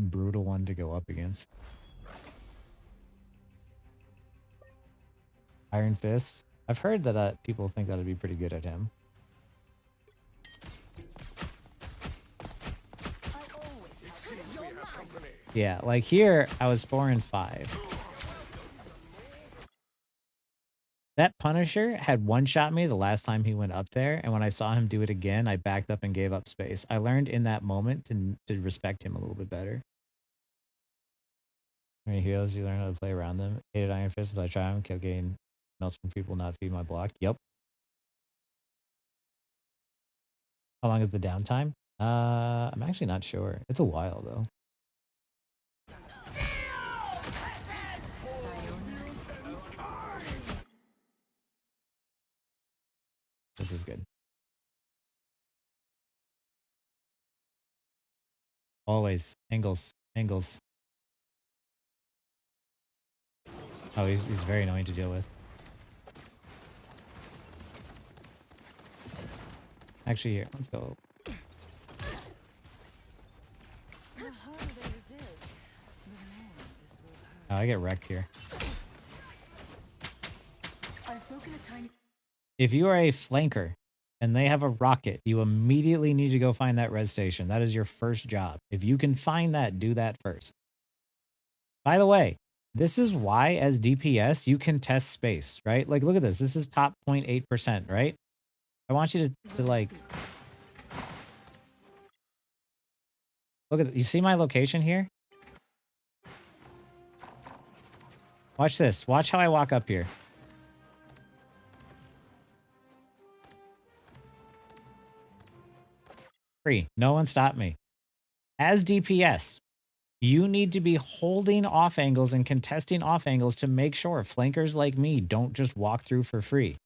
brutal one to go up against. Iron Fist. I've heard that people think that'd be pretty good at him. Yeah, like here I was 4 and 5. That Punisher had one-shot me the last time he went up there, and when I saw him do it again, I backed up and gave up space. I learned in that moment to respect him a little bit better. Many heroes, you learn how to play around them. Hated Iron Fist as I try them, kept getting melts from people not feed my block. Yep. How long is the downtime? I'm actually not sure. It's a while though. This is good. Always. Angles. Oh, he's very annoying to deal with. Actually, here, let's go. Oh, I get wrecked here. If you are a flanker and they have a rocket, you immediately need to go find that res station. That is your first job. If you can find that, do that first. By the way, this is why as DPS, you can test space, right? Like, look at this. This is top 0.8%, right? I want you to like, look at, you see my location here? Watch this. Watch how I walk up here. Free. No one stopped me. As DPS, you need to be holding off angles and contesting off angles to make sure flankers like me don't just walk through for free.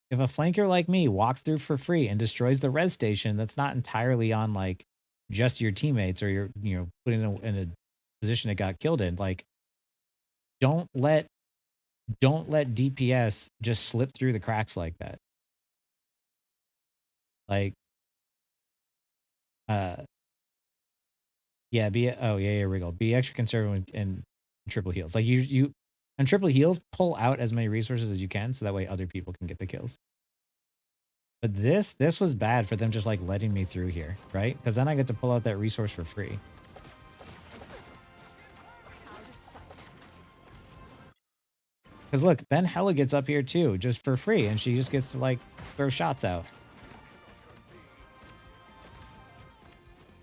If a flanker like me walks through for free and destroys the res station, that's not entirely on like just your teammates or your, you know, put in a position it got killed in. Like, don't let DPS just slip through the cracks like that. Like, yeah, here we go. Be extra conservative in triple heals. Like you on triple heals, pull out as many resources as you can so that way other people can get the kills. But this was bad for them just like letting me through here, right? Because then I get to pull out that resource for free. Because look, then Hella gets up here too, just for free, and she just gets to like throw shots out.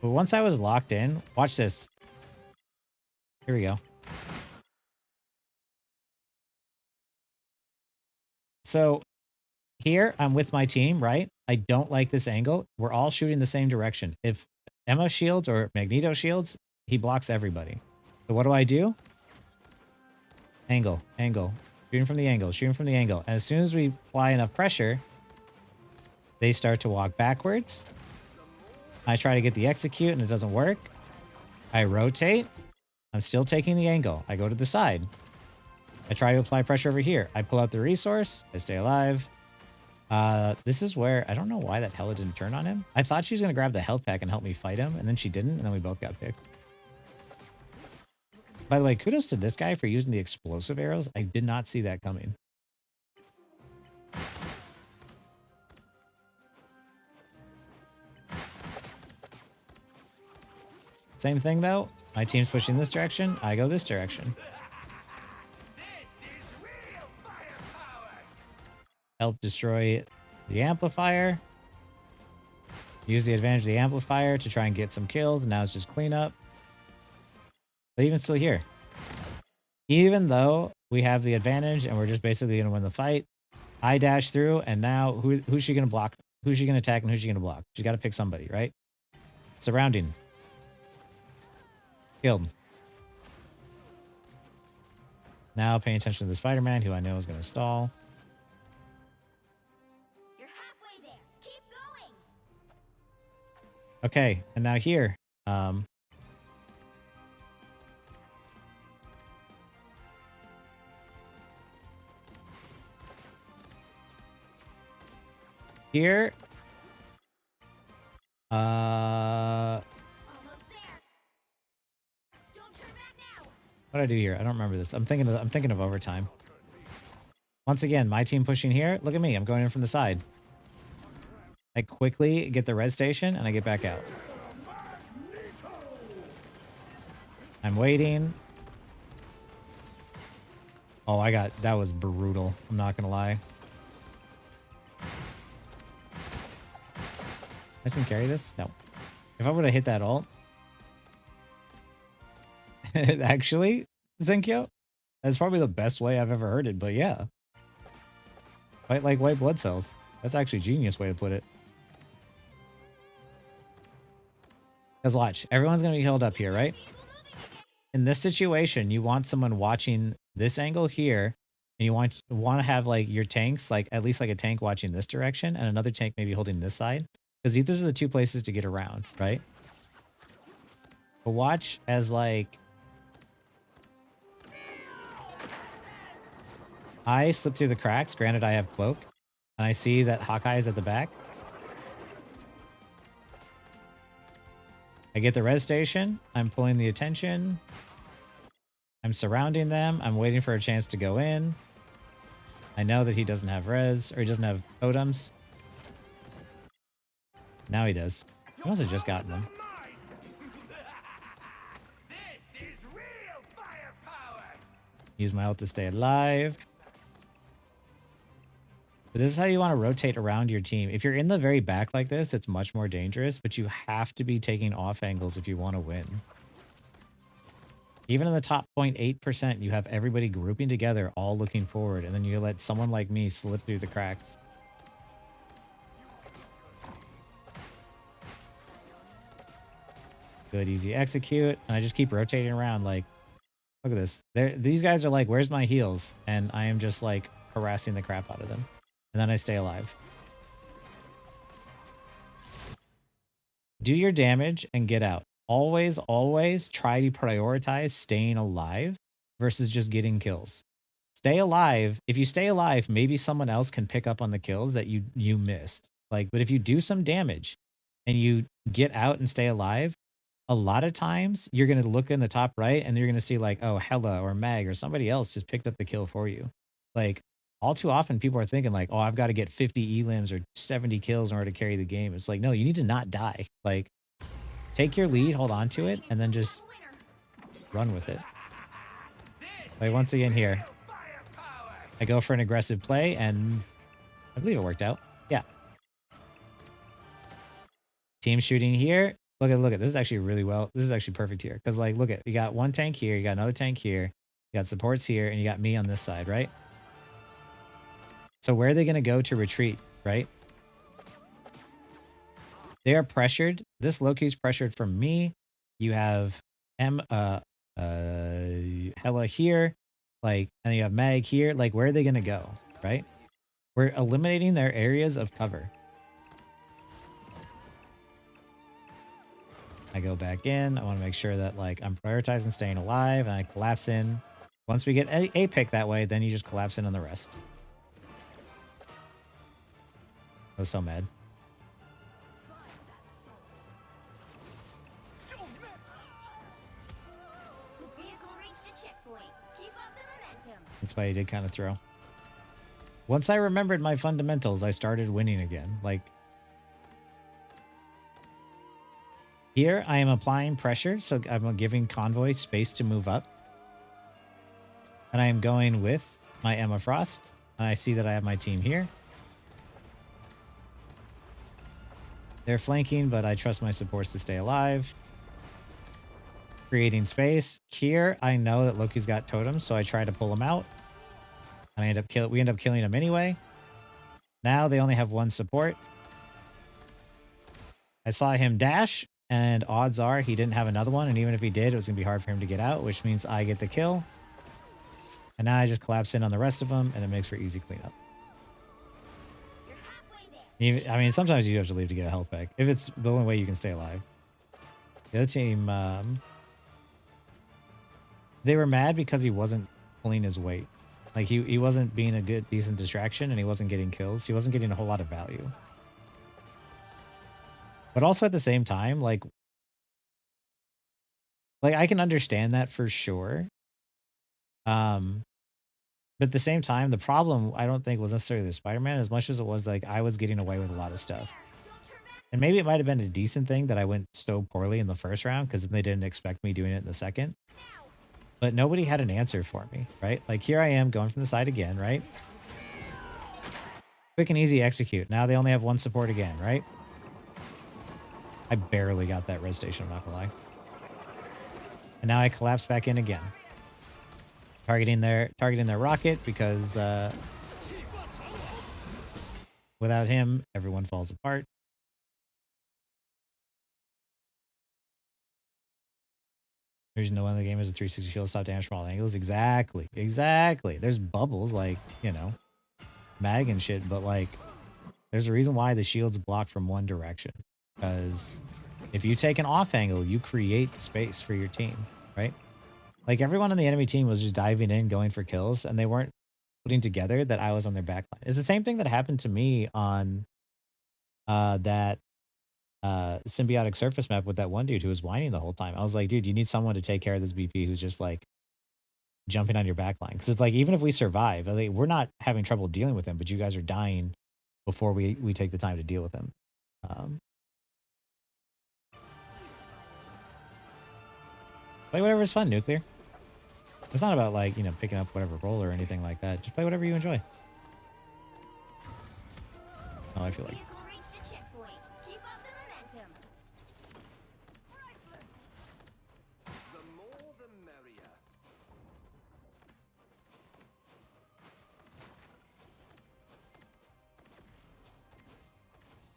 But once I was locked in, watch this. Here we go. So here I'm with my team, right? I don't like this angle. We're all shooting the same direction. If Emma shields or Magneto shields, he blocks everybody. So what do? Angle, angle. Shooting from the angle, shooting from the angle. And as soon as we apply enough pressure, they start to walk backwards. I try to get the execute and it doesn't work. I rotate. I'm still taking the angle. I go to the side. I try to apply pressure over here. I pull out the resource. I stay alive. This is where, I don't know why that Hella didn't turn on him. I thought she was going to grab the health pack and help me fight him, and then she didn't, and then we both got picked. By the way, kudos to this guy for using the explosive arrows. I did not see that coming. Same thing though. My team's pushing this direction. I go this direction. Help destroy the amplifier. Use the advantage of the amplifier to try and get some kills. Now it's just cleanup. But even still here. Even though we have the advantage and we're just basically going to win the fight, I dash through, and now who's she going to block? Who's she going to attack and who's she going to block? She's got to pick somebody, right? Surrounding. Killed. Now paying attention to the Spider-Man, who I know is going to stall. You're halfway there. Keep going. Okay, and now here. Here. What do I do here? I don't remember this. I'm thinking of overtime. Once again, my team pushing here. Look at me. I'm going in from the side. I quickly get the res station and I get back out. I'm waiting. Oh, that was brutal. I'm not gonna lie. I didn't carry this? No. If I would have hit that ult. Actually, Zenkyo, that's probably the best way I've ever heard it, but yeah. Fight like white blood cells. That's actually a genius way to put it. Because watch, everyone's going to be held up here, right? In this situation, you want someone watching this angle here, and you want to have like your tanks, like at least like a tank watching this direction, and another tank maybe holding this side. Because these are the two places to get around, right? But watch as like I slip through the cracks. Granted, I have cloak, and I see that Hawkeye is at the back. I get the res station. I'm pulling the attention. I'm surrounding them. I'm waiting for a chance to go in. I know that he doesn't have res, or he doesn't have totems. Now he does. He must have just gotten them. Use my ult to stay alive. But this is how you want to rotate around your team. If you're in the very back like this, it's much more dangerous, but you have to be taking off angles if you want to win. Even in the top 0.8%, you have everybody grouping together, all looking forward, and then you let someone like me slip through the cracks. Good, easy execute. And I just keep rotating around like, look at this. These guys are like, where's my heals? And I am just like harassing the crap out of them. And then I stay alive. Do your damage and get out. Always, always try to prioritize staying alive versus just getting kills. Stay alive. If you stay alive, maybe someone else can pick up on the kills that you missed. Like, but if you do some damage and you get out and stay alive, a lot of times you're going to look in the top right and you're going to see like, oh, Hella or Mag or somebody else just picked up the kill for you. Like, all too often people are thinking like, oh, I've got to get 50 elims or 70 kills in order to carry the game. It's like, no, you need to not die. Like, take your lead, hold on to it, and then just run with it. Like, once again here, I go for an aggressive play, and I believe it worked out. Yeah. Team shooting here. Look at. This is actually really well. This is actually perfect here. Because, like, look at, you got one tank here, you got another tank here, you got supports here, and you got me on this side, right? So where are they going to go to retreat, right? They are pressured. This Loki's pressured from me. You have Hella here, like, and you have Mag here. Like, where are they gonna go, right? We're eliminating their areas of cover. I go back in. I want to make sure that like I'm prioritizing staying alive, and I collapse in. Once we get a pick that way, then you just collapse in on the rest. I was so mad. That's why he did kind of throw. Once I remembered my fundamentals, I started winning again. Like, here I am applying pressure, so I'm giving Convoy space to move up. And I am going with my Emma Frost. And I see that I have my team here. They're flanking, but I trust my supports to stay alive. Creating space. Here, I know that Loki's got totems, so I try to pull him out. And we end up killing him anyway. Now they only have one support. I saw him dash, and odds are he didn't have another one, and even if he did, it was going to be hard for him to get out, which means I get the kill. And now I just collapse in on the rest of them, and it makes for easy cleanup. I mean, sometimes you have to leave to get a health pack, if it's the only way you can stay alive. The other team, they were mad because he wasn't pulling his weight. Like, he wasn't being a good, decent distraction, and he wasn't getting kills. He wasn't getting a whole lot of value. But also at the same time, like I can understand that for sure. But at the same time, the problem, I don't think, was necessarily the Spider-Man as much as it was like I was getting away with a lot of stuff. And maybe it might have been a decent thing that I went so poorly in the first round because they didn't expect me doing it in the second. But nobody had an answer for me, right? Like, here I am going from the side again, right? Quick and easy execute. Now they only have one support again, right? I barely got that res station, I'm not gonna lie. And now I collapse back in again. Targeting their rocket because without him, everyone falls apart. There's no one in the game has a 360 shield, stop damage from all angles. Exactly. There's bubbles, like, you know, mag and shit, but like, there's a reason why the shield's blocked from one direction. Because if you take an off angle, you create space for your team, right? Like, everyone on the enemy team was just diving in, going for kills, and they weren't putting together that I was on their backline. It's the same thing that happened to me on that symbiotic surface map with that one dude who was whining the whole time. I was like, dude, you need someone to take care of this BP who's just like jumping on your backline. Because it's like, even if we survive, like, we're not having trouble dealing with him, but you guys are dying before we take the time to deal with him. Play whatever's fun, Nuclear. It's not about like, you know, picking up whatever role or anything like that. Just play whatever you enjoy. Oh, I feel like. Vehicle reached a checkpoint. Keep up the momentum. The more the merrier.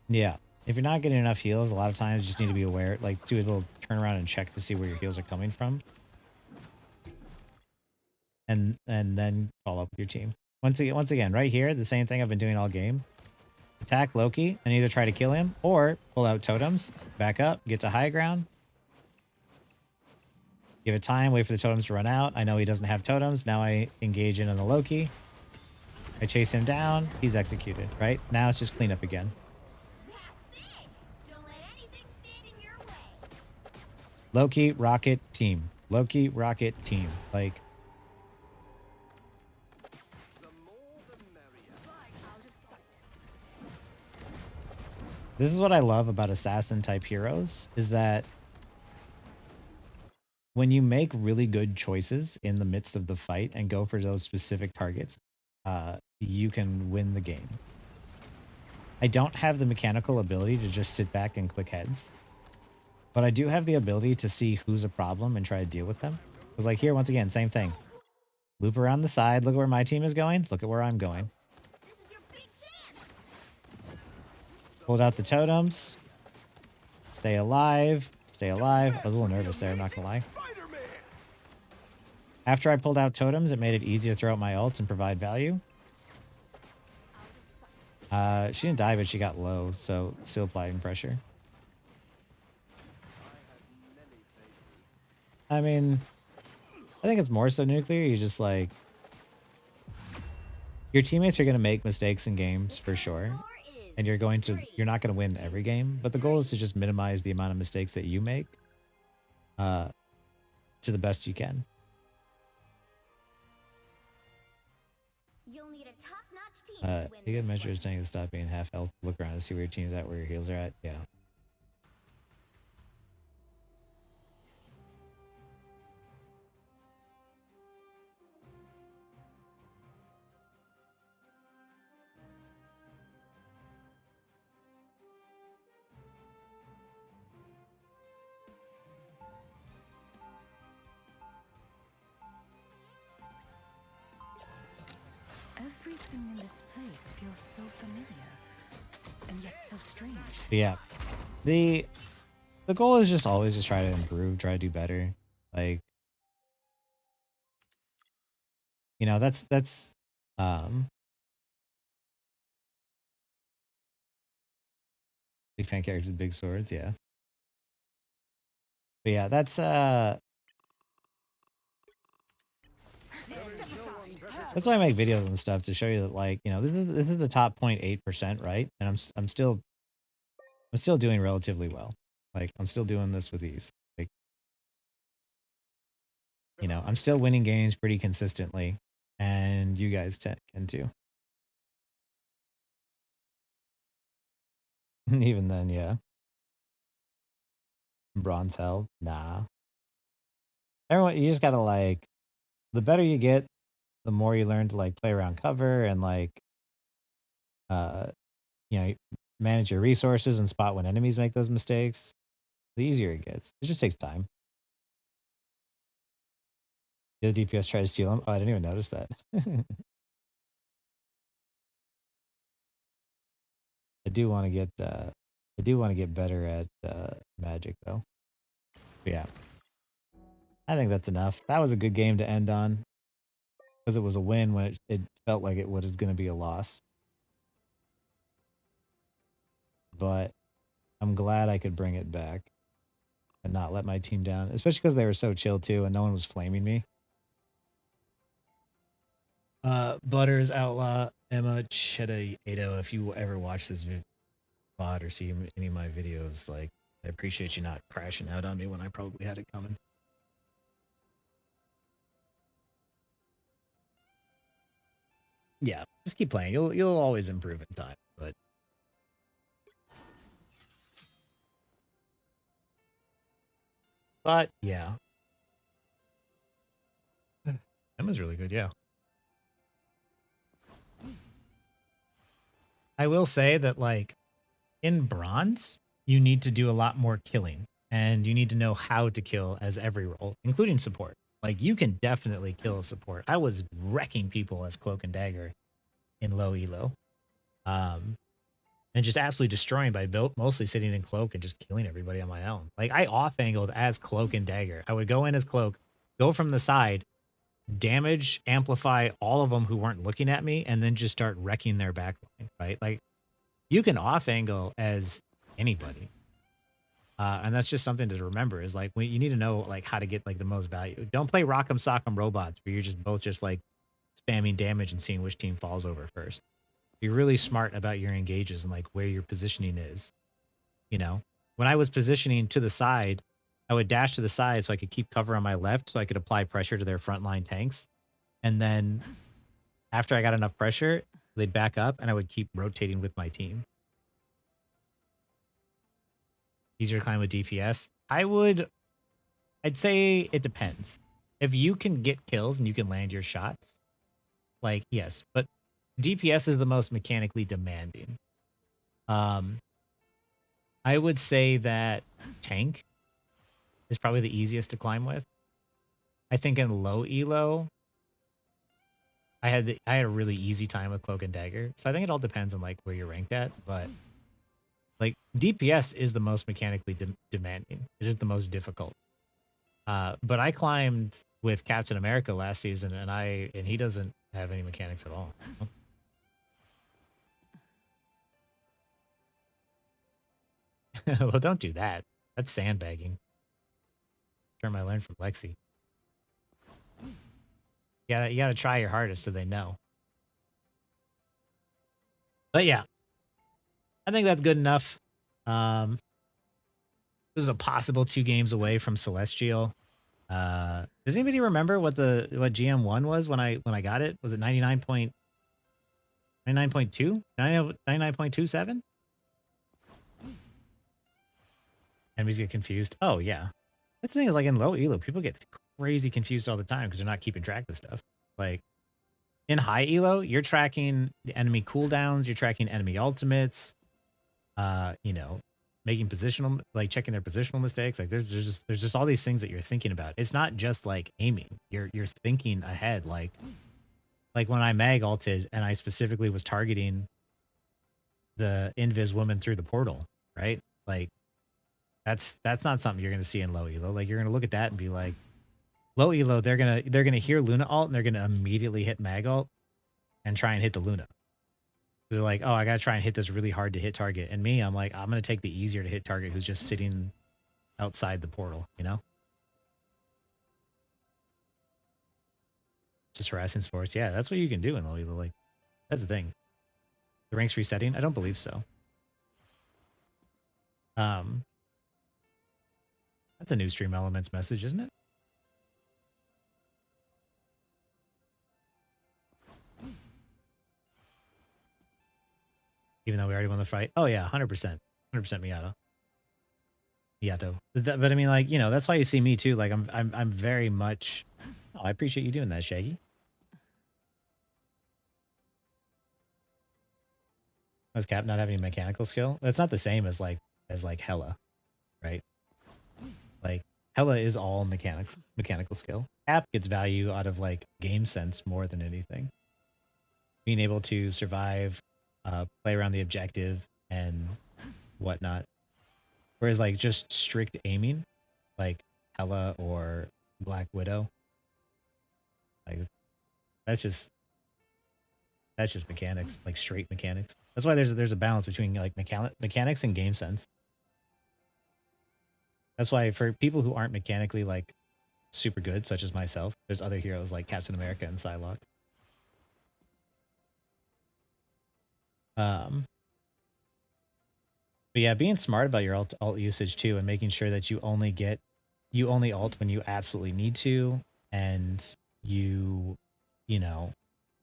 Yeah. If you're not getting enough heals, a lot of times you just need to be aware. Like, do a little turn around and check to see where your heals are coming from. And then follow up with your team. Once again, right here, the same thing I've been doing all game. Attack Loki and either try to kill him or pull out totems, back up, get to high ground. Give it time, wait for the totems to run out. I know he doesn't have totems. Now I engage in on the Loki. I chase him down. He's executed, right? Now it's just cleanup again. Loki, Rocket, team. Loki, Rocket, team. Like, this is what I love about assassin type heroes, is that when you make really good choices in the midst of the fight and go for those specific targets, you can win the game. I don't have the mechanical ability to just sit back and click heads, but I do have the ability to see who's a problem and try to deal with them. Because like here, once again, same thing. Loop around the side, look at where my team is going, look at where I'm going. Pulled out the totems. Stay alive. Stay alive. I was a little nervous there, I'm not gonna lie. After I pulled out totems, it made it easy to throw out my ult and provide value. She didn't die, but she got low, so still applying pressure. I mean, I think it's more so Nuclear. You just like... Your teammates are going to make mistakes in games for sure. And you're not going to win every game, but the goal is to just minimize the amount of mistakes that you make to the best you can. You'll need a top-notch team to win You can measure saying to stop being half health, look around and see where your team's at, where your heals are at. Yeah. Everything in this place feels so familiar, and yet so strange. But yeah. The goal is just always just try to improve, try to do better. Like, you know, that's big fan characters with big swords, yeah. But yeah, that's why I make videos and stuff, to show you that, like, you know, this is the top 0.8%, right? And I'm still doing relatively well. Like, I'm still doing this with ease. Like, you know, I'm still winning games pretty consistently, and you guys can too. Even then, yeah. Bronze held? Nah. Everyone, you just gotta, like, the better you get, the more you learn to, like, play around cover and, like, you know, manage your resources and spot when enemies make those mistakes. The easier it gets. It just takes time. The other DPS tried to steal him. Oh, I didn't even notice that. I do want to get better at magic though. But yeah. I think that's enough. That was a good game to end on, because it was a win when it felt like it was going to be a loss. But I'm glad I could bring it back and not let my team down, especially because they were so chill too and no one was flaming me. Butters, Outlaw, Emma, Cheta, Ado, if you ever watch this VOD or see any of my videos, like, I appreciate you not crashing out on me when I probably had it coming. Yeah, just keep playing. You'll always improve in time, but yeah. Emma's really good, yeah. I will say that, like, in bronze, you need to do a lot more killing, and you need to know how to kill as every role, including support. Like, you can definitely kill a support. I was wrecking people as Cloak and Dagger in low elo. And just absolutely destroying by mostly sitting in Cloak and just killing everybody on my own. Like, I off-angled as Cloak and Dagger. I would go in as Cloak, go from the side, damage, amplify all of them who weren't looking at me, and then just start wrecking their backline, right? Like, you can off-angle as anybody. And that's just something to remember is, like, you need to know, like, how to get, like, the most value. Don't play Rock'em Sock'em Robots where you're just both just, like, spamming damage and seeing which team falls over first. Be really smart about your engages and, like, where your positioning is. You know, when I was positioning to the side, I would dash to the side so I could keep cover on my left so I could apply pressure to their frontline tanks. And then after I got enough pressure, they'd back up and I would keep rotating with my team. Easier to climb with DPS. I'd say it depends. If you can get kills and you can land your shots, like, yes, but DPS is the most mechanically demanding. I would say that tank is probably the easiest to climb with. I think in low elo, I had a really easy time with Cloak and Dagger. So I think it all depends on, like, where you're ranked at, but like, DPS is the most mechanically demanding. It is the most difficult. But I climbed with Captain America last season, and he doesn't have any mechanics at all. Well, don't do that. That's sandbagging. Term I learned from Lexi. Yeah, you gotta try your hardest so they know. But yeah, I think that's good enough. This is a possible 2 games away from Celestial. Does anybody remember what GM1 was when I got it? Was it 99.2? 99.27? Enemies get confused. Oh yeah. That's the thing is, like, in low elo, people get crazy confused all the time because they're not keeping track of stuff. Like, in high elo, you're tracking the enemy cooldowns, you're tracking enemy ultimates, you know, making positional, like, checking their positional mistakes. Like, there's just all these things that you're thinking about. It's not just, like, aiming. You're thinking ahead. Like when I mag ulted and I specifically was targeting the invis woman through the portal, right? Like, that's not something you're gonna see in low elo. Like, you're gonna look at that and be like, low elo, they're gonna hear Luna ult and they're gonna immediately hit mag ult and try and hit the Luna. They're like, oh, I gotta try and hit this really hard to hit target. And me, I'm like, I'm gonna take the easier to hit target who's just sitting outside the portal, you know? Just harassing sports. Yeah, that's what you can do in low elo. Like, that's the thing. The ranks resetting? I don't believe so. That's a new Stream Elements message, isn't it? Even though we already won the fight. Oh yeah, 100%. 100% Miyato. But I mean, like, you know, that's why you see me too. Like, I'm very much. Oh, I appreciate you doing that, Shaggy. Does Cap not have any mechanical skill? That's not the same as like Hella, right? Like, Hella is all mechanical skill. Cap gets value out of, like, game sense more than anything. Being able to survive, play around the objective and whatnot. Whereas, like, just strict aiming, like Hella or Black Widow, like, that's just mechanics, like straight mechanics. That's why there's a balance between, like, mechanics and game sense. That's why for people who aren't mechanically, like, super good, such as myself, there's other heroes like Captain America and Psylocke. But yeah, being smart about your alt usage too, and making sure that you only ult when you absolutely need to, and you know,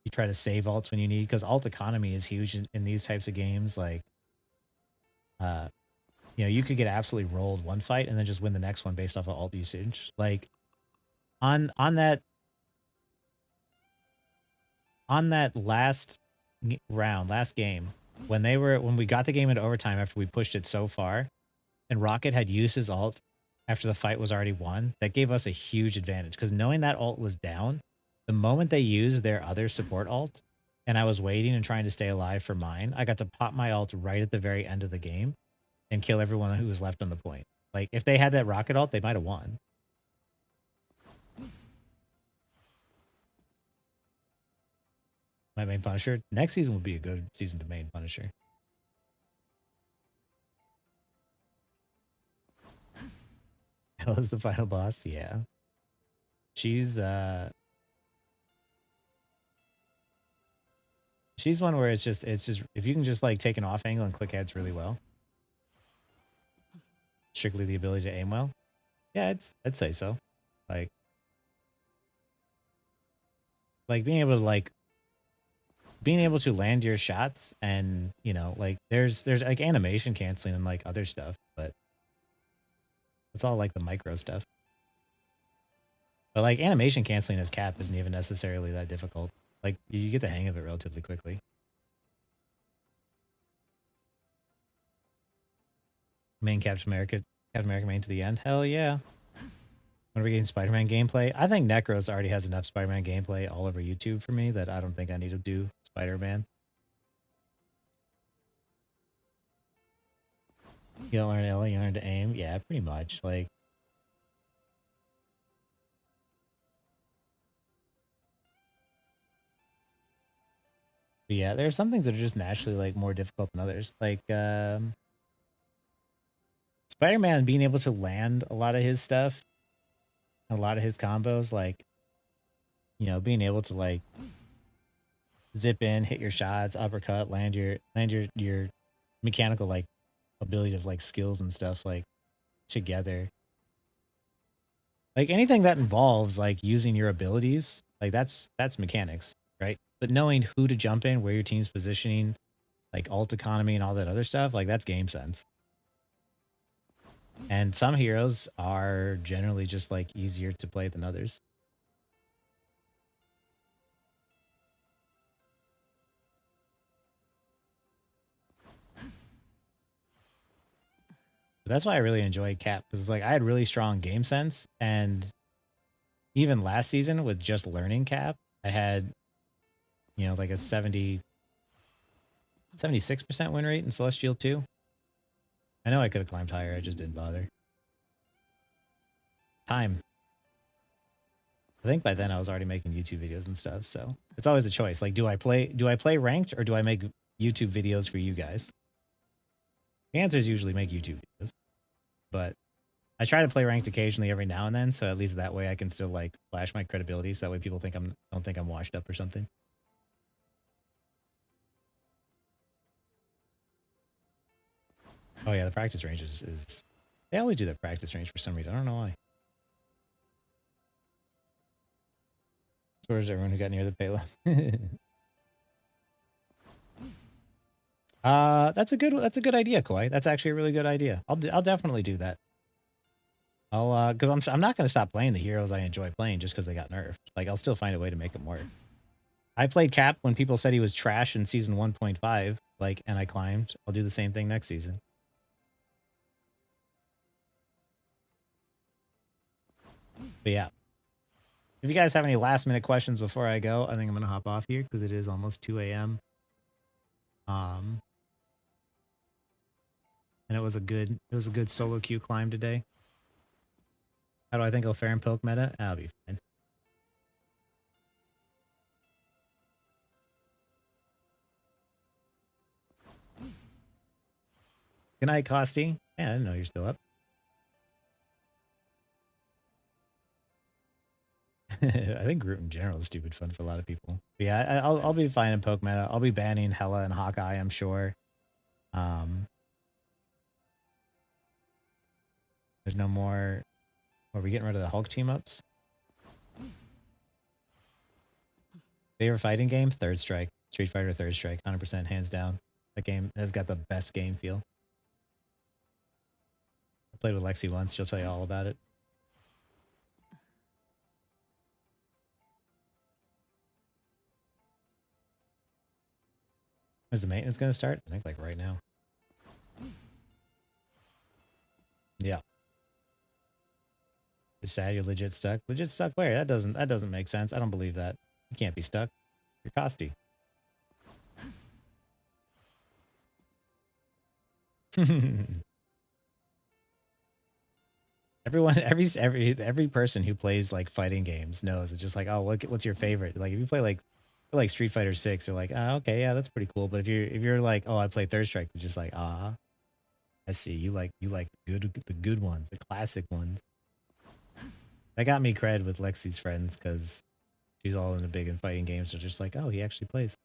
you try to save ults when you need, because alt economy is huge in these types of games. Like, you know, you could get absolutely rolled one fight and then just win the next one based off of alt usage. Like, on that on that last round, last game, when we got the game into overtime after we pushed it so far, and Rocket had used his ult after the fight was already won, that gave us a huge advantage because knowing that ult was down, the moment they used their other support ult, and I was waiting and trying to stay alive for mine, I got to pop my ult right at the very end of the game and kill everyone who was left on the point. Like, if they had that Rocket ult, they might have won. My main Punisher. Next season will be a good season to main Punisher. Ella's the final boss. Yeah. She's one where it's just if you can just like take an off angle and click heads really well. Strictly the ability to aim well. Yeah, I'd say so. Like being able to land your shots, and you know, like there's like animation canceling and like other stuff, but it's all like the micro stuff. But like animation canceling as cap isn't even necessarily that difficult. Like you get the hang of it relatively quickly. Main Captain America main to the end. Hell yeah. When are we getting Spider-Man gameplay? I think Necros already has enough Spider-Man gameplay all over YouTube for me that I don't think I need to do Spider-Man. You don't learn L, you learn to aim. Yeah, pretty much. Like, but yeah, there are some things that are just naturally like more difficult than others. Like Spider-Man being able to land a lot of his stuff, a lot of his combos, like, you know, being able to like zip in, hit your shots, uppercut, land your mechanical like ability of like skills and stuff like together. Like anything that involves like using your abilities, like that's mechanics, right? But knowing who to jump in, where your team's positioning, like ult economy and all that other stuff, like that's game sense. And some heroes are generally just like easier to play than others. But that's why I really enjoy Cap, because like I had really strong game sense, and even last season with just learning Cap, I had, you know, like a 76% win rate in Celestial 2. I know I could have climbed higher, I just didn't bother. Time. I think by then I was already making YouTube videos and stuff, so it's always a choice. Like, do I play ranked, or do I make YouTube videos for you guys? The answer is usually make YouTube videos. But I try to play ranked occasionally every now and then, so at least that way I can still like flash my credibility, so that way people don't think I'm washed up or something. Oh yeah, the practice range is they always do the practice range for some reason. I don't know why. So where's everyone who got near the payload? That's a good idea, Koi. That's actually a really good idea. I'll definitely do that. I'll because I'm not gonna stop playing the heroes I enjoy playing just because they got nerfed. Like I'll still find a way to make them work. I played Cap when people said he was trash in season 1.5, like, and I climbed. I'll do the same thing next season. But yeah. If you guys have any last minute questions before I go, I think I'm gonna hop off here because it is almost 2 a.m. And it was a good solo queue climb today. How do I think I'll fare in poke meta? I'll be fine. Good night, Costy. Yeah, I didn't know you're still up. I think Groot in general is stupid fun for a lot of people. But yeah, I'll be fine in poke meta. I'll be banning Hela and Hawkeye, I'm sure. There's no more. Are we getting rid of the Hulk team ups? Favorite fighting game? Third Strike. Street Fighter Third Strike. 100% hands down. That game has got the best game feel. I played with Lexi once. She'll tell you all about it. Is the maintenance gonna start? I think like right now. Yeah. It's sad you're legit stuck. Legit stuck where? That doesn't make sense. I don't believe that. You can't be stuck. You're Costy. Everyone, every person who plays like fighting games knows it's just like, oh, what's your favorite? Like if you play like Street Fighter 6, you're like, oh, okay, yeah, that's pretty cool. But if you're like, oh, I play Third Strike, it's just like, ah, I see. You like the good ones, the classic ones. That got me cred with Lexi's friends because she's all into big and fighting games. So just like, oh, he actually plays.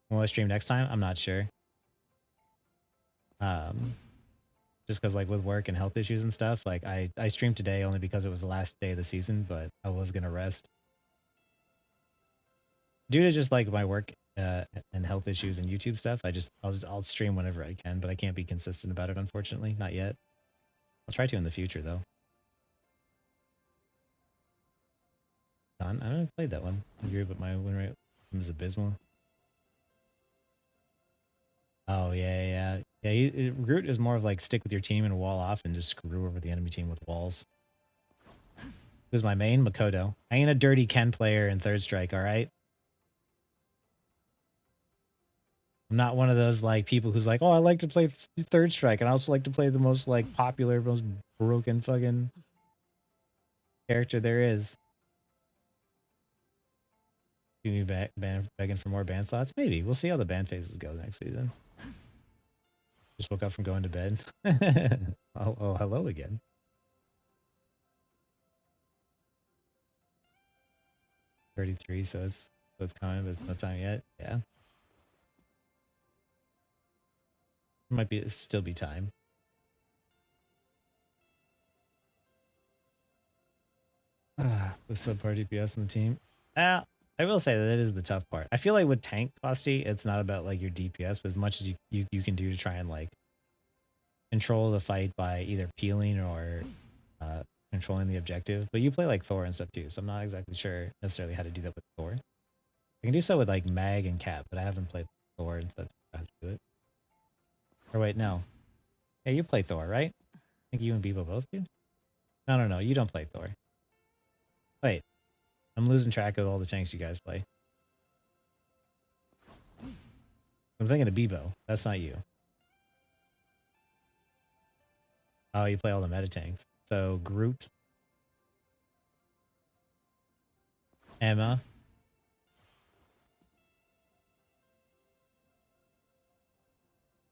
Will I stream next time? I'm not sure. Just because like with work and health issues and stuff, like I streamed today only because it was the last day of the season, but I was gonna rest due to just like my work and health issues and YouTube stuff. I'll stream whenever I can, but I can't be consistent about it, unfortunately. Not yet. I'll try to in the future though. I haven't played that one. I agree, but my win rate is abysmal. Oh yeah. Groot is more of like stick with your team and wall off and just screw over the enemy team with walls. Who's my main? Makoto. I ain't a dirty Ken player in Third Strike, alright? I'm not one of those like people who's like, oh, I like to play Third Strike and I also like to play the most like popular, most broken fucking character there is. You begging for more ban slots? Maybe. We'll see how the ban phases go next season. Just woke up from going to bed. Oh, hello again. $33, so it's coming, but it's not time yet. Yeah. Might still be time. With subpar DPS on the team. I will say that it is the tough part. I feel like with tank Costy, it's not about like your DPS, but as much as you can do to try and like control the fight by either peeling or controlling the objective. But you play like Thor and stuff too, so I'm not exactly sure necessarily how to do that with Thor. I can do so with like Mag and Cap, but I haven't played Thor and stuff how to do it. Or wait, no. Yeah, you play Thor, right? I think you and Bebo both do? No. You don't play Thor. Wait. I'm losing track of all the tanks you guys play. I'm thinking of Bebo. That's not you. Oh, you play all the meta tanks. So Groot. Emma.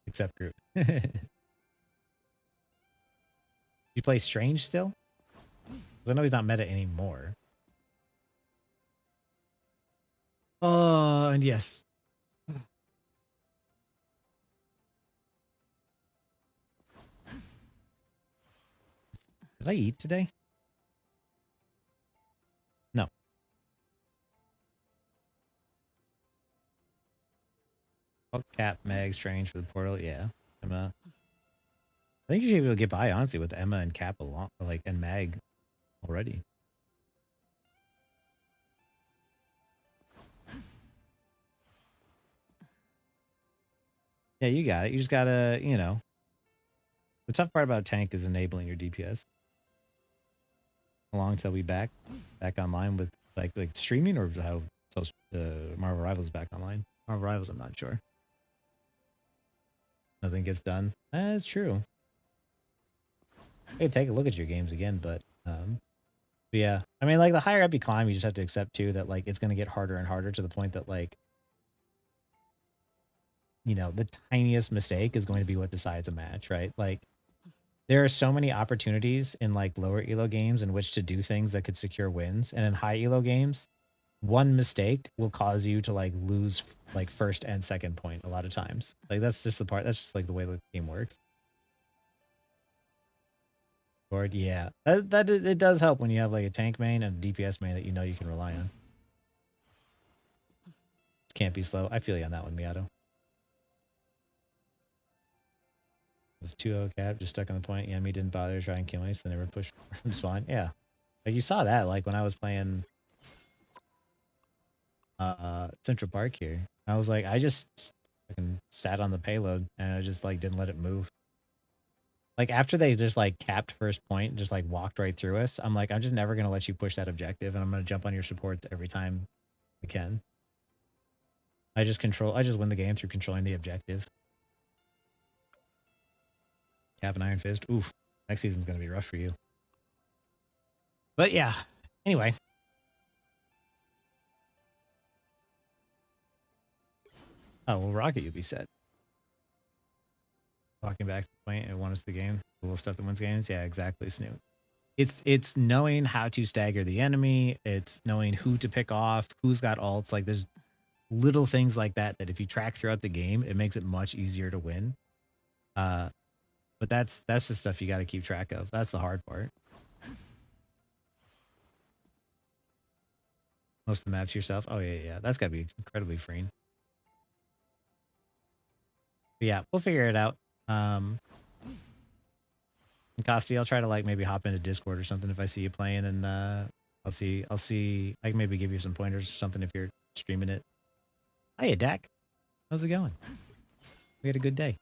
Except Groot. You play Strange still? Because I know he's not meta anymore. And yes. Did I eat today? No. Oh, Cap, Meg, Strange for the portal. Yeah. Emma. I think you should be able to get by, honestly, with Emma and Cap along, like, and Mag already. Yeah, you got it. You just gotta, you know. The tough part about tank is enabling your DPS. Along till we back online with like streaming, or how Marvel Rivals back online. Marvel Rivals, I'm not sure. Nothing gets done. That's true. Hey, take a look at your games again, but yeah. I mean, like the higher up you climb, you just have to accept too that like it's gonna get harder and harder to the point that like, you know, the tiniest mistake is going to be what decides a match, right? Like there are so many opportunities in like lower elo games in which to do things that could secure wins, and in high elo games, one mistake will cause you to like lose like first and second point a lot of times. Like that's just like the way the game works. Board, yeah. That it does help when you have like a tank main and a DPS main that you know you can rely on. Can't be slow. I feel you on that one, Miato. It was 2-0 cap, just stuck on the point. Yeah, me didn't bother to try and kill me, so they never pushed from spawn. Yeah. Like you saw that, like when I was playing Central Park here. I was like, I just fucking sat on the payload and I just like didn't let it move. Like after they just like capped first point and just like walked right through us, I'm like, I'm just never gonna let you push that objective, and I'm gonna jump on your supports every time I can. I just win the game through controlling the objective. Cap and Iron Fist. Oof. Next season's gonna be rough for you. But yeah. Anyway. Oh, well, Rocket, you'll be set. Walking back to the point, it won us the game. The little stuff that wins games. Yeah, exactly, Snoop. It's knowing how to stagger the enemy. It's knowing who to pick off, who's got ults. Like there's little things like that that if you track throughout the game, it makes it much easier to win. But that's the stuff you got to keep track of. That's the hard part. Most of the map to yourself. Oh yeah. That's got to be incredibly freeing. But yeah, we'll figure it out. Costi, I'll try to like maybe hop into Discord or something if I see you playing, and I'll see. I can maybe give you some pointers or something if you're streaming it. Hiya, Dak. How's it going? We had a good day.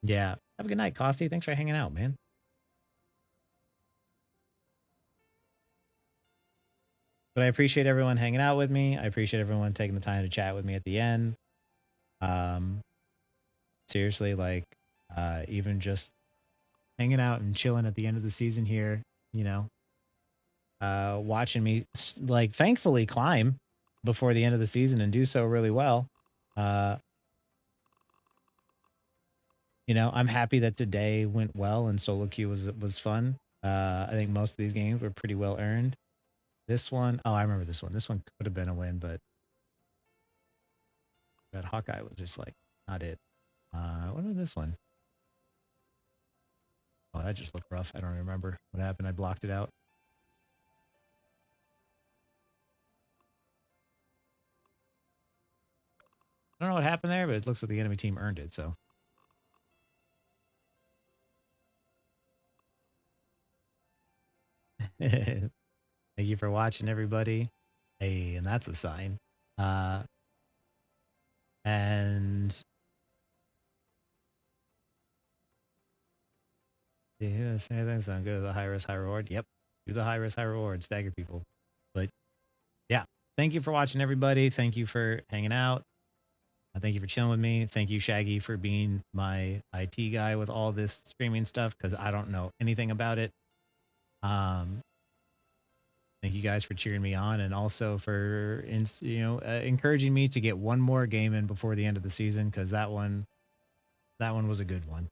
Yeah. Have a good night, Costi. Thanks for hanging out, man. But I appreciate everyone hanging out with me. I appreciate everyone taking the time to chat with me at the end. Seriously, like, even just hanging out and chilling at the end of the season here, you know, watching me, like, thankfully climb before the end of the season and do so really well. You know, I'm happy that today went well and solo queue was fun. I think most of these games were pretty well earned. This one, oh, I remember this one. This one could have been a win, but that Hawkeye was just like not it. What about this one? Oh, that just looked rough. I don't remember what happened. I blocked it out. I don't know what happened there, but it looks like the enemy team earned it, so. Thank you for watching, everybody. Hey, and that's a sign. And yeah, anything sound good. The high risk, high reward. Yep. Do the high risk, high reward. Stagger people. But yeah, thank you for watching, everybody. Thank you for hanging out. Thank you for chilling with me. Thank you, Shaggy, for being my IT guy with all this streaming stuff because I don't know anything about it. Thank you guys for cheering me on and also for encouraging me to get one more game in before the end of the season because that one was a good one.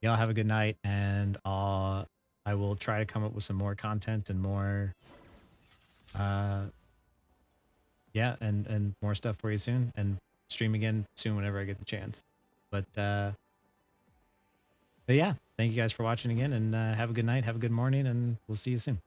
Y'all have a good night, and I will try to come up with some more content and more and more stuff for you soon, and stream again soon whenever I get the chance. But yeah, thank you guys for watching again, and have a good night, have a good morning, and we'll see you soon.